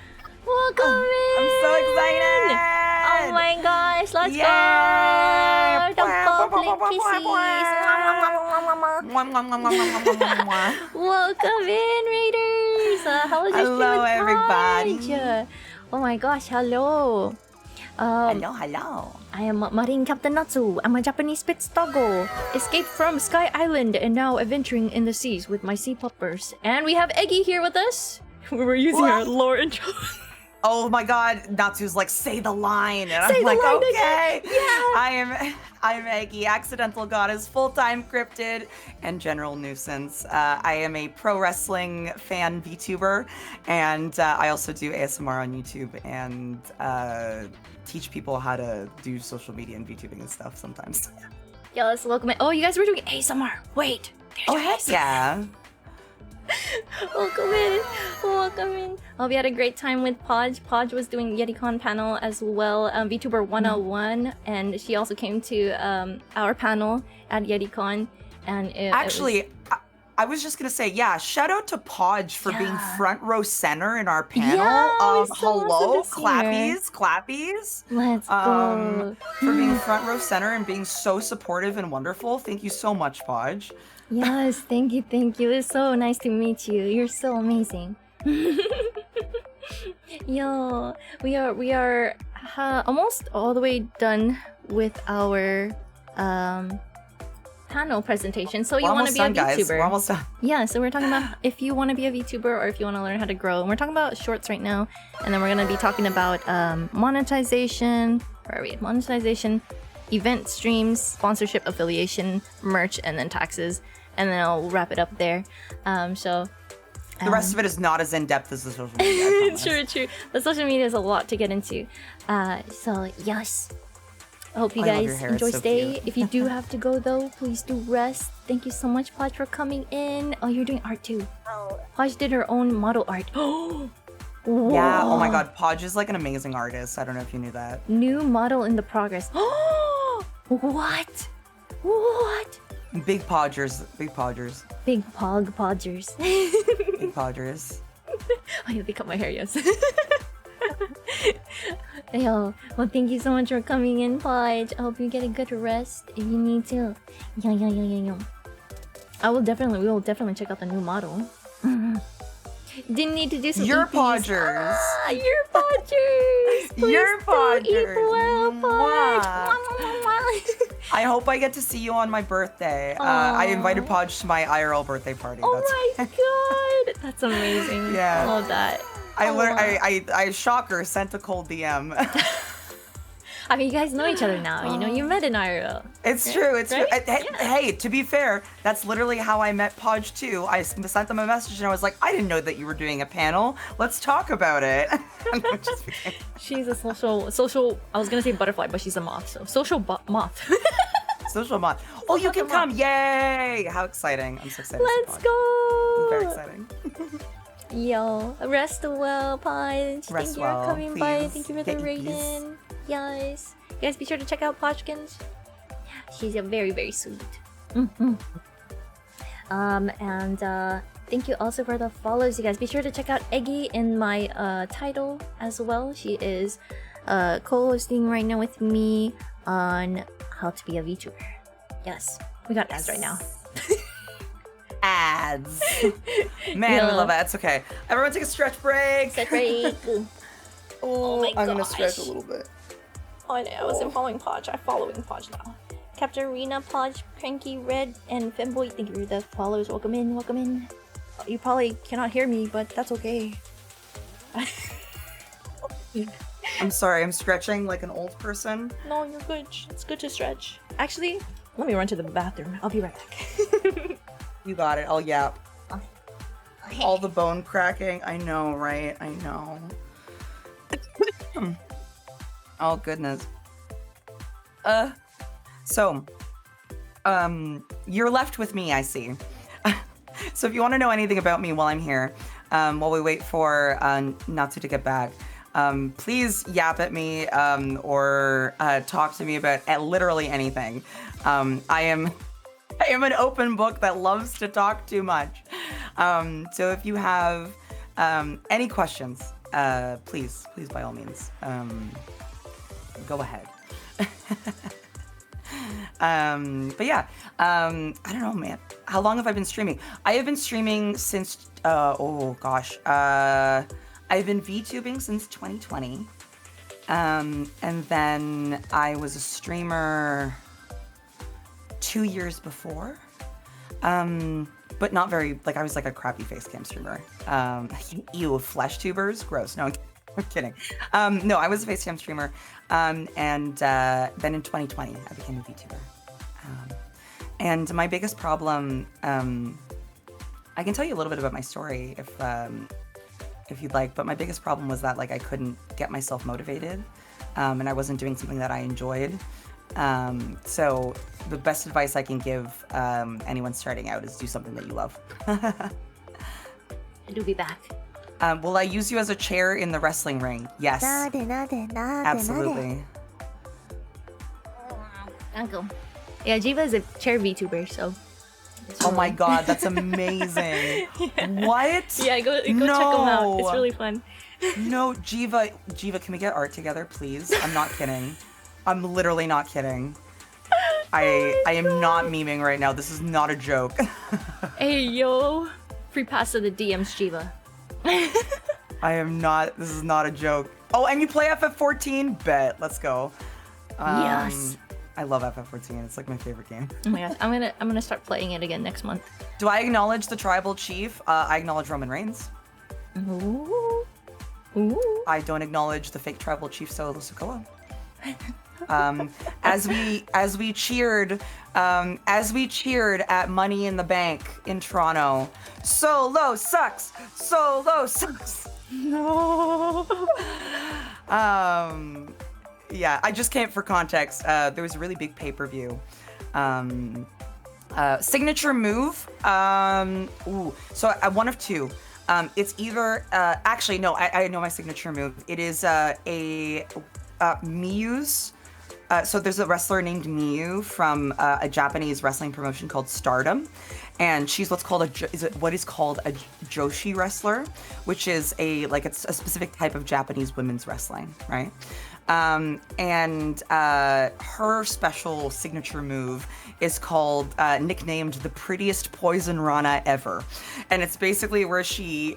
Welcome in! I'm so excited! Oh my gosh, let's Yay! go! Don't go, Welcome in, Raiders! How was your Hello, stay with everybody. Podge? Oh my gosh, hello. Hello. I am Marine Captain Natsu. I'm a Japanese Spitz doggo. Escaped from Sky Island and now adventuring in the seas with my sea-puppers. And we have Eggie here with us. We're using our lore intro. Oh my god, Natsu's like, say the line. And Say I'm the like, line okay. again. Yeah. I'm Eggie, accidental goddess, full-time cryptid, and general nuisance. I am a pro wrestling fan VTuber, and I also do ASMR on YouTube and teach people how to do social media and VTubing and stuff sometimes. Yeah, let's welcome it. Oh, you guys were doing ASMR. Wait. Oh, heck yeah. Welcome in. Welcome in. Oh, we had a great time with Podge. Podge was doing Yeticon panel as well, VTuber 101, and she also came to our panel at Yeticon. And Actually, I was just gonna say, yeah, shout out to Podge for being front row center in our panel. Yeah, it was so hello, awesome to see clappies. let's go. For being front row center and being so supportive and wonderful. Thank you so much, Podge. Yes, thank you, thank you. It's so nice to meet you. You're so amazing. Yo, we are almost all the way done with our panel presentation. So you want to be a VTuber? Guys. We're almost done. Yeah, so we're talking about if you want to be a VTuber or if you want to learn how to grow. And we're talking about shorts right now, and then we're gonna be talking about monetization. Where are we? Monetization, event streams, sponsorship, affiliation, merch, and then taxes. And then I'll wrap it up there. The rest of it is not as in-depth as the social media, I promise. True. The social media is a lot to get into. So, yes. I hope you I love your guys hair, enjoy it's so stay. cute. If you do have to go, though, please do rest. Thank you so much, Podge, for coming in. Oh, you're doing art, too. Podge did her own model art. Oh, yeah, oh my god, Podge is like an amazing artist. I don't know if you knew that. New model in the progress. Oh, what? Big Podgers. Big Podgers. Big Podgers. I need to cut my hair, yes. Yo, well, thank you so much for coming in, Podge. I hope you get a good rest if you need to. Yeah. We will definitely check out the new model. Didn't need to do some Your EPs. Podgers. Your Podgers. Please Your do Podgers. eat well, Podge. I hope I get to see you on my birthday. I invited Podge to my IRL birthday party. Oh my god, that's amazing. Yeah. I love that. I shocker, sent a cold DM. I mean, you guys know each other now. You know, you met in IRL. It's true. It's right? true. Hey, to be fair, that's literally how I met Podge too. I sent them a message and I was like, I didn't know that you were doing a panel. Let's talk about it. She's a social. I was gonna say butterfly, but she's a moth. So social moth. Social moth. Oh, you can come! Yay! How exciting! I'm so excited. Let's go! Very exciting. Yo, rest well, Podge. Thank you well, for coming by. please. Thank you for the rating. Yes. You guys be sure to check out Podgkins. She's a very, very sweet. And thank you also for the follows, you guys. Be sure to check out Eggie in my title as well. She is co-hosting right now with me on how to be a VTuber. Yes, we got ads right now. Ads. Man, we love ads. Okay, everyone take a stretch break. Stretch break. Oh my I'm gonna gosh. stretch a little bit. Oh, I wasn't following Podge. I'm following Podge now. Captain Rena, Podge, Cranky, Red, and Femboy, thank you for the followers. Welcome in, welcome in. You probably cannot hear me, but that's okay. I'm sorry, I'm stretching like an old person. No, you're good. It's good to stretch. Actually, let me run to the bathroom. I'll be right back. You got it. I'll yap. All the bone cracking. I know, right? I know. Oh, goodness. So, you're left with me, I see. So if you want to know anything about me while I'm here, while we wait for Natsu to get back, please yap at me or talk to me about literally anything. I am an open book that loves to talk too much. So if you have any questions, please by all means, go ahead. But yeah, I don't know, man. How long have I been streaming? I have been streaming since, oh gosh, I've been VTubing since 2020. And then I was a streamer 2 years before. But not very, like I was like a crappy face cam streamer. Ew, flesh tubers, gross. No, I'm kidding. No, I was a face cam streamer. And then in 2020, I became a VTuber. And my biggest problem, I can tell you a little bit about my story if you'd like, but my biggest problem was that like I couldn't get myself motivated, and I wasn't doing something that I enjoyed. So the best advice I can give anyone starting out is do something that you love. I do be back. Will I use you as a chair in the wrestling ring? Yes. Absolutely. Uncle. Yeah, Jiva is a chair VTuber, so. Oh my god, that's amazing. Yeah. What? Yeah, go No. check them out. It's really fun. No, Jiva, can we get art together, please? I'm not kidding. I'm literally not kidding. I am not memeing right now. This is not a joke. Hey, yo. Free pass to the DMs, Jiva. I am not. This is not a joke. Oh, and you play FF14? Bet. Let's go. Yes. I love FF14. It's like my favorite game. Oh my gosh, I'm gonna start playing it again next month. Do I acknowledge the tribal chief? I acknowledge Roman Reigns. Ooh. Ooh. I don't acknowledge the fake tribal chief Solo Sokoa. As we cheered at Money in the Bank in Toronto. Solo sucks. Solo sucks. No. Yeah, I just came for context. There was a really big pay-per-view. Signature move. So one of two. It's either actually no, I know my signature move. It is Miyu's. So there's a wrestler named Miyu from a Japanese wrestling promotion called Stardom, and she's what is called a Joshi wrestler, which is it's a specific type of Japanese women's wrestling, right? And her special signature move is called nicknamed the prettiest poison rana ever, and it's basically where she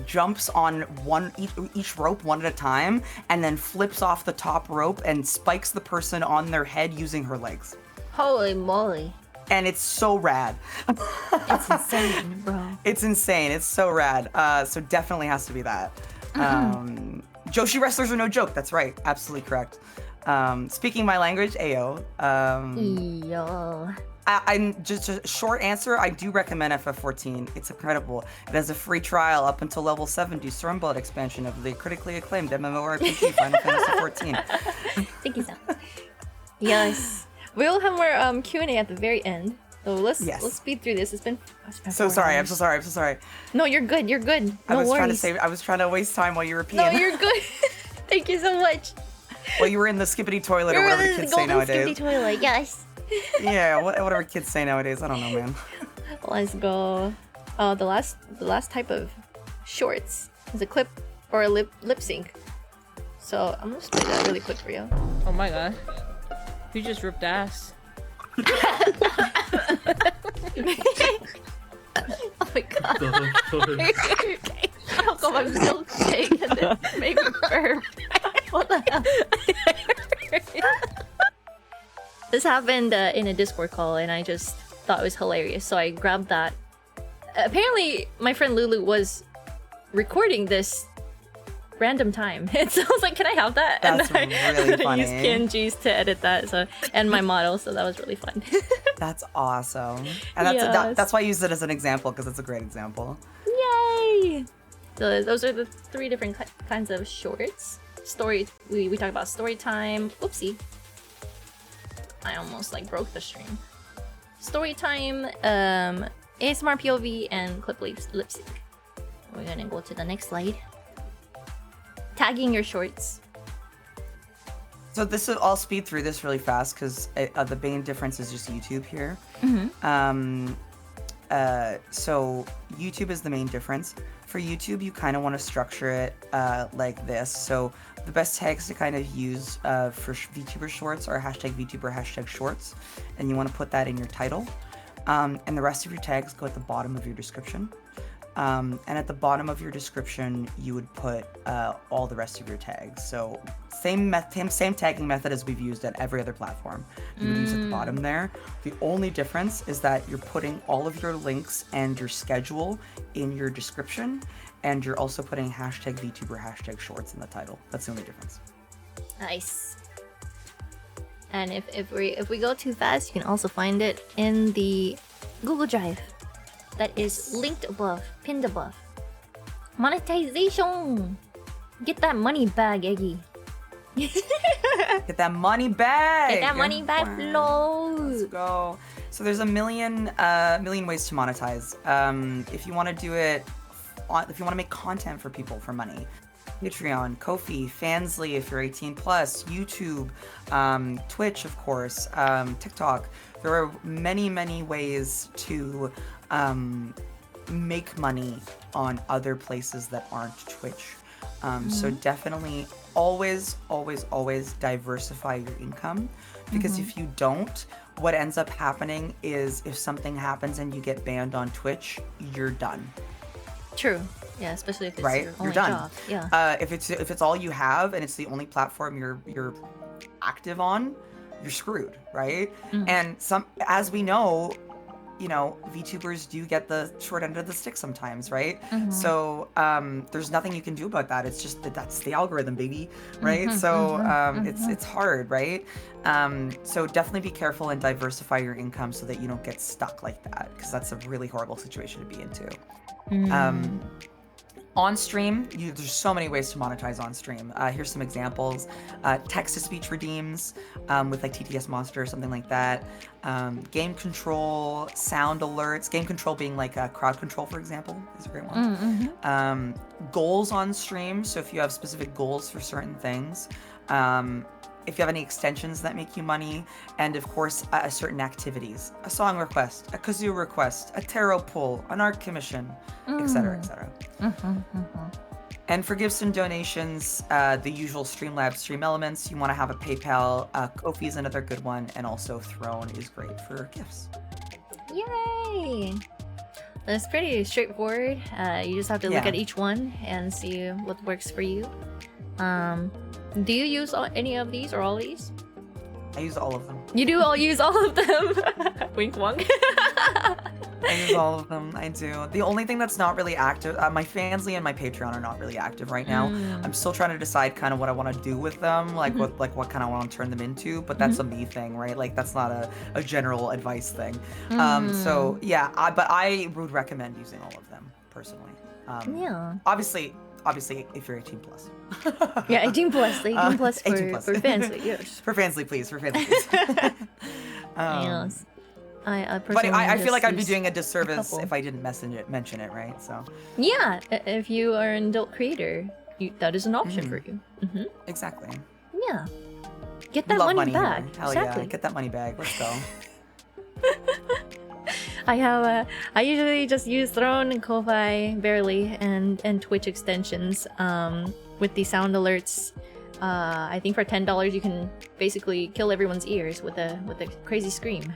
jumps on each rope one at a time and then flips off the top rope and spikes the person on their head using her legs. Holy moly. And it's so rad. It's insane, bro. It's insane. It's so rad. So definitely has to be that. Joshi wrestlers are no joke. That's right. Absolutely correct. Speaking my language, Ayo. Yo. I'm just a short answer. I do recommend FF14. It's incredible. It has a free trial up until level 70 Stormblood expansion of the critically acclaimed MMORPG Final Fantasy 14. Thank you, Sam. Yes. We'll have more Q&A at the very end. So let's speed through this. It's been so sorry. I'm so sorry. No, you're good. You're good. No worries. I was trying to waste time while you were peeing. No, you're good. Thank you so much. Well, you were in the skippity toilet or whatever kids say nowadays. Skippity toilet, yes. Yeah, whatever kids say nowadays. I don't know, man. Let's go. The last type of shorts is a clip or a lip sync. So I'm gonna split that really quick for you. Oh my god. You just ripped ass. Oh my god. Okay. How come I'm so big and then make me burp? What the hell? The this happened in a Discord call, and I just thought it was hilarious. So I grabbed that. Apparently, my friend Lulu was recording this random time, and so I was like, "Can I have that?" That's and really I funny. used PNGs to edit that, so and my model. So that was really fun. That's awesome. And that's why I use it as an example, because it's a great example. Yay! So those are the 3 different kinds of shorts. Story. We talk about story time. Oopsie. I almost like broke the stream. Story time, ASMR POV, and clip lip sync. We're gonna go to the next slide. Tagging your shorts. So this is, I'll speed through this really fast because the main difference is just YouTube here. So YouTube is the main difference. For YouTube, you kind of want to structure it like this. So the best tags to kind of use for VTuber shorts are hashtag VTuber, hashtag shorts. And you want to put that in your title. And the rest of your tags go at the bottom of your description. And at the bottom of your description, you would put all the rest of your tags. So same tagging method as we've used at every other platform. You would use at the bottom there. The only difference is that you're putting all of your links and your schedule in your description, and you're also putting hashtag VTuber, hashtag shorts in the title. That's the only difference. Nice. And if we go too fast, you can also find it in the Google Drive. That is linked above, pinned above. Monetization! Get that money bag, Eggie. Get that money back! Get that money back, flow! Let's go. So there's a million ways to monetize. If you want to do it, if you want to make content for people for money, Patreon, Ko-fi, Fansly if you're 18 plus, YouTube, Twitch of course, TikTok. There are many ways to make money on other places that aren't Twitch. So definitely always diversify your income, because if you don't, what ends up happening is if something happens and you get banned on Twitch, you're done. True. Yeah, especially if it's right? your You're only done. job. Yeah. If it's all you have and it's the only platform you're active on, you're screwed, right? And as we know, VTubers do get the short end of the stick sometimes, right? So there's nothing you can do about that. It's just that's the algorithm, baby, right? So it's hard, right? So definitely be careful and diversify your income so that you don't get stuck like that, because that's a really horrible situation to be into. On stream, there's so many ways to monetize on stream. Here's some examples. Text-to-speech redeems with like TTS Monster or something like that. Game control, sound alerts. Game control being like crowd control, for example, is a great one. Goals on stream. So if you have specific goals for certain things. If you have any extensions that make you money, and of course certain activities, a song request, a kazoo request, a tarot pull, an art commission, etc., etc. And for gifts and donations, the usual Streamlabs stream elements. You want to have a PayPal. Ko-fi is another good one, and also Throne is great for gifts. Yay! That's pretty straightforward. You just have to look at each one and see what works for you. Do you use any of these or all these? I use all of them. You do use all of them? Wink wonk. I use all of them. I do. The only thing that's not really active, my Fansly and my Patreon are not really active right now. I'm still trying to decide kind of what I want to do with them, like what kind of want to turn them into. But that's a me thing, right? Like that's not a general advice thing. So yeah, but I would recommend using all of them personally. Yeah. Obviously, if you're 18 plus. Yeah, 18 plus. 18 plus for 18 plus. for Fansly, yes. For Fansly, please. For Fansly, please. Yes. I But personally I feel like I'd be use doing a disservice couple. if I didn't mention it, right? So. Yeah, if you are an adult creator, that is an option for you. Exactly. Yeah. Get We that love money here. back. Hell Exactly. yeah, get that money back. Let's go. I usually just use Throne and Ko-fi barely and Twitch extensions with the sound alerts. I think for $10 you can basically kill everyone's ears with a crazy scream.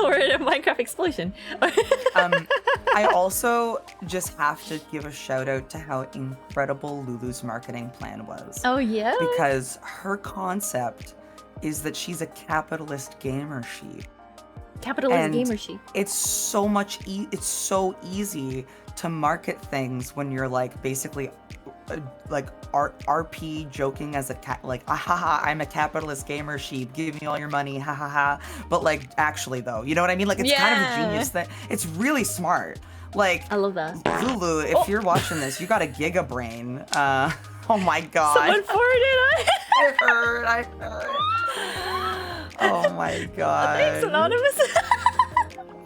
Or a Minecraft explosion. I also just have to give a shout out to how incredible Lulu's marketing plan was. Oh yeah? Because her concept is that she's a capitalist gamer sheep. Capitalist And gamer sheep. it's so much it's so easy to market things when you're like basically like RP joking as a cat, like haha, I'm a capitalist gamer sheep, give me all your money, ha ha ha. But like actually though, you know what I mean? Like it's kind of a genius thing. It's really smart. Like I love that. Lulu, if you're watching this, you got a giga brain. Oh my god. Someone forwarded it. I heard. Oh my god. Thanks, Anonymous.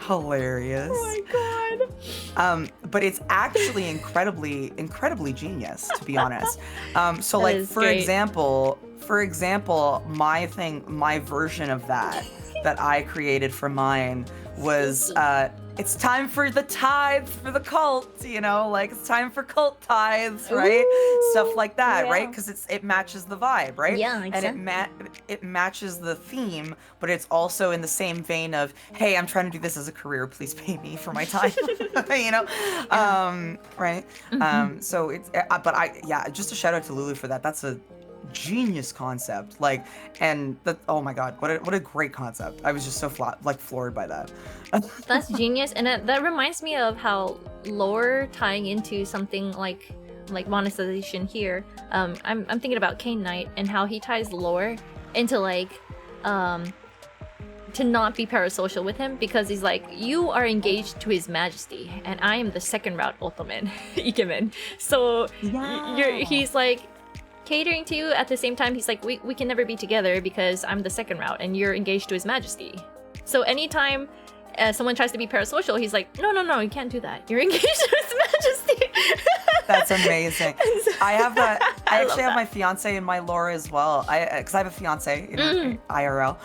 Hilarious. Oh my god. But it's actually incredibly genius, to be honest. So That like is for great. example, my version of that I created for mine was it's time for the tithes for the cult, you know, like it's time for cult tithes, right? Stuff like that, right? Because it matches the vibe, right? Yeah, And it matches the theme, but it's also in the same vein of, hey, I'm trying to do this as a career, please pay me for my time, you know, right? So it's, just a shout out to Lulu for that. That's a genius concept, like, and that, oh my god, what a great concept. I was just so floored by that. That's genius, and that reminds me of how lore tying into something like monetization here. I'm thinking about Kane Knight and how he ties lore into like to not be parasocial with him, because he's like, you are engaged to his majesty and I am the second route ultimate Ikemen. So he's like catering to you at the same time. He's like, we can never be together because I'm the second route and you're engaged to his majesty. So anytime someone tries to be parasocial, he's like, no, you can't do that. You're engaged to his majesty. That's amazing. I have that. I actually have my fiance in my lore as well. Because I have a fiance in IRL.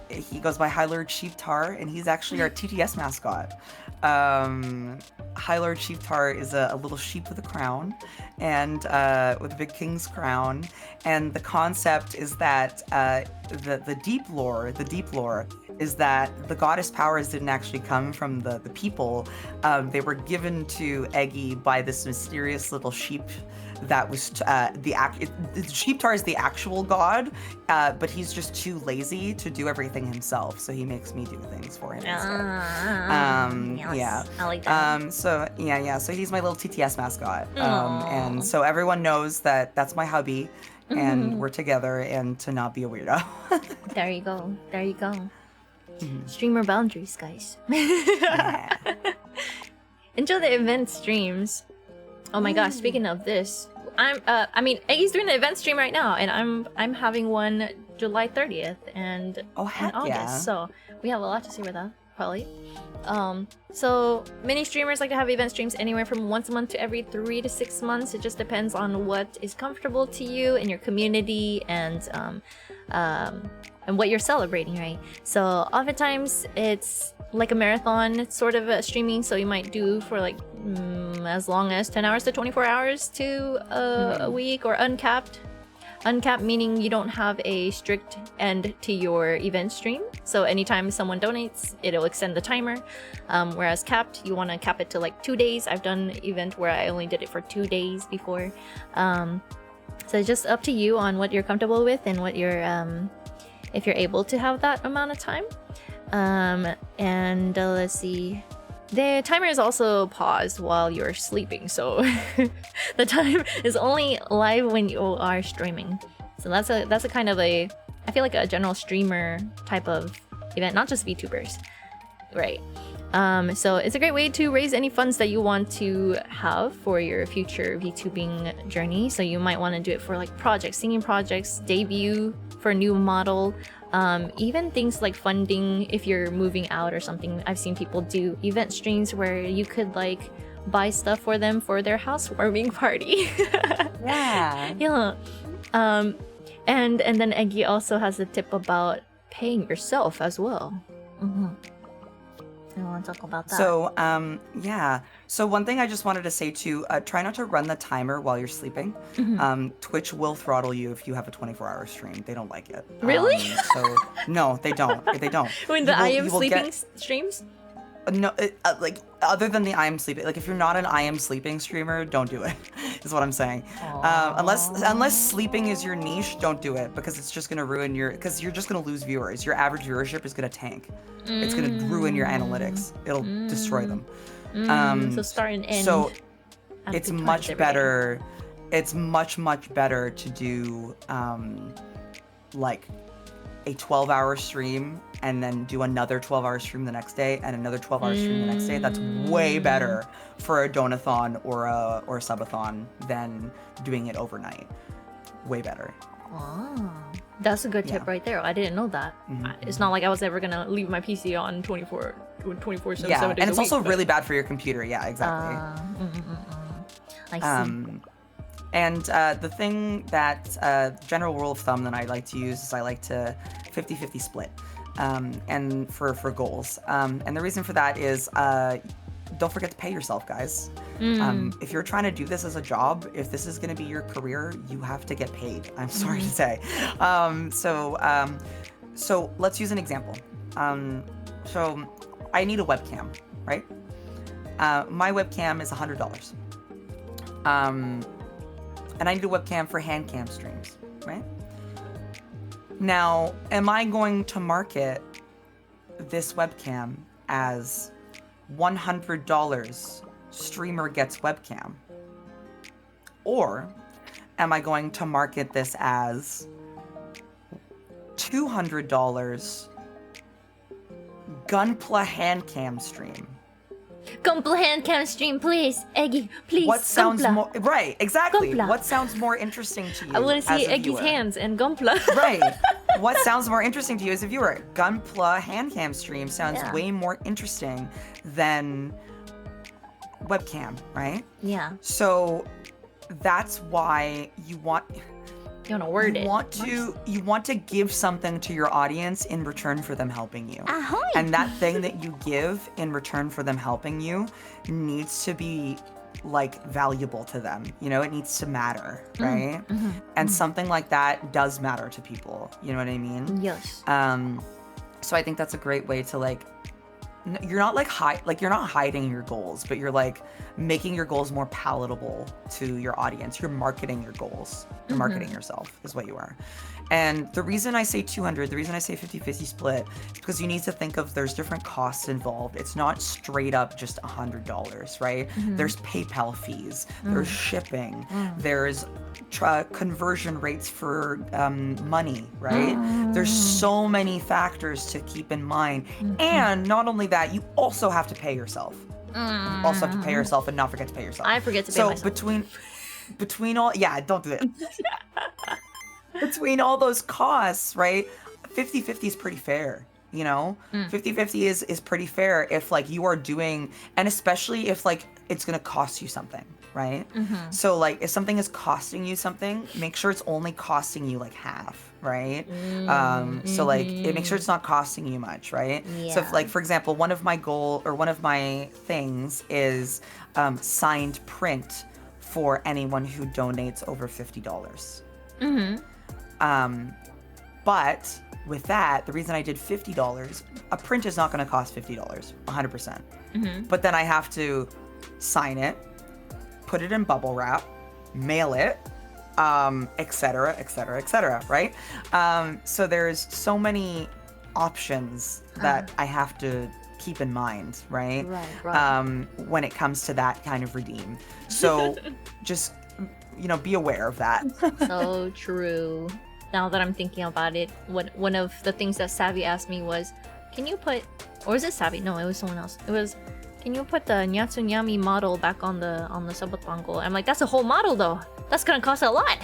He goes by High Lord Sheeptar, and he's actually our TTS mascot. High Lord Sheeptar is a little sheep with a crown, and with a big king's crown. And the concept is that the deep lore is that the goddess powers didn't actually come from the people. They were given to Eggie by this mysterious little sheep that was Sheeptar is the actual god, but he's just too lazy to do everything himself, so he makes me do things for him instead. Yes, Yeah. I like that. So so he's my little TTS mascot. And so everyone knows that that's my hubby, and we're together, and to not be a weirdo. There you go. Streamer boundaries, guys. Yeah. Enjoy the event streams. Oh my gosh, speaking of this, Eggie's doing an event stream right now, and I'm having one July 30th and in heck August. yeah. So we have a lot to see with that, probably. So many streamers like to have event streams anywhere from once a month to every 3 to 6 months. It just depends on what is comfortable to you and your community and what you're celebrating, right? So oftentimes it's like a marathon sort of streaming, so you might do for like as long as 10 hours to 24 hours to a week, or uncapped. Uncapped meaning you don't have a strict end to your event stream, so anytime someone donates, it'll extend the timer. Whereas capped, you want to cap it to like 2 days. I've done an event where I only did it for 2 days before. So it's just up to you on what you're comfortable with and what you're if you're able to have that amount of time. Let's see. The timer is also paused while you're sleeping, so the time is only live when you are streaming. So that's a kind of I feel like a general streamer type of event, not just VTubers, right? So it's a great way to raise any funds that you want to have for your future VTubing journey. So you might want to do it for like projects, singing projects, debut for a new model. Even things like funding if you're moving out or something. I've seen people do event streams where you could like buy stuff for them for their housewarming party. Yeah. Yeah. And then Eggie also has a tip about paying yourself as well. I want to talk about that. So, So one thing I just wanted to say too, try not to run the timer while you're sleeping. Twitch will throttle you if you have a 24-hour stream. They don't like it. Really? So no, they don't. They don't. When I am sleeping streams? No, like other than the I am sleeping, like if you're not an I am sleeping streamer, don't do it. Is what I'm saying. Unless sleeping is your niche, don't do it because it's just gonna ruin because you're just gonna lose viewers. Your average viewership is gonna tank. It's gonna ruin your analytics. It'll destroy them. So start and end. So at it's good times much every day. better. It's much better to do like a 12-hour stream and then do another 12-hour stream the next day and another 12-hour stream the next day. That's way better for a donathon or a subathon than doing it overnight. Way better. That's a good tip Yeah. right there. I didn't know that. It's not like I was ever gonna leave my PC on 24/7. Yeah, 7 days and it's a also week, really bad for your computer. Yeah, exactly. I see. And the thing that general rule of thumb that I like to use is I like to 50-50 split, and for goals. And the reason for that is don't forget to pay yourself, guys. If you're trying to do this as a job, if this is going to be your career, you have to get paid. I'm sorry to say. So let's use an example. So I need a webcam, right? My webcam is $100. And I need a webcam for hand cam streams, right? Now, am I going to market this webcam as $100 streamer gets webcam? Or am I going to market this as $200 Gunpla hand cam stream? Gunpla hand cam stream, please. Eggie, please. What sounds Gunpla. more right? Exactly. Gunpla. What sounds more interesting to you? I want to see as a Eggie's viewer? hands and Gunpla. Right. What sounds more interesting to you as a viewer? Gunpla hand cam stream sounds Yeah. way more interesting than webcam, right? Yeah. So that's why you want You want to word it. you want to give something to your audience in return for them helping you. Ahoy! And that thing that you give in return for them helping you needs to be like valuable to them. You know, it needs to matter, right? And something like that does matter to people. You know what I mean? Yes. So I think that's a great way to like you're not like you're not hiding your goals, but you're like making your goals more palatable to your audience. You're marketing your goals. You're marketing yourself is what you are. And the reason I say 200, the reason I say 50-50 split is because you need to think of there's different costs involved. It's not straight up just $100, right? There's PayPal fees, there's shipping, there's conversion rates for money, right? There's so many factors to keep in mind. And not only that, you also have to pay yourself. You also have to pay yourself and not forget to pay yourself. I forget to pay so myself. between all, yeah, don't do it. Between all those costs, right? 50-50 is pretty fair, you know? 50-50 is pretty fair if like you are doing, and especially if like it's gonna cost you something, right? So like if something is costing you something, make sure it's only costing you like half, right? So like make sure it's not costing you much, right? So if, like for example, one of my things is signed print for anyone who donates over $50. But with that, the reason I did $50, a print is not going to cost $50, 100%. But then I have to sign it, put it in bubble wrap, mail it, etc., etc., etc., right? So there's so many options that I have to keep in mind, right? When it comes to that kind of redeem. So just, you know, be aware of that. So true. Now that I'm thinking about it, one of the things that Savvy asked me was, can you put, or is it Savvy? No, it was someone else. It was, can you put the Natsunamivt model back on the subathon goal? I'm like, that's a whole model though. That's gonna cost a lot.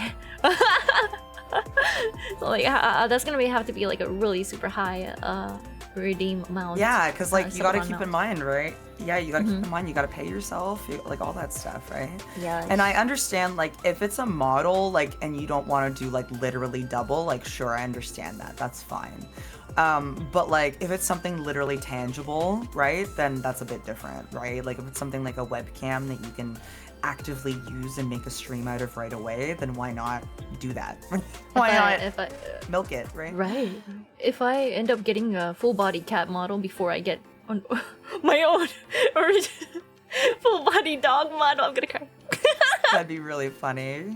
So like, that's gonna have to be like a really super high redeem amount. Yeah, because like you gotta subathon keep in amount. mind, right? Yeah, you gotta keep in mind, you gotta pay yourself, like all that stuff, right? Yeah. And I understand, like, if it's a model, like, and you don't want to do, like, literally double, like, sure, I understand that. That's fine. But, like, if it's something literally tangible, right, then that's a bit different, right? Like, if it's something like a webcam that you can actively use and make a stream out of right away, then why not do that? Why not If I milk it, right? right. If I end up getting a full body cat model before I get on my own original full body dog model. I'm gonna cry. That'd be really funny. No.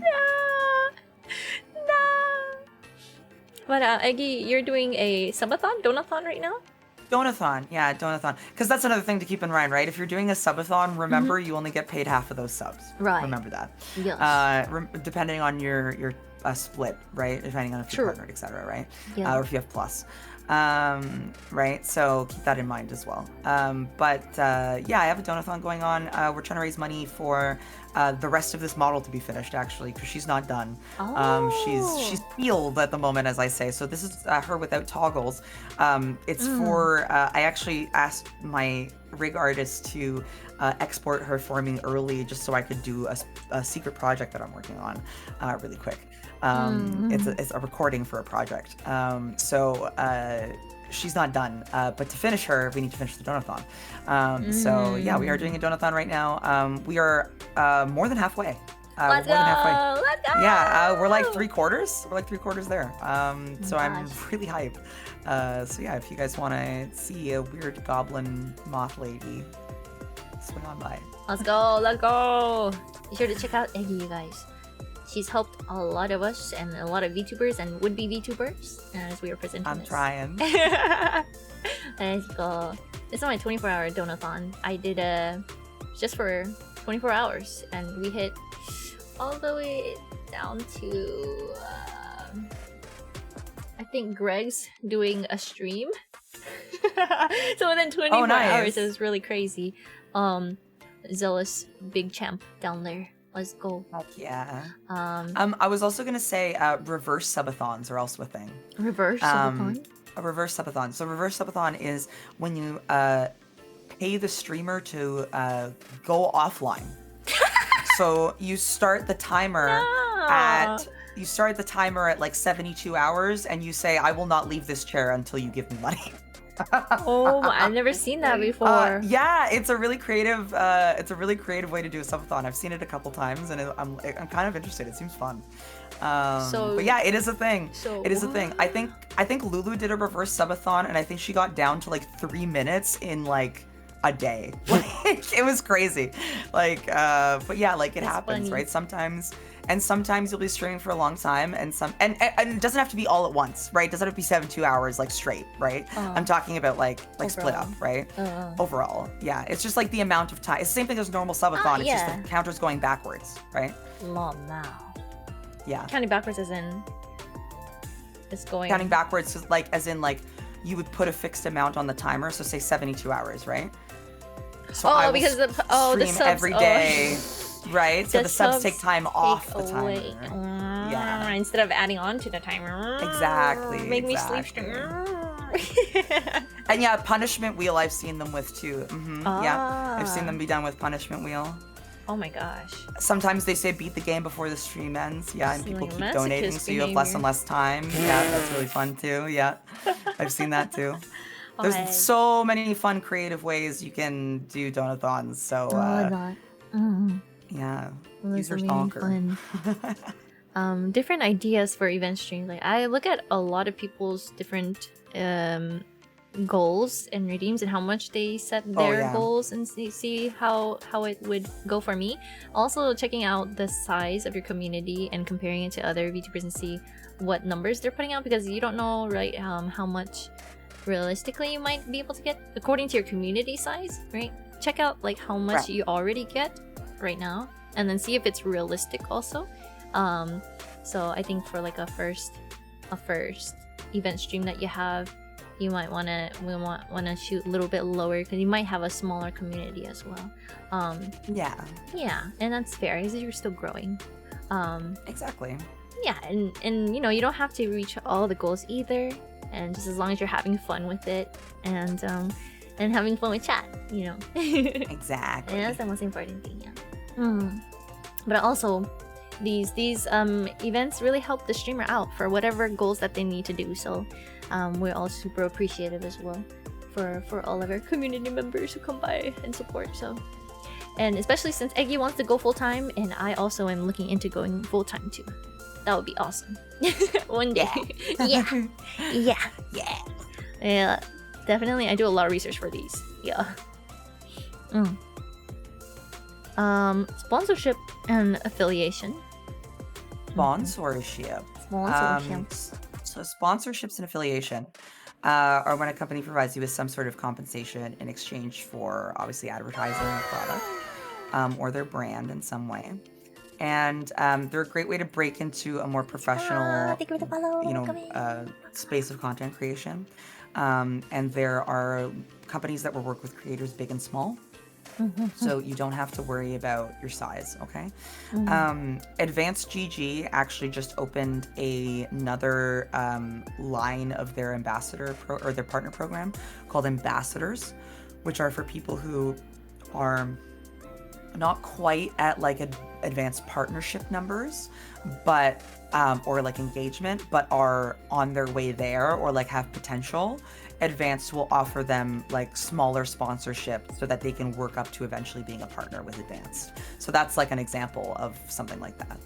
But Eggie, you're doing a subathon, donathon right now? Donathon, yeah, donathon. Because that's another thing to keep in mind, right? If you're doing a subathon, remember you only get paid half of those subs. Right. Remember that. Yes. Depending on your split, right? Depending on if you're partnered, etc., right? Yeah. Or if you have plus. Right? So keep that in mind as well. Yeah, I have a donathon going on. We're trying to raise money for the rest of this model to be finished, actually, because she's not done. She's peeled at the moment, as I say. So this is her without toggles. It's for I actually asked my rig artist to export her for me early, just so I could do a secret project that I'm working on really quick. It's a recording for a project. She's not done, but to finish her, we need to finish the donathon. So yeah, we are doing a donathon right now. We are more than halfway. Let's go! Let's go! Yeah, we're like 3/4. We're like 3/4 there. So I'm Gosh. really hyped. So yeah, if you guys want to see a weird goblin moth lady, swing on by. Let's go! Let's go! Be sure to check out Eggie, you guys. She's helped a lot of us and a lot of VTubers and would-be VTubers as we are presenting I'm this. trying. Let's go. This is my 24-hour donathon. I did just for 24 hours and we hit all the way down to I think Greg's doing a stream. So within 24 hours, it was really crazy. Zealous Big Champ down there. Let's go. Heck yeah. I was also gonna say reverse subathons are also a thing. Reverse subathon? A reverse subathon. So reverse subathon is when you pay the streamer to go offline. So you start the timer at like 72 hours, and you say, "I will not leave this chair until you give me money." Oh, I've never seen that before. Yeah, it's a really creative. Way to do a subathon. I've seen it a couple times, and I'm kind of interested. It seems fun. But yeah, it is a thing. It is a thing. I think Lulu did a reverse subathon, and I think she got down to like 3 minutes in like a day. Like it was crazy. Like, but yeah, like it happens, right? Sometimes you'll be streaming for a long time, and it doesn't have to be all at once, right? It doesn't have to be 72 hours like straight, right? I'm talking about like split up, right? Overall, yeah. It's just like the amount of time. It's the same thing as normal subathon. It's just the counter's going backwards, right? Long now. Yeah. Counting backwards as in it's going. Counting backwards is like as in like you would put a fixed amount on the timer, so say 72 hours, right? So I will because the subs every day. Right, so the subs take time off the timer. Yeah, instead of adding on to the timer. Exactly. Make me sleep. And yeah, punishment wheel I've seen them with too. Yeah, I've seen them be done with punishment wheel. Oh my gosh. Sometimes they say beat the game before the stream ends. Yeah, and people keep donating, so you have behavior. less and less time. Yeah, that's really fun too. Yeah, I've seen that too. There's so many fun, creative ways you can do donathons. So. Yeah, users donker. Different ideas for event streams. Like I look at a lot of people's different goals and redeems and how much they set their goals and see how it would go for me. Also checking out the size of your community and comparing it to other VTubers and see what numbers they're putting out, because you don't know, right, how much realistically you might be able to get according to your community size, right? Check out like how much you already get right now, and then see if it's realistic also. So I think for like a first event stream that you have, you might want to shoot a little bit lower, because you might have a smaller community as well. Yeah, and that's fair because you're still growing. Exactly. Yeah, and you know, you don't have to reach all the goals either, and just as long as you're having fun with it and having fun with chat, you know. Exactly. And that's the most important thing, yeah. But also, these events really help the streamer out for whatever goals that they need to do. So we're all super appreciative as well for all of our community members who come by and support. So, and especially since Eggie wants to go full-time, and I also am looking into going full-time too. That would be awesome. One day. Yeah. Definitely, I do a lot of research for these. Yeah. Sponsorship and affiliation. Sponsorship. Sponsorship. So sponsorships and affiliation are when a company provides you with some sort of compensation in exchange for obviously advertising their product or their brand in some way. And they're a great way to break into a more professional, thank you for the follow. space of content creation. And there are companies that will work with creators big and small. So you don't have to worry about your size, okay? Advanced GG actually just opened another line of their ambassador or their partner program called Ambassadors, which are for people who are not quite at like advanced partnership numbers, but or like engagement, but are on their way there or like have potential. Advanced will offer them like smaller sponsorship so that they can work up to eventually being a partner with Advanced. So that's like an example of something like that,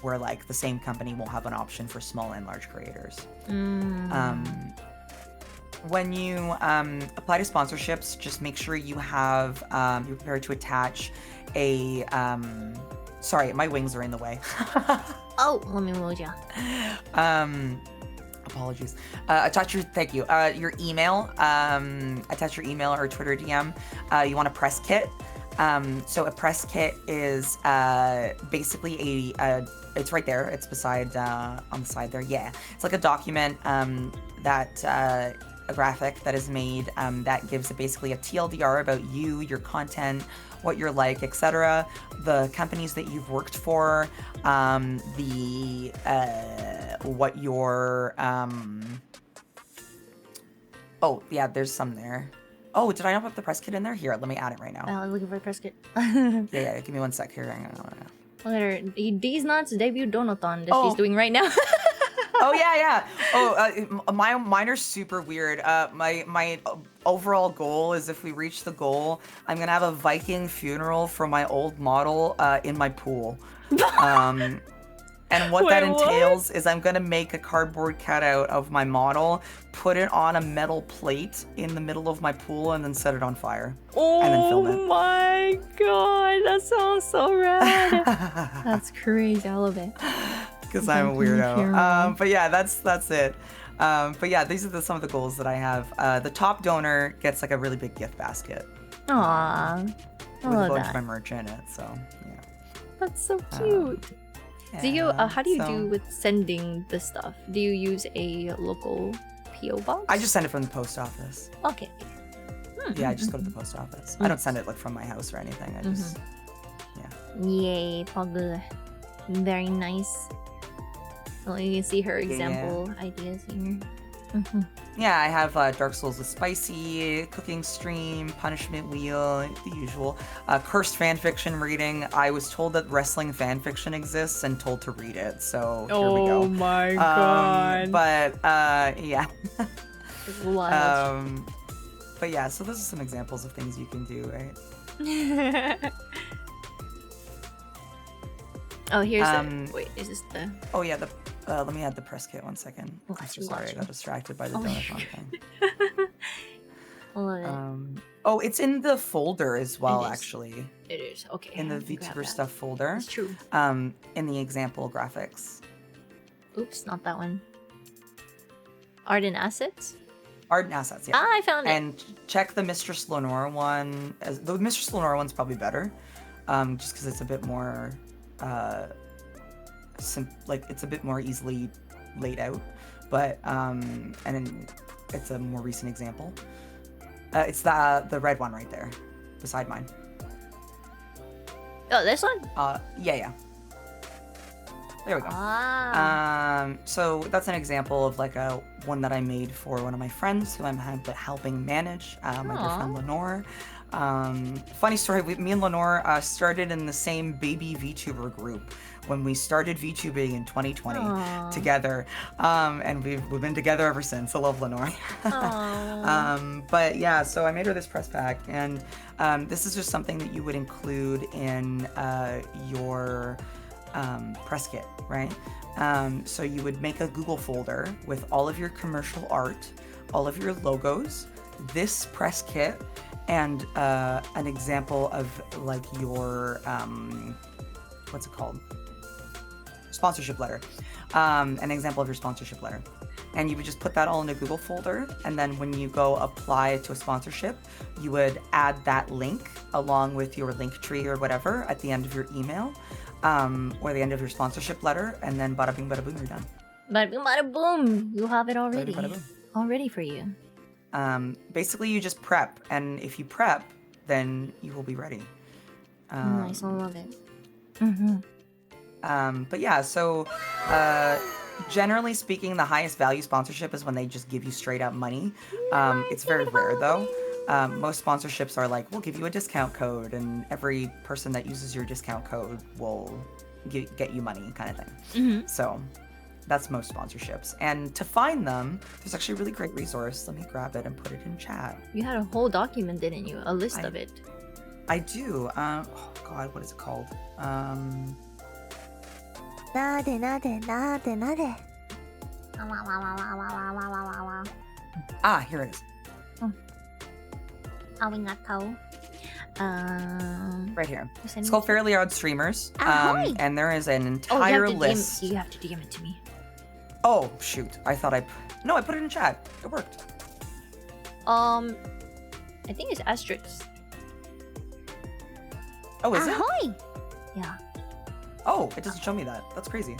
where like the same company will have an option for small and large creators. When you apply to sponsorships, just make sure you have you're prepared to attach a sorry, my wings are in the way. Oh, let me move you. Apologies. Attach your thank you. Your email. Attach your email or Twitter DM. You want a press kit. So a press kit is basically it's right there. It's beside on the side there. Yeah, it's like a document that a graphic that is made that gives basically a TLDR about you, your content, what you're like, etc. The companies that you've worked for, what your oh yeah, there's some there. Oh, did I not put the press kit in there? Here, let me add it right now. I'm looking for the press kit. Yeah, give me 1 sec here. Look at her. These nuts debut donathon that she's doing right now. Oh yeah. Oh, mine are super weird. My overall goal is if we reach the goal, I'm gonna have a Viking funeral for my old model in my pool. And what that entails is I'm gonna make a cardboard cutout of my model, put it on a metal plate in the middle of my pool, and then set it on fire. And then film it. Oh my god, that sounds so rad. That's crazy. I love it. Because I'm a weirdo. But yeah, that's it. But yeah, these are some of the goals that I have. The top donor gets like a really big gift basket. Aww. With a bunch of my merch in it, so yeah. That's so cute. Do you how do you do with sending the stuff? Do you use a local PO box? I just send it from the post office. Okay. Yeah, I just go to the post office. I don't send it like from my house or anything. I just Yay, Pog. Very nice. Well, you can see her example ideas here. Yeah, I have Dark Souls with Spicy, Cooking Stream, Punishment Wheel, the usual. Cursed fanfiction reading. I was told that wrestling fanfiction exists and told to read it, so here we go. Oh my god. But yeah. It's wild. But yeah, so those are some examples of things you can do, right? Oh, here's the. Wait, is this the? Oh yeah, let me add the press kit 1 second. I'm so sorry, I got distracted by the donathon thing. Oh, it's in the folder as well, actually. It is, okay. In the VTuber stuff folder. That's true. In the example graphics. Oops, not that one. Art and assets? Art and assets, yeah. Ah, I found it. And check the Mistress Lenore one. The Mistress Lenore one's probably better. Just because it's a bit more it's a bit more easily laid out, but and then it's a more recent example. It's the red one right there beside mine. Oh, this one? Yeah. There we go. So that's an example of like a one that I made for one of my friends who I'm helping manage, my good friend Lenore. Funny story, me and Lenore started in the same baby VTuber group when we started VTubing in 2020 together, and we've been together ever since. I love Lenore. But yeah, so I made her this press pack, and this is just something that you would include in your press kit, right? So you would make a Google folder with all of your commercial art, all of your logos, this press kit, and an example of like your what's it called? Sponsorship letter. An example of your sponsorship letter. And you would just put that all in a Google folder, and then when you go apply to a sponsorship, you would add that link along with your link tree or whatever at the end of your email, or the end of your sponsorship letter, and then bada bing bada boom, you're done. Bada boom, bada boom. You have it Bada already. bing, bada boom. All ready for you. Basically, you just prep, and if you prep, then you will be ready. Nice, I love it. But yeah, so generally speaking, the highest value sponsorship is when they just give you straight up money. It's very rare though. Most sponsorships are like, we'll give you a discount code, and every person that uses your discount code will get you money, kind of thing. So that's most sponsorships. And to find them, there's actually a really great resource. Let me grab it and put it in chat. You had a whole document, didn't you? A list of it. I do. Oh God, what is it called? Nade, nade, nade, nade. Here it is. Arigato. Right here. Who's It's called Fairly Odd Streamers. Ahoy! And there is an Oh, entire list. You have to DM it to me. Oh, shoot. I thought No, I put it in chat. It worked. I think it's asterisk. Oh, is it? Ahoy! Yeah. Oh, it doesn't show me that. That's crazy.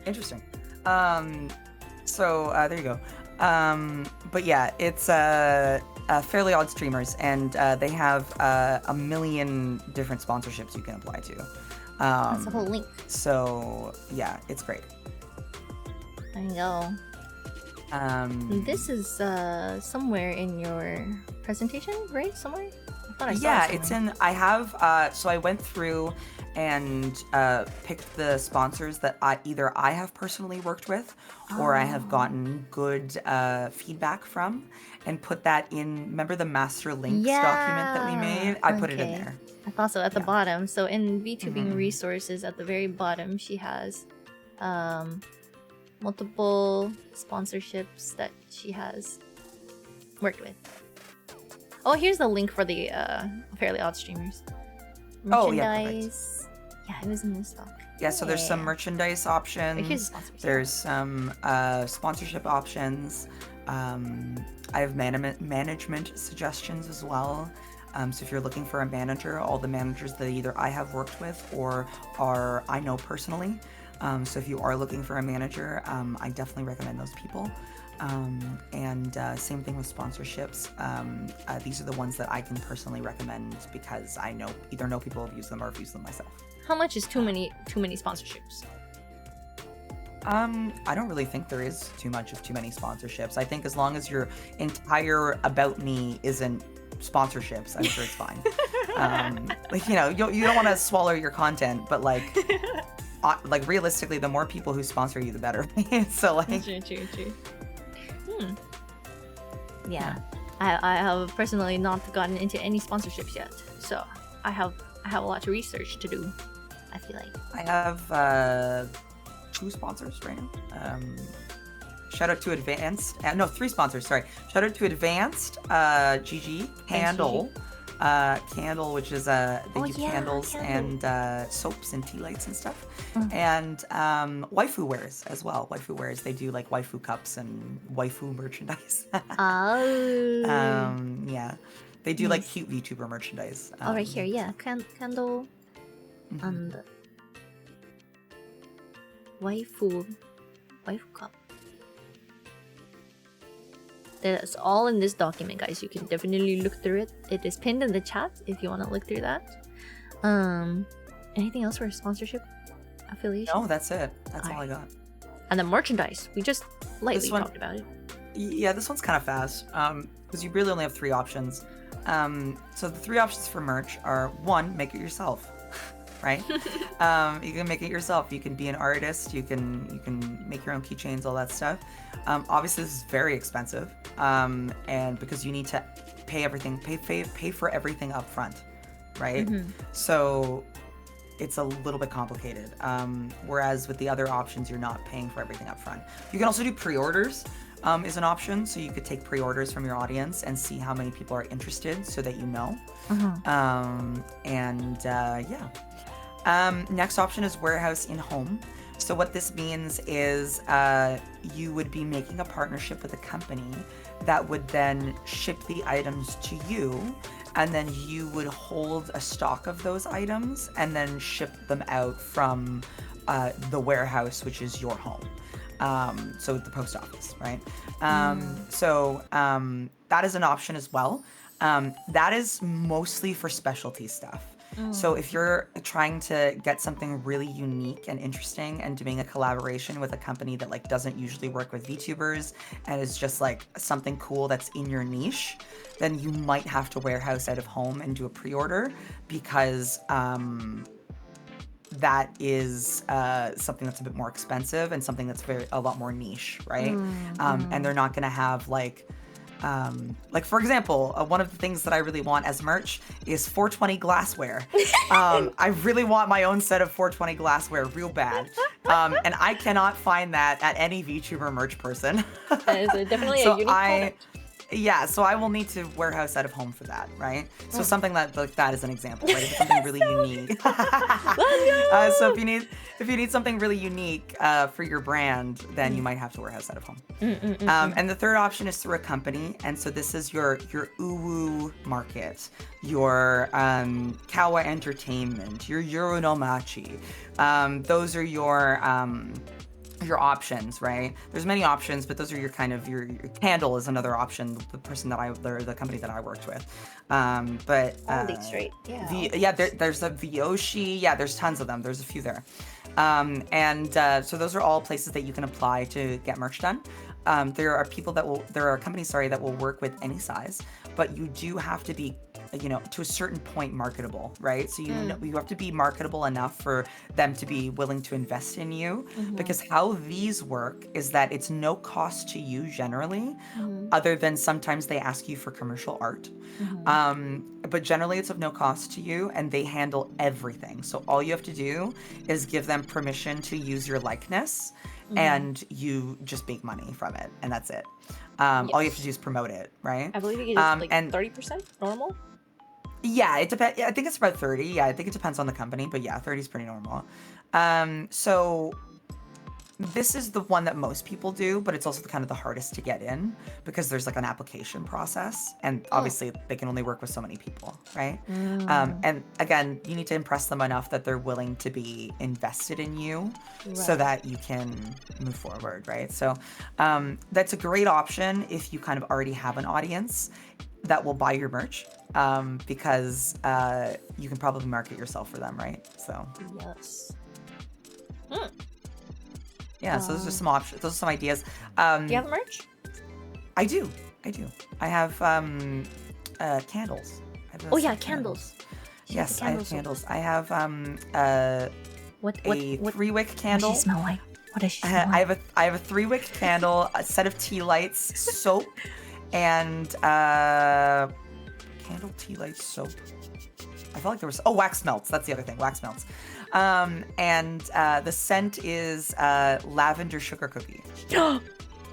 Interesting. So there you go. But yeah, it's Fairly Odd Streamers, and they have a million different sponsorships you can apply to. That's the whole link. So yeah, it's great. There you go. This is somewhere in your presentation, right? Somewhere? I thought I saw Yeah, it it's somewhere. in. I have. So I went through and picked the sponsors that either I have personally worked with, or I have gotten good feedback from, and put that in. Remember the master links document that we made? I put it in Okay. there. I thought so at the Yeah. bottom. So in VTubing Mhm. resources at the very bottom, she has multiple sponsorships that she has worked with. Oh, here's the link for the Fairly Odd Streamers. Oh, yeah, perfect. Merchandise. Yeah, it was in this stock. Yeah, so there's some Yeah. merchandise Wait, options. here's the sponsors. There's some sponsorship options. I have management suggestions as well. So if you're looking for a manager, all the managers that either I have worked with or I know personally. So if you are looking for a manager, I definitely recommend those people. And same thing with sponsorships. These are the ones that I can personally recommend because I either know people have used them or have used them myself. How much is too many sponsorships? I don't really think there is too many sponsorships. I think as long as your entire about me isn't sponsorships, I'm sure it's fine. Like, you don't want to swallow your content, but like realistically, the more people who sponsor you, the better. So like, True. Yeah. I have personally not gotten into any sponsorships yet, so I have a lot of research to do. I feel like. I have 2 sponsors right now. Shout out to Advanced. No, 3 sponsors. Sorry. Shout out to Advanced, GG, Candle, Candle, which is they do candles and soaps and tea lights and stuff, and Waifu Wares as well. Waifu Wares, they do like waifu cups and waifu merchandise. Oh. Yeah, they do like cute VTuber merchandise. Oh, right here, yeah. Candle Mhm. and waifu cup. That's all in this document, guys. You can definitely look through it. It is pinned in the chat if you want to look through that. Anything else for sponsorship affiliation? No, that's it. That's all I got. And the merchandise. We just lightly This one- talked about it. Yeah, this one's kind of fast because you really only have 3 options. So the 3 options for merch are 1, make it yourself, right? You can make it yourself. You can be an artist. You can make your own keychains, all that stuff. Obviously, this is very expensive, and because you need to pay for everything up front, right? So it's a little bit complicated. Whereas with the other options, you're not paying for everything up front. You can also do pre-orders, is an option. So you could take pre-orders from your audience and see how many people are interested so that you know. Next option is warehouse in home. So what this means is you would be making a partnership with a company that would then ship the items to you, and then you would hold a stock of those items and then ship them out from the warehouse, which is your home. So the post office, right? So that is an option as well. That is mostly for specialty stuff. So if you're trying to get something really unique and interesting and doing a collaboration with a company that like doesn't usually work with VTubers and is just like something cool that's in your niche, then you might have to warehouse out of home and do a pre-order, because that is something that's a bit more expensive and something that's a lot more niche, right? And they're not gonna have like for example, one of the things that I really want as merch is 420 glassware. I really want my own set of 420 glassware real bad. And I cannot find that at any VTuber merch person. That is definitely a unique product. Yeah, so I will need to warehouse out of home for that, right? So something that like that is an example, right? If it's something really unique. So if you need something really unique for your brand, then you might have to warehouse out of home. And the third option is through a company, and so this is your Uwu Market, your Kawa Entertainment, your Euronomachi. Those are your options, right? There's many options, but those are your kind of your Candle is another option. The company that I worked with, but Holy straight, there's a Vyoshi, there's tons of them. There's a few there, so those are all places that you can apply to get merch done. There are companies that will work with any size, but you do have to be, to a certain point marketable, right? So you have to be marketable enough for them to be willing to invest in you, because how these work is that it's no cost to you generally, other than sometimes they ask you for commercial art. But generally it's of no cost to you, and they handle everything. So all you have to do is give them permission to use your likeness, and you just make money from it, and that's it. All you have to do is promote it, right? I believe you get 30% normal. Yeah, it depends. I think it's about 30. Yeah, I think it depends on the company, but yeah, 30 is pretty normal. So this is the one that most people do, but it's also kind of the hardest to get in, because there's like an application process, and obviously they can only work with so many people, right? And again, you need to impress them enough that they're willing to be invested in you, so that you can move forward, right? So that's a great option if you kind of already have an audience that will buy your merch, because you can probably market yourself for them, right? So yes. Yeah, so those are some options. Those are some ideas. Do you have merch? I do. I have candles. Oh yeah, candles. Yes, I have candles. I have What 3-wick candle. What does she smell like? What does she smell like? I have a 3-wick candle, a set of tea lights, soap, and candle, tea lights, soap. I felt like there was wax melts. That's the other thing, wax melts. And the scent is lavender sugar cookie.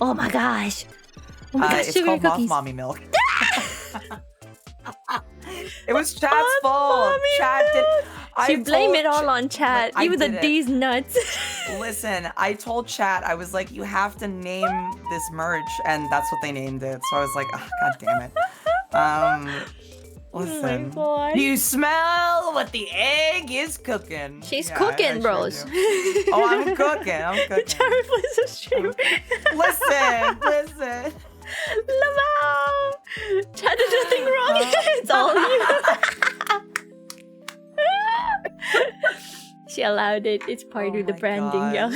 Oh my gosh! Oh my gosh, it's sugar called cookies. Moth Mommy Milk. It was chat's fault. Chat did. She blamed it all on chat. Even these nuts. Listen, I told chat, I was like, you have to name this merch, and that's what they named it. So I was like, oh, god damn it. Listen, oh you smell what the egg is cooking. She's cooking, bros. Oh, I'm cooking. Jared plays a stream. Listen. Lamau! Chad did nothing wrong. It's all you. She allowed it. It's part of the branding, yo.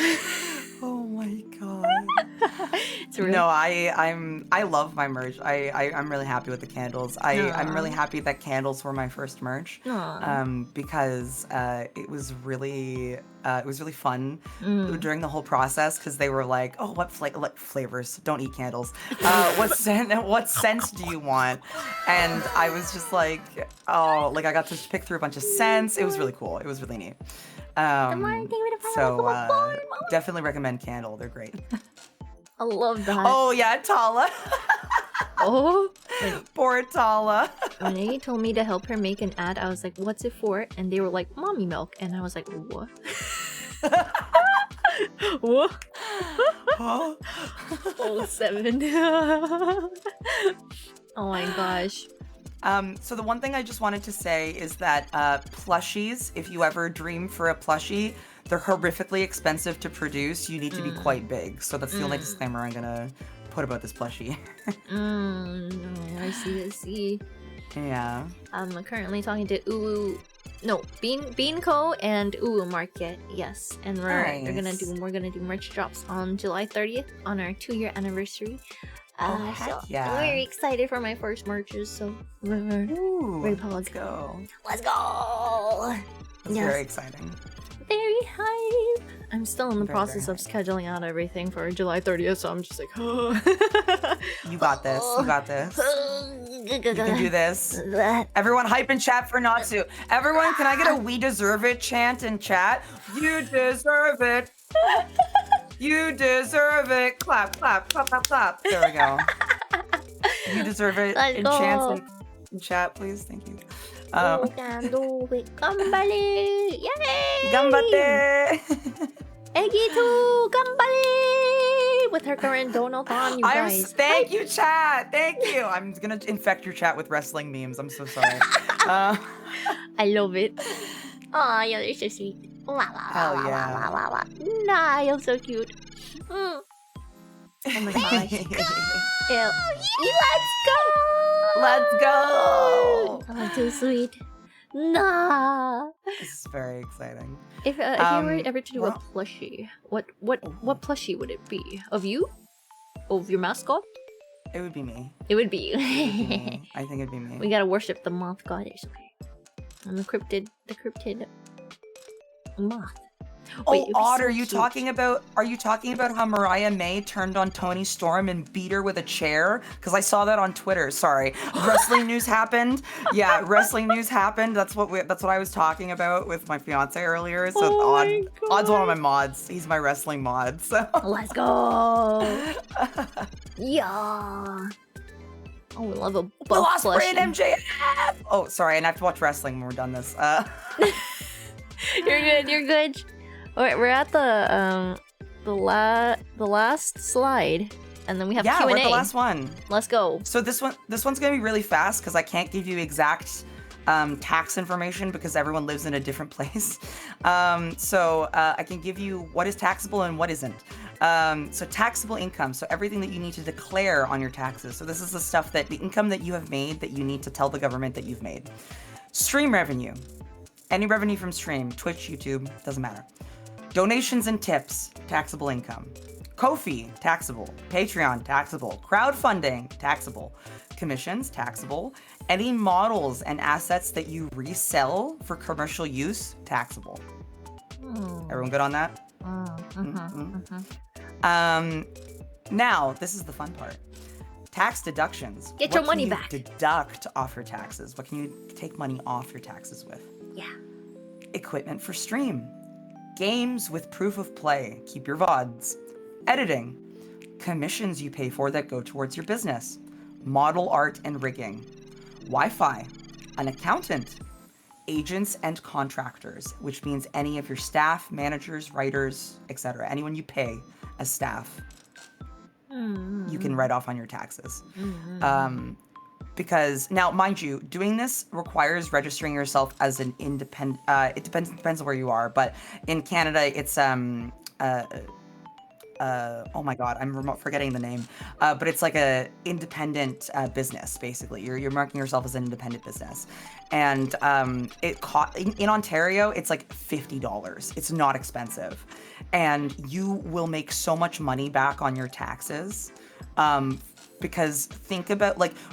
Oh my god. It's real. No, I love my merch. I'm really happy with the candles. I'm really happy that candles were my first merch. Because it was really fun during the whole process, because they were like, oh, what flavors? Don't eat candles. What scents do you want? And I was just like, oh, like I got to pick through a bunch of scents. It was really cool. It was really neat. So definitely recommend Candle. They're great. I love that. Oh yeah, Tala. Oh. Poor Tala. When Eggie told me to help her make an ad, I was like, "What's it for?" And they were like, "Mommy milk," and I was like, "What?" What? Huh? Oh, 7. Oh my gosh. So the one thing I just wanted to say is that plushies, if you ever dream for a plushie, they're horrifically expensive to produce. You need to be quite big. So that's the only disclaimer I'm gonna put about this plushie. I see. Yeah. I'm currently talking to Beanco and Uwu Market. Yes, and we're gonna do merch drops on July 30th on our 2-year anniversary. Heck yeah. I'm very excited for my first merches. So we're very pog. Let's go. Let's go. That's Yes. very exciting. Very hype. I'm still in the Very, process very of scheduling out everything for July 30th, so I'm just like, You got this. You got this. You can do this. Everyone hype in chat for Natsu. Everyone, can I get a "We deserve it" chant in chat? You deserve it. You deserve it. Clap, clap, clap, clap, clap. There we go. You deserve it Let's in go. chants in chat, please. Thank you. You can do it. Gambale. Yay! Gambate. Eggie too. Gambale. With her current donathon, you guys. Thank you, chat. Thank you. I'm gonna infect your chat with wrestling memes. I'm so sorry. I love it. Aw, you're so sweet. Hell yeah. Nah, you're so cute. Mm. Oh my gosh. Ew. Let's go! Let's go. Oh, too sweet. Nah. This is very exciting. If you were ever to do a well- plushie, what plushie would it be? Of you? Of your mascot? It would be me. It would be It would be you. me. I think it'd be me. We gotta worship the moth goddess. Okay. I'm the cryptid moth. Oh, Wait, it'd be Odd, so are you cute. talking about how Mariah May turned on Toni Storm and beat her with a chair? Because I saw that on Twitter. Sorry, wrestling news happened. Yeah, wrestling news happened. That's what I was talking about with my fiance earlier. So Oh my Odd's one of my mods. He's my wrestling mod. So Let's go. Yeah. Oh, we love a the buff Lost Brand plushie. MJF. Oh, sorry, and I have to watch wrestling when we're done this. You're good. Alright, we're at the last slide, and then we have yeah, Q&A. we're at the last one. Let's go. So this one's gonna be really fast because I can't give you exact tax information because everyone lives in a different place. So I can give you what is taxable and what isn't. So taxable income, so everything that you need to declare on your taxes. So this is the income that you have made that you need to tell the government that you've made. Stream revenue, any revenue from stream, Twitch, YouTube, doesn't matter. Donations and tips, taxable income. Ko-fi, taxable. Patreon, taxable. Crowdfunding, taxable. Commissions, taxable. Any models and assets that you resell for commercial use, taxable. Everyone good on that? Now, this is the fun part. Tax deductions. Get your What can money you back. Deduct off your taxes. What can you take money off your taxes with? Yeah. Equipment for stream. Games with proof of play. Keep your VODs. Editing. Commissions you pay for that go towards your business. Model art and rigging. Wi-Fi. An accountant. Agents and contractors, which means any of your staff, managers, writers, etc. Anyone you pay as staff, you can write off on your taxes. Because now, mind you, doing this requires registering yourself as an independent. It depends on where you are, but in Canada, it's oh my god, I'm forgetting the name. But it's like a independent business, basically. You're marking yourself as an independent business, and in Ontario, it's like $50. It's not expensive, and you will make so much money back on your taxes. Because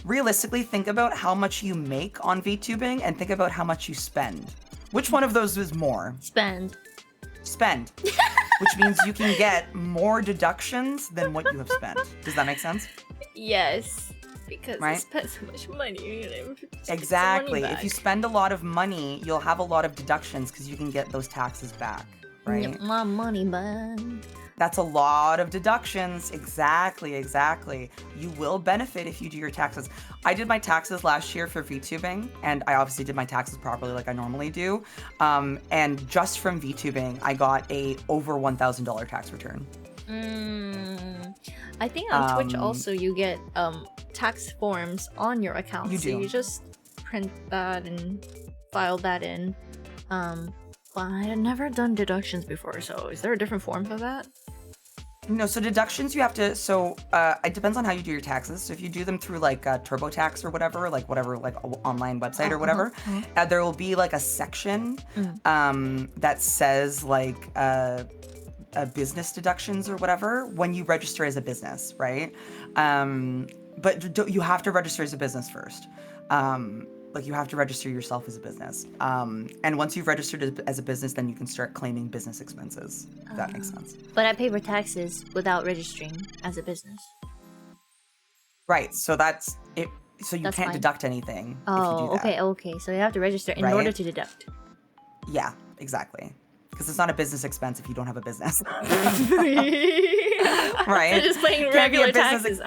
realistically, think about how much you make on VTubing and think about how much you spend. Which one of those is more? Spend. Spend. Which means you can get more deductions than what you have spent. Does that make sense? Yes. Because I Right? spent so much money. And I just get some money Exactly. back. If you spend a lot of money, you'll have a lot of deductions because you can get those taxes back, right? Get my money back. That's a lot of deductions. Exactly. You will benefit if you do your taxes. I did my taxes last year for VTubing, and I obviously did my taxes properly like I normally do. And just from VTubing, I got a over $1,000 tax return. I think on Twitch also you get tax forms on your account. You so do. you just print that and file that in. Well, I had never done deductions before, so is there a different form for that? No, so deductions you have to, it depends on how you do your taxes. So if you do them through like TurboTax or whatever, like online website or whatever, there will be like a section that says like business deductions or whatever when you register as a business, right? But you have to register as a business first. Like you have to register yourself as a business. And once you've registered as a business, then you can start claiming business expenses, if that makes sense. But I pay for taxes without registering as a business. Right, so that's it. So you That's can't fine. deduct anything if you Oh, do that. okay. So you have to register in Right. order to deduct. Yeah, exactly. Because it's not a business expense if you don't have a business. Right? They're just paying Can't be a regular business taxes.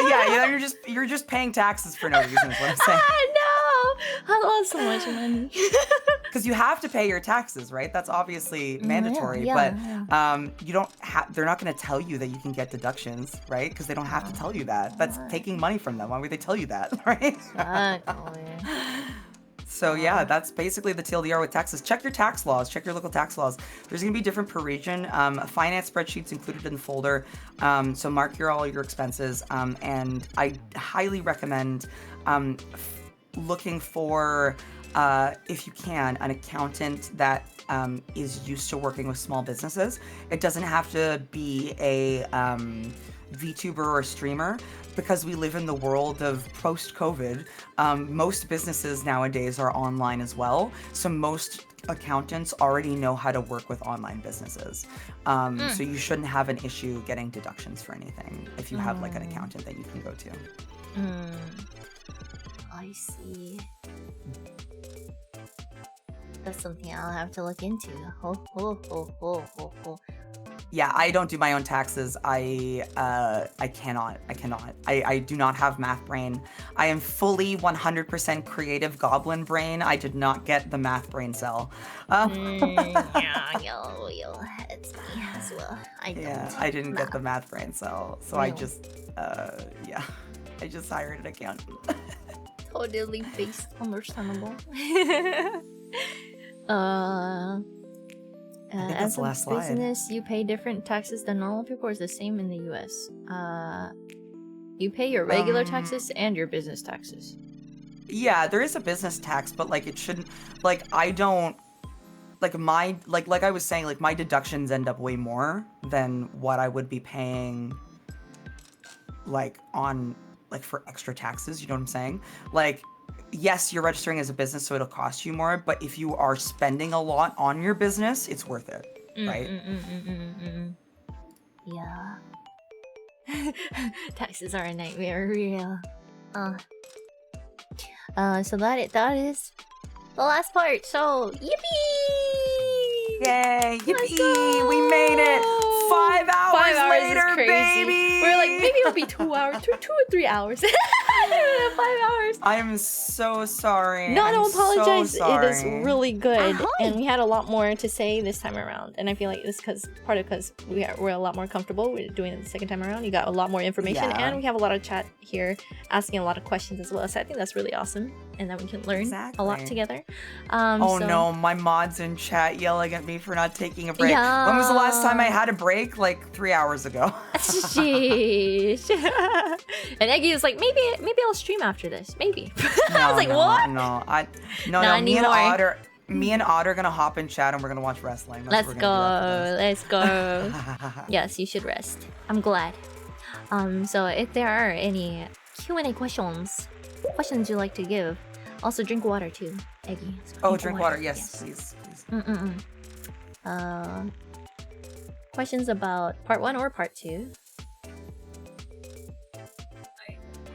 yeah, you're just paying taxes for no reason is what I'm saying. No! I lost so much money. Because you have to pay your taxes, right? That's obviously mandatory. yeah. But you don't have. They're not going to tell you that you can get deductions, right? Because they don't have to tell you that. That's taking money from them. Why would they tell you that, right? Exactly. So yeah, that's basically the TLDR with taxes. Check your tax laws. Check your local tax laws. There's going to be different per region. Finance spreadsheets included in the folder. So mark all your expenses. And I highly recommend looking for, if you can, an accountant that is used to working with small businesses. It doesn't have to be a VTuber or streamer, because we live in the world of post-COVID. Most businesses nowadays are online as well, so most accountants already know how to work with online businesses. So you shouldn't have an issue getting deductions for anything if you have like an accountant that you can go to. I see. That's something I'll have to look into. Yeah, I don't do my own taxes. I cannot. I do not have math brain. I am fully 100% creative goblin brain. I did not get the math brain cell. Yeah, it's me as well. I don't. Yeah, I didn't get the math brain cell. So I just, yeah, I just hired an accountant. Totally based understandable. think that's As the a last slide. business, you pay different taxes than normal people, or is the same in the US? You pay your regular taxes and your business taxes. Yeah, there is a business tax, but like it shouldn't, like I don't, like my, like I was saying, like my deductions end up way more than what I would be paying like on, like for extra taxes, you know what I'm saying? Like, yes, you're registering as a business, so it'll cost you more, but if you are spending a lot on your business, it's worth it, right? Yeah. Taxes are a nightmare, real. So that is the last part. So, yippee! Yay! Let's Yippee! go! We made it! 5 hours, 5 hours later, is crazy. baby! We're like, maybe it'll be 2 hours, 2 or 3 hours. 5 hours. I am so sorry. No, I'm don't apologize. So It is sorry. really good, Ahoy! and we had a lot more to say this time around. And I feel like it's because we're a lot more comfortable with doing it the second time around. You got a lot more information, Yeah. and we have a lot of chat here, asking a lot of questions as well. So I think that's really awesome, and that we can learn a lot Exactly. together. Oh So- no, my mods in chat yelling at me for not taking a break. Yeah. When was the last time I had a break? Like 3 hours ago. Sheesh. And Eggie was like, maybe I'll stream after this. Maybe. No, I was like, no, what? No, Not me and anymore. Otter are gonna hop in chat and we're gonna watch wrestling. That's Let's what go. we're Let's go. gonna do after this. Yes, you should rest. I'm glad. So if there are any Q&A questions you'd like to give, also drink water too, Eggie. Oh, drink water. Yes, please. Questions about part 1 or part 2?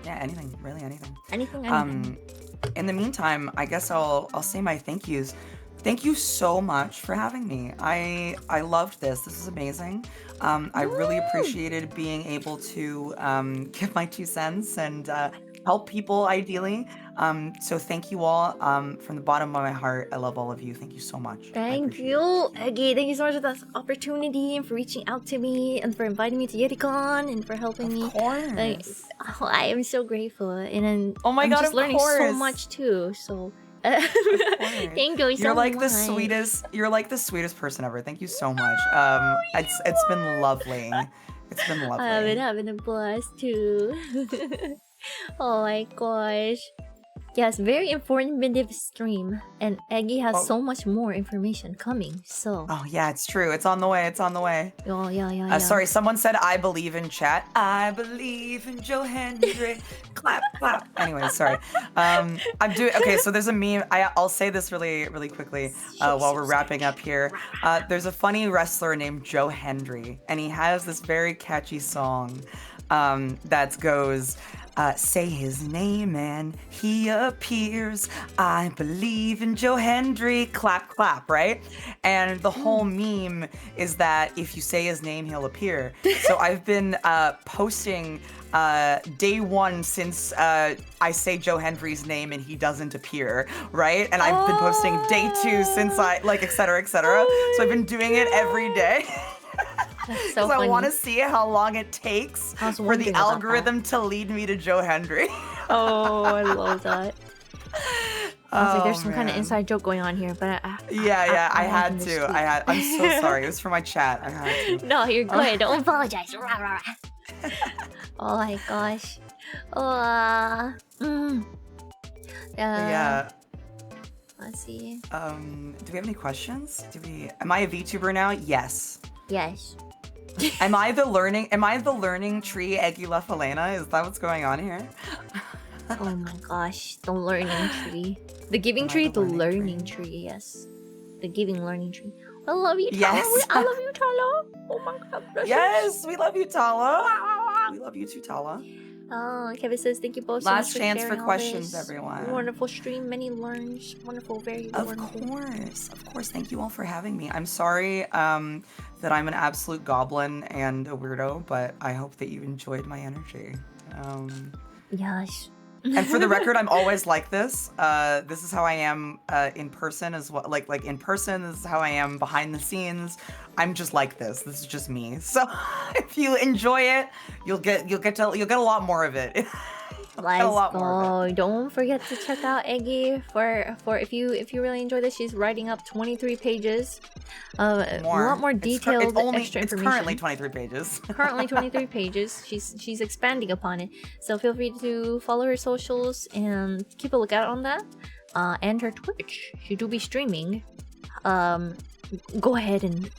Yeah, anything, really anything. Anything? In the meantime, I guess I'll say my thank yous. Thank you so much for having me. I loved this. This is amazing. I really appreciated being able to give my 2 cents and help people ideally. So thank you all from the bottom of my heart. I love all of you. Thank you so much. Thank you, Eggie. Thank you so much for this opportunity and for reaching out to me and for inviting me to Yeticon and for helping me. Of course. Like, oh, I am so grateful, and then Oh my I'm God, just of learning so course. much too. So. Thank you so You're like much. the sweetest. You're like the sweetest person ever. Thank you so much. It's been lovely. It's been lovely. I've been having a blast too. Oh my gosh. Yes, very informative stream. And Eggie has so much more information coming, so... Oh yeah, it's true. It's on the way. It's on the way. Oh, yeah. Sorry, someone said I believe in chat. I believe in Joe Hendry. Clap, clap. Anyway, sorry. I'm doing... Okay, so there's a meme. I'll say this really, really quickly while we're wrapping up here. There's a funny wrestler named Joe Hendry, and he has this very catchy song that goes... say his name and he appears. I believe in Joe Hendry. Clap, clap, right? And the whole meme is that if you say his name, he'll appear. So I've been posting day 1 since I say Joe Hendry's name and he doesn't appear, right? And I've been posting day 2 since I, like, et cetera, et cetera. So I've been doing it every day. That's so Because I funny. want to see how long it takes I was for the wondering about algorithm to lead me to Joe Hendry. Oh, I love that. I was like, there's some kind of man. inside joke going on here, but I had this to. tweet. I'm so sorry. It was for my chat. I had to. No, you're good. Don't apologize. Rah, rah, rah. Oh my gosh. Yeah. Let's see. Do we have any questions? Am I a VTuber now? Yes. Yes. Am I the learning tree Eggie Lefalena? Is that what's going on here? Oh my gosh. The learning tree. The giving Am I tree, the the learning learning tree, yes. The giving learning tree. I love you, Tala. Yes. I love you, Tala. Oh my god. precious. Yes, we love you, Tala. We love you too, Tala. Oh, Kevin says, thank you both so Last much for chance sharing for all questions, this. everyone. Wonderful stream, many learns. Wonderful, very Of wonderful. course. Thank you all for having me. I'm sorry that I'm an absolute goblin and a weirdo, but I hope that you enjoyed my energy. Yes. And for the record, I'm always like this. This is how I am in person as well. Like in person, this is how I am behind the scenes. I'm just like this. This is just me. So if you enjoy it, you'll get a lot more of it. Let's a lot more of go. Don't forget to check out Eggie for if you really enjoy this. She's writing up 23 pages. A lot more detailed extra It's information. currently 23 pages. Currently 23 pages. She's expanding upon it. So feel free to follow her socials and keep a lookout on that. And her Twitch. She do be streaming. Go ahead and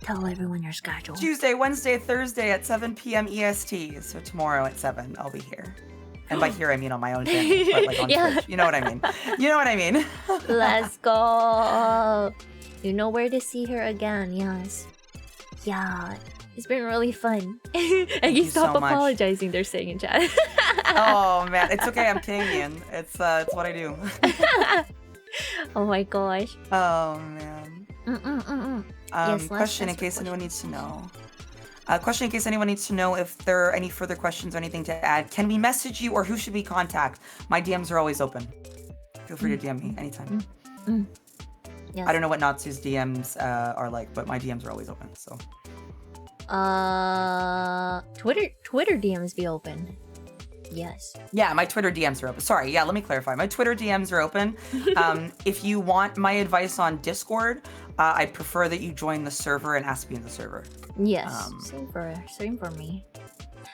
tell everyone your schedule. Tuesday, Wednesday, Thursday at 7 p.m. EST. So tomorrow at 7, I'll be here. And by here, I mean on my own channel, but like on Yeah. Twitch. You know what I mean. You know what I mean. Let's go. You know where to see her again. Yes. Yeah. It's been really fun. Eggie, you stop so much. apologizing. They're saying in chat. Oh man, it's okay. I'm Canadian. It's what I do. Oh my gosh. Oh man. Yes, Question in case anyone needs to know. Question in case anyone needs to know if there are any further questions or anything to add. Can we message you or who should we contact? My DMs are always open. Feel free to DM me anytime. Yes. I don't know what Natsu's DMs are like, but my DMs are always open. So. Twitter DMs be open. Yes. Yeah, my Twitter DMs are open. Sorry, yeah, let me clarify. My Twitter DMs are open. If you want my advice on Discord, I'd prefer that you join the server and ask me in the server. Yes. Same for me.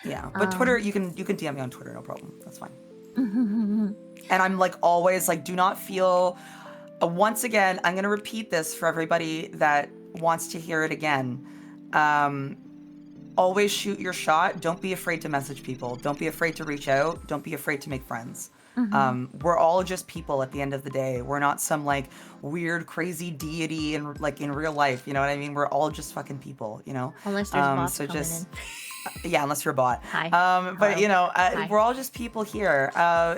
Yeah, but Twitter, you can DM me on Twitter, no problem. That's fine. And I'm like always like, do not feel. Once again, I'm gonna repeat this for everybody that wants to hear it again. Always shoot your shot. Don't be afraid to message people. Don't be afraid to reach out. Don't be afraid to make friends. We're all just people at the end of the day. We're not some like weird, crazy deity in like in real life. You know what I mean? We're all just fucking people. You know. Unless there's bots so coming just. in. Yeah, unless you're a bot. Hi. But Hello. you know, Hi. we're all just people here,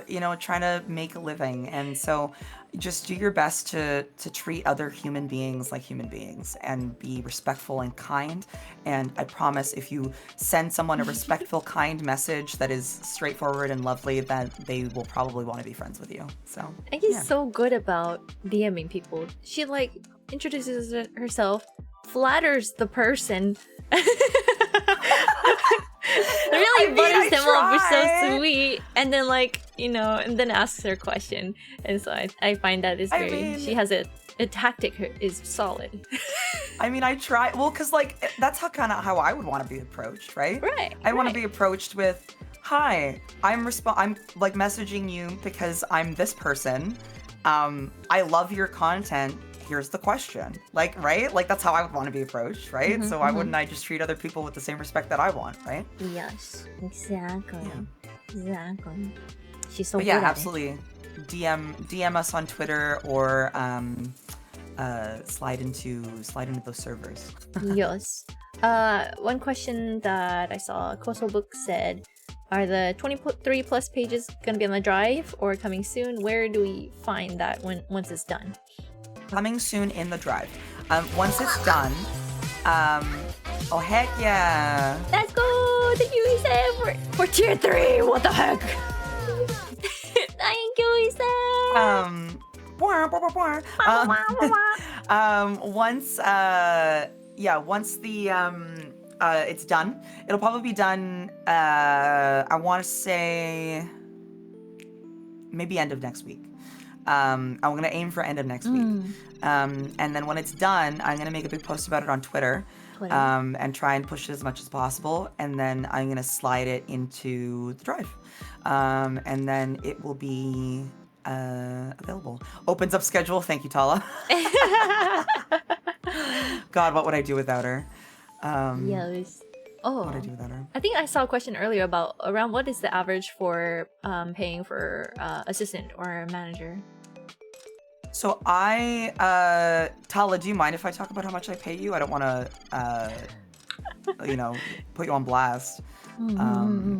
you know, trying to make a living. And so just do your best to treat other human beings like human beings and be respectful and kind. And I promise if you send someone a respectful, kind message that is straightforward and lovely, that they will probably want to be friends with you. So Eggie's so good about DMing people. She like introduces herself, flatters the person. Really butters them up, which is so sweet, and then like and then asks her question, and so I find that is very. She has a tactic is solid. I mean, I try. Well, because like that's how I would want to be approached, right? Right. I want to be approached with, "Hi, I'm like messaging you because I'm this person. I love your content. Here's the question." Like, right? Like that's how I would want to be approached, right? So why wouldn't I just treat other people with the same respect that I want, right? Yes, exactly. Yeah. Exactly. She's so But good yeah, at absolutely. DM us on Twitter or slide into those servers. it. Yes. One question that I saw, Koso Book said, are the 23 plus pages gonna be on the drive or coming soon? Where do we find that once it's done? Coming soon in the drive. Once it's done, oh heck yeah. Let's go! Thank you, Ise, for tier 3! What the heck? Thank you, Ise! Once the it's done, it'll probably be done, I want to say maybe end of next week. I'm gonna aim for end of next week. And then when it's done, I'm gonna make a big post about it on Twitter. And try and push it as much as possible. And then I'm gonna slide it into the drive. And then it will be available. Opens up schedule. Thank you, Tala. God, what would I do without her? Yes. What would I do without her? I think I saw a question earlier about around what is the average for paying for assistant or manager. So Tala, do you mind if I talk about how much I pay you? I don't want to, put you on blast.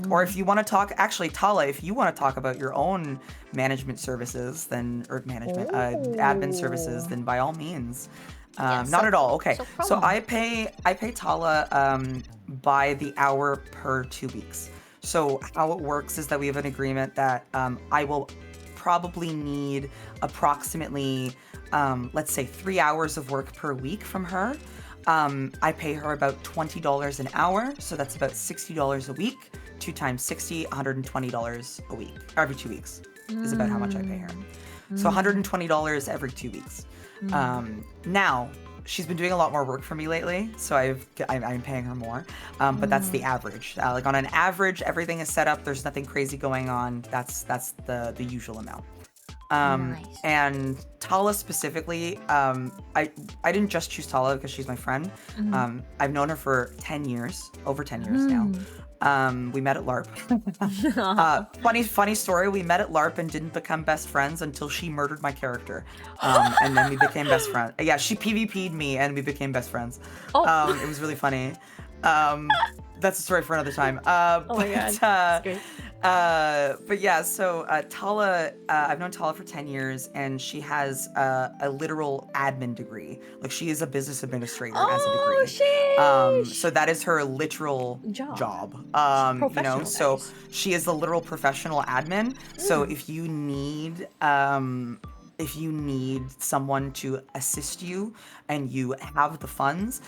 Or if you want to talk, actually, Tala, if you want to talk about your own management services, admin services, then by all means. Not at all. Okay. So I pay Tala by the hour per 2 weeks. So how it works is that we have an agreement that I will probably need approximately, let's say 3 hours of work per week from her. I pay her about $20 an hour, so that's about $60 a week. 2 times 60, $120 a week. Every 2 weeks is about how much I pay her. So $120 every 2 weeks. Now, she's been doing a lot more work for me lately, so I'm paying her more. But that's the average. Like on an average, everything is set up. There's nothing crazy going on. That's the usual amount. Nice. And Tala specifically, I didn't just choose Tala because she's my friend. I've known her for 10 years, over 10 years now. We met at LARP. Funny story. We met at LARP and didn't become best friends until she murdered my character. And then we became best friends. Yeah, she PvP'd me and we became best friends. It was really funny. That's a story for another time. Oh my god, that's great. But yeah, so Tala, I've known Tala for 10 years, and she has a literal admin degree. Like she is a business administrator as a degree. Sheesh. So that is her literal job. So she is the literal professional admin. So if you need someone to assist you and you have the funds,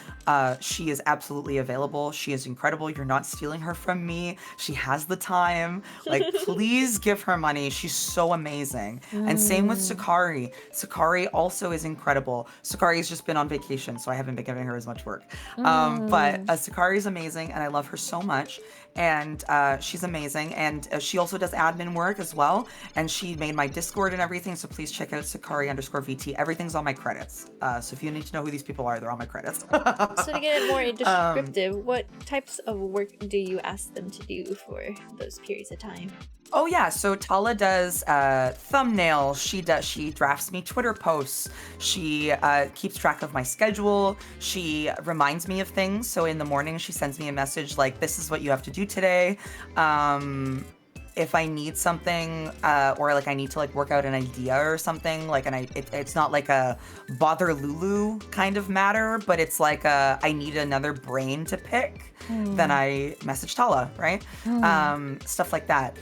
she is absolutely available. She is incredible. You're not stealing her from me. She has the time. Like, please give her money. She's so amazing. And same with Sakari. Sakari also is incredible. Sakari's just been on vacation, so I haven't been giving her as much work. But Sakari is amazing, and I love her so much. And she's amazing, and she also does admin work as well, and she made my Discord and everything, so please check out Sakari_VT. Everything's on my credits, so if you need to know who these people are, they're on my credits. So to get it more descriptive, what types of work do you ask them to do for those periods of time? Oh yeah, so Tala does thumbnails. She drafts me Twitter posts. She keeps track of my schedule. She reminds me of things. So in the morning, she sends me a message like, "This is what you have to do today." if I need something, or like I need to like work out an idea or something, like, and it's not like a bother Lulu kind of matter, but it's like I need another brain to pick, then I message Tala, right? Stuff like that.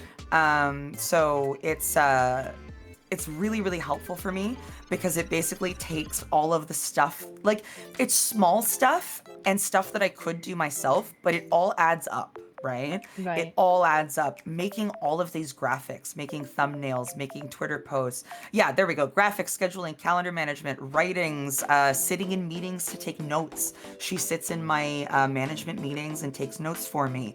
So it's really, really helpful for me because it basically takes all of the stuff, like it's small stuff and stuff that I could do myself, but it all adds up, right? Right. It all adds up. Making all of these graphics, making thumbnails, making Twitter posts. Yeah, there we go. Graphics, scheduling, calendar management, writings, sitting in meetings to take notes. She sits in my management meetings and takes notes for me.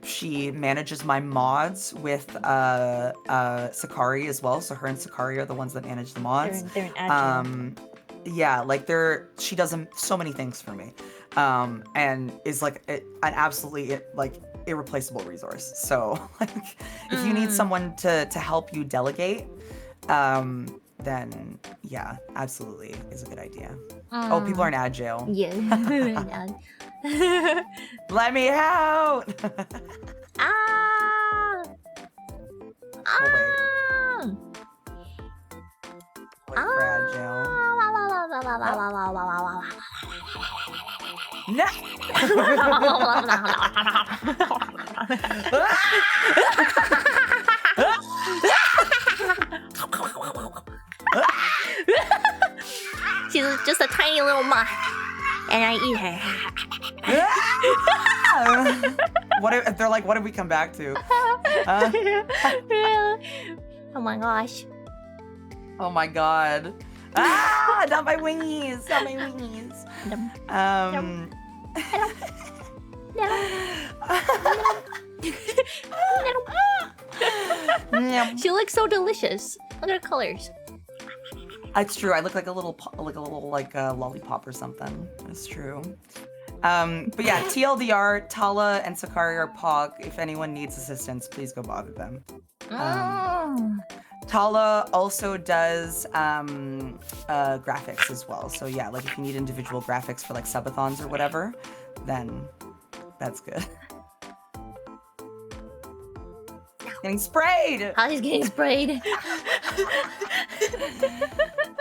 She manages my mods with Sakari as well. So her and Sakari are the ones that manage the mods. They're an agile. Yeah, like she does so many things for me, and is like an absolutely like irreplaceable resource. So like, if you need someone to help you delegate, then yeah, absolutely is a good idea. Oh, people are in agile. Yeah. Let me out. Ah! Oh, wait. Ah! Wait for agile. No. She's just a tiny little moth, and I eat her. They're like, what did we come back to? Oh my gosh. Oh my god. Ah, not my wingies. Not my wingies. She looks so delicious. Look at her colors. It's true. I look like a little lollipop or something. It's true. But yeah, TLDR, Tala and Sakari are POG. If anyone needs assistance, please go bother them. Tala also does graphics as well. So yeah, like if you need individual graphics for like subathons or whatever, then that's good. Getting sprayed! Holly's getting sprayed.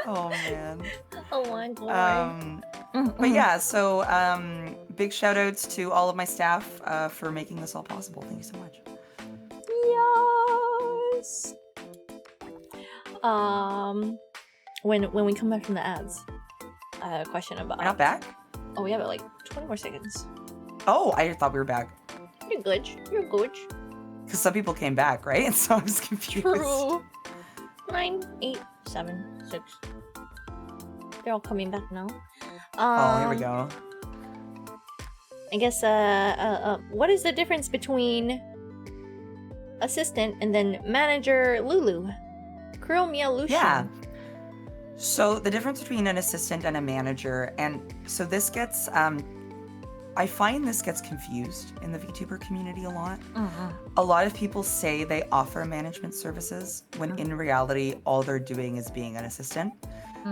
Oh man. Oh my god. But yeah, so big shout outs to all of my staff for making this all possible. Thank you so much. Yes. When we come back from the ads, I have a question about. We're not back? Oh, we have like 20 more seconds. Oh, I thought we were back. You're good. You're good. Because some people came back, right? So I was confused. True. 9, 8, 7, 6. They're all coming back now. Oh, here we go. I guess, what is the difference between assistant and then manager Lulu? Krill Meow Lucian. Yeah. So the difference between an assistant and a manager, and so this gets, I find this gets confused in the VTuber community a lot. A lot of people say they offer management services when in reality, all they're doing is being an assistant.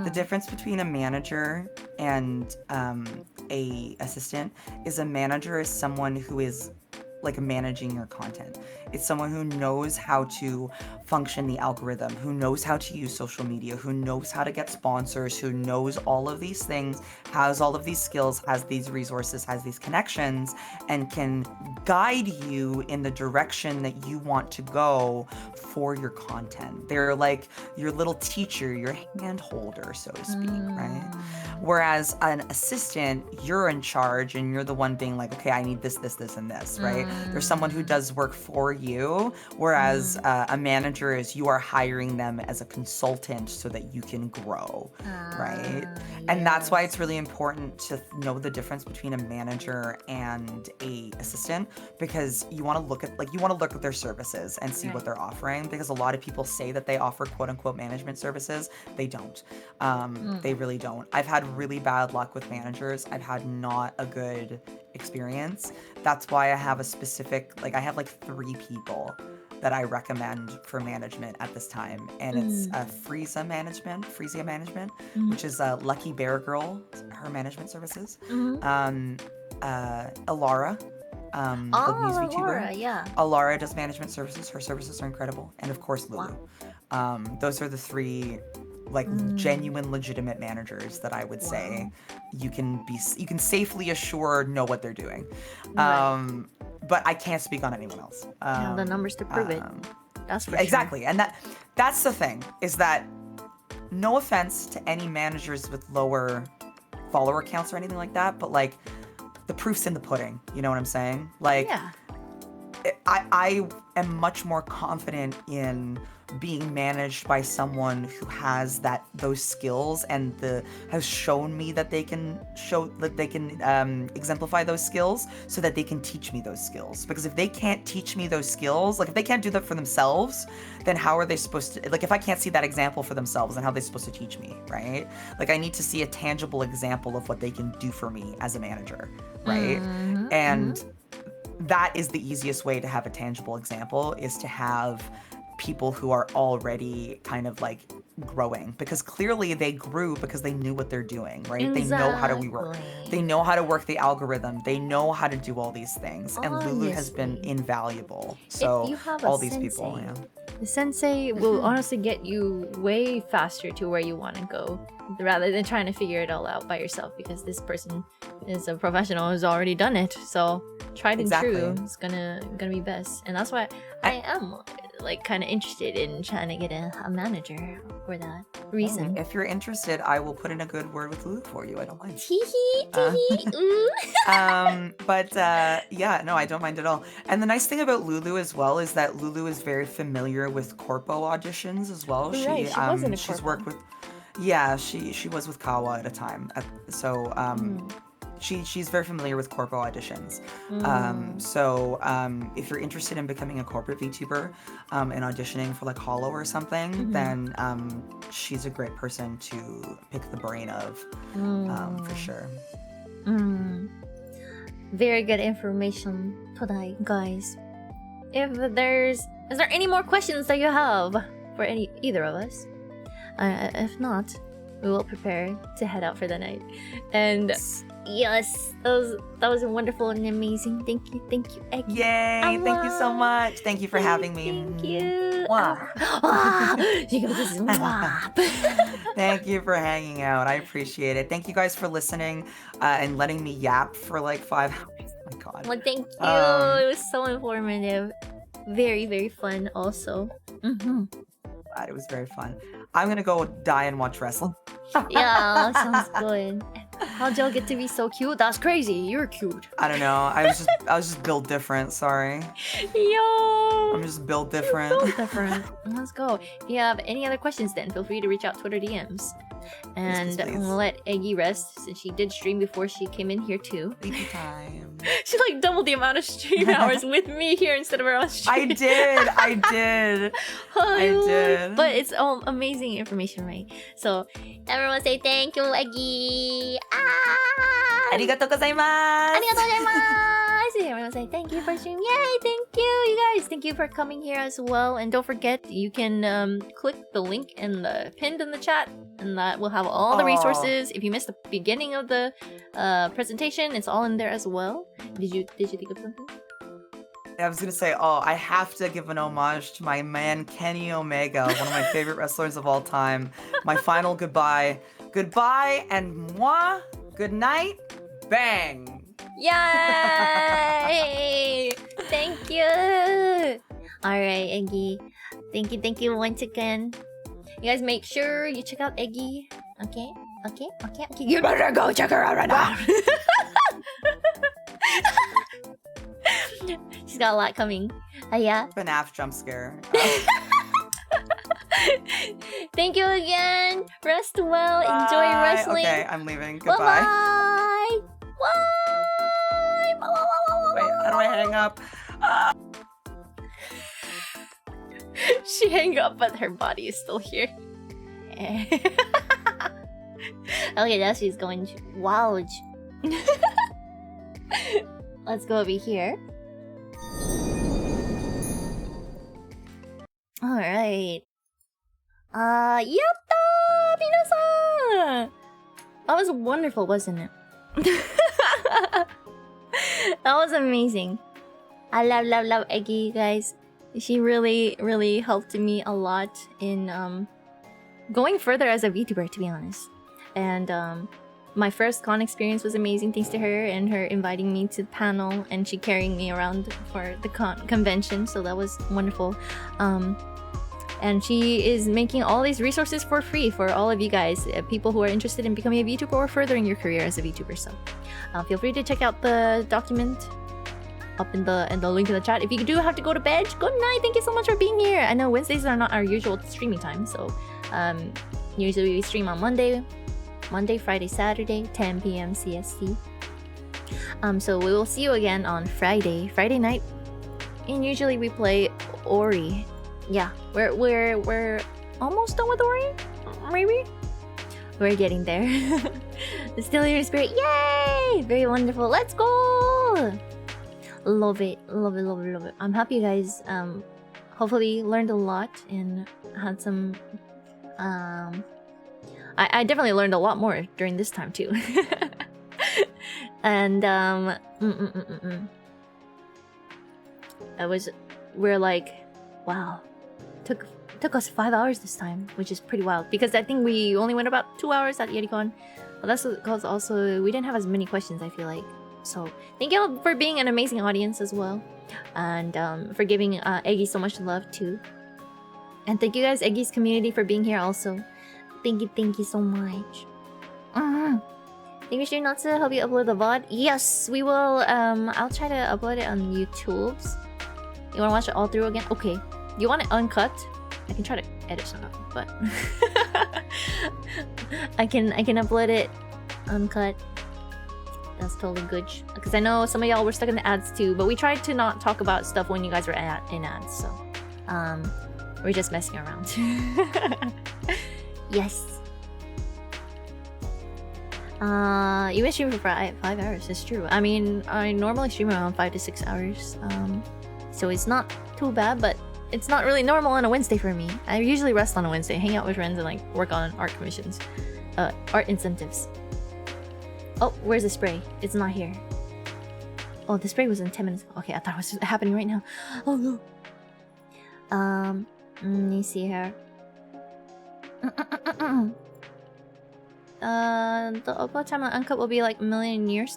The difference between a manager and a assistant is a manager is someone who is like managing your content. It's someone who knows how to function the algorithm, who knows how to use social media, who knows how to get sponsors, who knows all of these things, has all of these skills, has these resources, has these connections, and can guide you in the direction that you want to go for your content. They're like your little teacher, your hand holder, so to speak, right? Whereas an assistant, you're in charge and you're the one being like, okay, I need this, this, this, and this, right? There's someone who does work for you, whereas a manager is you are hiring them as a consultant so that you can grow, right? And that's why it's really important to know the difference between a manager and a assistant, because you want to look at their services and see what they're offering, because a lot of people say that they offer quote unquote management services. They don't. They really don't. I've had really bad luck with managers. I've had not a good experience. That's why I have a specific, I have 3 people that I recommend for management at this time. And it's Frisia Management, which is Lucky Bear Girl, her management services. Alara, Lebanese VTuber. Laura, yeah. Alara does management services. Her services are incredible. And of course, Lulu. Those are the three like genuine, legitimate managers that I would say you can safely assure know what they're doing. But I can't speak on anyone else. Have the numbers to prove it. That's for sure. Exactly. And that's the thing, is that no offense to any managers with lower follower counts or anything like that, but like the proof's in the pudding. You know what I'm saying? Like, Yeah. I am much more confident in being managed by someone who has those skills and has shown me that they can exemplify those skills so that they can teach me those skills. Because if they can't teach me those skills, like if they can't do that for themselves, then how are they supposed to, like if I can't see that example for themselves, then how are they supposed to teach me, right? Like I need to see a tangible example of what they can do for me as a manager, right? And that is the easiest way to have a tangible example, is to have people who are already kind of like growing, because clearly they grew because they knew what they're doing, right? They know how to work. They know how to work the algorithm. They know how to do all these things. And Lulu has been invaluable. So you have all a these people, sensei, The sensei will honestly get you way faster to where you want to go, rather than trying to figure it all out by yourself, because this person is a professional who's already done it. So tried and true is gonna be best. And that's why I am like kind of interested in trying to get a manager for that reason. If you're interested, I will put in a good word with Lulu for you. I don't mind. Teehee, teehee, ooh. But yeah, no, I don't mind at all. And the nice thing about Lulu as well is that Lulu is very familiar with corpo auditions as well. Right, she was in a she's corpo. worked with, yeah, she was with Kawa at a time. She's very familiar with corpo auditions. So if you're interested in becoming a corporate VTuber and auditioning for like Hollow or something, then she's a great person to pick the brain of, for sure. Very good information tonight, guys. Is there any more questions that you have for either of us? If not, we will prepare to head out for the night. And yes, that was wonderful and amazing. Thank you, Eggie. Yay! Thank you so much. Thank you for having me. Thank you. Mwah. She goes, this is mwah. Thank you for hanging out. I appreciate it. Thank you guys for listening and letting me yap for like 5 hours. Oh my god. Well, thank you. It was so informative. Very, very fun also. It was very fun. I'm gonna go die and watch wrestling. Yeah, sounds good. How'd y'all get to be so cute? That's crazy. You're cute. I don't know. I was just built different. Sorry. Yo. I'm just built different. Built different. Let's go. If you have any other questions, then feel free to reach out Twitter DMs. And please. we'll let Eggie rest since she did stream before she came in here too. Sleepy time. She like doubled the amount of stream hours with me here instead of her on stream. I did. But it's all amazing information, right? So everyone say thank you, Eggie. Arigatou gozaimasu. Arigatou gozaimasu. Everyone say thank you for streaming. Yay, thank you, you guys. Thank you for coming here as well. And don't forget, you can click the link pinned in the chat, and that will have all the resources. If you missed the beginning of the presentation, it's all in there as well. Did you think of something? I was gonna say, I have to give an homage to my man Kenny Omega, one of my favorite wrestlers of all time. My final goodbye. Goodbye and mwah. Good night. Bang. Yay! Thank you. All right, Eggie. Thank you once again. You guys make sure you check out Eggie. Okay. You better go check her out right now. She's got a lot coming. Yeah. FNAF jump scare. Thank you again. Rest well. Bye. Enjoy wrestling. Okay, I'm leaving. Goodbye. Bye. Bye. Wait, how do I hang up? She hung up, but her body is still here. Okay, now she's going to... Wow. Let's go over here. Alright. Yatta! Minasan! That was wonderful, wasn't it? That was amazing. I love Eggie, guys. She really helped me a lot in going further as a VTuber, to be honest. And my first con experience was amazing thanks to her and her inviting me to the panel and she carrying me around for the convention, so that was wonderful. And she is making all these resources for free for all of you guys, people who are interested in becoming a VTuber or furthering your career as a VTuber. So feel free to check out the document up in the link in the chat. If you do have to go to bed, good night. Thank you so much for being here. I know Wednesdays are not our usual streaming time, so usually we stream on Monday, Friday, Saturday, 10 p.m. CST. So we will see you again on Friday night, and usually we play Ori. Yeah, we're almost done with Ori. Maybe we're getting there. Still here in spirit. Yay! Very wonderful. Let's go. Love it. I'm happy you guys hopefully learned a lot and had some I definitely learned a lot more during this time too. And we're like, wow, took us 5 hours this time, which is pretty wild because I think we only went about 2 hours at Yeticon. Well, that's because also we didn't have as many questions, I feel like. So thank you all for being an amazing audience as well, and for giving Eggie so much love too. And thank you guys, Eggie's community, for being here also. Thank you so much. Thank you, Natsu. Hope you upload the VOD. Yes, we will. I'll try to upload it on YouTube. You wanna watch it all through again? Okay. You want it uncut? I can try to edit some of it, but I can upload it uncut. That's totally good. Because I know some of y'all were stuck in the ads too, but we tried to not talk about stuff when you guys were in ads, so we're just messing around. Yes. You've been streaming for 5 hours. It's true. I mean, I normally stream around 5 to 6 hours, so it's not too bad, but it's not really normal on a Wednesday for me. I usually rest on a Wednesday, hang out with friends, and like work on art commissions, art incentives. Oh, where's the spray? It's not here. Oh, the spray was in 10 minutes. Okay, I thought it was happening right now. Oh no. Let me see here. The upload time on Uncut will be like a million years.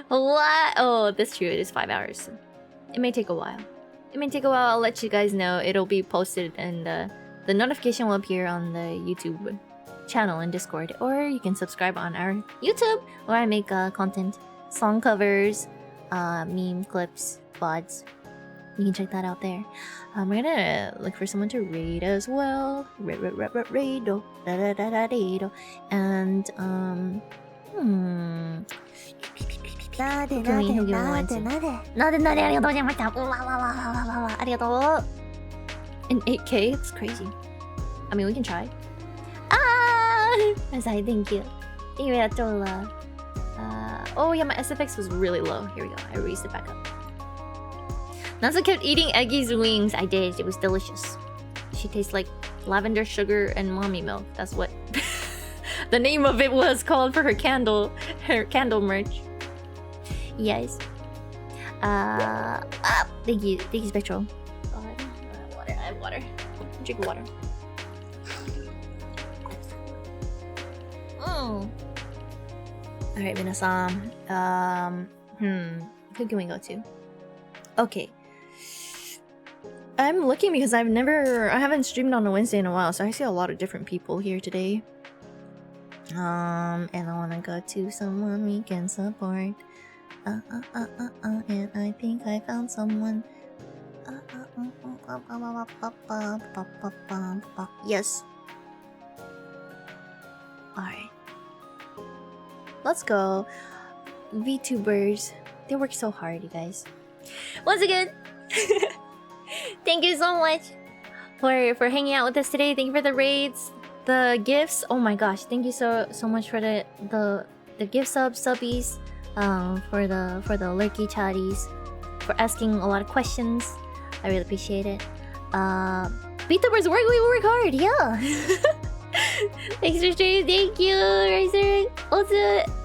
What? Oh, that's true. It is 5 hours. It may take a while. I'll let you guys know. It'll be posted, and the notification will appear on the YouTube channel and Discord, or you can subscribe on our YouTube, where I make content, song covers, meme clips, VODs. You can check that out there. We're gonna look for someone to raid as well. Raid, and in 8K, it's crazy. I mean, we can try. Asai, thank you. Oh yeah, my SFX was really low. Here we go. I raised it back up. Natsu kept eating Eggie's wings. I did. It was delicious. She tastes like lavender sugar and mommy milk. That's what the name of it was called for her candle merch. Yes. Thank you, Spectral. I have water. Drink water. Alright, minasan. Who can we go to? Okay. I'm looking because I haven't streamed on a Wednesday in a while, so I see a lot of different people here today. And I wanna go to someone we can support. And I think I found someone. Yes. Alright. Let's go. VTubers. They work so hard, you guys. Once again, thank you so much for hanging out with us today. Thank you for the raids, the gifts. Oh my gosh, thank you so much for the gift subbies, for the lurky chatties, for asking a lot of questions. I really appreciate it. VTubers we work hard, yeah. Thanks for streaming. Thank you, Razor. Also,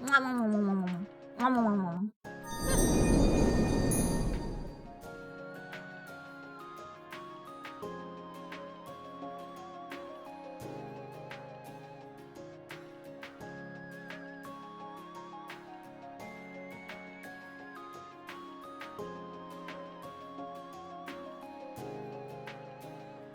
Mwah, mwah, mwah, mwah, mwah, mwah, mwah, mwah, mwah.